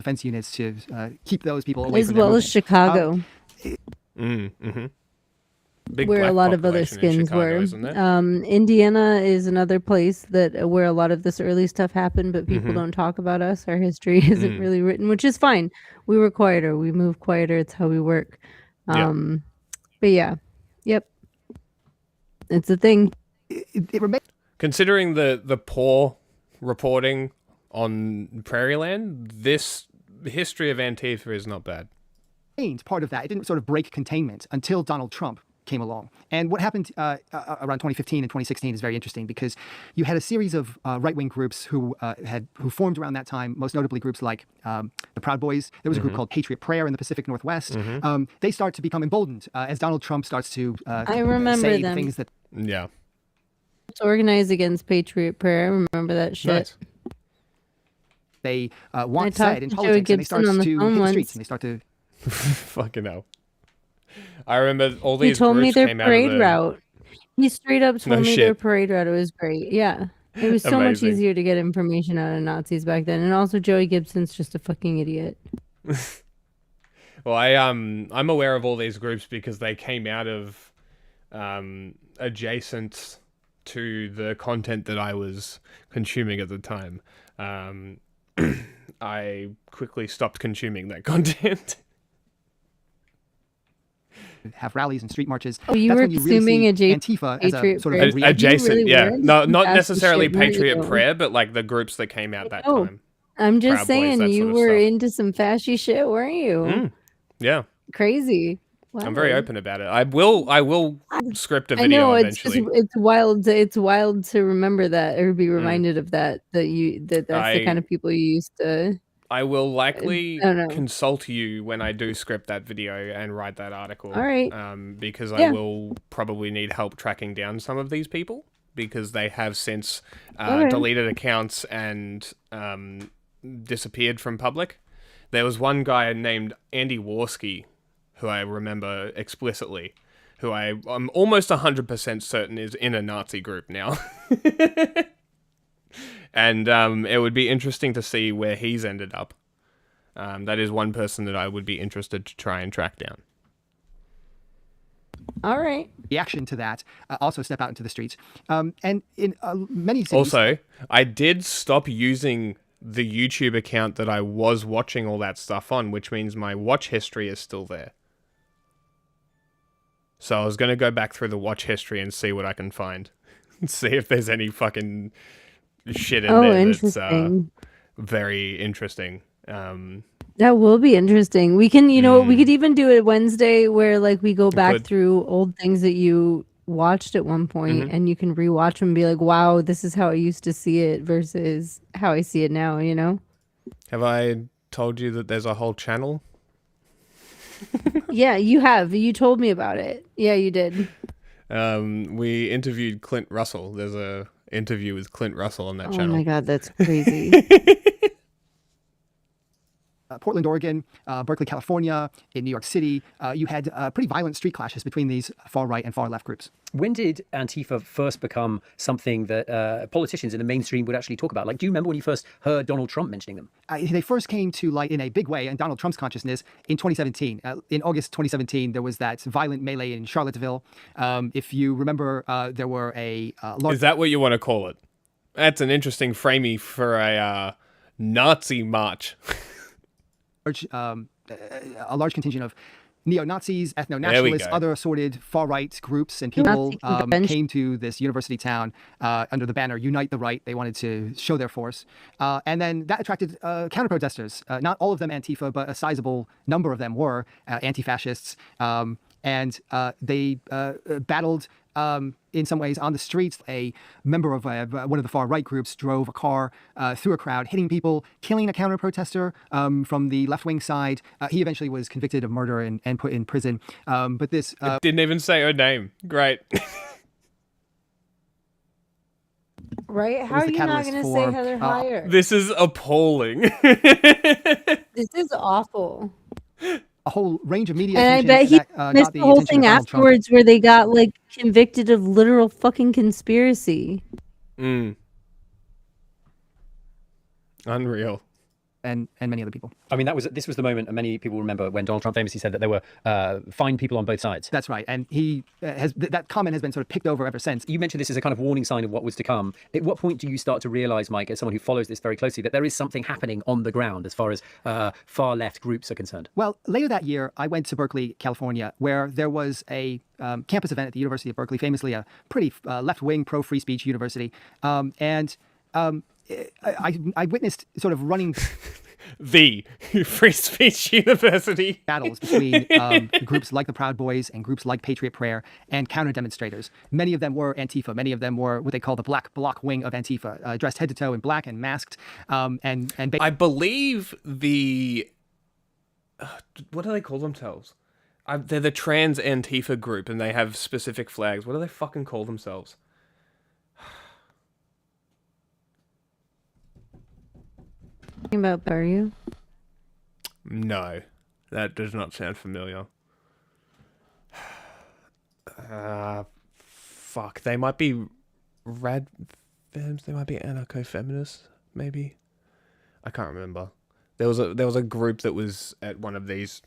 defense units to keep those people away as from well their as Chicago. Big where a black lot of other population in skins Chicago, were. isn't there? Indiana is another place that where a lot of this early stuff happened, but people don't talk about us. Our history isn't really written, which is fine. We were quieter. We move quieter. It's how we work. But yeah, it's a thing. Considering the poor reporting on Prairie Land, this history of Antifa is not bad. Part of that, it didn't sort of break containment until Donald Trump came along. And what happened around 2015 and 2016 is very interesting because you had a series of right-wing groups who formed around that time, most notably groups like the Proud Boys. There was a group called Patriot Prayer in the Pacific Northwest. They start to become emboldened as Donald Trump starts to I remember say them. the things that... Yeah. It's organized against Patriot Prayer. I remember that shit. Nice. They want I said in talked to Joey politics, and they Gibson start on the to phone hit the once. streets, and they start to... Fucking hell. I remember all He these told me groups their came out of parade the... route. He straight up told No me shit. their parade route. It was great. Yeah. It was so much Amazing. easier to get information out of Nazis back then. And also Joey Gibson's just a fucking idiot. Well, I'm aware of all these groups because they came out of adjacent to the content that I was consuming at the time. I quickly stopped consuming that content. have rallies and street marches. Oh, you That's were when you really assuming see adjacent Antifa as a Patriot sort of Prayer. a reaction. Adjacent, really yeah. were? No, not That's the necessarily shit, weren't Patriot you? Prayer, but like the groups that came out that Oh, time. I'm just Proud Boys, saying that you sort of were stuff. into some fashy shit, weren't you? Yeah. Crazy. Wow. I'm very open about it. I will script a I video know it's eventually. just, it's wild to remember that or be reminded of that that's the kind of people you used to. I will likely I don't know. consult you when I do script that video and write that article. All right. Because I Yeah. will probably need help tracking down some of these people because they have since Okay. deleted accounts and disappeared from public. There was one guy named Andy Warski, who I remember explicitly, who I'm almost 100% certain is in a Nazi group now. And it would be interesting to see where he's ended up. That is one person that I would be interested to try and track down. All right. Reaction to that, also step out into the streets. And in many cities... Also, I did stop using the YouTube account that I was watching all that stuff on, which means my watch history is still there. So I was going to go back through the watch history and see what I can find. See if there's any fucking shit in there that's very interesting. That will be interesting. We can, we could even do it Wednesday where like we go back through old things that you watched at one point and you can rewatch them and be like, wow, this is how I used to see it versus how I see it now, Have I told you that there's a whole channel? Yeah, you have. You told me about it. Yeah, you did. We interviewed Clint Russell. There's a interview with Clint Russell on that channel. Oh my God, that's crazy. Portland, Oregon, Berkeley, California, in New York City, you had pretty violent street clashes between these far-right and far-left groups. When did Antifa first become something that politicians in the mainstream would actually talk about? Like, do you remember when you first heard Donald Trump mentioning them? They first came to light in a big way in Donald Trump's consciousness in 2017. In August 2017, there was that violent melee in Charlottesville. If you remember, there were a large... Is that what you want to call it? That's an interesting framing for a Nazi march. A large contingent of neo-Nazis, ethno-nationalists, other assorted far-right groups and people came to this university town under the banner Unite the Right. They wanted to show their force. And then that attracted counter-protesters. Not all of them Antifa, but a sizable number of them were anti-fascists. And they battled in some ways on the streets. A member of one of the far-right groups drove a car through a crowd, hitting people, killing a counter-protester from the left-wing side. He eventually was convicted of murder and put in prison. But this... It didn't even say her name. Great. Right? How are you not going to say Heather Heyer? This is appalling. This is awful. A whole range of media. And I bet he missed the whole thing afterwards where they got like convicted of literal fucking conspiracy. Unreal. And many other people. I mean, this was the moment, and many people remember when Donald Trump famously said that there were fine people on both sides. That's right, and that comment has been sort of picked over ever since. You mentioned this as a kind of warning sign of what was to come. At what point do you start to realise, Mike, as someone who follows this very closely, that there is something happening on the ground as far as far left groups are concerned? Well, later that year, I went to Berkeley, California, where there was a campus event at the University of Berkeley, famously a pretty left-wing, pro-free speech university, and I witnessed sort of running the free speech university battles between groups like the Proud Boys and groups like Patriot Prayer and counter demonstrators. Many of them were Antifa. Many of them were what they call the black bloc wing of Antifa, dressed head to toe in black and masked. And I believe the what do they call themselves? They're the trans Antifa group, and they have specific flags. What do they fucking call themselves? About are you? No, that does not sound familiar. Fuck, they might be rad femmes. They might be anarcho-feminists. Maybe I can't remember. There was a group that was at one of these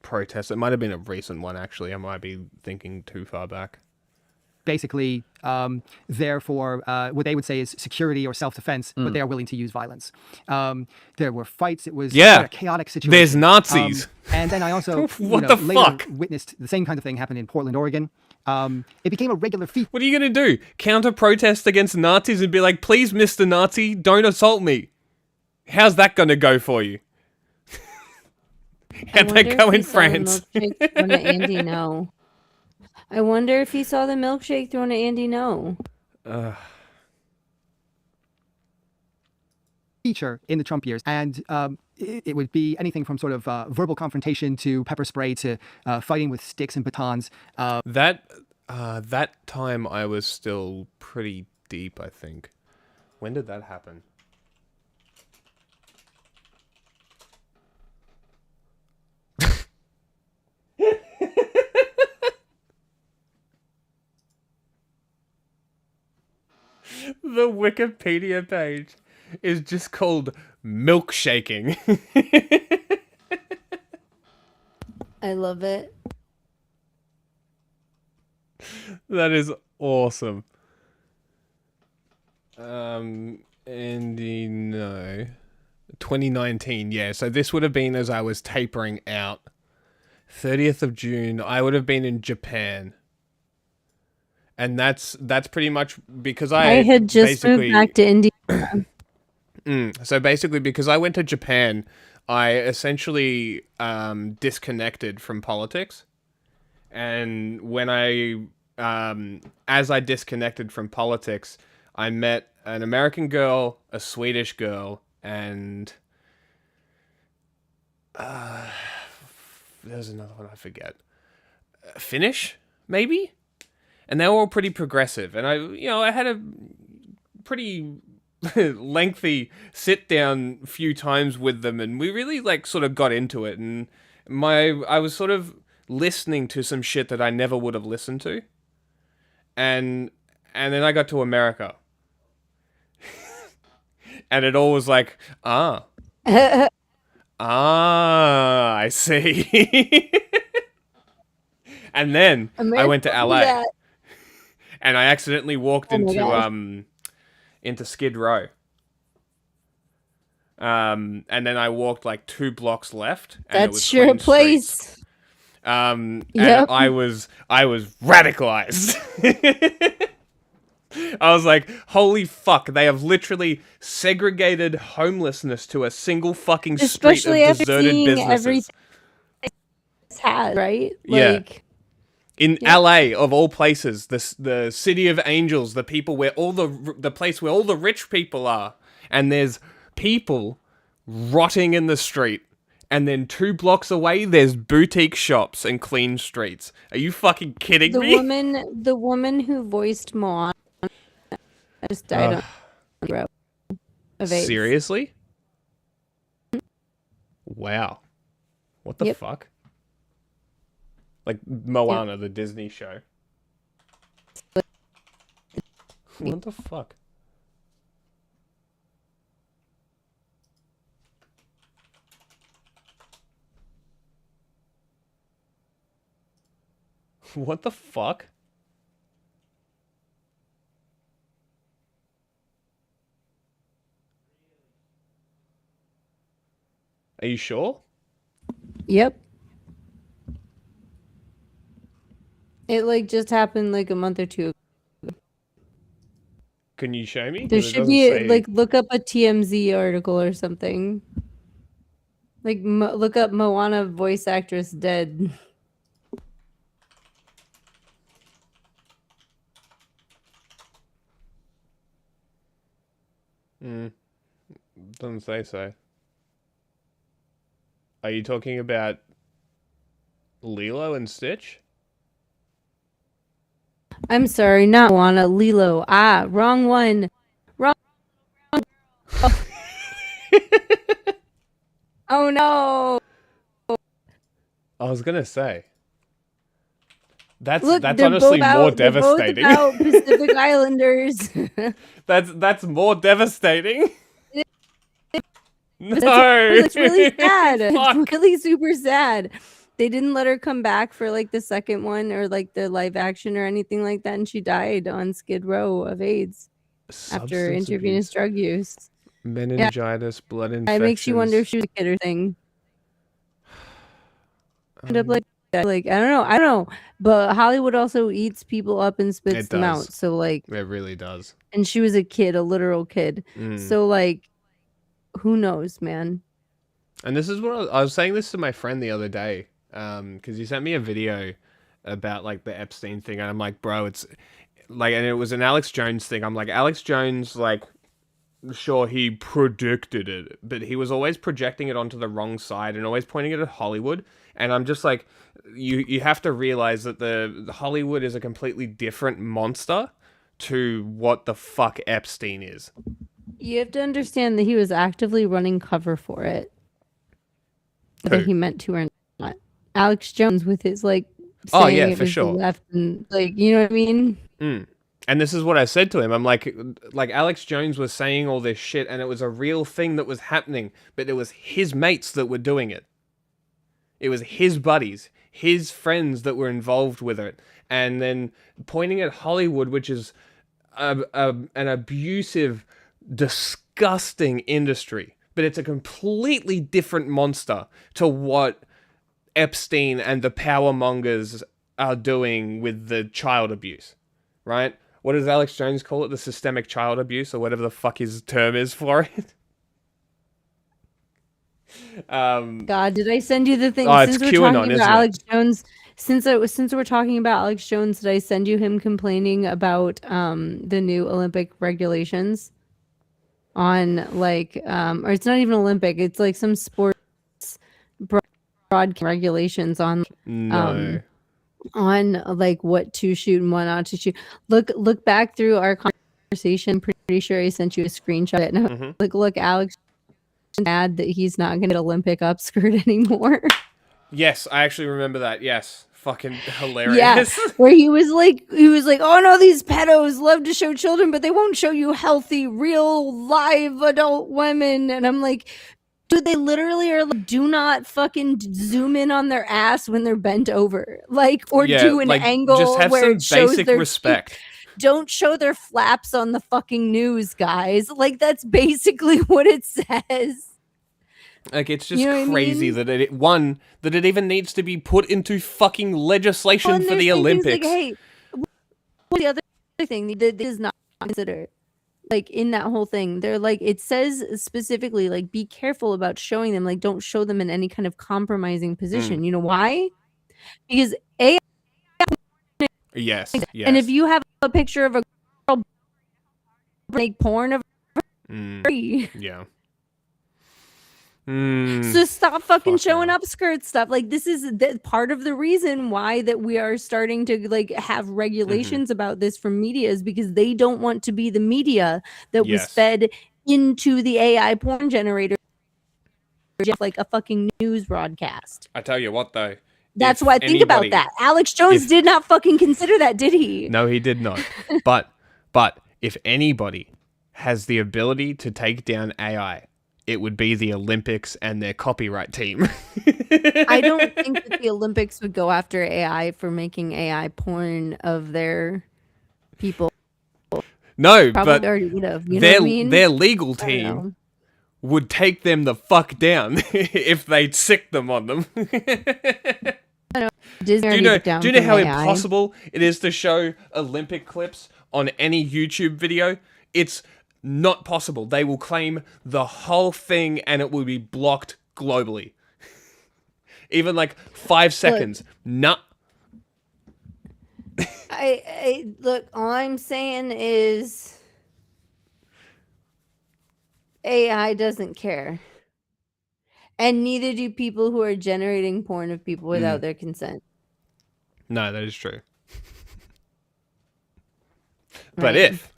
protests. It might have been a recent one actually. I might be thinking too far back. Basically, there for what they would say is security or self-defense, but they are willing to use violence. There were fights. It was a chaotic situation. There's Nazis. And then I also later witnessed the same kind of thing happen in Portland, Oregon. It became a regular feature. What are you going to do? Counter-protest against Nazis and be like, please, Mr. Nazi, don't assault me. How's that going to go for you? How'd that go in France? Andy, no. I wonder if he saw the milkshake thrown at Andy No. Feature in the Trump years, and it would be anything from sort of verbal confrontation to pepper spray to fighting with sticks and batons. That time I was still pretty deep, I think. When did that happen? The Wikipedia page is just called milkshaking. I love it. That is awesome. Andy, no. 2019, yeah. So this would have been as I was tapering out. 30th of June, I would have been in Japan. And that's pretty much because I had just moved back to India. So basically, because I went to Japan, I essentially disconnected from politics. And when as I disconnected from politics, I met an American girl, a Swedish girl, and there's another one I forget. Finnish, maybe? And they were all pretty progressive. And I had a pretty lengthy sit down few times with them, and we really sort of got into it. And I was sort of listening to some shit that I never would have listened to. And then I got to America. And it all was like, I see. And then I went to LA. And I accidentally walked into Skid Row. And then I walked 2 blocks left. And it was your place. Streets. And I was radicalized. I was like, holy fuck, they have literally segregated homelessness to a single fucking street of deserted businesses. Has, right? In LA, of all places, the city of angels, the people where the place where all the rich people are, and there's people rotting in the street, and then 2 blocks away, there's boutique shops and clean streets. Are you fucking kidding me? The woman who voiced Moana just died of AIDS. Seriously? Wow. What the fuck? Moana, the Disney show. What the fuck? What the fuck? Are you sure? Yep. It just happened a month or two ago. Can you show me? There should be look up a TMZ article or something. Look up Moana voice actress dead. Doesn't say so. Are you talking about Lilo and Stitch? I'm sorry, not Moana, Lilo. Wrong one. Wrong. Oh, oh no. I was gonna say. That's Look, honestly more devastating. They're both about Pacific Islanders. That's more devastating. No, it's really sad. It's really super sad. They didn't let her come back for the second one or the live action or anything like that, and she died on Skid Row of AIDS after intravenous drug use. Meningitis, blood infections. It makes you wonder if she was a kid or thing. End up that. I don't know. But Hollywood also eats people up and spits them out. So it really does. And she was a kid, a literal kid. So who knows, man? And this is what I was saying this to my friend the other day. Because he sent me a video about the Epstein thing, and I'm like, bro, it's and it was an Alex Jones thing. I'm like, Alex Jones, sure, he predicted it, but he was always projecting it onto the wrong side and always pointing it at Hollywood. And I'm just like, you have to realize that the Hollywood is a completely different monster to what the fuck Epstein is. You have to understand that he was actively running cover for it. Whether he meant to or not. Alex Jones with his saying oh yeah, it for was sure. the left and you know what I mean? And And this is what I said to him. I'm like Alex Jones was saying all this shit, and it was a real thing that was happening, but it was his mates that were doing it. It was his buddies, his friends that were involved with it. And then pointing at Hollywood, which is an abusive, disgusting industry. But it's a completely different monster to what Epstein and the power mongers are doing with the child abuse, right? What does Alex Jones call it? The systemic child abuse, or whatever the fuck his term is for it. God, did I send you the thing? Oh, Since it's we're QAnon, talking isn't about it? Alex Jones, since we're talking about Alex Jones, did I send you him complaining about the new Olympic regulations on like or it's not even Olympic, it's like some sports broad regulations on No. on like what to shoot and what not to shoot. Look back through our conversation. Pretty sure I sent you a screenshot. And I was like, look, Alex is mad that he's not going to get Olympic upskirt anymore. Yes, I actually remember that. Yes. Fucking hilarious. Yeah, where he was like, oh no, these pedos love to show children, but they won't show you healthy, real, live adult women. And I'm like, dude, they literally are like, do not fucking zoom in on their ass when they're bent over, like, or do an angle just have where some it shows basic their respect. Don't show their flaps on the fucking news, guys. Like, that's basically what it says. Like, it's just You know what I crazy mean? that it even needs to be put into fucking legislation And for they're the saying things Olympics. like, hey, what's the other thing that is not considered? Like, in that whole thing, they're like, it says specifically, like, be careful about showing them, like, don't show them in any kind of compromising position. You know why? Because AI, Yes. and if you have a picture of a girl make porn of free. Yeah. So stop fucking showing up skirt stuff. Like, this is part of the reason why that we are starting to like have regulations about this from media, is because they don't want to be the media that was fed into the AI porn generator, just like a fucking news broadcast. I tell you what, though. That's why. Think about that. Alex Jones did not fucking consider that, did he? No, he did not. but if anybody has the ability to take down AI, it would be the Olympics and their copyright team. I don't think that the Olympics would go after AI for making AI porn of their people. No, Probably but already would have. You know what I mean? their legal I don't team know. would take them the fuck down if they'd sick them on them. Disney do you already know took down do you know from how AI. impossible it is to show Olympic clips on any YouTube video? It's not possible. They will claim the whole thing and it will be blocked globally. Even like 5 seconds. Nah. I look, all I'm saying is AI doesn't care. And neither do people who are generating porn of people without their consent. No, that is true. But Right. if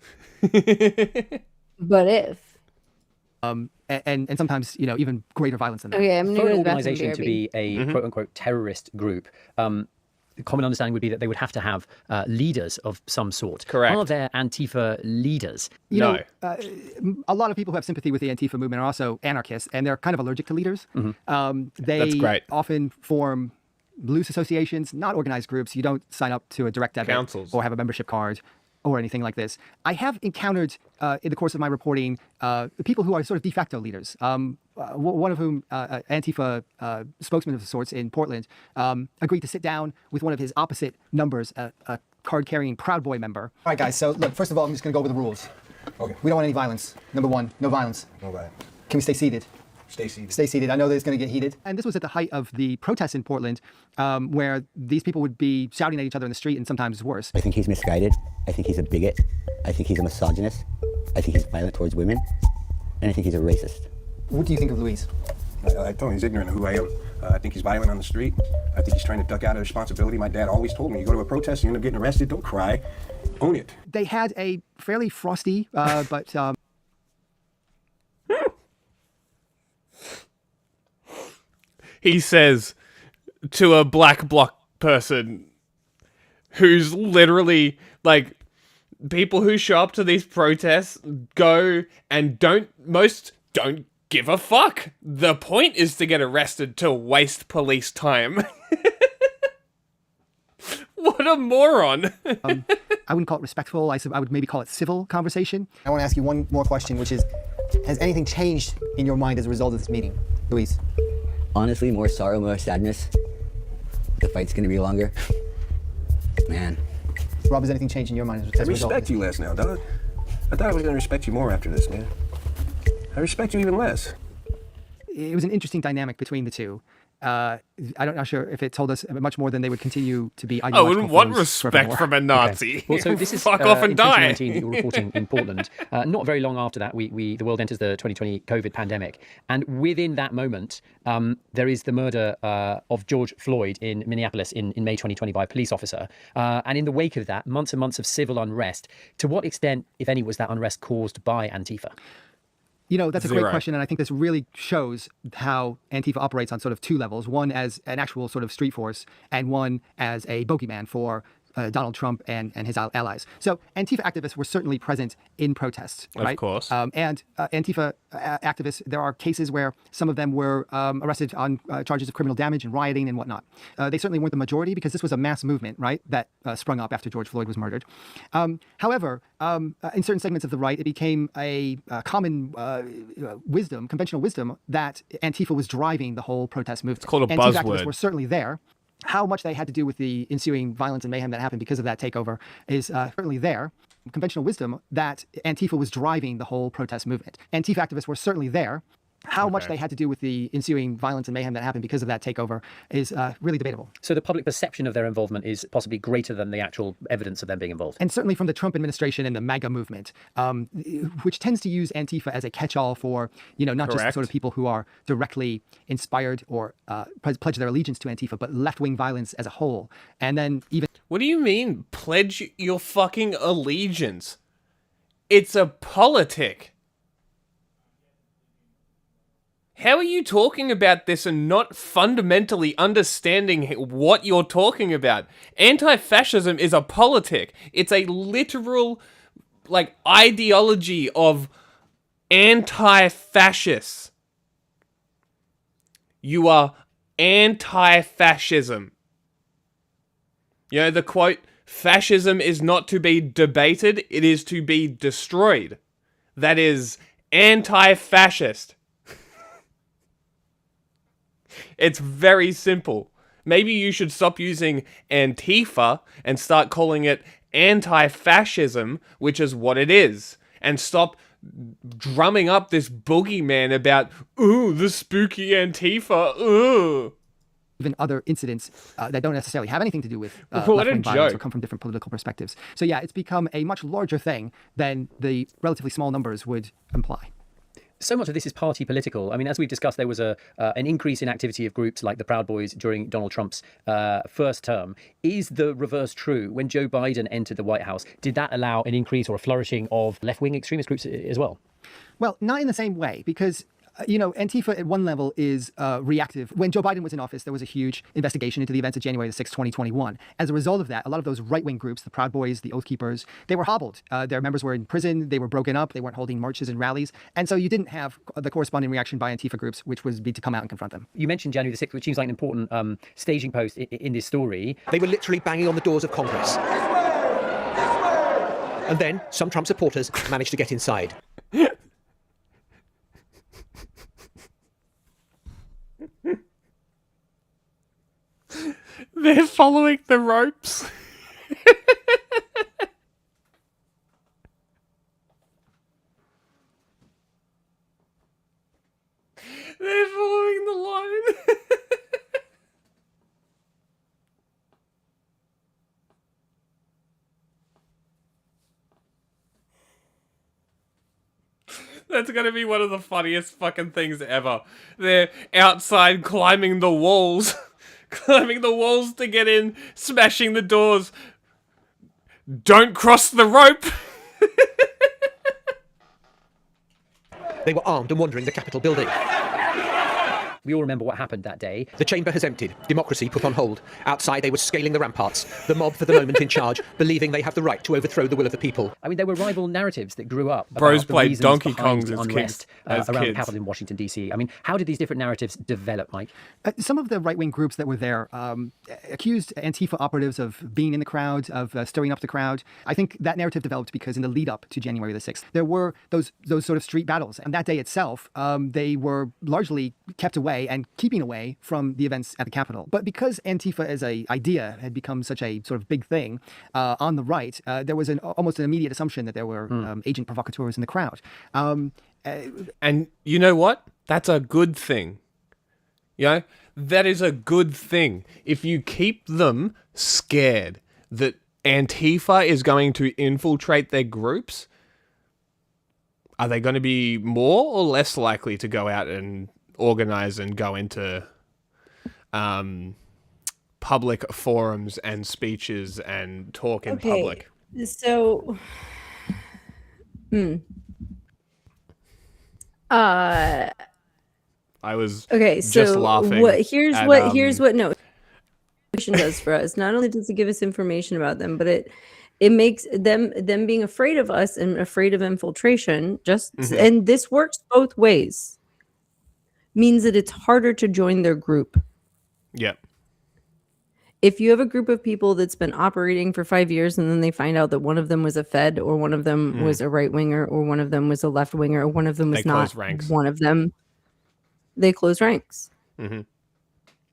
and sometimes even greater violence than that. Okay, I'm gonna For go an to the bathroom. organization to be a quote unquote terrorist group, the common understanding would be that they would have to have leaders of some sort. Correct. Are there Antifa leaders? A lot of people who have sympathy with the Antifa movement are also anarchists, and they're kind of allergic to leaders. They That's great. often form blues associations, not organized groups. You don't sign up to a direct debit Councils. or have a membership card or anything like this. I have encountered in the course of my reporting people who are sort of de facto leaders. One of whom, Antifa spokesman of sorts in Portland, agreed to sit down with one of his opposite numbers, a card-carrying Proud Boy member. All right, guys. So look, first of all, I'm just going to go over the rules. Okay. We don't want any violence. Number one, no violence. All right. Can we stay seated? Stay seated. Stay seated. I know that it's going to get heated. And this was at the height of the protests in Portland, where these people would be shouting at each other in the street and sometimes worse. I think he's misguided. I think he's a bigot. I think he's a misogynist. I think he's violent towards women. And I think he's a racist. What do you think of Luis? I told him he's ignorant of who I am. I think he's violent on the street. I think he's trying to duck out of responsibility. My dad always told me, you go to a protest, you end up getting arrested, don't cry. Own it. They had a fairly frosty, but... he says to a black bloc person who's literally like people who show up to these protests go and most don't give a fuck. The point is to get arrested to waste police time. What a moron. I wouldn't call it respectful. I would maybe call it civil conversation. I want to ask you one more question, which is, has anything changed in your mind as a result of this meeting, Luis? Honestly, more sorrow, more sadness. The fight's gonna be longer. Man. Rob, has anything changed in your mind as a result? I respect you less now, dog. I thought I was gonna respect you more after this, man. I respect you even less. It was an interesting dynamic between the two. I'm not sure if it told us much more than they would continue to be ideological. I wouldn't want foes respect forevermore. from a Nazi. Okay. Well, so this is fuck off and in die. 2019 that you were reporting in Portland. Not very long after that, the world enters the 2020 COVID pandemic, and within that moment, there is the murder of George Floyd in Minneapolis in May 2020 by a police officer, and in the wake of that, months and months of civil unrest. To what extent, if any, was that unrest caused by Antifa? You know, that's a great Zero. question, and I think this really shows how Antifa operates on sort of two levels. One as an actual sort of street force, and one as a bogeyman for Donald Trump and his allies. So Antifa activists were certainly present in protests, right? Of course. And Antifa activists, there are cases where some of them were arrested on charges of criminal damage and rioting and whatnot. They certainly weren't the majority because this was a mass movement, right, that sprung up after George Floyd was murdered. However, in certain segments of the right, it became a common wisdom, conventional wisdom, that Antifa was driving the whole protest movement. It's called a Antifa buzzword. activists were certainly there. How much they had to do with the ensuing violence and mayhem that happened because of that takeover is certainly there. Conventional wisdom that Antifa was driving the whole protest movement. Antifa activists were certainly there. How much they had to do with the ensuing violence and mayhem that happened because of that takeover is really debatable. So the public perception of their involvement is possibly greater than the actual evidence of them being involved. And certainly from the Trump administration and the MAGA movement, which tends to use Antifa as a catch-all for, not just the sort of people who are directly inspired or pledge their allegiance to Antifa, but left-wing violence as a whole. And then even... What do you mean, pledge your fucking allegiance? It's a politic. How are you talking about this and not fundamentally understanding what you're talking about? Anti-fascism is a politic. It's a literal, ideology of anti-fascists. You are anti-fascism. The quote, fascism is not to be debated, it is to be destroyed. That is anti-fascist. It's very simple. Maybe you should stop using Antifa and start calling it anti-fascism, which is what it is. And stop drumming up this boogeyman about, ooh, the spooky Antifa, ooh. Even other incidents that don't necessarily have anything to do with What a left-wing violence or joke. come from different political perspectives. So yeah, it's become a much larger thing than the relatively small numbers would imply. So much of this is party political. I mean, as we've discussed, there was an increase in activity of groups like the Proud Boys during Donald Trump's first term. Is the reverse true? When Joe Biden entered the White House, did that allow an increase or a flourishing of left-wing extremist groups as well? Well, not in the same way, because Antifa at one level is reactive. When Joe Biden was in office, there was a huge investigation into the events of January the 6th, 2021. As a result of that, a lot of those right-wing groups, the Proud Boys, the Oath Keepers, they were hobbled. Their members were in prison. They were broken up. They weren't holding marches and rallies. And so you didn't have the corresponding reaction by Antifa groups, which was be to come out and confront them. You mentioned January the 6th, which seems like an important staging post in this story. They were literally banging on the doors of Congress. And then some Trump supporters managed to get inside. They're following the ropes. They're following the line. That's gonna be one of the funniest fucking things ever. They're outside climbing the walls. Climbing the walls to get in, smashing the doors. Don't cross the rope. They were armed and wandering the Capitol building. We all remember what happened that day. The chamber has emptied, democracy put on hold. Outside, they were scaling the ramparts, the mob for the moment in charge, believing they have the right to overthrow the will of the people. I mean, there were rival narratives that grew up. Bros about the played reasons Donkey behind Kongs the as unrest kids. around the Capitol in Washington, D.C. I mean, how did these different narratives develop, Mike? Some of the right-wing groups that were there accused Antifa operatives of being in the crowd, of stirring up the crowd. I think that narrative developed because in the lead up to January the 6th, there were those sort of street battles. And that day itself, they were largely kept away and keeping away from the events at the Capitol. But because Antifa as an idea had become such a sort of big thing on the right, there was almost an immediate assumption that there were agent provocateurs in the crowd. And you know what? That's a good thing. You know, that is a good thing. If you keep them scared that Antifa is going to infiltrate their groups, are they going to be more or less likely to go out and organize and go into public forums and speeches and talk in public? So, I was just laughing. Here's what notification does for us. Not only does it give us information about them, but it makes them being afraid of us and afraid of infiltration. And this works both ways. Means that it's harder to join their group. Yep. If you have a group of people that's been operating for 5 years and then they find out that one of them was a Fed or one of them was a right winger or one of them was a left winger or one of them was not one of them, they close ranks. Mm-hmm.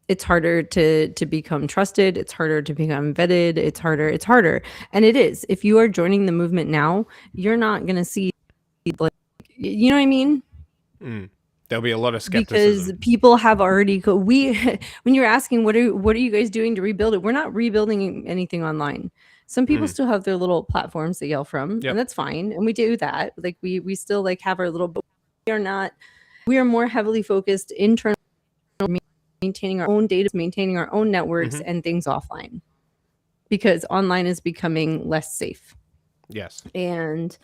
It's harder to become trusted. It's harder to become vetted. It's harder. And it is. If you are joining the movement now, you're not going to see, like, you know what I mean? There'll be a lot of skepticism. Because people have already, when you're asking, what are you guys doing to rebuild it? We're not rebuilding anything online. Some people still have their little platforms they yell from, and that's fine. And we do that. Like we still like have our little, but we are more heavily focused internally, maintaining our own data, maintaining our own networks and things offline, because online is becoming less safe. Yes. And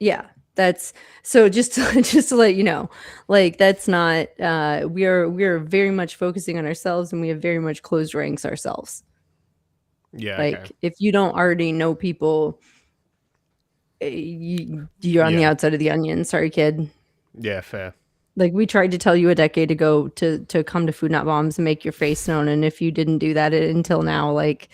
yeah, that's so just to let you know, like that's not we are very much focusing on ourselves, and we have very much closed ranks ourselves. Yeah. Like if you don't already know people, you're on the outside of the onion. Sorry, kid. Yeah, fair. Like we tried to tell you a decade ago to come to Food Not Bombs and make your face known, and if you didn't do that until now, like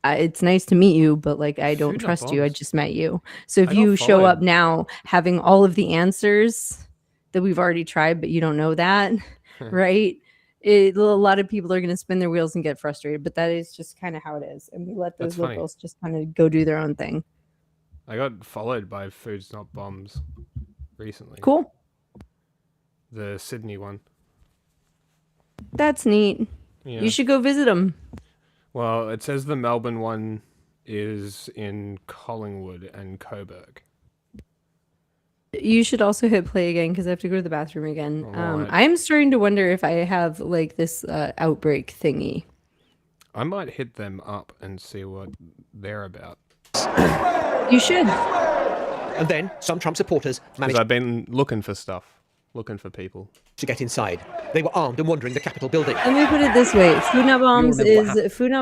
it's nice to meet you, but like I don't trust you. I just met you. So if you show up now having all of the answers that we've already tried, but you don't know that, right? A lot of people are going to spin their wheels and get frustrated, but that is just kind of how it is. And we let those liberals just kind of go do their own thing. I got followed by Food's Not Bombs recently. Cool. The Sydney one. That's neat. Yeah. You should go visit them. Well, it says the Melbourne one is in Collingwood and Coburg. You should also hit play again because I have to go to the bathroom again. Right. I'm starting to wonder if I have like this outbreak thingy. I might hit them up and see what they're about. You should. And then some Trump supporters managed. I've been looking for stuff. Looking for people to get inside. They were armed and wandering the Capitol building. Let me put it this way: Food Not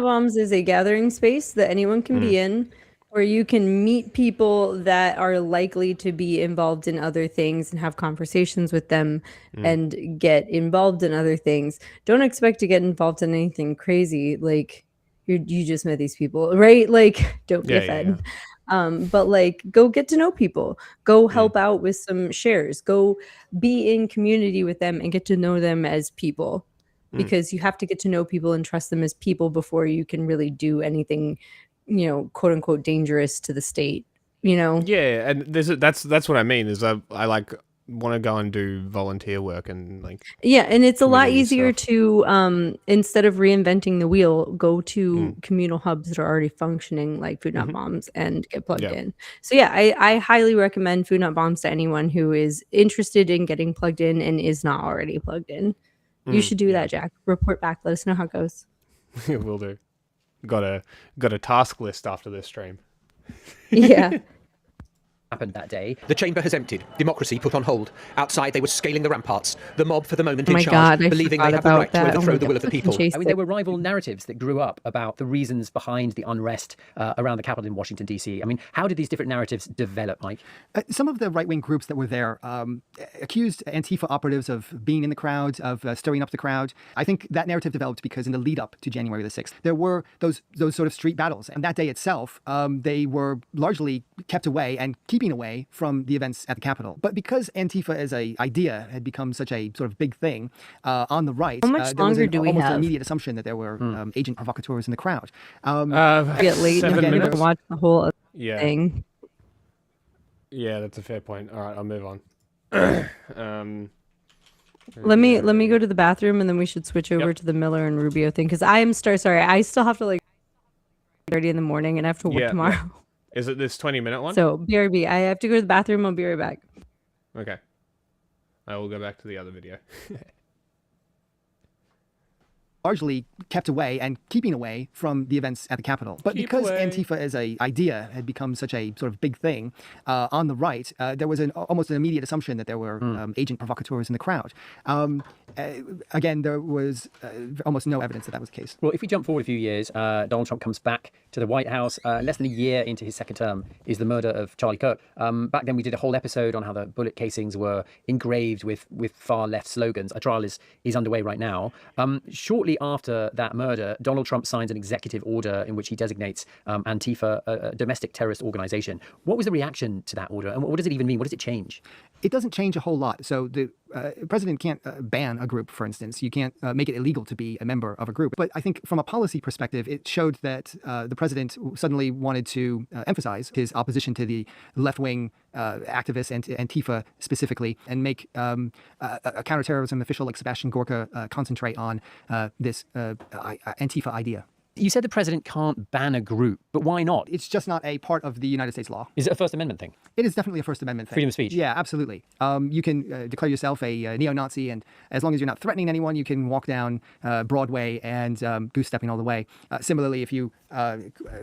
Bombs is a gathering space that anyone can be in, where you can meet people that are likely to be involved in other things and have conversations with them and get involved in other things. Don't expect to get involved in anything crazy. Like you just met these people, right? Like don't be offended. But like go get to know people, go help out with some shares, go be in community with them and get to know them as people, because you have to get to know people and trust them as people before you can really do anything, you know, quote unquote dangerous to the state, you know? Yeah, and that's what I mean is I like want to go and do volunteer work and like and it's a lot easier to instead of reinventing the wheel, go to communal hubs that are already functioning like Food Not Bombs and get plugged in. So I highly recommend Food Not Bombs to anyone who is interested in getting plugged in and is not already plugged in. You should do that, Jack. Report back, let us know how it goes. Will do. Got a task list after this stream. Yeah. happened that day. The chamber has emptied. Democracy put on hold. Outside, they were scaling the ramparts. The mob, for the moment, Oh in my charge, God, I believing they forgot have the about right to that. Oh overthrow my the will of the people. I mean, there were rival narratives that grew up about the reasons behind the unrest around the Capitol in Washington, D.C. I mean, how did these different narratives develop, Mike? Some of the right-wing groups that were there accused Antifa operatives of being in the crowd, of stirring up the crowd. I think that narrative developed because in the lead-up to January the 6th, there were those sort of street battles. And that day itself, they were largely kept away and keeping away from the events at the Capitol. But because Antifa as an idea had become such a sort of big thing on the right, How much there was longer do we almost an have? immediate assumption that there were agent provocateurs in the crowd. Get late 7 and minutes. watch the whole Yeah. thing. Yeah, that's a fair point. All right, I'll move on. Let me go to the bathroom and then we should switch over to the Miller and Rubio thing because I am sorry. I still have to like 30 in the morning and I have to work tomorrow. Is it this 20-minute one? So BRB, I have to go to the bathroom. I'll be right back. Okay. I will go back to the other video. Largely kept away and keeping away from the events at the Capitol. But because Antifa as an idea had become such a sort of big thing on the right, there was almost an immediate assumption that there were agent provocateurs in the crowd. Again, there was almost no evidence that that was the case. Well, if we jump forward a few years, Donald Trump comes back to the White House. Less than a year into his second term is the murder of Charlie Kirk. Back then, we did a whole episode on how the bullet casings were engraved with far left slogans. A trial is underway right now. Shortly after that murder, Donald Trump signs an executive order in which he designates Antifa a domestic terrorist organization. What was the reaction to that order, and what does it even mean? What does it change? It doesn't change a whole lot. So the president can't ban a group, for instance. You can't make it illegal to be a member of a group. But I think from a policy perspective, it showed that the president suddenly wanted to emphasize his opposition to the left-wing activists and Antifa specifically, and make a counterterrorism official like Sebastian Gorka concentrate on this Antifa idea. You said the president can't ban a group, but why not? It's just not a part of the United States law. Is it a First Amendment thing? It is definitely a First Amendment thing. Freedom of speech? Yeah, absolutely. You can declare yourself a neo-Nazi, and as long as you're not threatening anyone, you can walk down Broadway and goose-stepping all the way. Similarly, if you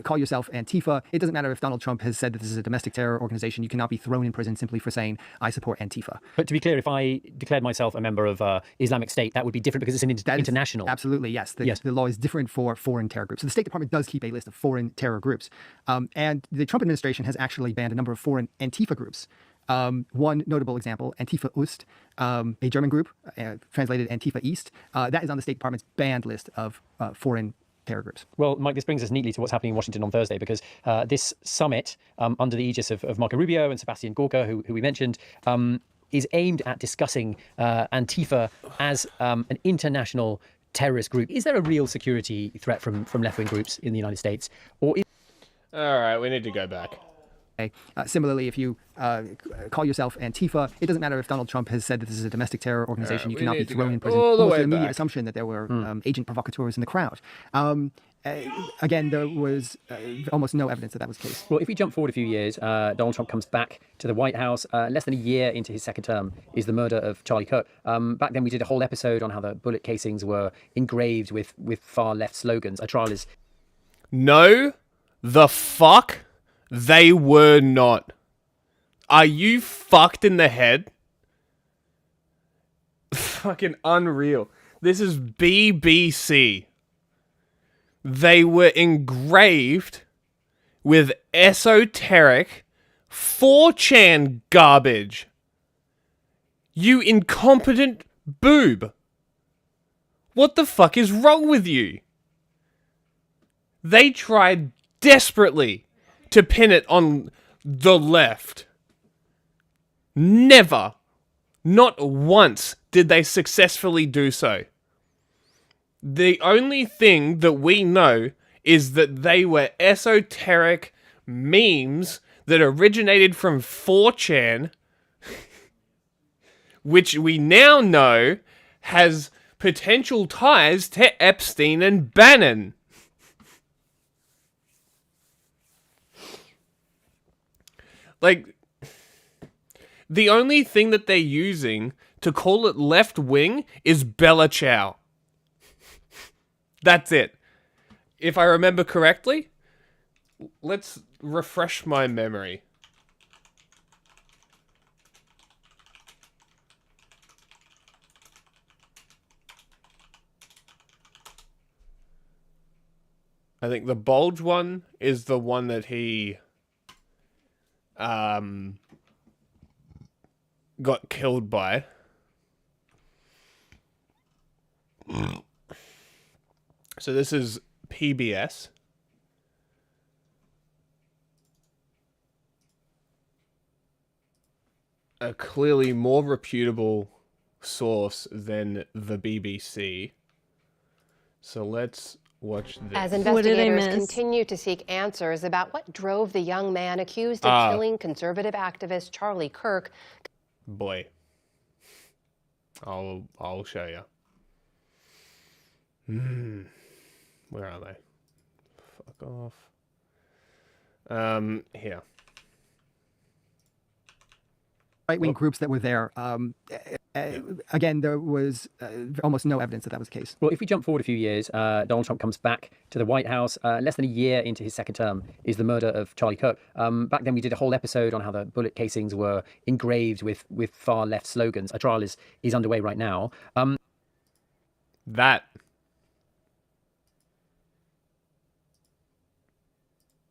call yourself Antifa, it doesn't matter if Donald Trump has said that this is a domestic terror organization. You cannot be thrown in prison simply for saying, I support Antifa. But to be clear, if I declared myself a member of Islamic State, that would be different because it's an international. Absolutely, yes. The law is different for foreign terror groups. So the State Department does keep a list of foreign terror groups. And the Trump administration has actually banned a number of foreign Antifa groups. One notable example, Antifa Ost, a German group, translated Antifa East, that is on the State Department's banned list of foreign terror groups. Well, Mike, this brings us neatly to what's happening in Washington on Thursday, because this summit, under the aegis of Marco Rubio and Sebastian Gorka, who we mentioned, is aimed at discussing Antifa as an international terrorist group. Is there a real security threat from left-wing groups in the United States? Or all right, we need to go back. Similarly, if you call yourself Antifa, it doesn't matter if Donald Trump has said that this is a domestic terror organization. You cannot be thrown in prison. Almost an immediate assumption that there were agent provocateurs in the crowd. Again, there was almost no evidence that that was the case. Well, if we jump forward a few years, Donald Trump comes back to the White House. Less than a year into his second term is the murder of Charlie Kirk. Back then, we did a whole episode on how the bullet casings were engraved with far left slogans. A trial is... No, the fuck, they were not. Are you fucked in the head? Fucking unreal. This is BBC. They were engraved with esoteric 4chan garbage. You incompetent boob. What the fuck is wrong with you? They tried desperately to pin it on the left. Never, not once, did they successfully do so. The only thing that we know is that they were esoteric memes that originated from 4chan, which we now know has potential ties to Epstein and Bannon. Like, the only thing that they're using to call it left wing is Bella Ciao. That's it. If I remember correctly, let's refresh my memory. I think the bulge one is the one that he got killed by. So this is PBS. A clearly more reputable source than the BBC. So let's watch this. As investigators continue to seek answers about what drove the young man accused of killing conservative activist Charlie Kirk. Boy. I'll show you. Where are they? Fuck off. Here. Right-wing groups that were there. Again, there was almost no evidence that that was the case. Well, if we jump forward a few years, Donald Trump comes back to the White House. Less than a year into his second term is the murder of Charlie Kirk. Back then, we did a whole episode on how the bullet casings were engraved with far left slogans. A trial is underway right now. That.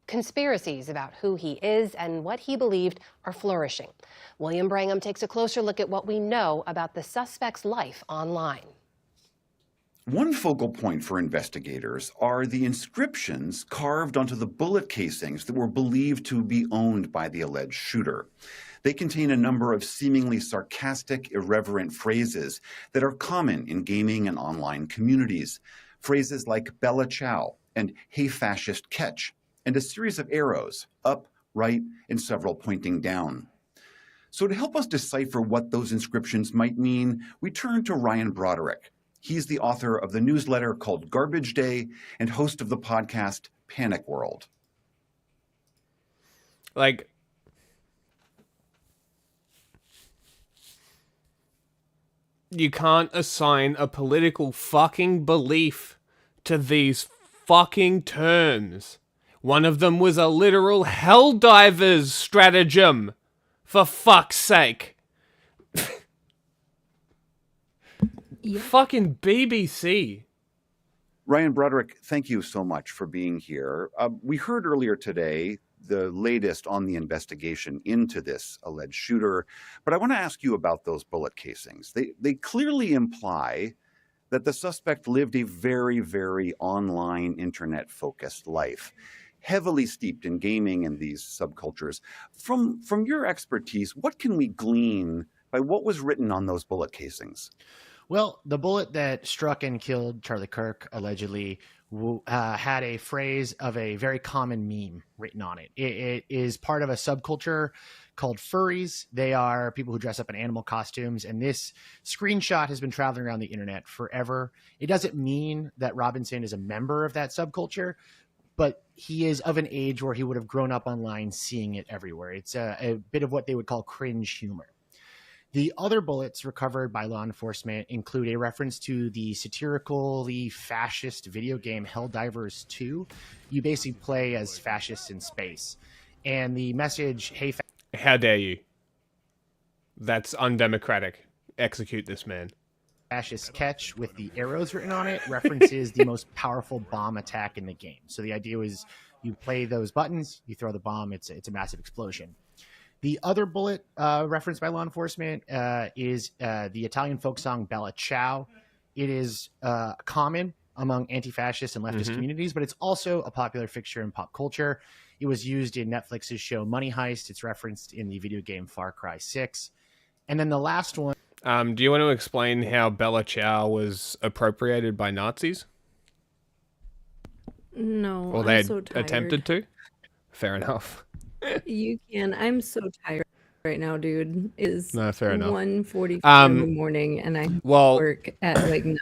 Conspiracies about who he is and what he believed are flourishing. William Brangham takes a closer look at what we know about the suspect's life online. One focal point for investigators are the inscriptions carved onto the bullet casings that were believed to be owned by the alleged shooter. They contain a number of seemingly sarcastic, irreverent phrases that are common in gaming and online communities. Phrases like Bella Ciao and Hey Fascist Catch, and a series of arrows, up, right, and several pointing down. So to help us decipher what those inscriptions might mean, we turn to Ryan Broderick. He's the author of the newsletter called Garbage Day and host of the podcast Panic World. Like, you can't assign a political fucking belief to these fucking terms. One of them was a literal helldiver's stratagem. For fuck's sake. Fucking BBC. Ryan Broderick, thank you so much for being here. We heard earlier today the latest on the investigation into this alleged shooter, but I want to ask you about those bullet casings. They clearly imply that the suspect lived a very, very online, internet-focused life, heavily steeped in gaming and these subcultures. From your expertise, what can we glean by what was written on those bullet casings? Well, the bullet that struck and killed Charlie Kirk allegedly had a phrase of a very common meme written on it. It is part of a subculture called furries. They are people who dress up in animal costumes, and this screenshot has been traveling around the internet forever. It doesn't mean that Robinson is a member of that subculture, but he is of an age where he would have grown up online seeing it everywhere. It's a bit of what they would call cringe humor. The other bullets recovered by law enforcement include a reference to the satirically fascist video game Helldivers 2. You basically play as fascists in space. And the message, hey... How dare you? That's undemocratic. Execute this man. Fascist Catch with the arrows written on it references the most powerful bomb attack in the game. So the idea was you play those buttons, you throw the bomb, it's a massive explosion. The other bullet referenced by law enforcement is the Italian folk song Bella Ciao. It is common among anti-fascist and leftist communities, but it's also a popular fixture in pop culture. It was used in Netflix's show Money Heist. It's referenced in the video game Far Cry 6. And then the last one... do you want to explain how Bella Ciao was appropriated by Nazis? No, Or they attempted to? Fair enough. You can. I'm so tired right now, dude. It's no, fair enough. 1:45 in the morning, and I work at like 9.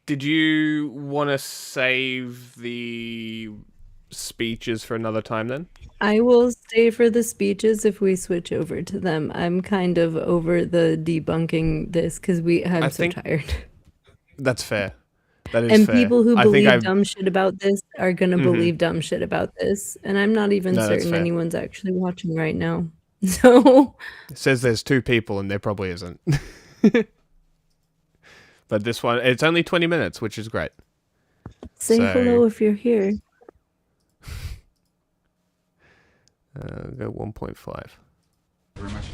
Did you want to save the speeches for another time then? I will stay for the speeches if we switch over to them. I'm kind of over the debunking this because I'm so tired. That's fair. That is and fair. people who believe dumb shit about this are going to believe dumb shit about this. And I'm not even certain anyone's actually watching right now. So it says there's 2 people and there probably isn't. But this one, it's only 20 minutes, which is great. Say hello if you're here. Go 1.5. Very much.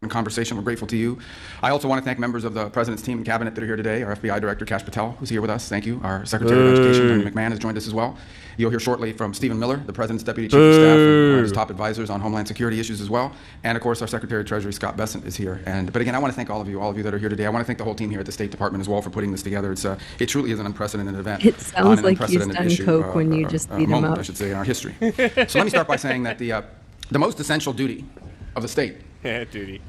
In conversation, we're grateful to you. I also want to thank members of the President's team and cabinet that are here today. Our FBI Director, Kash Patel, who's here with us. Thank you. Our Secretary of Education, Tony McMahon, has joined us as well. You'll hear shortly from Stephen Miller, the President's Deputy Chief of Staff and one of his top advisors on Homeland Security issues as well. And of course, our Secretary of Treasury, Scott Bessent, is here. But again, I want to thank all of you that are here today. I want to thank the whole team here at the State Department as well for putting this together. It truly is an unprecedented event. It sounds like you've done coke when you just beat him up. I should say, in our history. So let me start by saying that the most essential duty of the state, the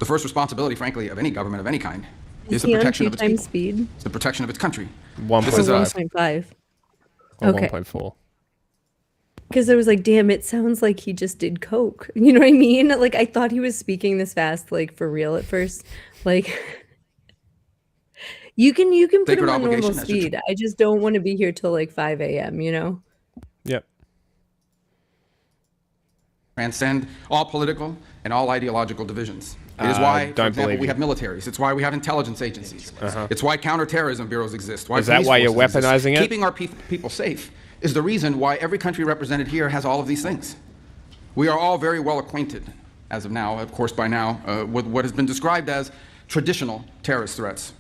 first responsibility, frankly, of any government of any kind, is the protection of its people. Speed? It's the protection of its country. 1.5. Okay. 1.4. Because I was like, damn, it sounds like he just did coke. You know what I mean? Like, I thought he was speaking this fast, like, for real at first. Like, you can put him on normal speed. I just don't want to be here till like 5 a.m., you know? Yep. Transcend all political and all ideological divisions. It is why, for example, we have militaries. It's why we have intelligence agencies. It's why counterterrorism bureaus exist. Is that why you're weaponizing it? Keeping our people safe is the reason why every country represented here has all of these things. We are all very well acquainted, as of now, of course by now, with what has been described as traditional terrorist threats.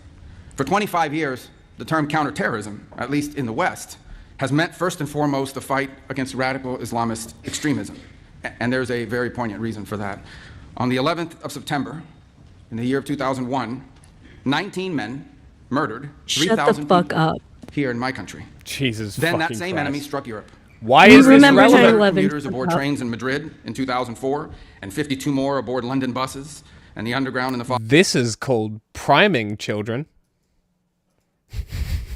For 25 years, the term counterterrorism, at least in the West, has meant first and foremost the fight against radical Islamist extremism. And there's a very poignant reason for that. On the 11th of September, in the year of 2001, 19 men murdered 3,000 people here in my country. Jesus Then that fucking same Christ. enemy struck Europe. Why is this relevant? Commuters aboard trains in Madrid in 2004, and 52 more aboard London buses, and the underground in the This is called priming children.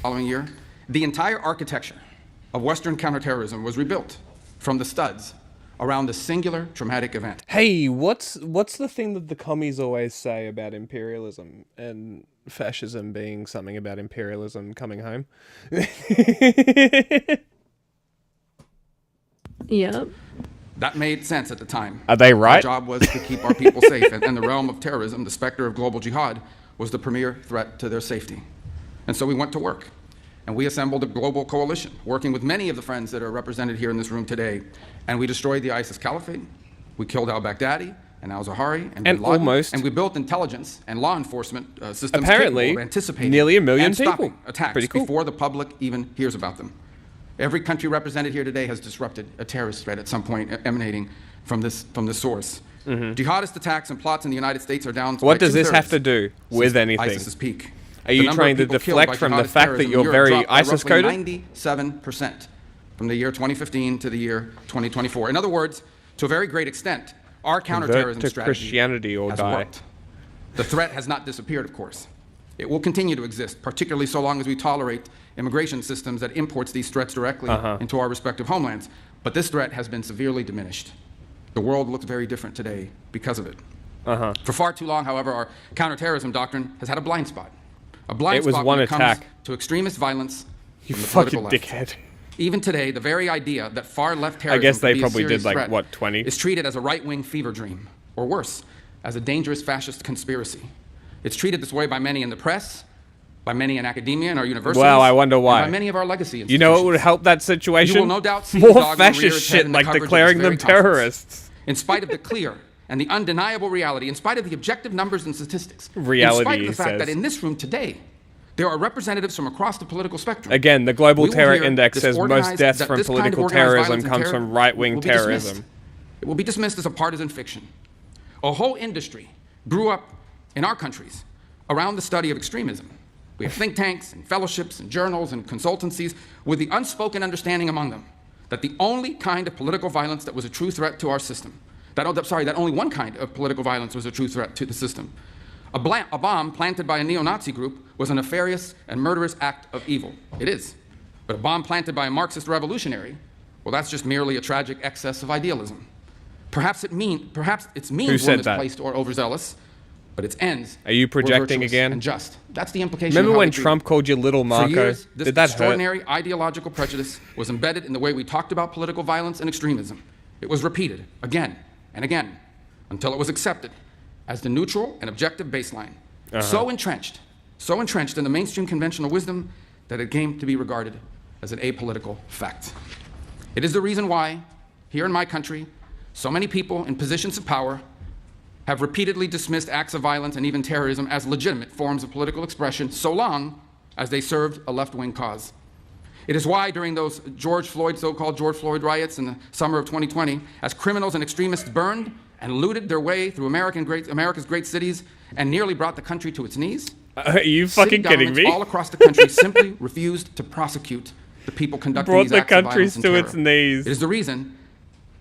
following year. The entire architecture of Western counterterrorism was rebuilt from the studs around the singular traumatic event. Hey, what's the thing that the commies always say about imperialism and fascism being something about imperialism coming home? Yep. That made sense at the time. Are they right? Our job was to keep our people safe, and the realm of terrorism, the specter of global jihad, was the premier threat to their safety. And so we went to work. And we assembled a global coalition, working with many of the friends that are represented here in this room today. And we destroyed the ISIS caliphate. We killed al-Baghdadi and al-Zawahiri and bin Laden. And we built intelligence and law enforcement systems apparently capable of anticipating nearly 1 million and stopping people. attacks before the public even hears about them. Every country represented here today has disrupted a terrorist threat at some point emanating from this source. Jihadist attacks and plots in the United States are down. What does this have to do with anything? ISIS's peak. Are you trying to deflect from the fact that you're very ISIS-coded? 97% from the year 2015 to the year 2024. In other words, to a very great extent, our counterterrorism strategy Christianity or has die. worked. The threat has not disappeared, of course. It will continue to exist, particularly so long as we tolerate immigration systems that imports these threats directly into our respective homelands. But this threat has been severely diminished. The world looks very different today because of it. For far too long, however, our counterterrorism doctrine has had a blind spot. A blind spot when it comes to extremist violence from the political left. Dickhead. Even today, the very idea that far-left terrorism I guess they could be probably a serious did like, threat what, 20? is treated as a right-wing fever dream, or worse, as a dangerous fascist conspiracy. It's treated this way by many in the press, by many in academia and our universities. Well, I wonder why. And by many of our legacy institutions. You know what would help that situation? You will no doubt see more the dogma rear fascist its head shit in the like coverage of declaring this them very conference. terrorists. In spite of the clear and the undeniable reality, in spite of the objective numbers and statistics, Reality, in spite of the fact says. that in this room today, there are representatives from across the political spectrum. Again, the Global We will Terror hear Index this says most organized- deaths that from this kind of political organized terrorism violence and comes terror from right-wing will be dismissed. terrorism. It will be dismissed as a partisan fiction. A whole industry grew up in our countries around the study of extremism. We have think tanks and fellowships and journals and consultancies with the unspoken understanding among them that the only kind of political violence that was a true threat to our system, that only one kind of political violence was a true threat to the system. A bomb planted by a neo-Nazi group was a nefarious and murderous act of evil. It is. But a bomb planted by a Marxist revolutionary, well, that's just merely a tragic excess of idealism. Perhaps its means were misplaced or overzealous, but its ends Are you projecting were virtuous again? and just. That's the implication. Remember of how when we treat Trump it. called you Little Marco? For years, this Did that hurt? extraordinary ideological prejudice was embedded in the way we talked about political violence and extremism. It was repeated again and again until it was accepted as the neutral and objective baseline. So entrenched in the mainstream conventional wisdom that it came to be regarded as an apolitical fact. It is the reason why, here in my country, so many people in positions of power have repeatedly dismissed acts of violence and even terrorism as legitimate forms of political expression, so long as they served a left-wing cause. It is why during those so-called George Floyd riots in the summer of 2020, as criminals and extremists burned and looted their way through America's great cities and nearly brought the country to its knees, are you fucking kidding me? all across the country simply refused to prosecute the people conducting Brought these the acts of violence countries and to terror. its knees. It is the reason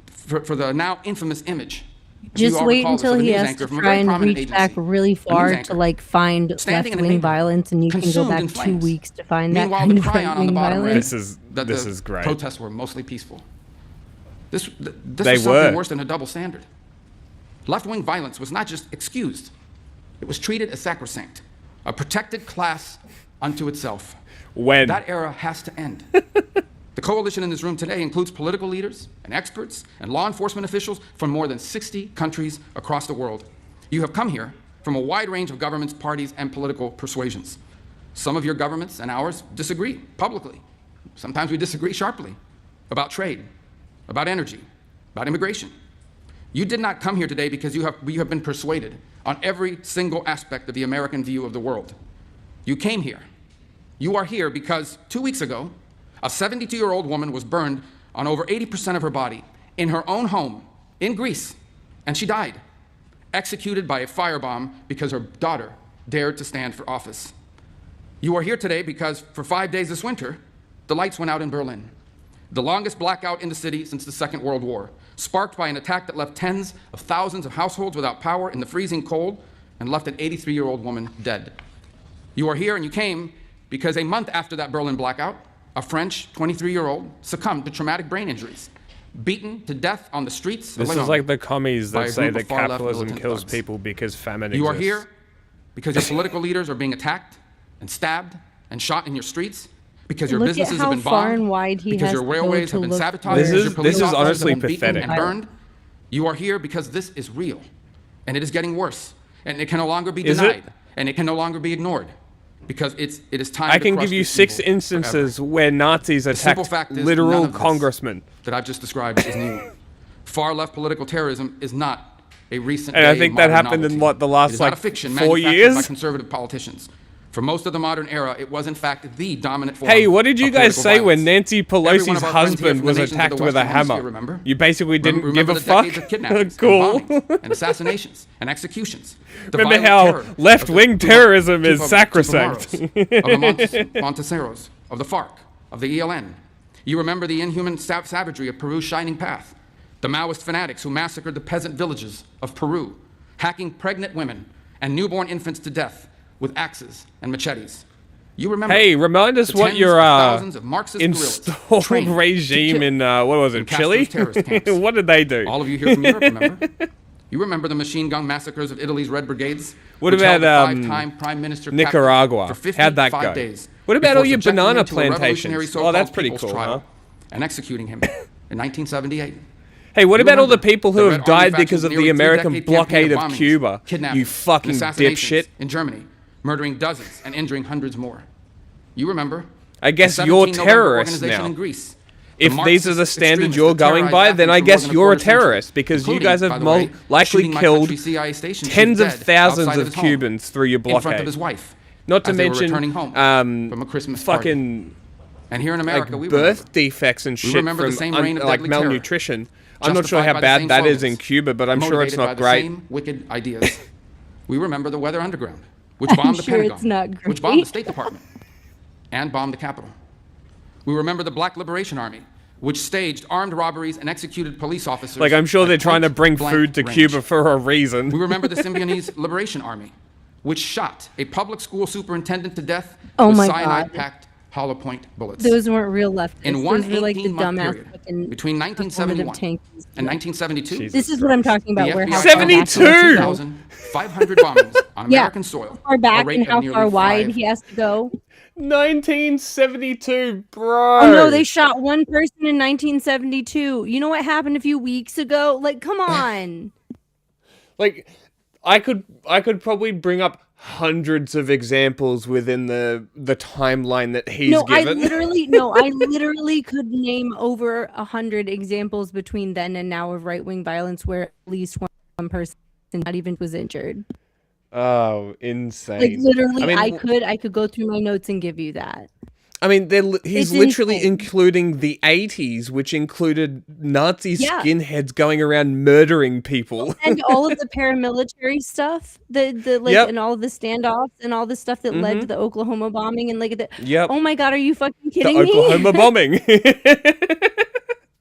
for the now infamous image. Just wait until he has to try and reach back really far to like find left-wing violence, and you can go back 2 weeks to find that kind of right-wing violence. This is great. Protests were mostly peaceful. This They was something were. worse than a double standard. Left-wing violence was not just excused; it was treated as sacrosanct, a protected class unto itself. When that era has to end. The coalition in this room today includes political leaders and experts and law enforcement officials from more than 60 countries across the world. You have come here from a wide range of governments, parties, and political persuasions. Some of your governments and ours disagree publicly. Sometimes we disagree sharply about trade, about energy, about immigration. You did not come here today because you have been persuaded on every single aspect of the American view of the world. You came here. You are here because 2 weeks ago, a 72-year-old woman was burned on over 80% of her body in her own home in Greece, and she died, executed by a firebomb because her daughter dared to stand for office. You are here today because for 5 days this winter, the lights went out in Berlin, the longest blackout in the city since the Second World War, sparked by an attack that left tens of thousands of households without power in the freezing cold and left an 83-year-old woman dead. You are here and you came because a month after that Berlin blackout, a French 23-year-old succumbed to traumatic brain injuries, beaten to death on the streets of This Lyon is like the commies by that a say group that of far-left capitalism militant kills thugs. people because famine You exists. are here because your political leaders are being attacked and stabbed and shot in your streets, because your Look at businesses how have been far bombed, and wide he because has your to go railways to have been look sabotaged, for because your police this is officers honestly have been beaten pathetic. and burned. You are here because this is real, and it is getting worse, and it can no longer be Is it? denied, and it can no longer be ignored, because it is time I to can crush give you this 6 evil instances where Nazis The simple attacked fact is none literal of this congressmen. that I've just described is new. Far-left political terrorism is not a recent And I day think that modern happened in, novelty. what, the last, It is not like, a fiction 4 manufactured years? by conservative politicians. For most of the modern era, it was in fact the dominant form. Hey, what did you of guys political say when violence. Nancy Every one Pelosi's of our friends here husband from the was nations of the attacked with a Western Hemisphere, hammer? remember? You basically didn't give Remember a the fuck? decades of kidnappings, Cool. and bombings, and assassinations, and executions. The Remember violent how terror of the left-wing terrorism is sacrosanct. Of the Monteseros, of the FARC, of the ELN. You remember the inhuman savagery of Peru's Shining Path, the Maoist fanatics who massacred the peasant villages of Peru, hacking pregnant women and newborn infants to death with axes and machetes. You remember? Hey, remind us the what tens your of thousands of Marxist guerrillas installed trained to regime kill in what was it, Castro's Chile? terrorist camps. What did they do? All of you here from Europe remember? You remember the machine gun massacres of Italy's Red Brigades? What which held about the five-time Prime Minister Nicaragua? captive for How'd that 55 go? days What about before all your subjecting him banana to a revolutionary plantations? Oh, so-called that's pretty people's cool, trial huh? and executing him in 1978. Hey, what You about all the remember people who the have Red Army died because of faction's the nearly American three-decade blockade campaign of bombings, Cuba? kidnappings, You fucking and assassinations dipshit. in Germany, murdering dozens and injuring hundreds more. You remember? I guess the you're 17 November terrorists organization now. in Greece. If The these are the Marxist standards extremists you're that going by, terrorized then I Athens for guess more than you're a quarter century, terrorist because you including, guys by have the way, likely shooting my killed country's CIA station chief tens of dead thousands outside of his home Cubans through your blockade. in front of his wife, Not to as they were mention returning home from a Christmas fucking party. And here in America, like we birth remember. defects and We shit remember the from same reign of like deadly terror, malnutrition. I'm not sure justified how by the bad same that is slogans, in Cuba, but I'm sure it's motivated by not the great. same wicked ideas. We remember the Weather Underground, which I'm bombed the sure Pentagon, it's not which bombed the great. State Department, and bombed the Capitol. We remember the Black Liberation Army, which staged armed robberies and executed police officers. Like, I'm sure at they're trying to bring point-blank food to range. Cuba for a reason. We remember the Symbionese Liberation Army, which shot a public school superintendent to death Oh with my cyanide-packed hollow point bullets. Those weren't real leftists. In one Those were like the 18-month dumbass period, fucking between 1971 performative and 1972. This is what I'm talking about. The Where how FBI far back he has to go. 2,500 bombings on Yeah, American soil. how far a back rate and of how nearly far wide 5 he has to go. 1972, bro. Oh no, they shot one person in 1972. You know what happened a few weeks ago? Like, come on. Like, I could probably bring up hundreds of examples within the timeline that he's given. I literally could name over 100 examples between then and now of right-wing violence where at least one person not even was injured. Oh, insane! Like literally, I mean, I could go through my notes and give you that. I mean, he's It's literally insane. including the 80s, which included Nazi Yeah. skinheads going around murdering people. And all of the paramilitary stuff, the like, Yep. and all of the standoffs and all the stuff that led to the Oklahoma bombing and like the. Yep. Oh my God, are you fucking The kidding me? Oklahoma bombing.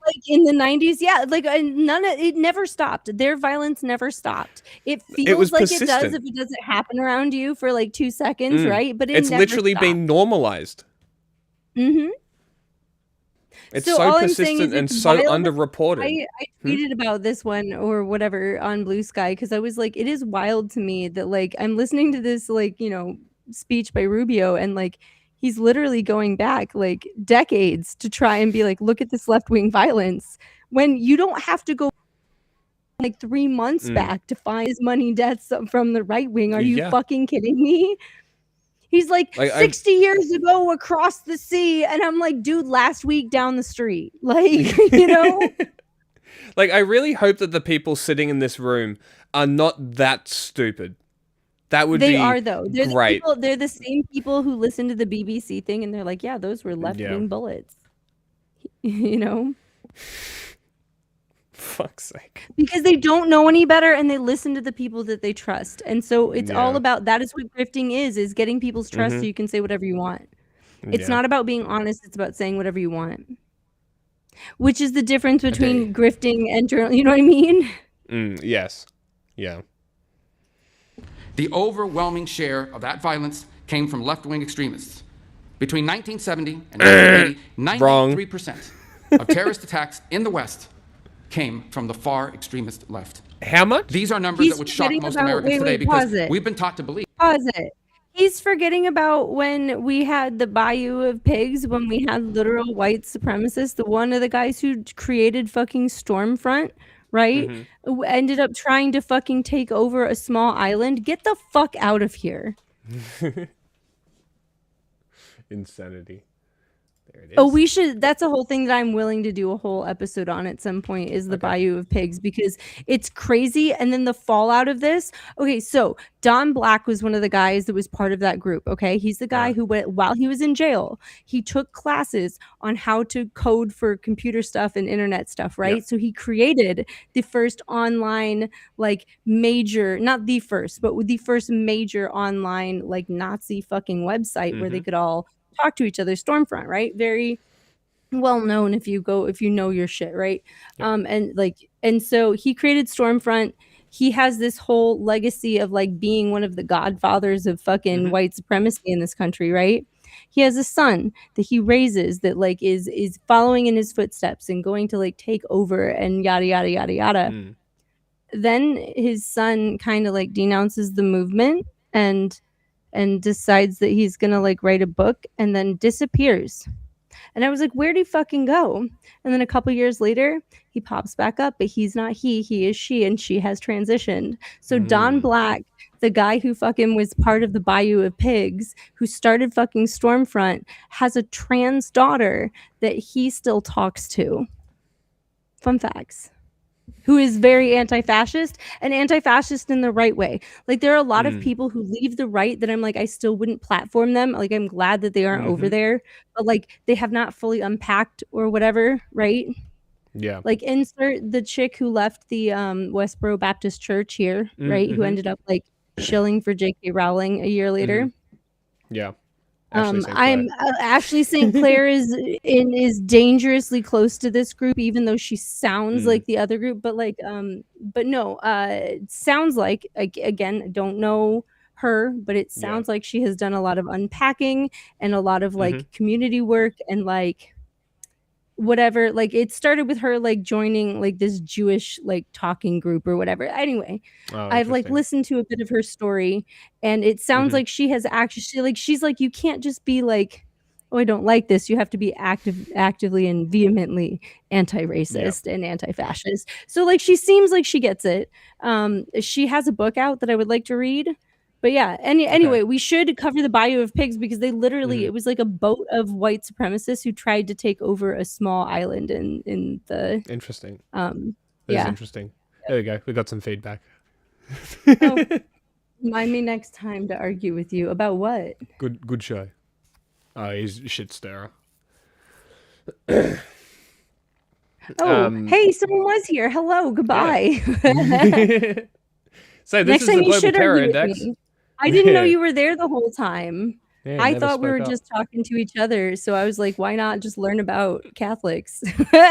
Like in the 90s, yeah, like it never stopped. Their violence never stopped. It feels was like it does persistent. if it doesn't happen around you for like 2 seconds, Mm. right? But it's never literally stopped. been normalized. Mm-hmm. It's So so all I'm saying persistent is and it's so wild. underreported. I tweeted about this one or whatever on Blue Sky because I was like, it is wild to me that like I'm listening to this like, you know, speech by Rubio and like he's literally going back like decades to try and be like, look at this left-wing violence when you don't have to go like 3 months back to find as many deaths from the right wing. Are you Yeah. fucking kidding me? He's like, Like, 60 years ago across the sea. And I'm like, dude, last week down the street. Like, you know? Like, I really hope that the people sitting in this room are not that stupid. That would They be are, though. They're great. they're the same people who listen to the BBC thing and they're like, yeah, those were left-wing bullets. You know? Fuck's sake. Because they don't know any better and they listen to the people that they trust. And so it's all Yeah. about that is what grifting is getting people's trust so Mhm. you can say whatever you want. It's Yeah. not about being honest, it's about saying whatever you want. Which is the difference between grifting and journal, you know what I mean? Yes. Yeah. The overwhelming share of that violence came from left-wing extremists. Between 1970 and 1980, Wrong. 93% of terrorist attacks in the West came from the far extremist left. How much? These are numbers that would shock forgetting most about- Americans today pause because it. we've been taught to believe. Pause it. He's forgetting about when we had the Bayou of Pigs, when we had literal white supremacists, the one of the guys who created fucking Stormfront, right? Who ended up trying to fucking take over a small island. Get the fuck out of here. Insanity. There it is. Oh, we should. That's a whole thing that I'm willing to do a whole episode on at some point is the Bayou of Pigs because it's crazy. And then the fallout of this. Okay, so Don Black was one of the guys that was part of that group. Okay, he's the guy who went while he was in jail. He took classes on how to code for computer stuff and internet stuff. Right. Yep. So he created the first online like major, not the first, but with the first major online like Nazi fucking website where they could all talk to each other. Stormfront, right? Very well known if you know your shit, right? And so he created Stormfront. He has this whole legacy of like being one of the godfathers of fucking white supremacy in this country, right? He has a son that he raises that like is following in his footsteps and going to like take over and yada yada yada yada. Then his son kind of like denounces the movement and decides that he's gonna like write a book and then disappears. And I was like, where'd he fucking go? And then a couple years later, he pops back up, but he's not he is she, and she has transitioned. So Don Black, the guy who fucking was part of the Bayou of Pigs, who started fucking Stormfront, has a trans daughter that he still talks to. Fun facts. Who is very anti-fascist and anti-fascist in the right way. Like there are a lot of people who leave the right that I'm like, I still wouldn't platform them. Like I'm glad that they aren't over there, but like they have not fully unpacked or whatever, right? Yeah. Like insert the chick who left the Westboro Baptist Church here, right? Who ended up like shilling for J.K. Rowling a year later. Yeah. Ashley St. Clair is dangerously close to this group, even though she sounds like the other group. But like, but no, it sounds like again, I don't know her, but it sounds like she has done a lot of unpacking and a lot of like community work and like whatever. Like it started with her like joining like this Jewish like talking group or whatever. Anyway, I've like listened to a bit of her story and it sounds like she has actually like she's like, you can't just be like, oh, I don't like this. You have to be actively and vehemently anti-racist and anti-fascist. So like she seems like she gets it. She has a book out that I would like to read. But yeah, anyway, we should cover the Bayou of Pigs because they literally, it was like a boat of white supremacists who tried to take over a small island in the... Interesting. Yeah. That's interesting. There we go. We got some feedback. Oh, remind me next time to argue with you about what? Good show. Oh, he's a shit stirrer. Hey, someone was here. Hello, goodbye. So this is the Global Terror Index. I didn't know you were there the whole time. Yeah, I never thought we were spoke up. just talking to each other, so I was like, why not just learn about Catholics?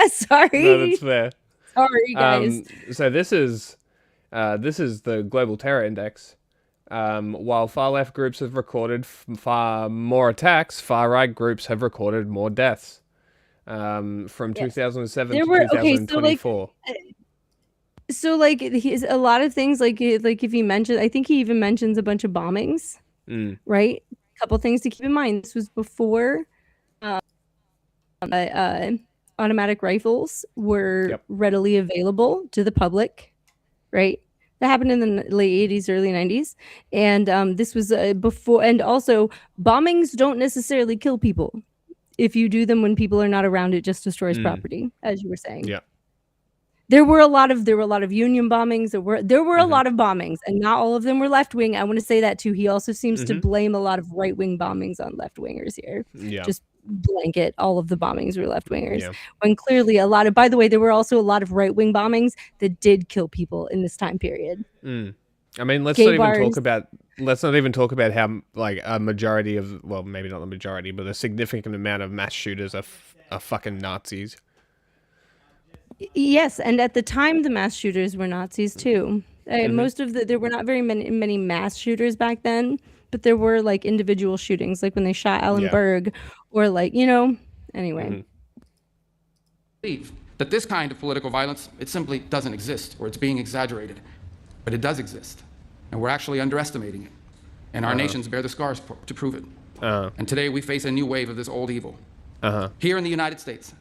Sorry. No, that's fair. Sorry, guys. So this is the Global Terror Index. While far left groups have recorded far more attacks, far right groups have recorded more deaths. From 2007 to 2024. So like he's a lot of things like if he mentioned, I think he even mentions a bunch of bombings, right? A couple things to keep in mind. This was before automatic rifles were readily available to the public, right? That happened in the late 80s, early 90s. And this was before, and also bombings don't necessarily kill people. If you do them when people are not around, it just destroys property, as you were saying. Yeah. There were a lot of union bombings. There were a lot of bombings, and not all of them were left wing. I want to say that too. He also seems to blame a lot of right wing bombings on left wingers here. Yeah. Just blanket all of the bombings were left wingers. Yeah. When clearly a lot of, by the way, there were also a lot of right wing bombings that did kill people in this time period. I mean, let's not even talk about how like a majority of, well, maybe not the majority, but a significant amount of mass shooters are fucking Nazis. Yes, and at the time the mass shooters were Nazis too. Most of there were not very many mass shooters back then, but there were like individual shootings, like when they shot Alan Berg, or like, you know, anyway. Believe that this kind of political violence, it simply doesn't exist, or it's being exaggerated. But it does exist, and we're actually underestimating it. And our nations bear the scars to prove it. And today we face a new wave of this old evil. Here in the United States,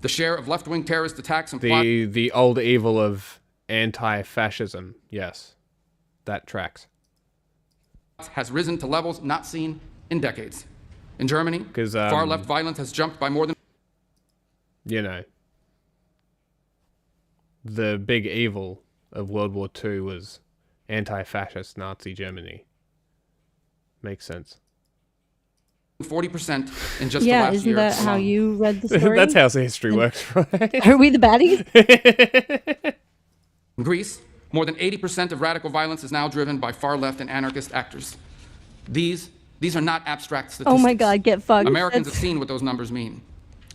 the share of left-wing terrorist attacks and the old evil of anti-fascism. Yes, that tracks. Has risen to levels not seen in decades. In Germany, far-left violence has jumped by more than... You know, the big evil of World War II was anti-fascist Nazi Germany. Makes sense. 40% in just yeah, the last isn't year. That how you read the story? That's how history works, right? Are we the baddies? In Greece, more than 80% of radical violence is now driven by far-left and anarchist actors. These are not abstract statistics. Oh my God, get fucked. Americans have seen what those numbers mean.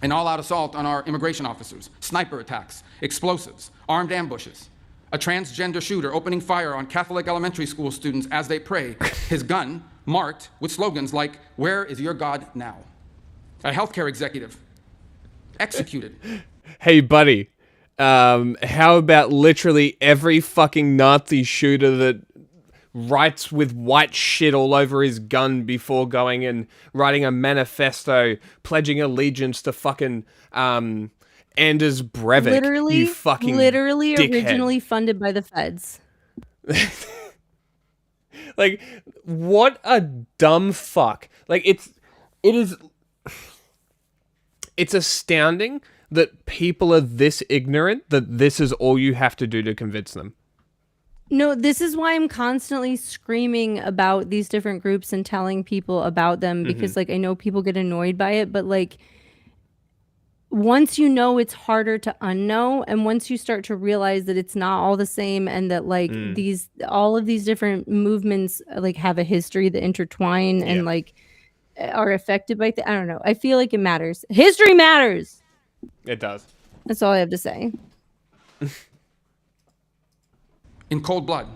An all-out assault on our immigration officers, sniper attacks, explosives, armed ambushes, a transgender shooter opening fire on Catholic elementary school students as they pray, his gun marked with slogans like, "Where is your God now?" A healthcare executive executed. Hey, buddy, how about literally every fucking Nazi shooter that writes with white shit all over his gun before going and writing a manifesto pledging allegiance to fucking Anders Breivik? You fucking dickhead. Originally funded by the feds. Like, what a dumb fuck. Like, it's astounding that people are this ignorant that this is all you have to do to convince them. No, this is why I'm constantly screaming about these different groups and telling people about them, because like I know people get annoyed by it, but like once you know, it's harder to unknow, and once you start to realize that it's not all the same, and that like all of these different movements like have a history that intertwine and like are affected by I don't know. I feel like it matters. History matters. It does. That's all I have to say. In cold blood,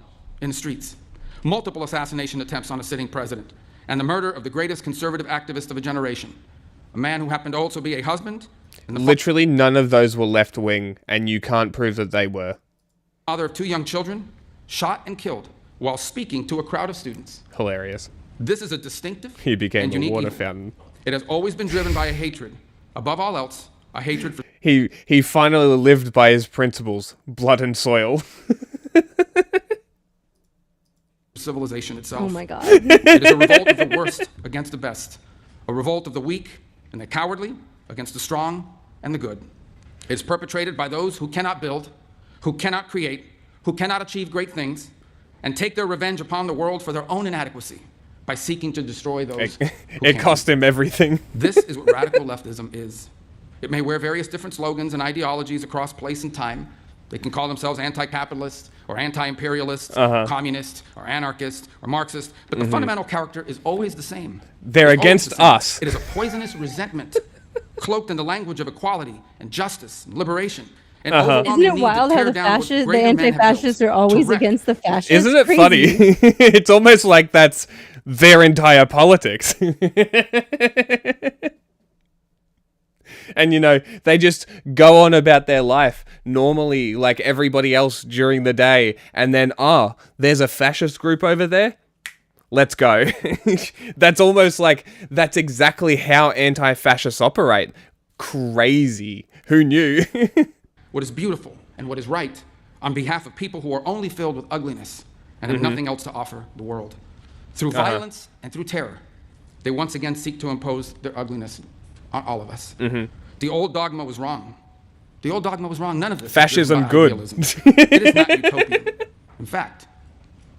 in the streets, multiple assassination attempts on a sitting president, and the murder of the greatest conservative activist of a generation, a man who happened to also be a husband. Literally none of those were left wing, and you can't prove that they were. Father of 2 young children, shot and killed while speaking to a crowd of students. Hilarious. This is a distinctive He became and a unique water evil. fountain. It has always been driven by a hatred, above all else, a hatred for He finally lived by his principles, blood and soil. civilization itself. Oh my God. It is a revolt of the worst against the best, a revolt of the weak and the cowardly against the strong and the good. It is perpetrated by those who cannot build, who cannot create, who cannot achieve great things, and take their revenge upon the world for their own inadequacy by seeking to destroy those who It can. cost him everything. This is what radical leftism is. It may wear various different slogans and ideologies across place and time. They can call themselves anti-capitalist or anti-imperialist, communist or anarchist or Marxist, but the fundamental character is always the same. They're It's always against the same. us. It is a poisonous resentment cloaked in the language of equality and justice and liberation. And Isn't it wild how the anti-fascists are always against the fascists? Isn't it Crazy. funny? It's almost like that's their entire politics. And, you know, they just go on about their life normally like everybody else during the day. And then, there's a fascist group over there. Let's go. That's almost like that's exactly how anti-fascists operate. Crazy. Who knew? What is beautiful and what is right on behalf of people who are only filled with ugliness and have nothing else to offer the world. Through violence and through terror, they once again seek to impose their ugliness on all of us. The old dogma was wrong. The old dogma was wrong. None of this Fascism is driven by good. idealism. It is not utopian. In fact,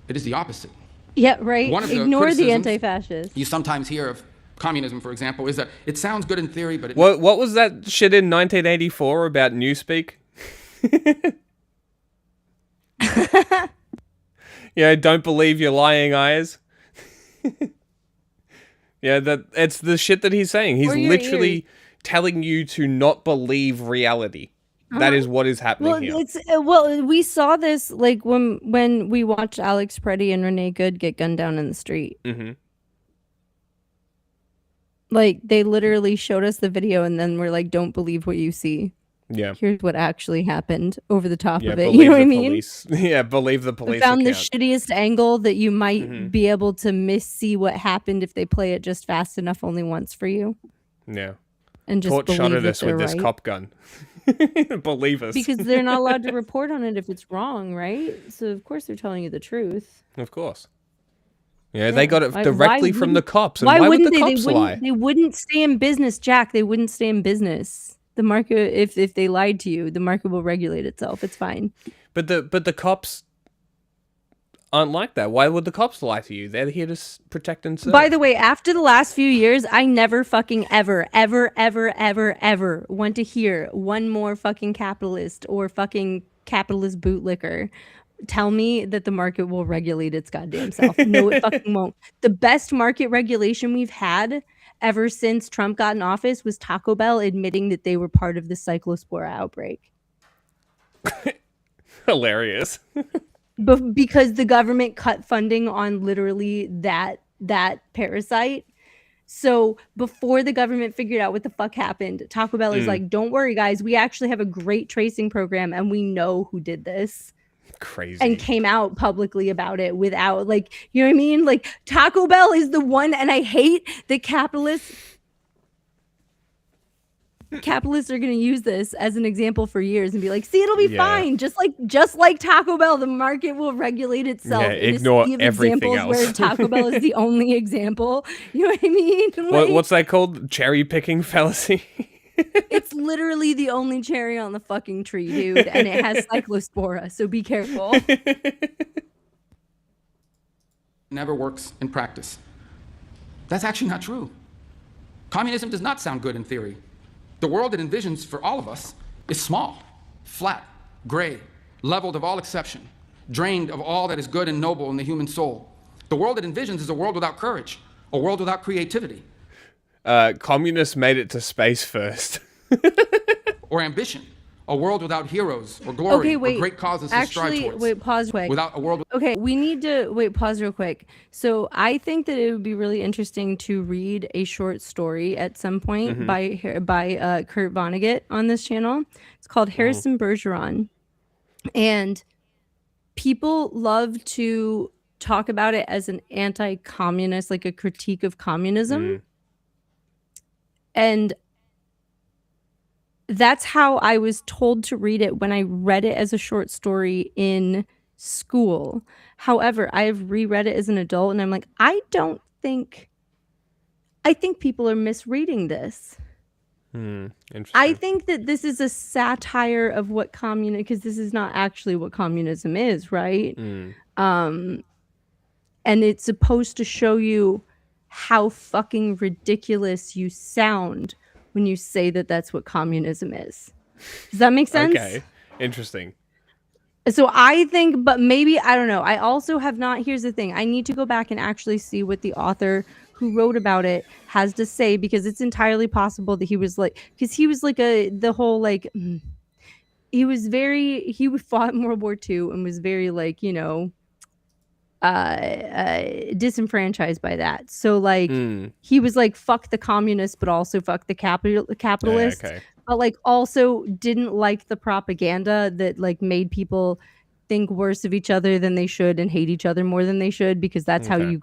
it is the opposite. Yeah, right. One of the Ignore the criticisms anti-fascists. you sometimes hear of communism, for example, is that it sounds good in theory, but it What was that shit in 1984 about Newspeak? Yeah, don't believe your lying eyes. Yeah, it's the shit that he's saying. He's Or your literally ears. telling you to not believe reality. That is what is happening Well, here. it's we saw this like when we watched Alex Preddy and Renee Good get gunned down in the street. Like they literally showed us the video and then we're like, don't believe what you see. Yeah. Here's what actually happened over the top Yeah, of it. believe You know what the I mean? police. Yeah, believe the We police found the account. shittiest angle that you might be able to see what happened if they play it just fast enough only once for you. Yeah. And just Torch shot believe at that us with they're this right. cop gun. Believe us. Because they're not allowed to report on it if it's wrong, right? So of course they're telling you the truth. Of course. Yeah, they got it Why directly from the wouldn't- cops. And why would the they? cops lie? They wouldn't stay in business, Jack. They wouldn't stay in business. The market, if they lied to you, the market will regulate itself. It's fine. But the cops aren't like that. Why would the cops lie to you? They're here to protect and serve. By the way, after the last few years, I never fucking ever want to hear one more fucking capitalist or fucking capitalist bootlicker tell me that the market will regulate its goddamn self. No, it fucking won't. The best market regulation we've had ever since Trump got in office was Taco Bell admitting that they were part of the cyclospora outbreak. Hilarious. Because the government cut funding on literally that parasite. So before the government figured out what the fuck happened, Taco Bell is like, don't worry, guys. We actually have a great tracing program and we know who did this. Crazy. And came out publicly about it without, like, you know what I mean? Like, Taco Bell is the one, and I hate that capitalists are going to use this as an example for years and be like, see, it'll be fine. Just like Taco Bell, the market will regulate itself. Yeah, In a ignore sea of everything examples else. where Taco Bell is the only example. You know what I mean? Like, What's that called? Cherry picking fallacy? it's literally the only cherry on the fucking tree, dude. And it has cyclospora, so be careful. never works in practice. That's actually not true. Communism does not sound good in theory. The world it envisions for all of us is small, flat, gray, leveled of all exception, drained of all that is good and noble in the human soul. The world it envisions is a world without courage, a world without creativity. Communists made it to space first. Or ambition, a world without heroes or glory or great causes to strive Actually, towards. wait, pause quick. Without a world. Okay, we need to pause real quick. So I think that it would be really interesting to read a short story at some point by Kurt Vonnegut on this channel. It's called Harrison Bergeron, and people love to talk about it as an anti-communist, like a critique of communism. And that's how I was told to read it when I read it as a short story in school. However, I have reread it as an adult and I'm like, I think people are misreading this. Interesting. I think that this is a satire of what because this is not actually what communism is, right? And it's supposed to show you how fucking ridiculous you sound when you say that that's what communism is. Does that make sense? Okay. Interesting. So I think, but maybe, I don't know. I also have not, here's the thing. I need to go back and actually see what the author who wrote about it has to say, because it's entirely possible that he was like, because he was like he fought in World War II and was very like, disenfranchised by that. So like he was like, fuck the communists, but also fuck the capitalists. Yeah, okay. But like also didn't like the propaganda that like made people think worse of each other than they should and hate each other more than they should, because that's how he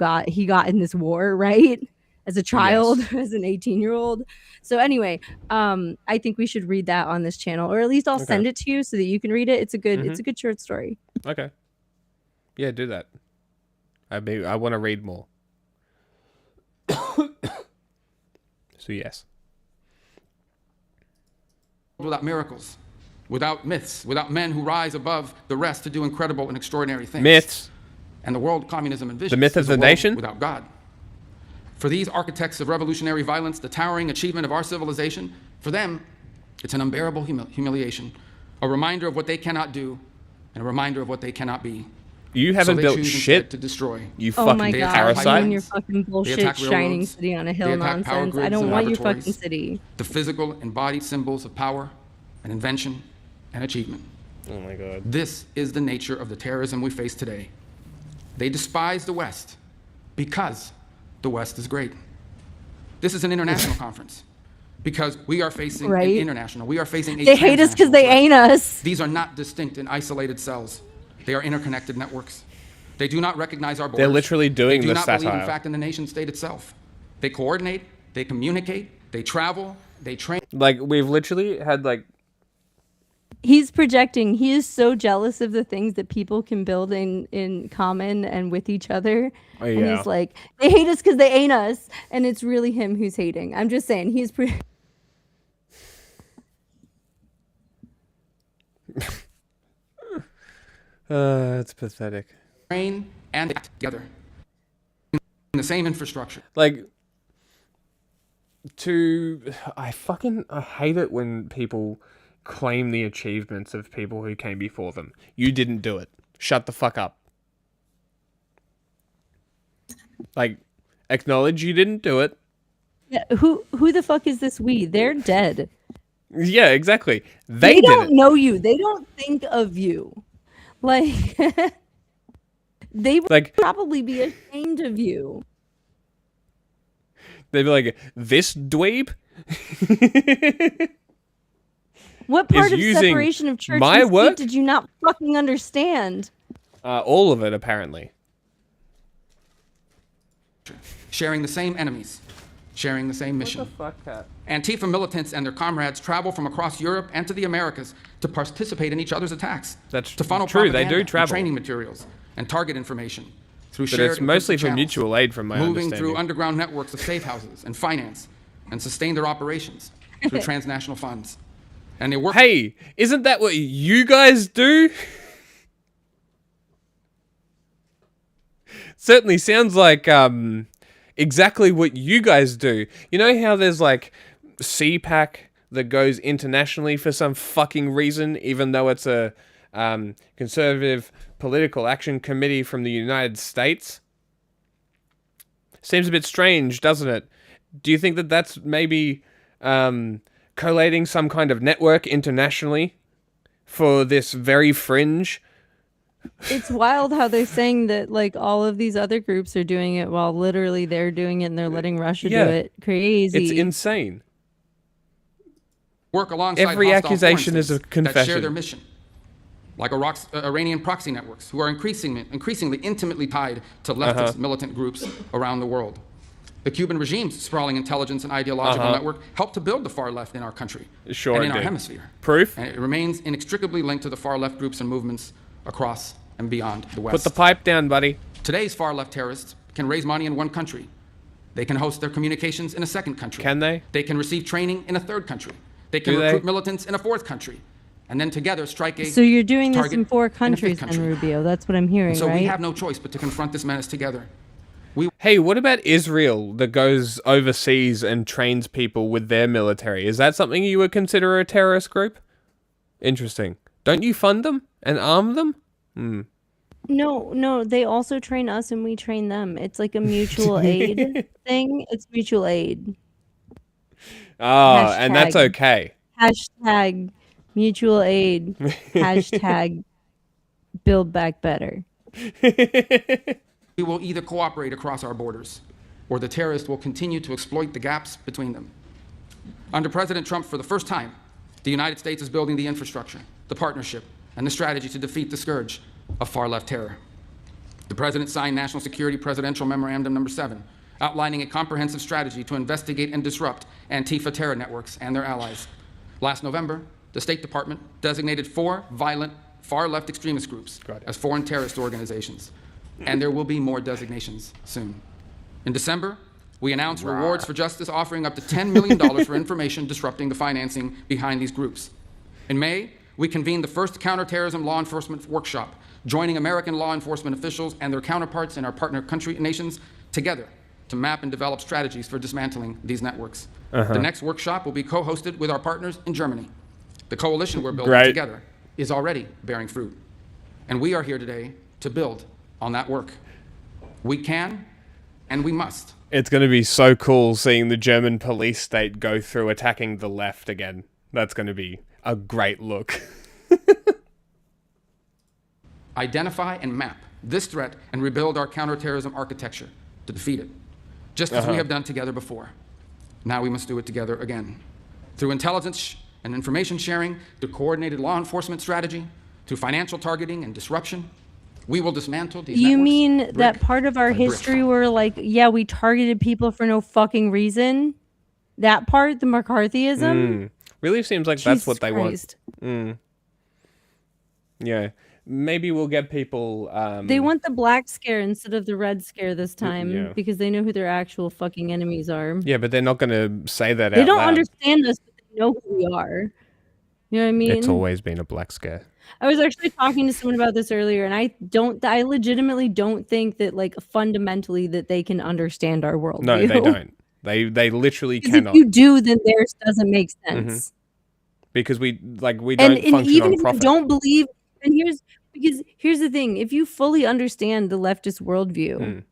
got in this war, right? As a child, as an 18-year-old. So anyway, I think we should read that on this channel, or at least I'll send it to you so that you can read it. It's a good short story. Okay. Yeah, do that. I want to read more. So yes. Without miracles, without myths, without men who rise above the rest to do incredible and extraordinary things. Myths. And the world communism envisions. The myth of is a the world nation? without God. For these architects of revolutionary violence, the towering achievement of our civilization, for them, it's an unbearable humiliation, a reminder of what they cannot do, and a reminder of what they cannot be. You haven't built shit to destroy. You fucking parasite. You and your fucking bullshit shining city on a hill nonsense. I don't want your fucking city. The physical embodied symbols of power and invention and achievement. Oh my God. This is the nature of the terrorism we face today. They despise the West because the West is great. This is an international conference because we are facing an international. We are facing a They hate us because they ain't us. These are not distinct and isolated cells. They are interconnected networks. They do not recognize our borders. They're literally doing the satire. They do not believe, in satire. fact, in the nation state itself. They coordinate, they communicate, they travel, they train. Like, we've literally had, like... He's projecting. He is so jealous of the things that people can build in common and with each other. Oh, And yeah. he's like, they hate us because they ain't us. And it's really him who's hating. I'm just saying, he's... It's pathetic. Train and act together in the same infrastructure. Like, I hate it when people claim the achievements of people who came before them. You didn't do it. Shut the fuck up. Like, acknowledge you didn't do it. Yeah, who the fuck is this we? They're dead. Yeah, exactly. They did don't it. know you. They don't think of you. Like, they would probably be ashamed of you. They'd be like, this dweeb? What part of using separation of church my and work? state did you not fucking understand? All of it, apparently. Sharing the same enemies, sharing the same mission. What the fuck, Kat? Antifa militants and their comrades travel from across Europe and to the Americas to participate in each other's attacks. That's to funnel true. They propaganda do and travel. training materials and target information through But shared it's mostly encrypted for channels, mutual aid, from my moving understanding. through underground networks of safe houses and finance and sustain their operations through transnational funds. And they work. Hey, isn't that what you guys do? Certainly sounds like exactly what you guys do. You know how there's like CPAC that goes internationally for some fucking reason, even though it's a conservative political action committee from the United States? Seems a bit strange, doesn't it? Do you think that that's maybe collating some kind of network internationally for this very fringe? It's wild how they're saying that like all of these other groups are doing it while literally they're doing it and they're letting Russia do it. Crazy. It's insane. Work alongside Every hostile accusation foreign is a states that confession. share their mission, like Iranian proxy networks, who are increasingly intimately tied to leftist militant groups around the world. The Cuban regime's sprawling intelligence and ideological network helped to build the far left in our country and in our hemisphere. Proof? And it remains inextricably linked to the far left groups and movements across and beyond the West. Put the pipe down, buddy. Today's far left terrorists can raise money in one country. They can host their communications in a second country. Can they? They can receive training in a third country. They can recruit militants in a fourth country. And then together strike a So you're doing this target in 4 in a fifth countries, country. then, Rubio. That's what I'm hearing, So right? we have no choice but to confront this menace together. Hey, what about Israel that goes overseas and trains people with their military? Is that something you would consider a terrorist group? Interesting. Don't you fund them and arm them? No, they also train us and we train them. It's like a mutual aid thing. It's mutual aid. Oh, and that's Hashtag. okay. Hashtag mutual aid. Hashtag build back better. We will either cooperate across our borders, or the terrorists will continue to exploit the gaps between them. Under President Trump, for the first time, the United States is building the infrastructure, the partnership, and the strategy to defeat the scourge of far-left terror. The President signed National Security Presidential Memorandum No. 7, outlining a comprehensive strategy to investigate and disrupt Antifa terror networks and their allies. Last November, the State Department designated 4 violent far-left extremist groups as foreign terrorist organizations. And there will be more designations soon. In December, we announced Rewards for Justice offering up to $10 million for information disrupting the financing behind these groups. In May, we convened the first counterterrorism law enforcement workshop, joining American law enforcement officials and their counterparts in our partner country nations together to map and develop strategies for dismantling these networks. The next workshop will be co-hosted with our partners in Germany. The coalition we're building together is already bearing fruit. And we are here today to build on that work. We can and we must. It's going to be so cool seeing the German police state go through attacking the left again. That's going to be a great look. Identify and map this threat and rebuild our counterterrorism architecture to defeat it, just as we have done together before. Now we must do it together again. Through intelligence and information sharing, through coordinated law enforcement strategy, through financial targeting and disruption, we will dismantle these You networks mean that brick part of our by brick. history where, like, yeah, we targeted people for no fucking reason? That part, the McCarthyism? Really seems like that's Jesus what they Christ. want. Yeah. Maybe we'll get people... They want the black scare instead of the red scare this time yeah. because they know who their actual fucking enemies are. Yeah, but they're not going to say that They out don't loud. understand us, but they know who we are. You know what I mean? It's always been a black scare. I was actually talking to someone about this earlier, and I legitimately don't think that, like, fundamentally that they can understand our world. No, they don't. They literally 'Cause cannot. if you do, then theirs doesn't make sense. Because we don't And function even on if profit. you don't believe, and here's the thing: if you fully understand the leftist worldview,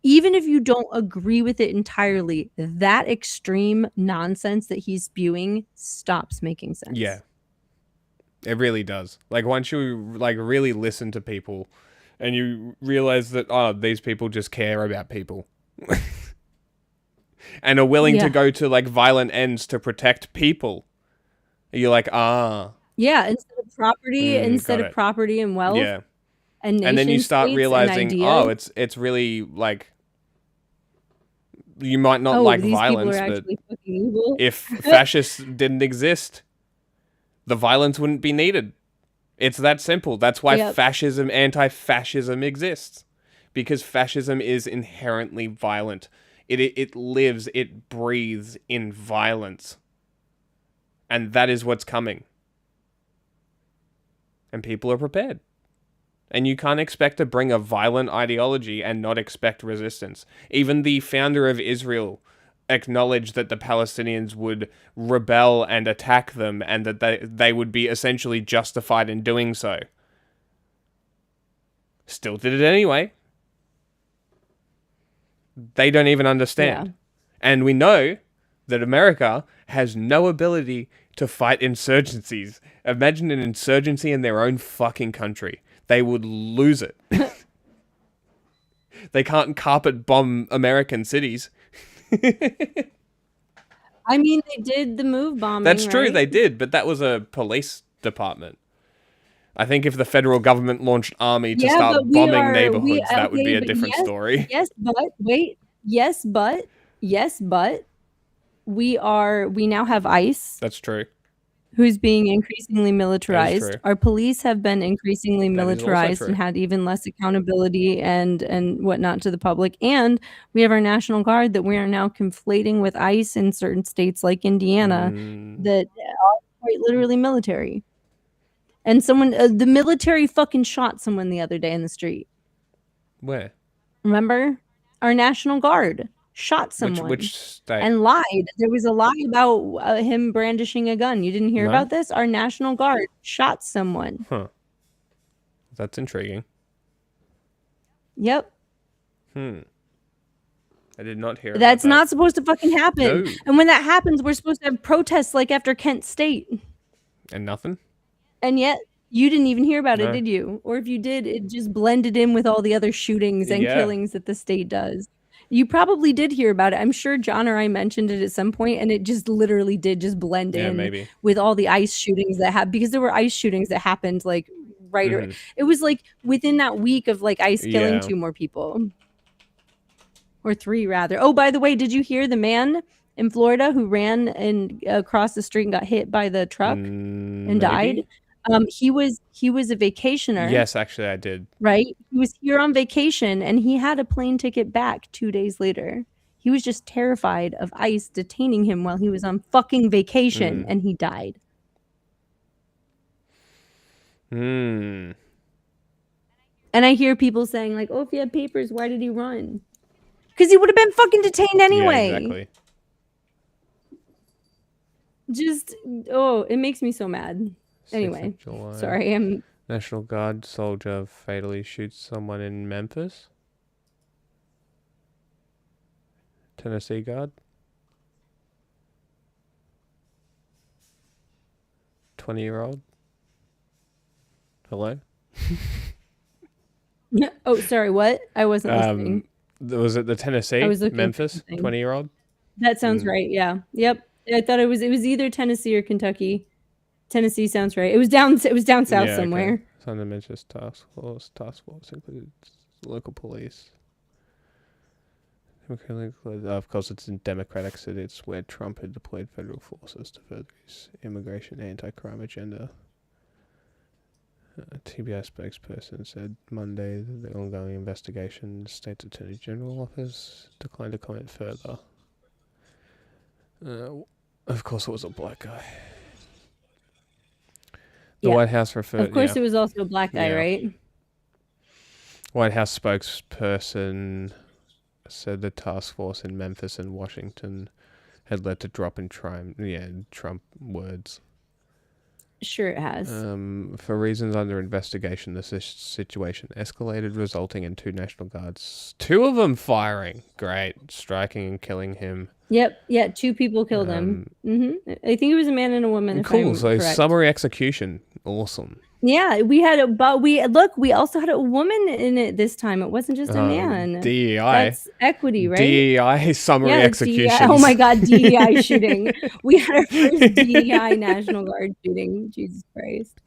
even if you don't agree with it entirely, that extreme nonsense that he's spewing stops making sense. Yeah. It really does. Like, once you, like, really listen to people and you realize that, oh, these people just care about people. And are willing to go to, like, violent ends to protect people. You're like, Yeah, instead of property, got it. property and wealth. Yeah. And then you nation start states realizing, and oh, ideas. it's really, like, you might not Oh, like these violence, people are but actually fucking evil. if fascists didn't exist, the violence wouldn't be needed. It's that simple. That's why Yep. fascism, anti-fascism exists. Because fascism is inherently violent. It lives, it breathes in violence. And that is what's coming. And people are prepared. And you can't expect to bring a violent ideology and not expect resistance. Even the founder of Israel acknowledged that the Palestinians would rebel and attack them and that they would be essentially justified in doing so. Still did it anyway. They don't even understand. Yeah. And we know that America has no ability to fight insurgencies. Imagine an insurgency in their own fucking country. They would lose it. They can't carpet bomb American cities. I mean, they did the move bombing. That's true, right? they did, but that was a police department. I think if the federal government launched army to start bombing neighborhoods, that would be a different story. Yes, but wait. Yes, but Yes, but we now have ICE. That's true. Who's being increasingly militarized. true. Our police have been increasingly That is also militarized true. and had even less accountability and whatnot to the public. And we have our National Guard that we are now conflating with ICE in certain states like Indiana that are quite literally military. And someone, the military fucking shot someone the other day in the street. Where? Remember? Our National Guard shot someone Which state? and lied. There was a lie about him brandishing a gun. You didn't hear No? about this? Our National Guard shot someone. Huh. That's intriguing. Yep. I did not hear That's about that. not supposed to fucking happen. No. And when that happens, we're supposed to have protests like after Kent State. And nothing? And yet you didn't even hear about it, No. did you? Or if you did, it just blended in with all the other shootings and Yeah. killings that the state does. You probably did hear about it. I'm sure John or I mentioned it at some point, and it just literally did just blend Yeah, in maybe. with all the ICE shootings that happened, because there were ICE shootings that happened like it was like within that week of like ICE killing Yeah. 2 more people. Or 3 rather. Oh, by the way, did you hear the man in Florida who ran and across the street and got hit by the truck and died? He was a vacationer. Yes, actually, I did. Right? He was here on vacation and he had a plane ticket back 2 days later. He was just terrified of ICE detaining him while he was on fucking vacation and he died. And I hear people saying like, "Oh, if he had papers, why did he run?" Because he would have been fucking detained anyway. Yeah, exactly. Just, it makes me so mad. Anyway, July. sorry, I'm... National Guard soldier fatally shoots someone in Memphis. Tennessee Guard. 20-year-old. Hello? Oh, sorry, what? I wasn't listening. Was it the Tennessee? I was looking for Memphis? something. 20-year-old? That sounds right, yeah. Yep. I thought it was either Tennessee or Kentucky. Tennessee sounds right. It was down south somewhere. Okay. Sunday Memphis task force includes local police. Of course, it's in Democratic cities where Trump had deployed federal forces to further his immigration anti-crime agenda. A TBI spokesperson said Monday that the ongoing investigation in the state's Attorney General office declined to comment further. Of course, it was a black guy. The White House referred... Of course, it was also a black guy, right? White House spokesperson said the task force in Memphis and Washington had led to drop in Trump words. Sure it has. For reasons under investigation, the situation escalated, resulting in 2 National Guards, 2 of them firing. Great. Striking and killing him. Yep. Yeah, 2 people killed him. I think it was a man and a woman. If Cool. I'm So correct. summary execution. Awesome. Yeah, we also had a woman in it this time. It wasn't just a man. DEI. That's equity, right? DEI summary Yeah, executions. DEI. Oh my God, DEI shooting. We had our first DEI National Guard shooting. Jesus Christ.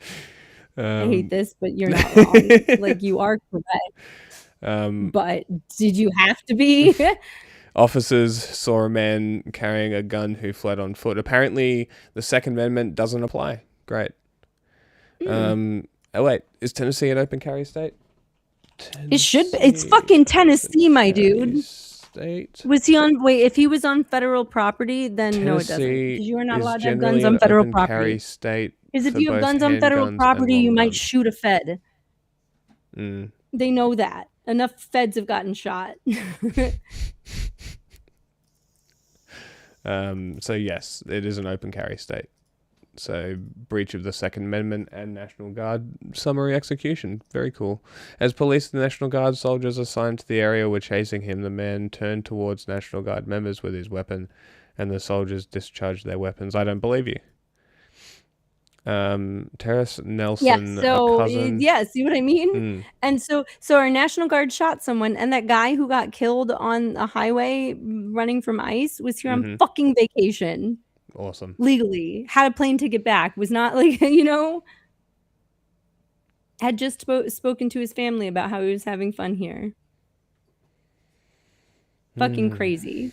I hate this, but you're not wrong. Like, you are correct. But did you have to be? Officers saw a man carrying a gun who fled on foot. Apparently, the Second Amendment doesn't apply. Great. Oh wait, is Tennessee an open carry state? It should be. It's fucking Tennessee, my dude. State. Was he on? Wait, if he was on federal property, then no, it doesn't. Tennessee Because you are not is allowed to have generally guns on an federal open property. carry state Because if for you have both guns on federal handguns and property, you long might guns. shoot a Fed. They know that. Enough Feds have gotten shot. So yes, it is an open carry state. So breach of the Second Amendment and National Guard summary execution. Very cool. As police and National Guard soldiers assigned to the area were chasing him, the man turned towards National Guard members with his weapon, and the soldiers discharged their weapons. I don't believe you. Terrace Nelson, Yeah, so a cousin. see what I mean? And so our National Guard shot someone, and that guy who got killed on a highway running from ICE was here on fucking vacation. Awesome. Legally. Had a plane ticket back. Was not like, had just spoken to his family about how he was having fun here. Fucking crazy.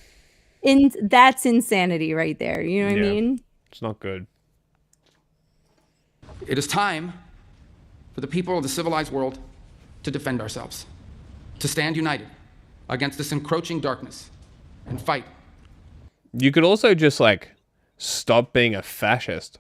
That's insanity right there. You know what I mean? It's not good. It is time for the people of the civilized world to defend ourselves, to stand united against this encroaching darkness and fight. You could also just like stop being a fascist.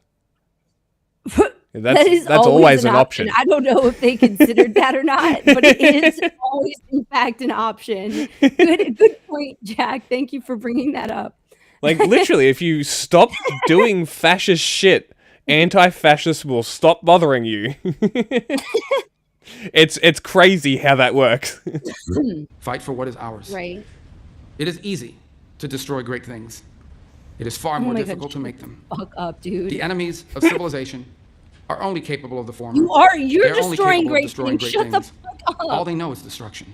That's always an option. I don't know if they considered that or not, but it is always, in fact, an option. Good point, Jack. Thank you for bringing that up. Like, literally, if you stop doing fascist shit, anti-fascists will stop bothering you. It's crazy how that works. Fight for what is ours. Right. It is easy to destroy great things. It is far more difficult to make them. Fuck up, dude. The enemies of civilization are only capable of the former. You're They're only destroying capable of great destroying things. great Shut the things. fuck up. All they know is destruction.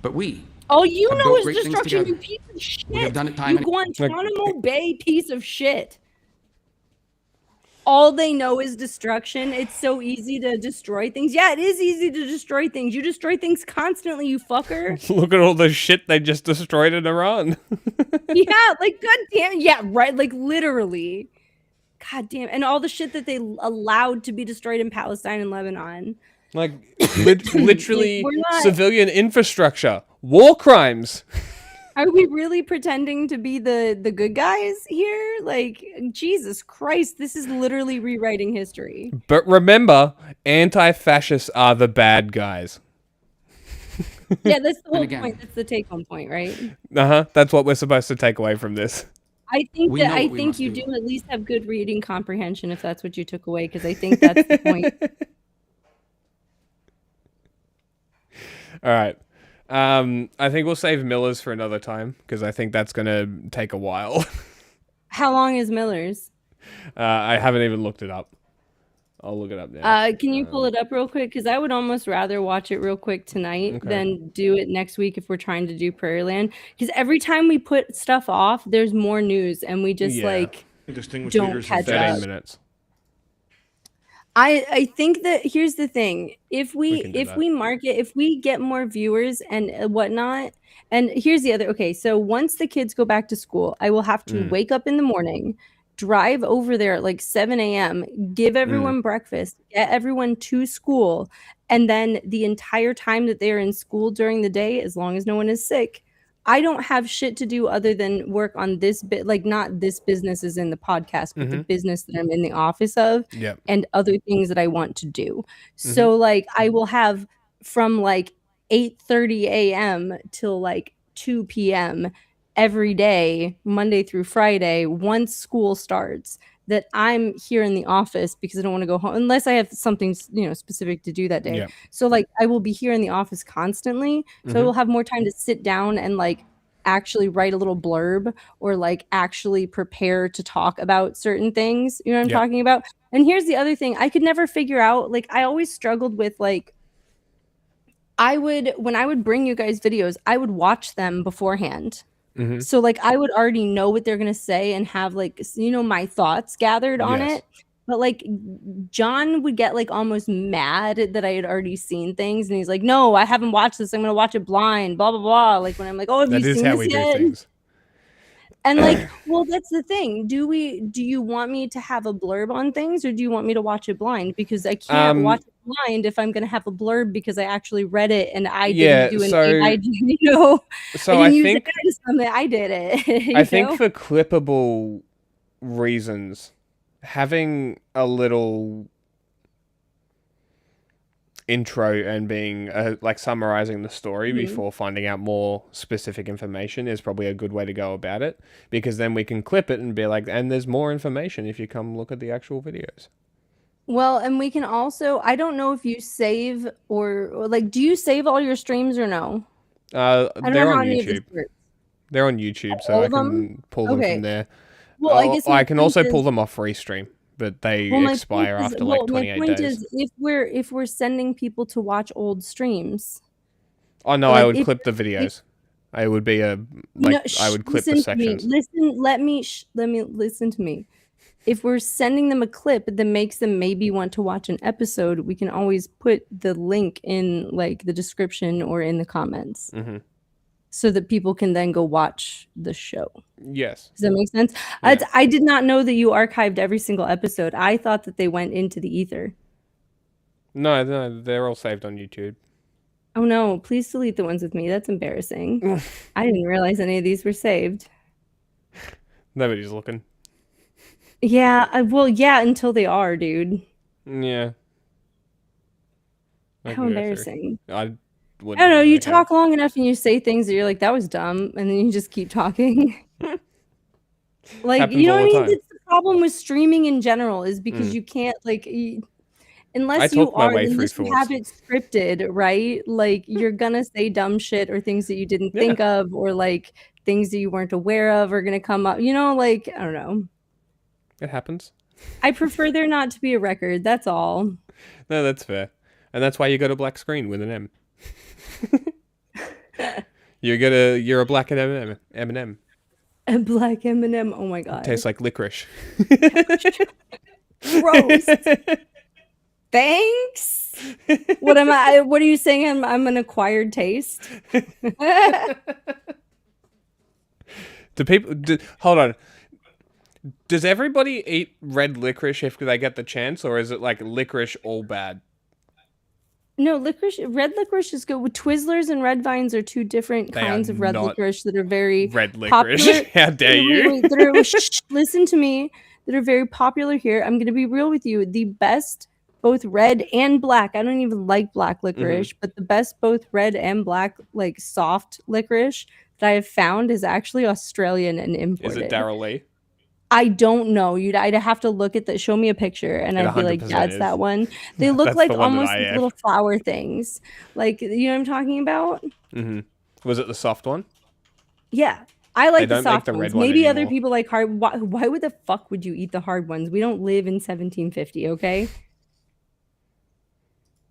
But we All you have know built is great things destruction, you together. piece of shit. We have done it time You and Guantanamo Bay piece of shit. All they know is destruction. It's so easy to destroy things. Yeah, it is easy to destroy things. You destroy things constantly, you fucker. Look at all the shit they just destroyed in Iran. Yeah, like, goddamn. Yeah, right. Like, literally. God damn. And all the shit that they allowed to be destroyed in Palestine and Lebanon. Like, literally Like, we're not- civilian infrastructure. War crimes. Are we really pretending to be the good guys here? Like, Jesus Christ, this is literally rewriting history. But remember, anti-fascists are the bad guys. Yeah, that's the whole again- point. That's the take-home point, right? That's what we're supposed to take away from this. I think We that know I what we think must you do. do at least have good reading comprehension if that's what you took away, because I think that's the point. All right. I think we'll save Miller's for another time because I think that's going to take a while. How long is Miller's? I haven't even looked it up. I'll look it up now. Can you pull it up real quick? Because I would almost rather watch it real quick tonight than do it next week if we're trying to do Prairieland. Because every time we put stuff off, there's more news, and we just don't catch 13 up. minutes. I think that here's the thing: if we can do that. if we get more viewers and whatnot, and here's the other. Okay, so once the kids go back to school, I will have to wake up in the morning, drive over there at like 7 a.m., give everyone breakfast, get everyone to school, and then the entire time that they're in school during the day, as long as no one is sick, I don't have shit to do other than work on this bit, like not this business is in the podcast, but the business that I'm in the office of and other things that I want to do. So like I will have from like 8:30 a.m. till like 2 p.m. every day, Monday through Friday, once school starts, that I'm here in the office because I don't want to go home unless I have something, specific to do that day. Yeah. So like I will be here in the office constantly. So I will have more time to sit down and like actually write a little blurb or like actually prepare to talk about certain things. You know what I'm talking about? And here's the other thing. I could never figure out, like I always struggled with like when I would bring you guys videos, I would watch them beforehand. So like I would already know what they're gonna say and have like my thoughts gathered on it. But like John would get like almost mad that I had already seen things, and he's like, "No, I haven't watched this. I'm gonna watch it blind." Blah blah blah. Like when I'm like, "Oh, have you That is seen how this we do yet?" things. And like, well, that's the thing. Do you want me to have a blurb on things, or do you want me to watch it blind? Because I can't watch it blind if I'm gonna have a blurb because I actually read it and I didn't do an AI, So I I didn't use think AI to something. I did it. I think for clippable reasons, having a little intro and being like summarizing the story before finding out more specific information is probably a good way to go about it, because then we can clip it and be like, and there's more information if you come look at the actual videos. Well, and we can also, I don't know if you save or like, do you save all your streams or no? I don't They're know how on many of this YouTube. works. They're on YouTube, so All I of can them? pull them Okay. from there. Well, I guess my I can point also is- pull them off Restream, but they Well, my expire point is- after like well, 28 my point days. is if we're sending people to watch old streams. Oh no, like, I would if- clip the videos. I would be I would clip the listen to me. sections. Let me listen to me. If we're sending them a clip that makes them maybe want to watch an episode, we can always put the link in like the description or in the comments. so that people can then go watch the show. Yes. Does that make sense? Yeah. I did not know that you archived every single episode. I thought that they went into the ether. No, they're all saved on YouTube. Oh no, please delete the ones with me. That's embarrassing. I didn't realize any of these were saved. Nobody's looking. Yeah, well, yeah, until they are, dude. Yeah. How embarrassing. I don't know, you talk long enough and you say things that you're like, that was dumb, and then you just keep talking. Like, Happens you know all what I the mean? time. It's the problem with streaming in general is because you can't, like, unless I you talk my are, way unless through you have it scripted, right? Like, you're gonna say dumb shit or things that you didn't think of, or like things that you weren't aware of are gonna come up. You know, like, I don't know. It happens. I prefer there not to be a record. That's all. No, that's fair. And that's why you got a black screen with an M. You're a black M&M. A black M&M. Oh my god. Tastes like licorice. Gross. Thanks. What am I? What are you saying? I'm an acquired taste. Hold on. Does everybody eat red licorice if they get the chance, or is it like licorice all bad? No, red licorice is good. Twizzlers and red vines are two different kinds of red licorice that are very red licorice. popular. How dare you? Listen to me. That are very popular here. I'm going to be real with you. The best, both red and black. I don't even like black licorice, but the best, both red and black, like soft licorice that I have found is actually Australian and imported. Is it Daryl Lee? I don't know. I'd have to look at that. Show me a picture, and I'd be like, "That's that one." They look like almost like little flower things. Like, you know what I'm talking about? Was it the soft one? Yeah, I like the soft the red ones. one Maybe other anymore. people like hard. Why would the fuck would you eat the hard ones? We don't live in 1750, okay?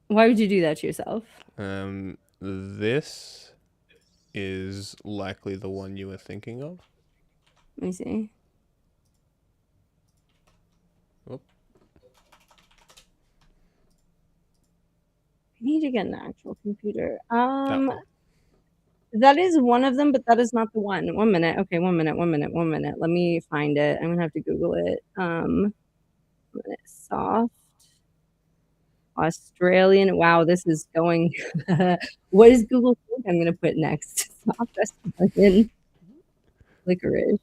Why would you do that to yourself? This is likely the one you were thinking of. Let me see. Oop. I need to get an actual computer. That is one of them, but that is not the one. 1 minute. Okay, 1 minute. Let me find it. I'm gonna have to Google it. Soft Australian. Wow, this is going. What does Google think I'm gonna put next? Soft Australian licorice.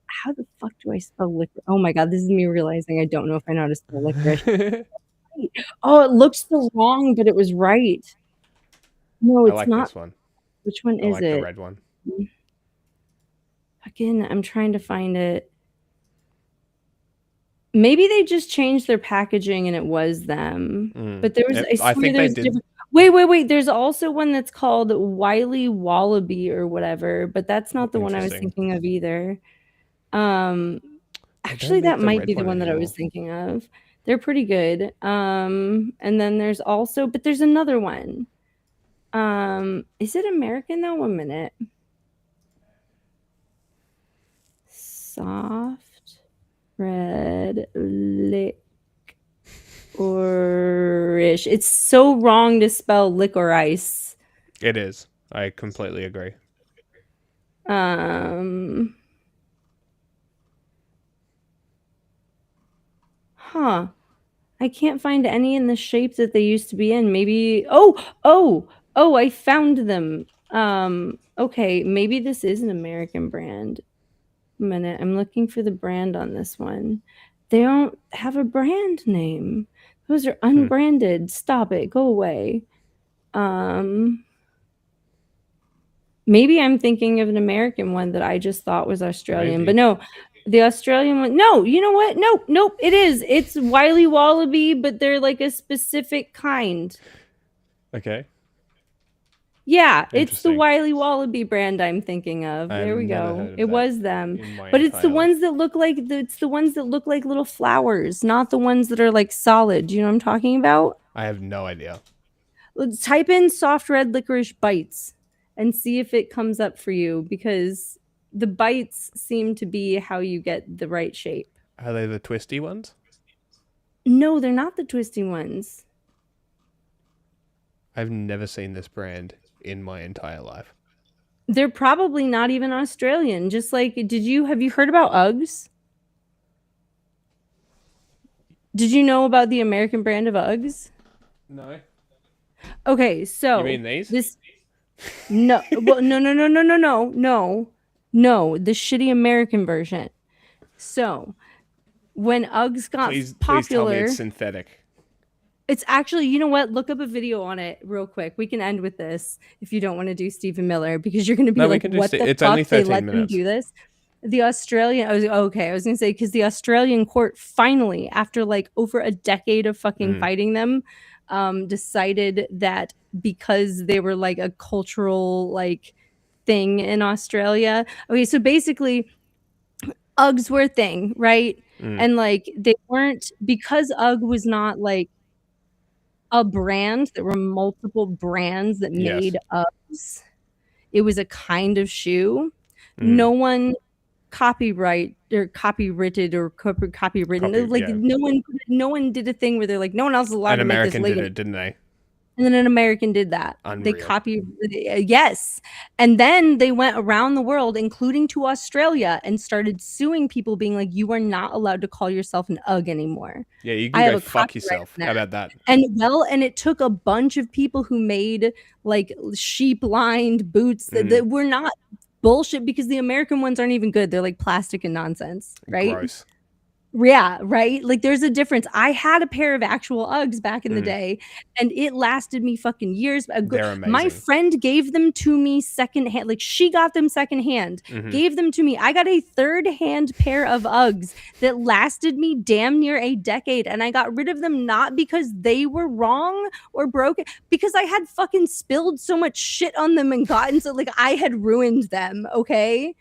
How the fuck do I spell licorice? Oh my god, this is me realizing I don't know if I know how to spell licorice. Oh, it looks so wrong, but it was right. No, it's I like not. this one. Which one I is like it? the red one. Again, I'm trying to find it. Maybe they just changed their packaging and it was them. But there was, I swear there's different. Wait. There's also one that's called Wiley Wallaby or whatever, but that's not the one I was thinking of either. Actually, that might be the one that I was thinking of. They're pretty good. And then there's also, but there's another one. Is it American though? 1 minute. Soft red licorice. It's so wrong to spell licorice. It is. I completely agree. Huh. I can't find any in the shape that they used to be in. Maybe oh, I found them. Okay, maybe this is an American brand. A minute, I'm looking for the brand on this one. They don't have a brand name. Those are unbranded. Stop it. Go away. Maybe I'm thinking of an American one that I just thought was Australian, but no. The Australian one. No, you know what? Nope. It is. It's Wiley Wallaby, but they're like a specific kind. Okay. Yeah, it's the Wiley Wallaby brand I'm thinking of. There we go. It was them. But it's the ones that look like little flowers, not the ones that are like solid. Do you know what I'm talking about? I have no idea. Let's type in soft red licorice bites and see if it comes up for you, because the bites seem to be how you get the right shape. Are they the twisty ones? No, they're not the twisty ones. I've never seen this brand. in my entire life. They're probably not even Australian. Just like, have you heard about Uggs? Did you know about the American brand of Uggs? No. Okay, so You mean these? No, well, no, the shitty American version. So, when Uggs got Please popular, tell me it's synthetic. it's actually, you know what? Look up a video on it real quick. We can end with this if you don't want to do Stephen Miller, because you're going to be like, what the it's fuck? only They 13 let minutes. them do this? The Australian, I was going to say, because the Australian court finally, after like over a decade of fucking fighting them, decided that because they were like a cultural like thing in Australia. Okay, so basically Uggs were a thing, right? And like they weren't, because Ugg was not like a brand, there were multiple brands that made Uggs. It was a kind of shoe. No one copyrighted or copywritten. Like no one did a thing where they're like, no one else is allowed An to make this American did legally. it, didn't they? And then an American did that. They Unreal. copied, yes. And then they went around the world, including to Australia, and started suing people, being like, you are not allowed to call yourself an UGG anymore. Yeah, you I can have go a fuck copyright yourself. on How about that? And it took a bunch of people who made like sheep lined boots that were not bullshit, because the American ones aren't even good. They're like plastic and nonsense, right? Gross. Yeah, right? Like there's a difference. I had a pair of actual Uggs back in the day, and it lasted me fucking years. They're My amazing. friend gave them to me secondhand. Like she got them secondhand, gave them to me. I got a third-hand pair of Uggs that lasted me damn near a decade, and I got rid of them not because they were wrong or broken, because I had fucking spilled so much shit on them and gotten so like I had ruined them, okay?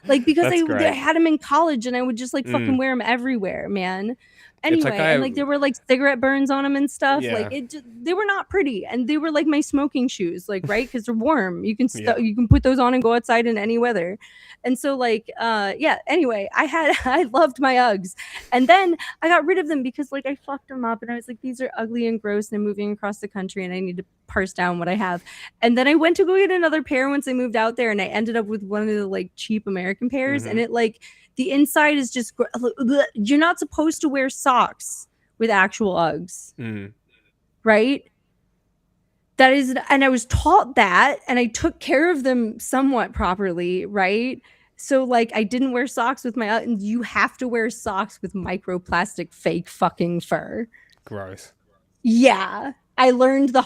Like because That's I great. had them in college and I would just like fucking wear them everywhere, man. It's Anyway, like and like there were like cigarette burns on them and stuff. Yeah. Like they were not pretty, and they were like my smoking shoes, like right, because they're warm. You can Yeah. you can put those on and go outside in any weather. And so like yeah. Anyway, I loved my Uggs, and then I got rid of them because like I fucked them up, and I was like, these are ugly and gross, and I'm moving across the country, and I need to parse down what I have. And then I went to go get another pair once I moved out there, and I ended up with one of the like cheap American pairs, and it like the inside is just you're not supposed to wear socks with actual Uggs, right? That is, and I was taught that, and I took care of them somewhat properly, right? So like I didn't wear socks with my Uggs, and you have to wear socks with microplastic fake fucking fur. Gross. Yeah. I learned the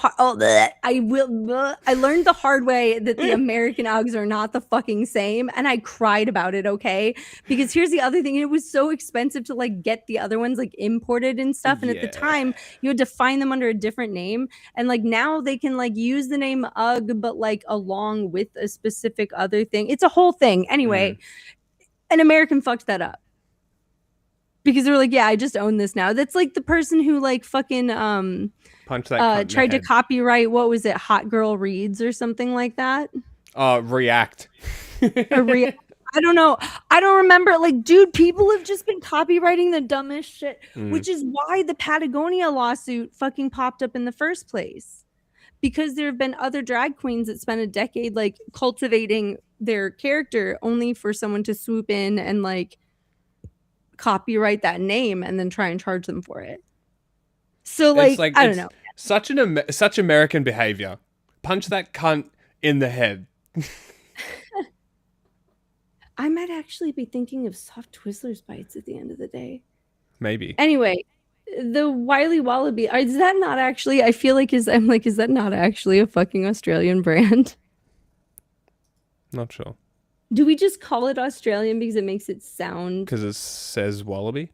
I learned the hard way that the American Uggs are not the fucking same, and I cried about it, okay? Because here's the other thing, it was so expensive to like get the other ones like imported and stuff, and at the time you had to find them under a different name, and like now they can like use the name Ugg but like along with a specific other thing. It's a whole thing. Anyway, an American fucked that up. Because they were like, yeah, I just own this now. That's like the person who like fucking punch that cunt in the tried to head. copyright, what was it, Hot Girl Reads or something like that. React. I don't know. I don't remember. Like, dude, people have just been copywriting the dumbest shit, which is why the Patagonia lawsuit fucking popped up in the first place. Because there have been other drag queens that spent a decade like cultivating their character only for someone to swoop in and like copyright that name and then try and charge them for it. So like I don't know. Such American behavior. Punch that cunt in the head. I might actually be thinking of soft Twizzlers bites at the end of the day. Maybe. Anyway, the Wiley Wallaby, is that not actually, I feel like is that not actually a fucking Australian brand? Not sure. Do we just call it Australian because it makes it sound? Because it says wallaby.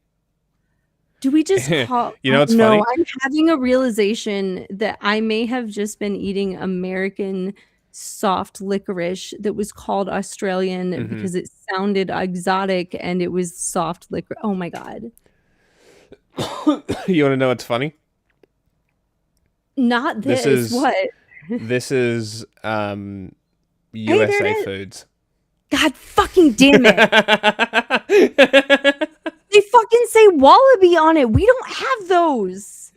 Do we just call? You know, it's no, funny. I'm having a realization that I may have just been eating American soft licorice that was called Australian because it sounded exotic and it was soft licorice. Oh my god! You want to know what's funny? Not this. What? This is USA Foods. God fucking damn it. They fucking say wallaby on it. We don't have those.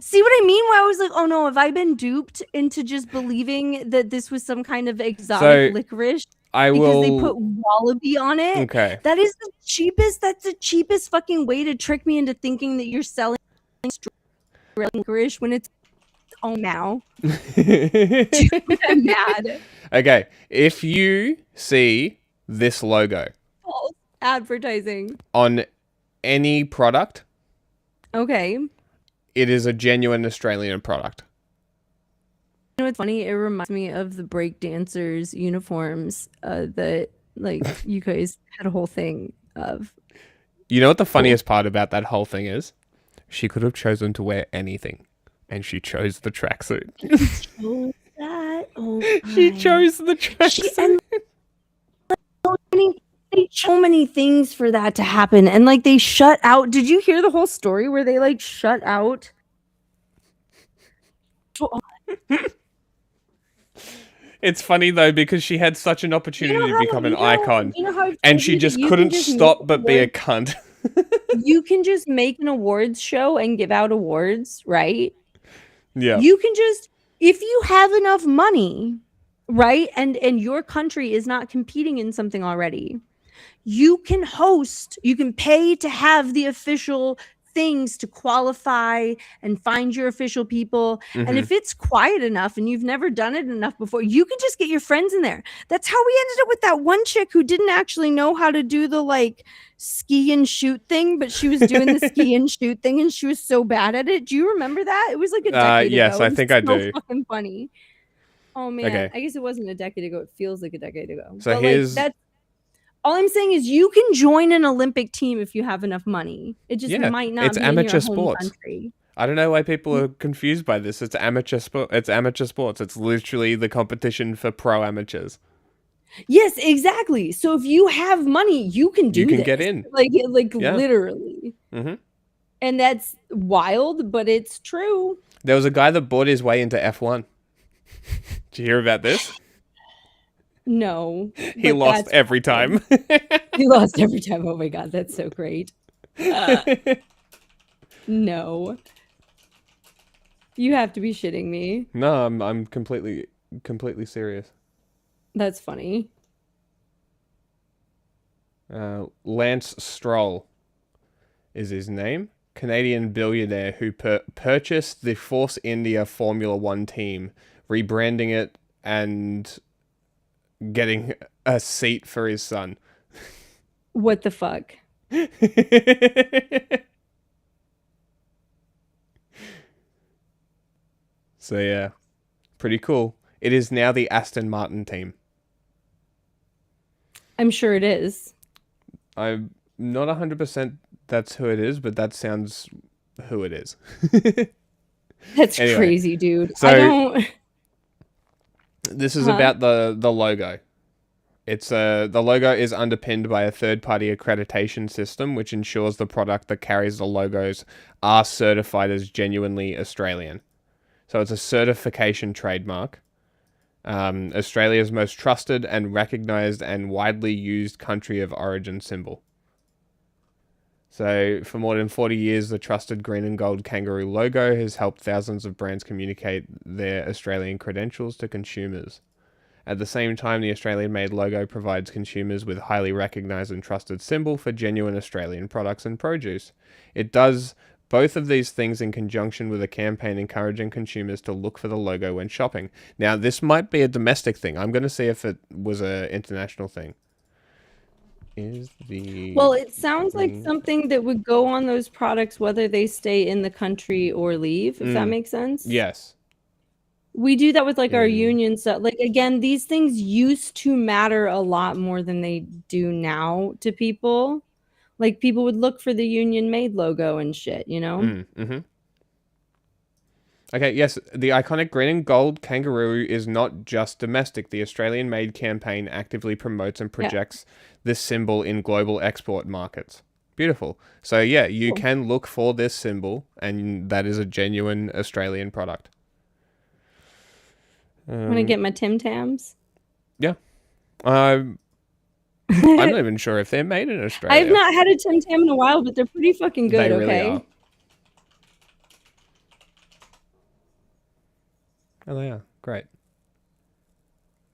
See what I mean? Where I was like, oh no, have I been duped into just believing that this was some kind of exotic licorice? Because they put wallaby on it. Okay. That is the cheapest. That's the cheapest fucking way to trick me into thinking that you're selling licorice when it's now. Dude, I'm mad. Okay, if you see this logo False advertising on any product, okay. it is a genuine Australian product. You know what's funny? It reminds me of the break dancers' uniforms that like you guys had a whole thing of. You know what the funniest part about that whole thing is? She could have chosen to wear anything, and she chose the tracksuit. She chose the tracksuit. So many things for that to happen, and like they shut out. Did you hear the whole story where they like shut out? It's funny though because she had such an opportunity to become an icon, how and she just couldn't stop but be a cunt. You can just make an awards show and give out awards, right? Yeah. You can just, if you have enough money, right? And your country is not competing in something already, you can host, you can pay to have the official things to qualify and find your official people. And if it's quiet enough and you've never done it enough before, you can just get your friends in there. That's how we ended up with that one chick who didn't actually know how to do the like ski and shoot thing, but she was doing the ski and shoot thing and she was so bad at it. Do you remember that? It was like a decade yes, ago. I think I do. Fucking funny. Oh man, Okay. I guess it wasn't a decade ago. It feels like a decade ago. So but here's like, that's all I'm saying is you can join an Olympic team if you have enough money. It just might not it's be amateur in your home sports. country. I don't know why people are confused by this. It's amateur sport. It's amateur sports. It's literally the competition for pro amateurs. Yes, exactly. So if you have money, you can do You can this. get in. Like Yeah. literally. Mm-hmm. And that's wild, but it's true. There was a guy that bought his way into F1. Did you hear about this? No. He but lost that's every time. He lost every time. Oh my god, that's so great. No. You have to be shitting me. No, I'm completely serious. That's funny. Lance Stroll is his name. Canadian billionaire who purchased the Force India Formula One team, rebranding it and getting a seat for his son. What the fuck? So yeah, pretty cool. It is now the Aston Martin team. I'm sure it is. I'm not 100% that's who it is, but that sounds who it is. That's Anyway, crazy, dude. so I don't. This is about the logo. It's the logo is underpinned by a third-party accreditation system, which ensures the product that carries the logos are certified as genuinely Australian. So it's a certification trademark. Australia's most trusted and recognized and widely used country of origin symbol. So for more than 40 years, the trusted green and gold kangaroo logo has helped thousands of brands communicate their Australian credentials to consumers. At the same time, the Australian-made logo provides consumers with highly recognized and trusted symbol for genuine Australian products and produce. It does both of these things in conjunction with a campaign encouraging consumers to look for the logo when shopping. Now, this might be a domestic thing. I'm going to see if it was an international thing. Well, it sounds like something that would go on those products whether they stay in the country or leave, if that makes sense. Yes. We do that with like our union stuff. Like again, these things used to matter a lot more than they do now to people. Like people would look for the union made logo and shit, you know? Mm-hmm. Okay, yes, the iconic green and gold kangaroo is not just domestic. The Australian-made campaign actively promotes and projects this symbol in global export markets. Beautiful. So yeah, you can look for this symbol, and that is a genuine Australian product. Want to get my Tim Tams? Yeah. I'm not even sure if they're made in Australia. I've not had a Tim Tam in a while, but they're pretty fucking good, They really okay? are. Oh, they are. Great.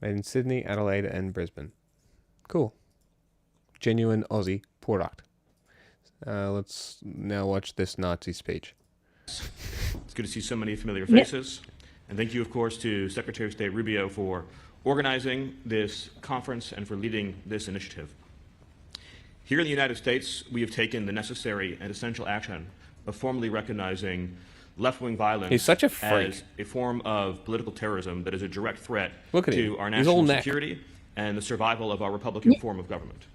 Made in Sydney, Adelaide, and Brisbane. Cool. Genuine Aussie product. Let's now watch this Nazi speech. It's good to see so many familiar faces. And thank you, of course, to Secretary of State Rubio for organizing this conference and for leading this initiative. Here in the United States, we have taken the necessary and essential action of formally recognizing left-wing violence He's such a freak. as a form of political terrorism that is a direct threat Look at to him. our He's all national neck. security and the survival of our Republican form of government.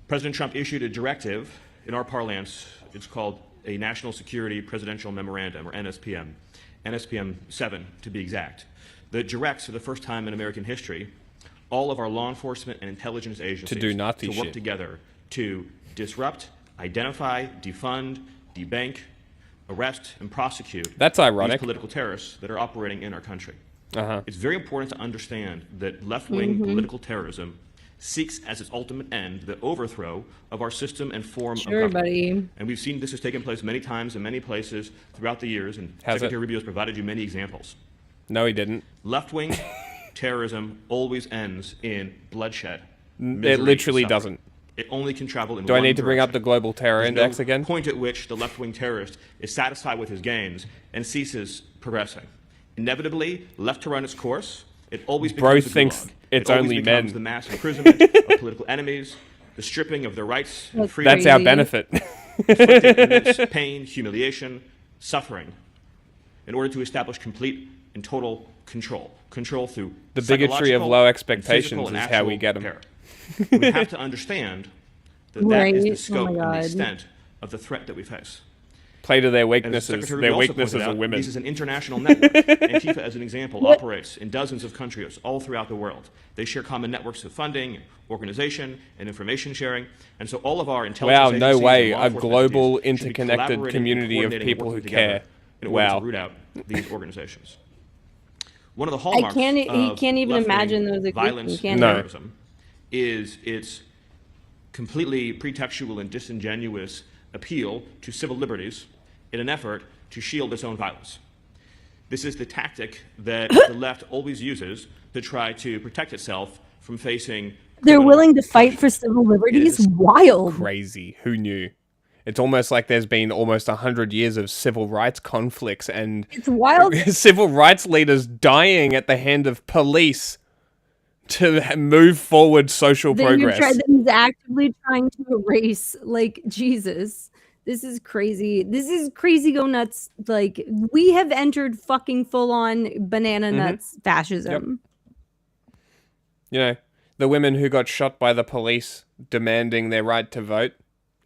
President Trump issued a directive in our parlance. It's called a National Security Presidential Memorandum, or NSPM, NSPM 7 to be exact, that directs for the first time in American history all of our law enforcement and intelligence agencies To do Nazi work shit. together to disrupt, identify, defund, debank, arrest, and prosecute That's ironic. these political terrorists that are operating in our country. Uh-huh. It's very important to understand that left-wing political terrorism seeks as its ultimate end the overthrow of our system and form of government. buddy. And we've seen this has taken place many times in many places throughout the years, and Has Secretary it? Rubio has provided you many examples. No, he didn't. Left-wing terrorism always ends in bloodshed. It misery, literally suffering. doesn't. It only can travel in Do one I need to bring up direction. the global terror There's index no again? point at which the left-wing terrorist is satisfied with his gains and ceases progressing. Inevitably, left to run its course, it always Bro becomes the thinks gulag. it's It always only becomes men. the mass imprisonment of political enemies, the stripping of their rights and freedoms. That's our benefit. Inflicting immense pain, humiliation, suffering, in order to establish complete and total control. Control through The bigotry of psychological low and expectations physical and is how we actual get 'em. terror. We have to understand that that is the Right. Oh scope my and the God. extent of the threat that we face. Play to their And as weaknesses. Secretary Their Rubio also weaknesses pointed are out, women. This is an international network. Antifa, as an example, operates in dozens of countries all throughout the world. They share common networks of funding, organization, and information sharing. And so all of our intelligence Wow, agencies no and way. law A enforcement global, entities should be interconnected collaborating and community of coordinating and people who working together care. in order Wow. to root out these organizations. One of the I hallmarks can't. He of can't even left-wing imagine those violence existing, and can he? terrorism is its completely pretextual and disingenuous appeal to civil liberties in an effort to shield its own violence. This is the tactic that the left always uses to try to protect itself from facing. They're criminal willing to fight for civil liberties. Wild. Crazy. Who knew? It's almost like there's been almost 100 years of civil rights conflicts and It's wild. civil rights leaders dying at the hand of police to move forward social progress. That he's actively trying to erase, like, Jesus. This is crazy. This is crazy go nuts. Like, we have entered fucking full on banana nuts fascism. You know, the women who got shot by the police demanding their right to vote,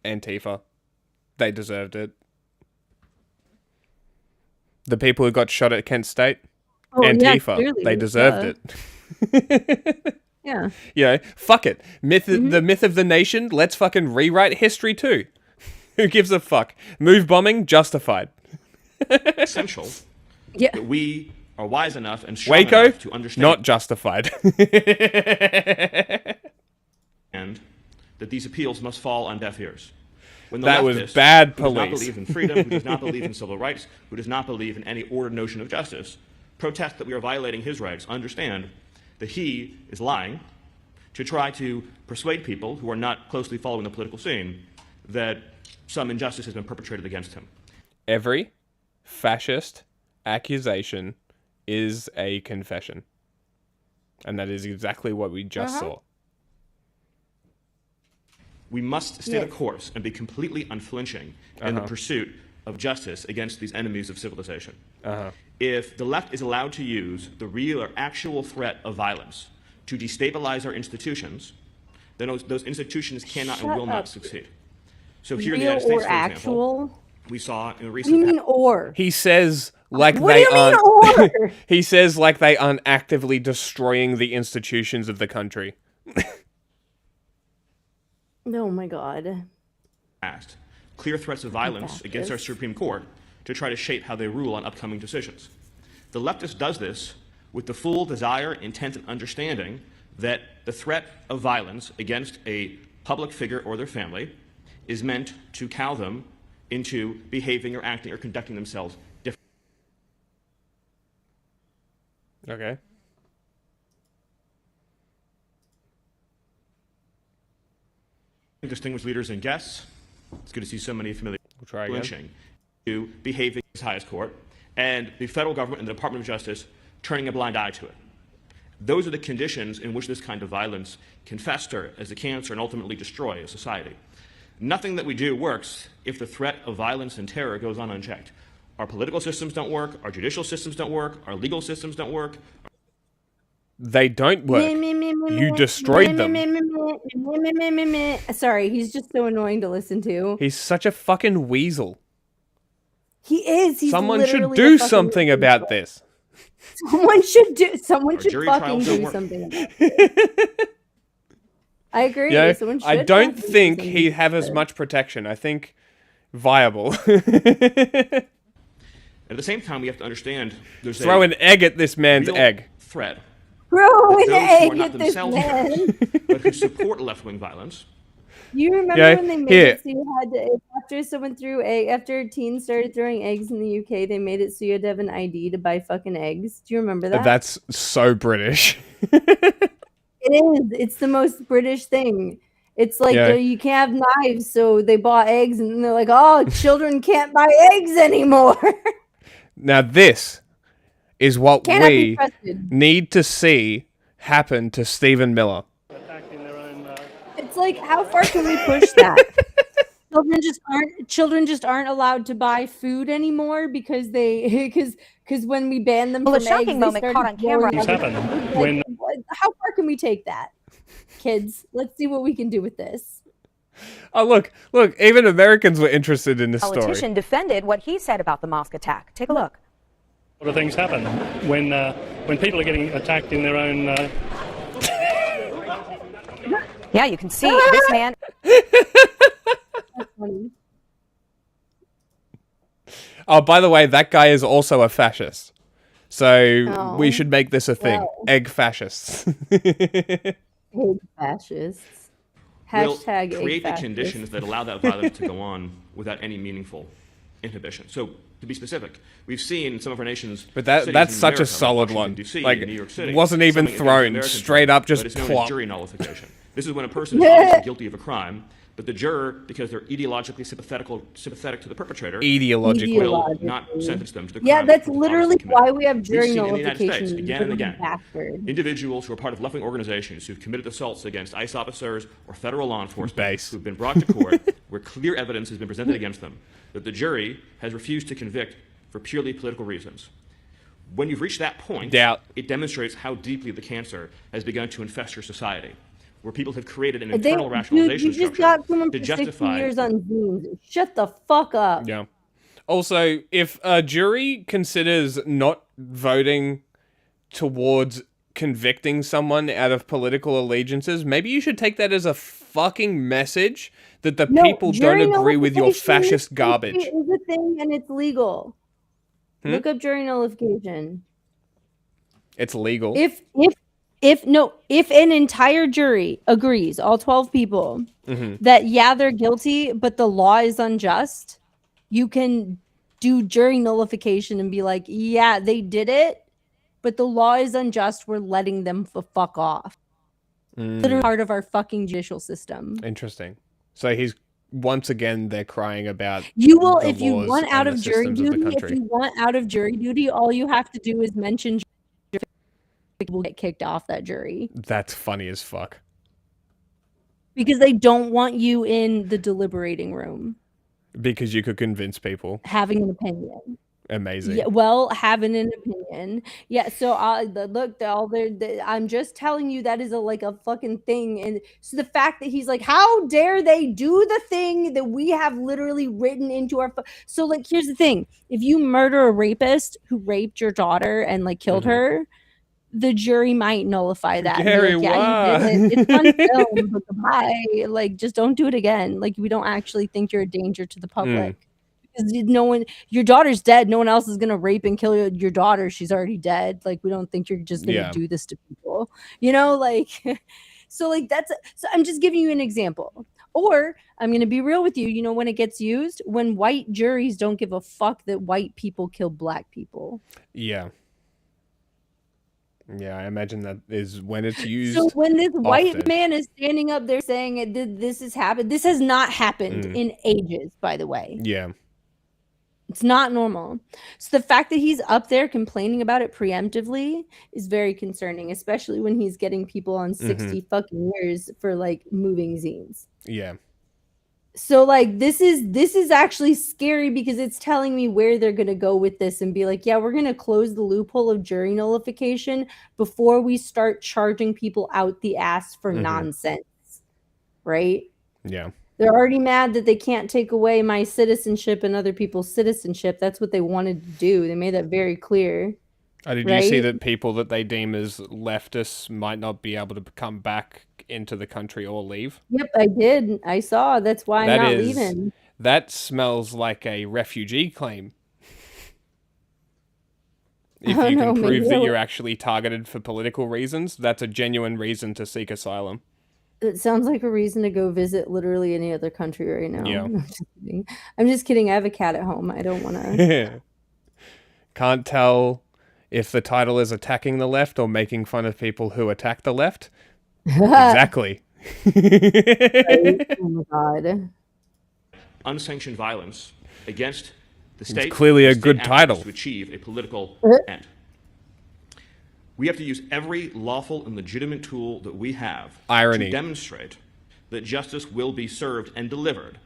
Antifa. They deserved it. The people who got shot at Kent State, Oh, yeah, Antifa. clearly, They deserved it. Yeah. You know, fuck it. The myth of the nation, let's fucking rewrite history too. Who gives a fuck? Move bombing, justified. Essential that we are wise enough and strong Waco, enough to understand not justified. and that these appeals must fall on deaf ears. When the That was leftist bad who does not police. believe in freedom, who does not believe in civil rights, who does not believe in any ordered notion of justice, protest that we are violating his rights, understand that he is lying to try to persuade people who are not closely following the political scene that some injustice has been perpetrated against him. Every fascist accusation is a confession. And that is exactly what we just saw. We must stay the course and be completely unflinching in the pursuit of justice against these enemies of civilization. If the left is allowed to use the real or actual threat of violence to destabilize our institutions, then those institutions cannot and Shut will not up. succeed. So here in the Real United States, or for example, actual? we saw in the What do you recent mean or? He says like What do they you mean aren't. or? He says like they aren't actively destroying the institutions of the country. Oh my god. past, clear threats of violence against our Supreme Court to try to shape how they rule on upcoming decisions. The leftist does this with the full desire, intent, and understanding that the threat of violence against a public figure or their family is meant to cow them into behaving or acting or conducting themselves differently. Okay. Distinguished leaders and guests, it's good to see so many familiar lynching to behaving as highest court, and the federal government and the Department of Justice turning a blind eye to it. Those are the conditions in which this kind of violence can fester as a cancer and ultimately destroy a society. Nothing that we do works if the threat of violence and terror goes on unchecked. Our political systems don't work, our judicial systems don't work, our legal systems don't work. They don't work. You destroyed them. Sorry, he's just so annoying to listen to. He's such a fucking weasel. He is. He's Someone should literally do a fucking something weasel. about this. Someone should jury fucking trials don't do work. something about it. I agree. You know, Someone should I don't fucking do think something he'd have about as it. much protection. I think viable. At the same time, we have to understand there's Throw an egg at this man's real egg. threat. Throw that an those who egg are not at this themselves man. but who support left-wing violence. You remember Yeah, when they made here. it so you had to, after someone threw egg, after teens started throwing eggs in the UK, they made it so you had to have an ID to buy fucking eggs. Do you remember that? That's so British. It is. It's the most British thing. It's like Yeah. you can't have knives, so they bought eggs, and they're like, "Oh, children can't buy eggs anymore." Now this is what Cannot be we trusted. need to see happen to Stephen Miller. It's like, how far can we push that? Children just aren't allowed to buy food anymore because when we banned them Well, a from shocking eggs, moment they started caught on camera. growing Things other happen foods. when- How far can we take that, kids? Let's see what we can do with this. Oh look, even Americans were interested in this story. Politician defended what he said about the mosque attack. Take a look. A lot of things happen when people are getting attacked in their own. Yeah, you can see this man. That's funny. Oh, by the way, that guy is also a fascist. So we Oh, should make this a thing. well. Egg fascists. Egg fascists. Will Hashtag egg create the fascists. conditions that allow that violence to go on without any meaningful inhibition. So, to be specific, we've seen some of our nation's But cities that's in such a America, solid like one. Washington, D.C., Like, and New York City, wasn't even something thrown, Americans straight do, up just but it's known plop. as jury nullification. This is when a person is obviously guilty of a crime, but the juror, because they're ideologically sympathetic to the perpetrator, Ideologically. will not sentence them to the crime. Yeah, that's that was literally obviously committed. why we have We've jury seen in the United nullification. States, again and you again, bastard. individuals who are part of left-wing organizations who've committed assaults against ICE officers or federal law enforcement who've been brought to court where clear evidence has been presented against them that the jury has refused to convict for purely political reasons. When you've reached that point, it demonstrates how deeply the cancer has begun to infest your society, where people have created an internal rationalization Dude, you just structure got someone to for 60 justify years on Zooms. Shut the fuck up. Yeah. Also, if a jury considers not voting towards convicting someone out of political allegiances, maybe you should take that as a fucking message that the No, people don't jury agree with your nullification fascist garbage. is a thing and it's legal. Look up jury nullification. It's legal. If an entire jury agrees, all 12 people, Mhm. that they're guilty, but the law is unjust, you can do jury nullification and be like, yeah, they did it, but the law is unjust. We're letting them fuck off. Literally part of our fucking judicial system. Interesting. So he's once again they're crying about You will, the if you laws want out and of the jury systems of the duty, if country. you want out of jury duty, all you have to do is mention people get kicked off that jury That's funny as fuck. because they don't want you in the deliberating room Because you could convince people. having an opinion. Amazing. Yeah, well, having an opinion. Yeah, so I'm just telling you that is a fucking thing. And so the fact that he's like, how dare they do the thing that we have literally written into our so like here's the thing. If you murder a rapist who raped your daughter and killed her, the jury might nullify that. And be Gary, like, yeah, you did it. It's on film, but goodbye. Just don't do it again. We don't actually think you're a danger to the public. Because no one, your daughter's dead. No one else is gonna rape and kill your daughter. She's already dead. We don't think you're just gonna do this to people. So I'm just giving you an example. Or I'm gonna be real with you. You know when it gets used when white juries don't give a fuck that white people kill black people. Yeah. Yeah, I imagine that is when it's used. So when this white often. man is standing up there saying this has happened, this has not happened in ages, by the way. Yeah. It's not normal. So the fact that he's up there complaining about it preemptively is very concerning, especially when he's getting people on 60 fucking years for like moving zines. Yeah. So like this is actually scary because it's telling me where they're going to go with this and be like, yeah, we're going to close the loophole of jury nullification before we start charging people out the ass for nonsense. Right? Yeah. They're already mad that they can't take away my citizenship and other people's citizenship. That's what they wanted to do. They made that very clear. Did you see that people that they deem as leftists might not be able to come back into the country or leave? Yep, I did. I saw. That's why I'm not leaving. That smells like a refugee claim. If you can prove that you're actually targeted for political reasons, that's a genuine reason to seek asylum. It sounds like a reason to go visit literally any other country right now. Yeah. I'm just kidding. I have a cat at home. I don't want to. Can't tell if the title is attacking the left or making fun of people who attack the left. Exactly. Oh my God. Unsanctioned violence against the state. It's clearly a good title. To achieve a political end. We have to use every lawful and legitimate tool that we have to demonstrate that justice will be served and delivered,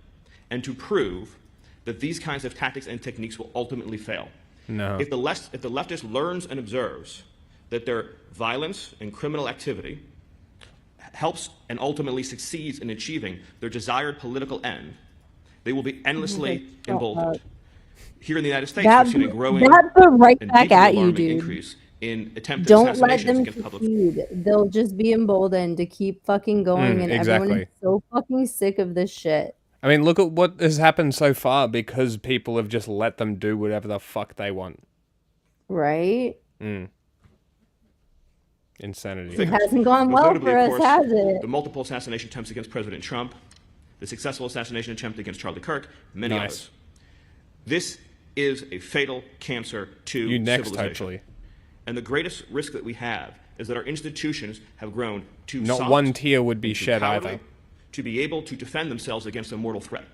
and to prove that these kinds of tactics and techniques will ultimately fail. No. If the leftist learns and observes that their violence and criminal activity helps and ultimately succeeds in achieving their desired political end, they will be endlessly emboldened. Here in the United States, we've seen a growing and deeply alarming increase in attempted assassinations against public. They'll just be emboldened to keep fucking going, and everyone is so fucking sick of this shit. I mean, look at what has happened so far because people have just let them do whatever the fuck they want. Right? Insanity. It hasn't gone well for us, has it? The multiple assassination attempts against President Trump, the successful assassination attempt against Charlie Kirk, many others. This is a fatal cancer to civilization. Hopefully. And the greatest risk that we have is that our institutions have grown too Not soft, one tear would be shed cowardly, either. to be able to defend themselves against a mortal threat.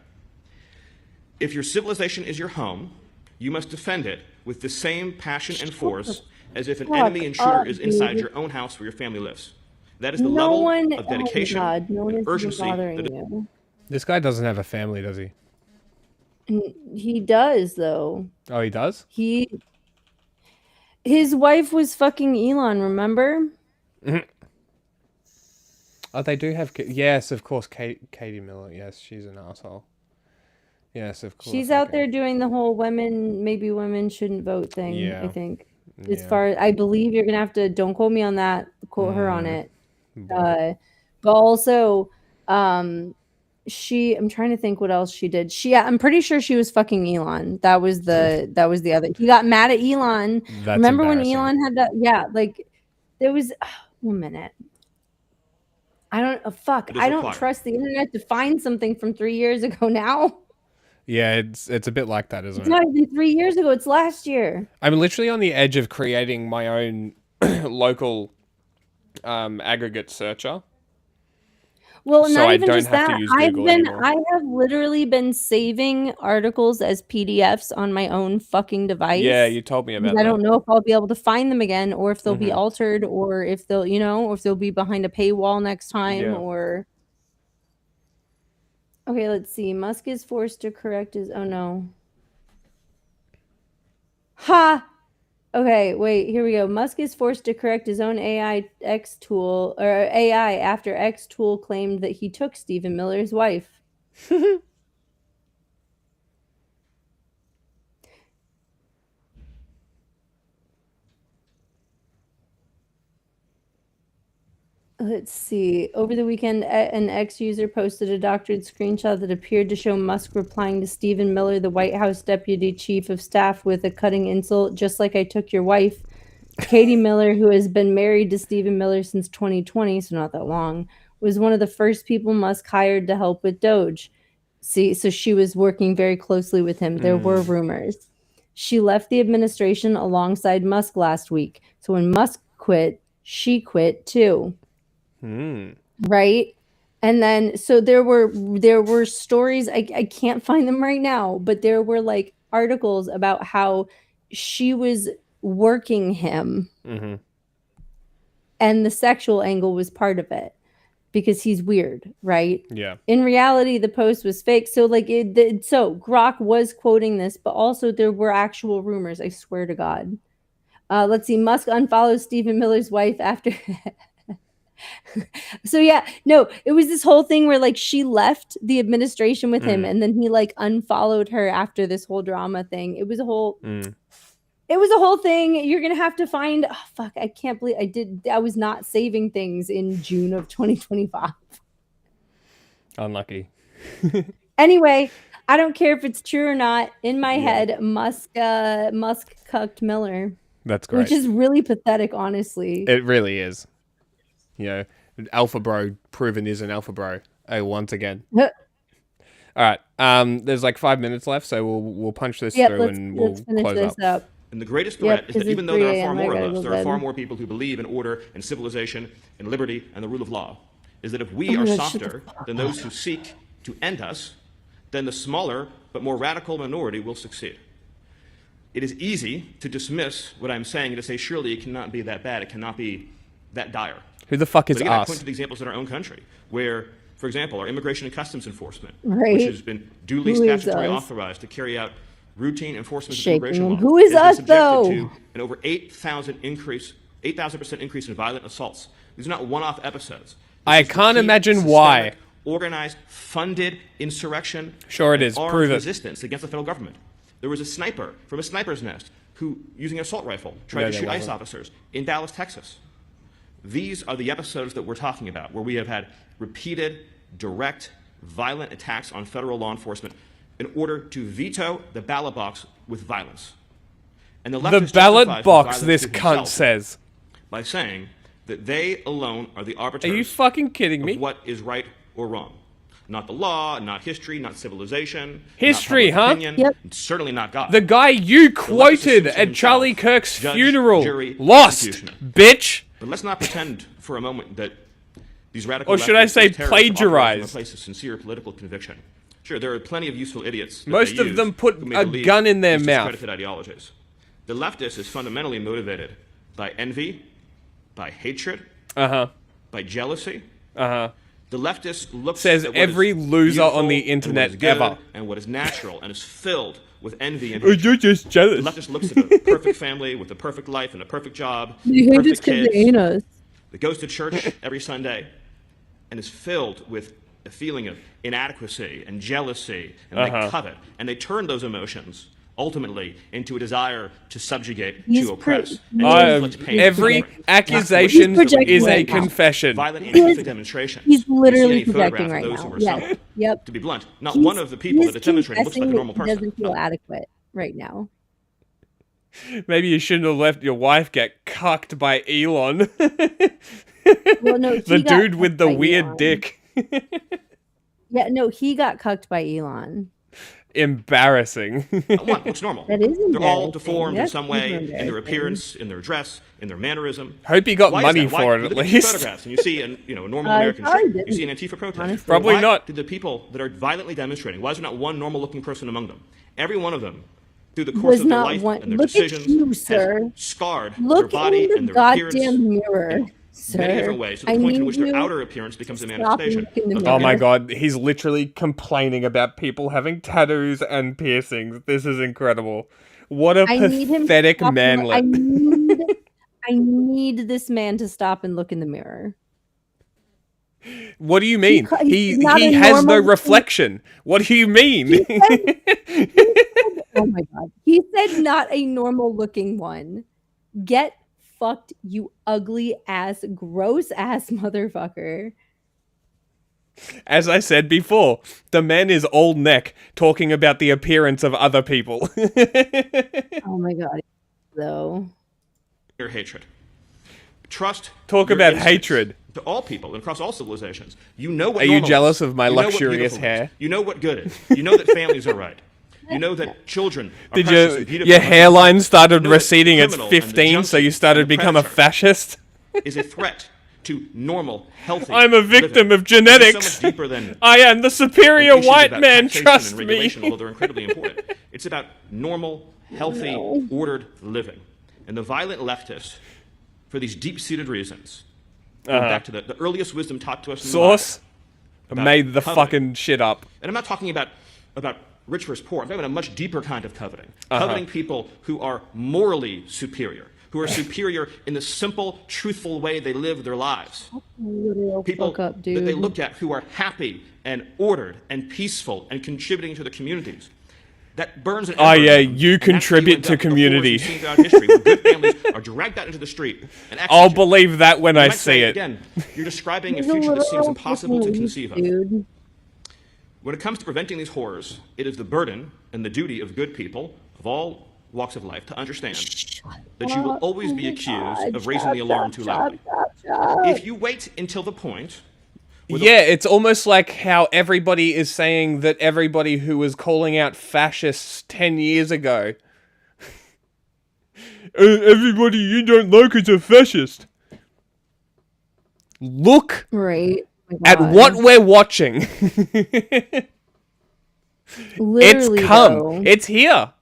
If your civilization is your home, you must defend it with the same passion and force as if an enemy intruder is inside your own house where your family lives. That is the level of dedication and urgency that This guy doesn't have a family, does he? He does, though. Oh, he does? His wife was fucking Elon, remember? Oh, they do have... Yes, of course, Katie Miller. Yes, she's an asshole. Yes, of course. She's out there doing the whole maybe women shouldn't vote thing, I think. As far as I believe, you're going to have to, don't quote me on that, quote her on it. But also, I'm trying to think what else she did. I'm pretty sure she was fucking Elon. That was the other. He got mad at Elon. Remember when Elon had that? Yeah, like there was 1 minute. I don't trust the internet to find something from 3 years ago now. Yeah, it's a bit like that, isn't it? It's not even 3 years ago. It's last year. I'm literally on the edge of creating my own local aggregate searcher. Well, so not even I don't just have that. to use Google anymore. I have literally been saving articles as PDFs on my own fucking device. Yeah, you told me about that. I don't know if I'll be able to find them again, or if they'll be altered, or if they'll, or if they'll be behind a paywall next time, or. Okay, let's see. Musk is forced to correct his. Oh no. Ha! Okay, wait, here we go. Musk is forced to correct his own AI after X tool claimed that he took Stephen Miller's wife. Let's see. Over the weekend, an X user posted a doctored screenshot that appeared to show Musk replying to Stephen Miller, the White House deputy chief of staff, with a cutting insult, just like I took your wife. Katie Miller, who has been married to Stephen Miller since 2020, so not that long, was one of the first people Musk hired to help with Doge. See, so she was working very closely with him. There were rumors. She left the administration alongside Musk last week. So when Musk quit, she quit too. Right? And then so there were stories, I can't find them right now, but there were like articles about how she was working him and the sexual angle was part of it because he's weird, right? Yeah. In reality, the post was fake. So like so Grok was quoting this, but also there were actual rumors, I swear to God. Let's see, Musk unfollows Stephen Miller's wife after So yeah, no, it was this whole thing where like she left the administration with him and then he like unfollowed her after this whole drama thing. It was a whole thing. You're gonna have to find I can't believe I was not saving things in June of 2025. Unlucky. Anyway, I don't care if it's true or not. In my head, Musk cucked Miller. That's great. Which is really pathetic, honestly. It really is. You know, alpha bro proven is an alpha bro. Oh, once again. All right. There's like 5 minutes left, so we'll punch this through and we'll close up. And the greatest threat is that even though there are far more of us, there are far more people who believe in order and civilization and liberty and the rule of law, is that if we are softer than those who seek to end us, then the smaller but more radical minority will succeed. It is easy to dismiss what I'm saying and to say, surely it cannot be that bad, it cannot be that dire. Who the fuck is but again, us? I point to the examples in our own country where, for example, our Immigration and Customs Enforcement, right. which has been duly statutorily authorized to carry out routine enforcement of immigration law. Who is us, though? To an over 8,000% increase in violent assaults. These are not one-off episodes. I can't imagine why. Organized, funded insurrection. Sure it is. Prove it. Resistance against the federal government. There was a sniper from a sniper's nest who, using an assault rifle, tried to shoot ICE officers in Dallas, Texas. These are the episodes that we're talking about, where we have had repeated, direct, violent attacks on federal law enforcement in order to veto the ballot box with violence. And the ballot box, this cunt says. By saying that they alone are the arbiters. Are you fucking kidding me? Of what is right or wrong. Not the law, not history, not civilization. History, not huh? opinion, yep. Certainly not God. The guy you quoted at Charlie Kirk's funeral. Lost, bitch. But let's not pretend for a moment that these radical or should I say plagiarize from a place of sincere political conviction. Sure, there are plenty of useful idiots. Most of them put a gun in their mouth. Discredited ideologies. The leftist is fundamentally motivated by envy, by hatred, by jealousy. The leftist looks says at what every is loser on the internet and what is ever, and what is natural, and is filled with envy and hatred. You're just jealous. The leftist looks at a perfect family with a perfect life and a perfect job, perfect kids, that goes to church every Sunday, and is filled with a feeling of inadequacy and jealousy, and they covet, and they turn those emotions ultimately into a desire to subjugate, to oppress. Every accusation is a confession. Violent and horrific demonstrations. He's literally projecting right now. Yes. Yep. To be blunt, not one of the people that is demonstrating looks like a normal person. He doesn't feel adequate right now. Maybe you shouldn't have let your wife get cucked by Elon. Well, no, the dude with the weird dick. Yeah, no, he got cucked by Elon. Embarrassing. What? What's normal? That is They're all deformed in some way, in their appearance, in their dress, in their mannerism. Hope he got money for it at least. Photographs, and you see a normal American street, you see an Antifa protest. Probably not. Why did the people that are violently demonstrating, why is there not one normal-looking person among them? Every one of them, through the course of their life and their decisions, has scarred their body and their appearance. Look in the goddamn mirror. Many different ways, to the point in which their outer appearance becomes a manifestation. Oh my god, he's literally complaining about people having tattoos and piercings. This is incredible. What a pathetic manlet. I need this man to stop and look in the mirror. What do you mean? He has no reflection. What do you mean? He said, oh my god. He said not a normal looking one. Get fucked, you ugly ass, gross ass motherfucker. As I said before, the man is old neck talking about the appearance of other people. Oh my god, though. Your hatred. Trust. Talk about hatred. To all people and across all civilizations. You know what Are you jealous of my luxurious hair? You know what good is. You know that families are right. You know that children are Did precious and your beautiful. hairline started You know that receding at criminal and the 15, so junkie you started and the become a predator fascist? is a threat to normal, healthy I'm a victim living. of genetics. It's so much deeper than I am the superior issues white about man, taxation trust and me. regulation, although they're incredibly important. It's about normal, healthy, ordered living. And the violent leftists, for these deep-seated reasons, going back to the earliest wisdom taught to us in the Source? Bible, Made the about fucking shit up. and I'm not talking about rich versus poor. I'm talking about a much deeper kind of coveting. Coveting people who are morally superior, who are superior in the simple, truthful way they live their lives. People that they look at who are happy and ordered and peaceful and contributing to the communities. That burns an ember in them, you and that's what contribute end to up with the horrors community. we've seen throughout history, where good families are dragged out into the street and I'll executed. believe that when You I might see say, it. Again, you're describing a future that seems impossible to conceive of. When it comes to preventing these horrors, it is the burden and the duty of good people of all walks of life to understand that you will always be accused of raising the alarm too loudly. If you wait until the point... Yeah, it's almost like how everybody is saying that everybody who was calling out fascists 10 years ago, everybody you don't like is a fascist. Look at what we're watching. Literally, it's come. though. It's here.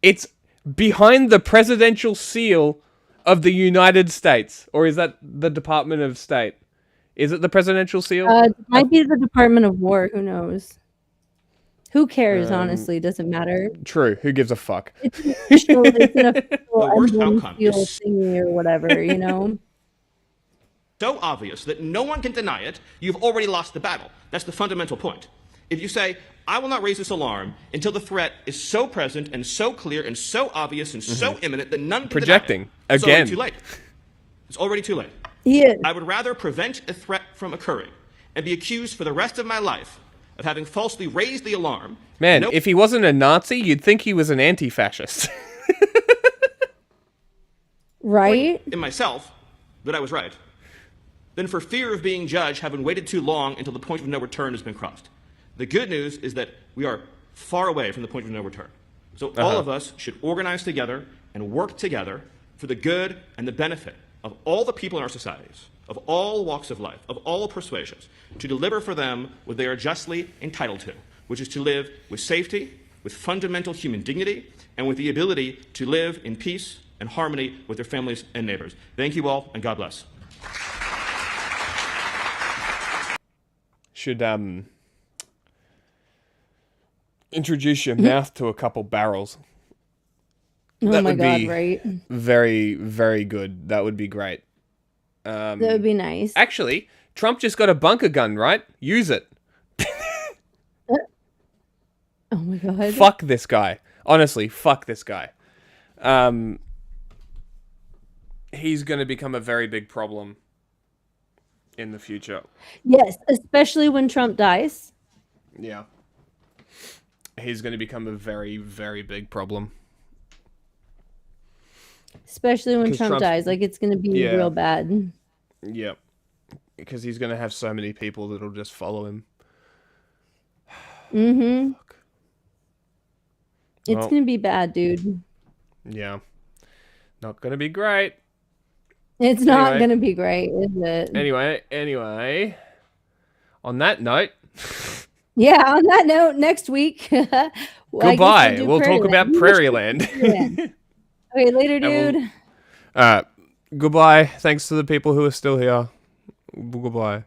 It's behind the presidential seal of the United States. Or is that the Department of State? Is it the presidential seal? It might be the Department of War. Who knows? Who cares? Honestly, doesn't matter. True. Who gives a fuck? It's an official, it's an official The worst emblem outcome seal is thingy or whatever, you know. so obvious that no one can deny it, you've already lost the battle. That's the fundamental point. If you say, I will not raise this alarm until the threat is so present and so clear and so obvious and so imminent that none can Projecting. deny it, it's Again. already too late. It's already too late. Yeah. I would rather prevent a threat from occurring and be accused for the rest of my life of having falsely raised the alarm. Man, if he wasn't a Nazi, you'd think he was an anti-fascist. Right? In myself, that I was right, then for fear of being judged, having waited too long until the point of no return has been crossed. The good news is that we are far away from the point of no return. So all of us should organize together and work together for the good and the benefit of all the people in our societies, of all walks of life, of all persuasions, to deliver for them what they are justly entitled to, which is to live with safety, with fundamental human dignity, and with the ability to live in peace and harmony with their families and neighbors. Thank you all, and God bless. Should introduce your mouth to a couple barrels. Oh That my would God, be right? very, very good. That would be great. That would be nice. Actually, Trump just got a bunker gun, right? Use it. Oh my God. Fuck this guy. Honestly, fuck this guy. He's going to become a very big problem in the future. Yes, especially when Trump dies. Yeah. He's going to become a very, very big problem. Especially when 'Cause Trump Trump's- dies. Like, it's going to be real bad. Yep. Because he's going to have so many people that'll just follow him. Mm-hmm. It's Well, going to be bad, dude. Yeah. Not going to be great. It's not Anyway. going to be great, is it? Anyway. On that note... Yeah, on that note, next week... well, I guess Goodbye. do We'll talk Prairieland. about Prairieland. Prairieland. Okay, later, And dude. Goodbye. Thanks to the people who are still here. Goodbye.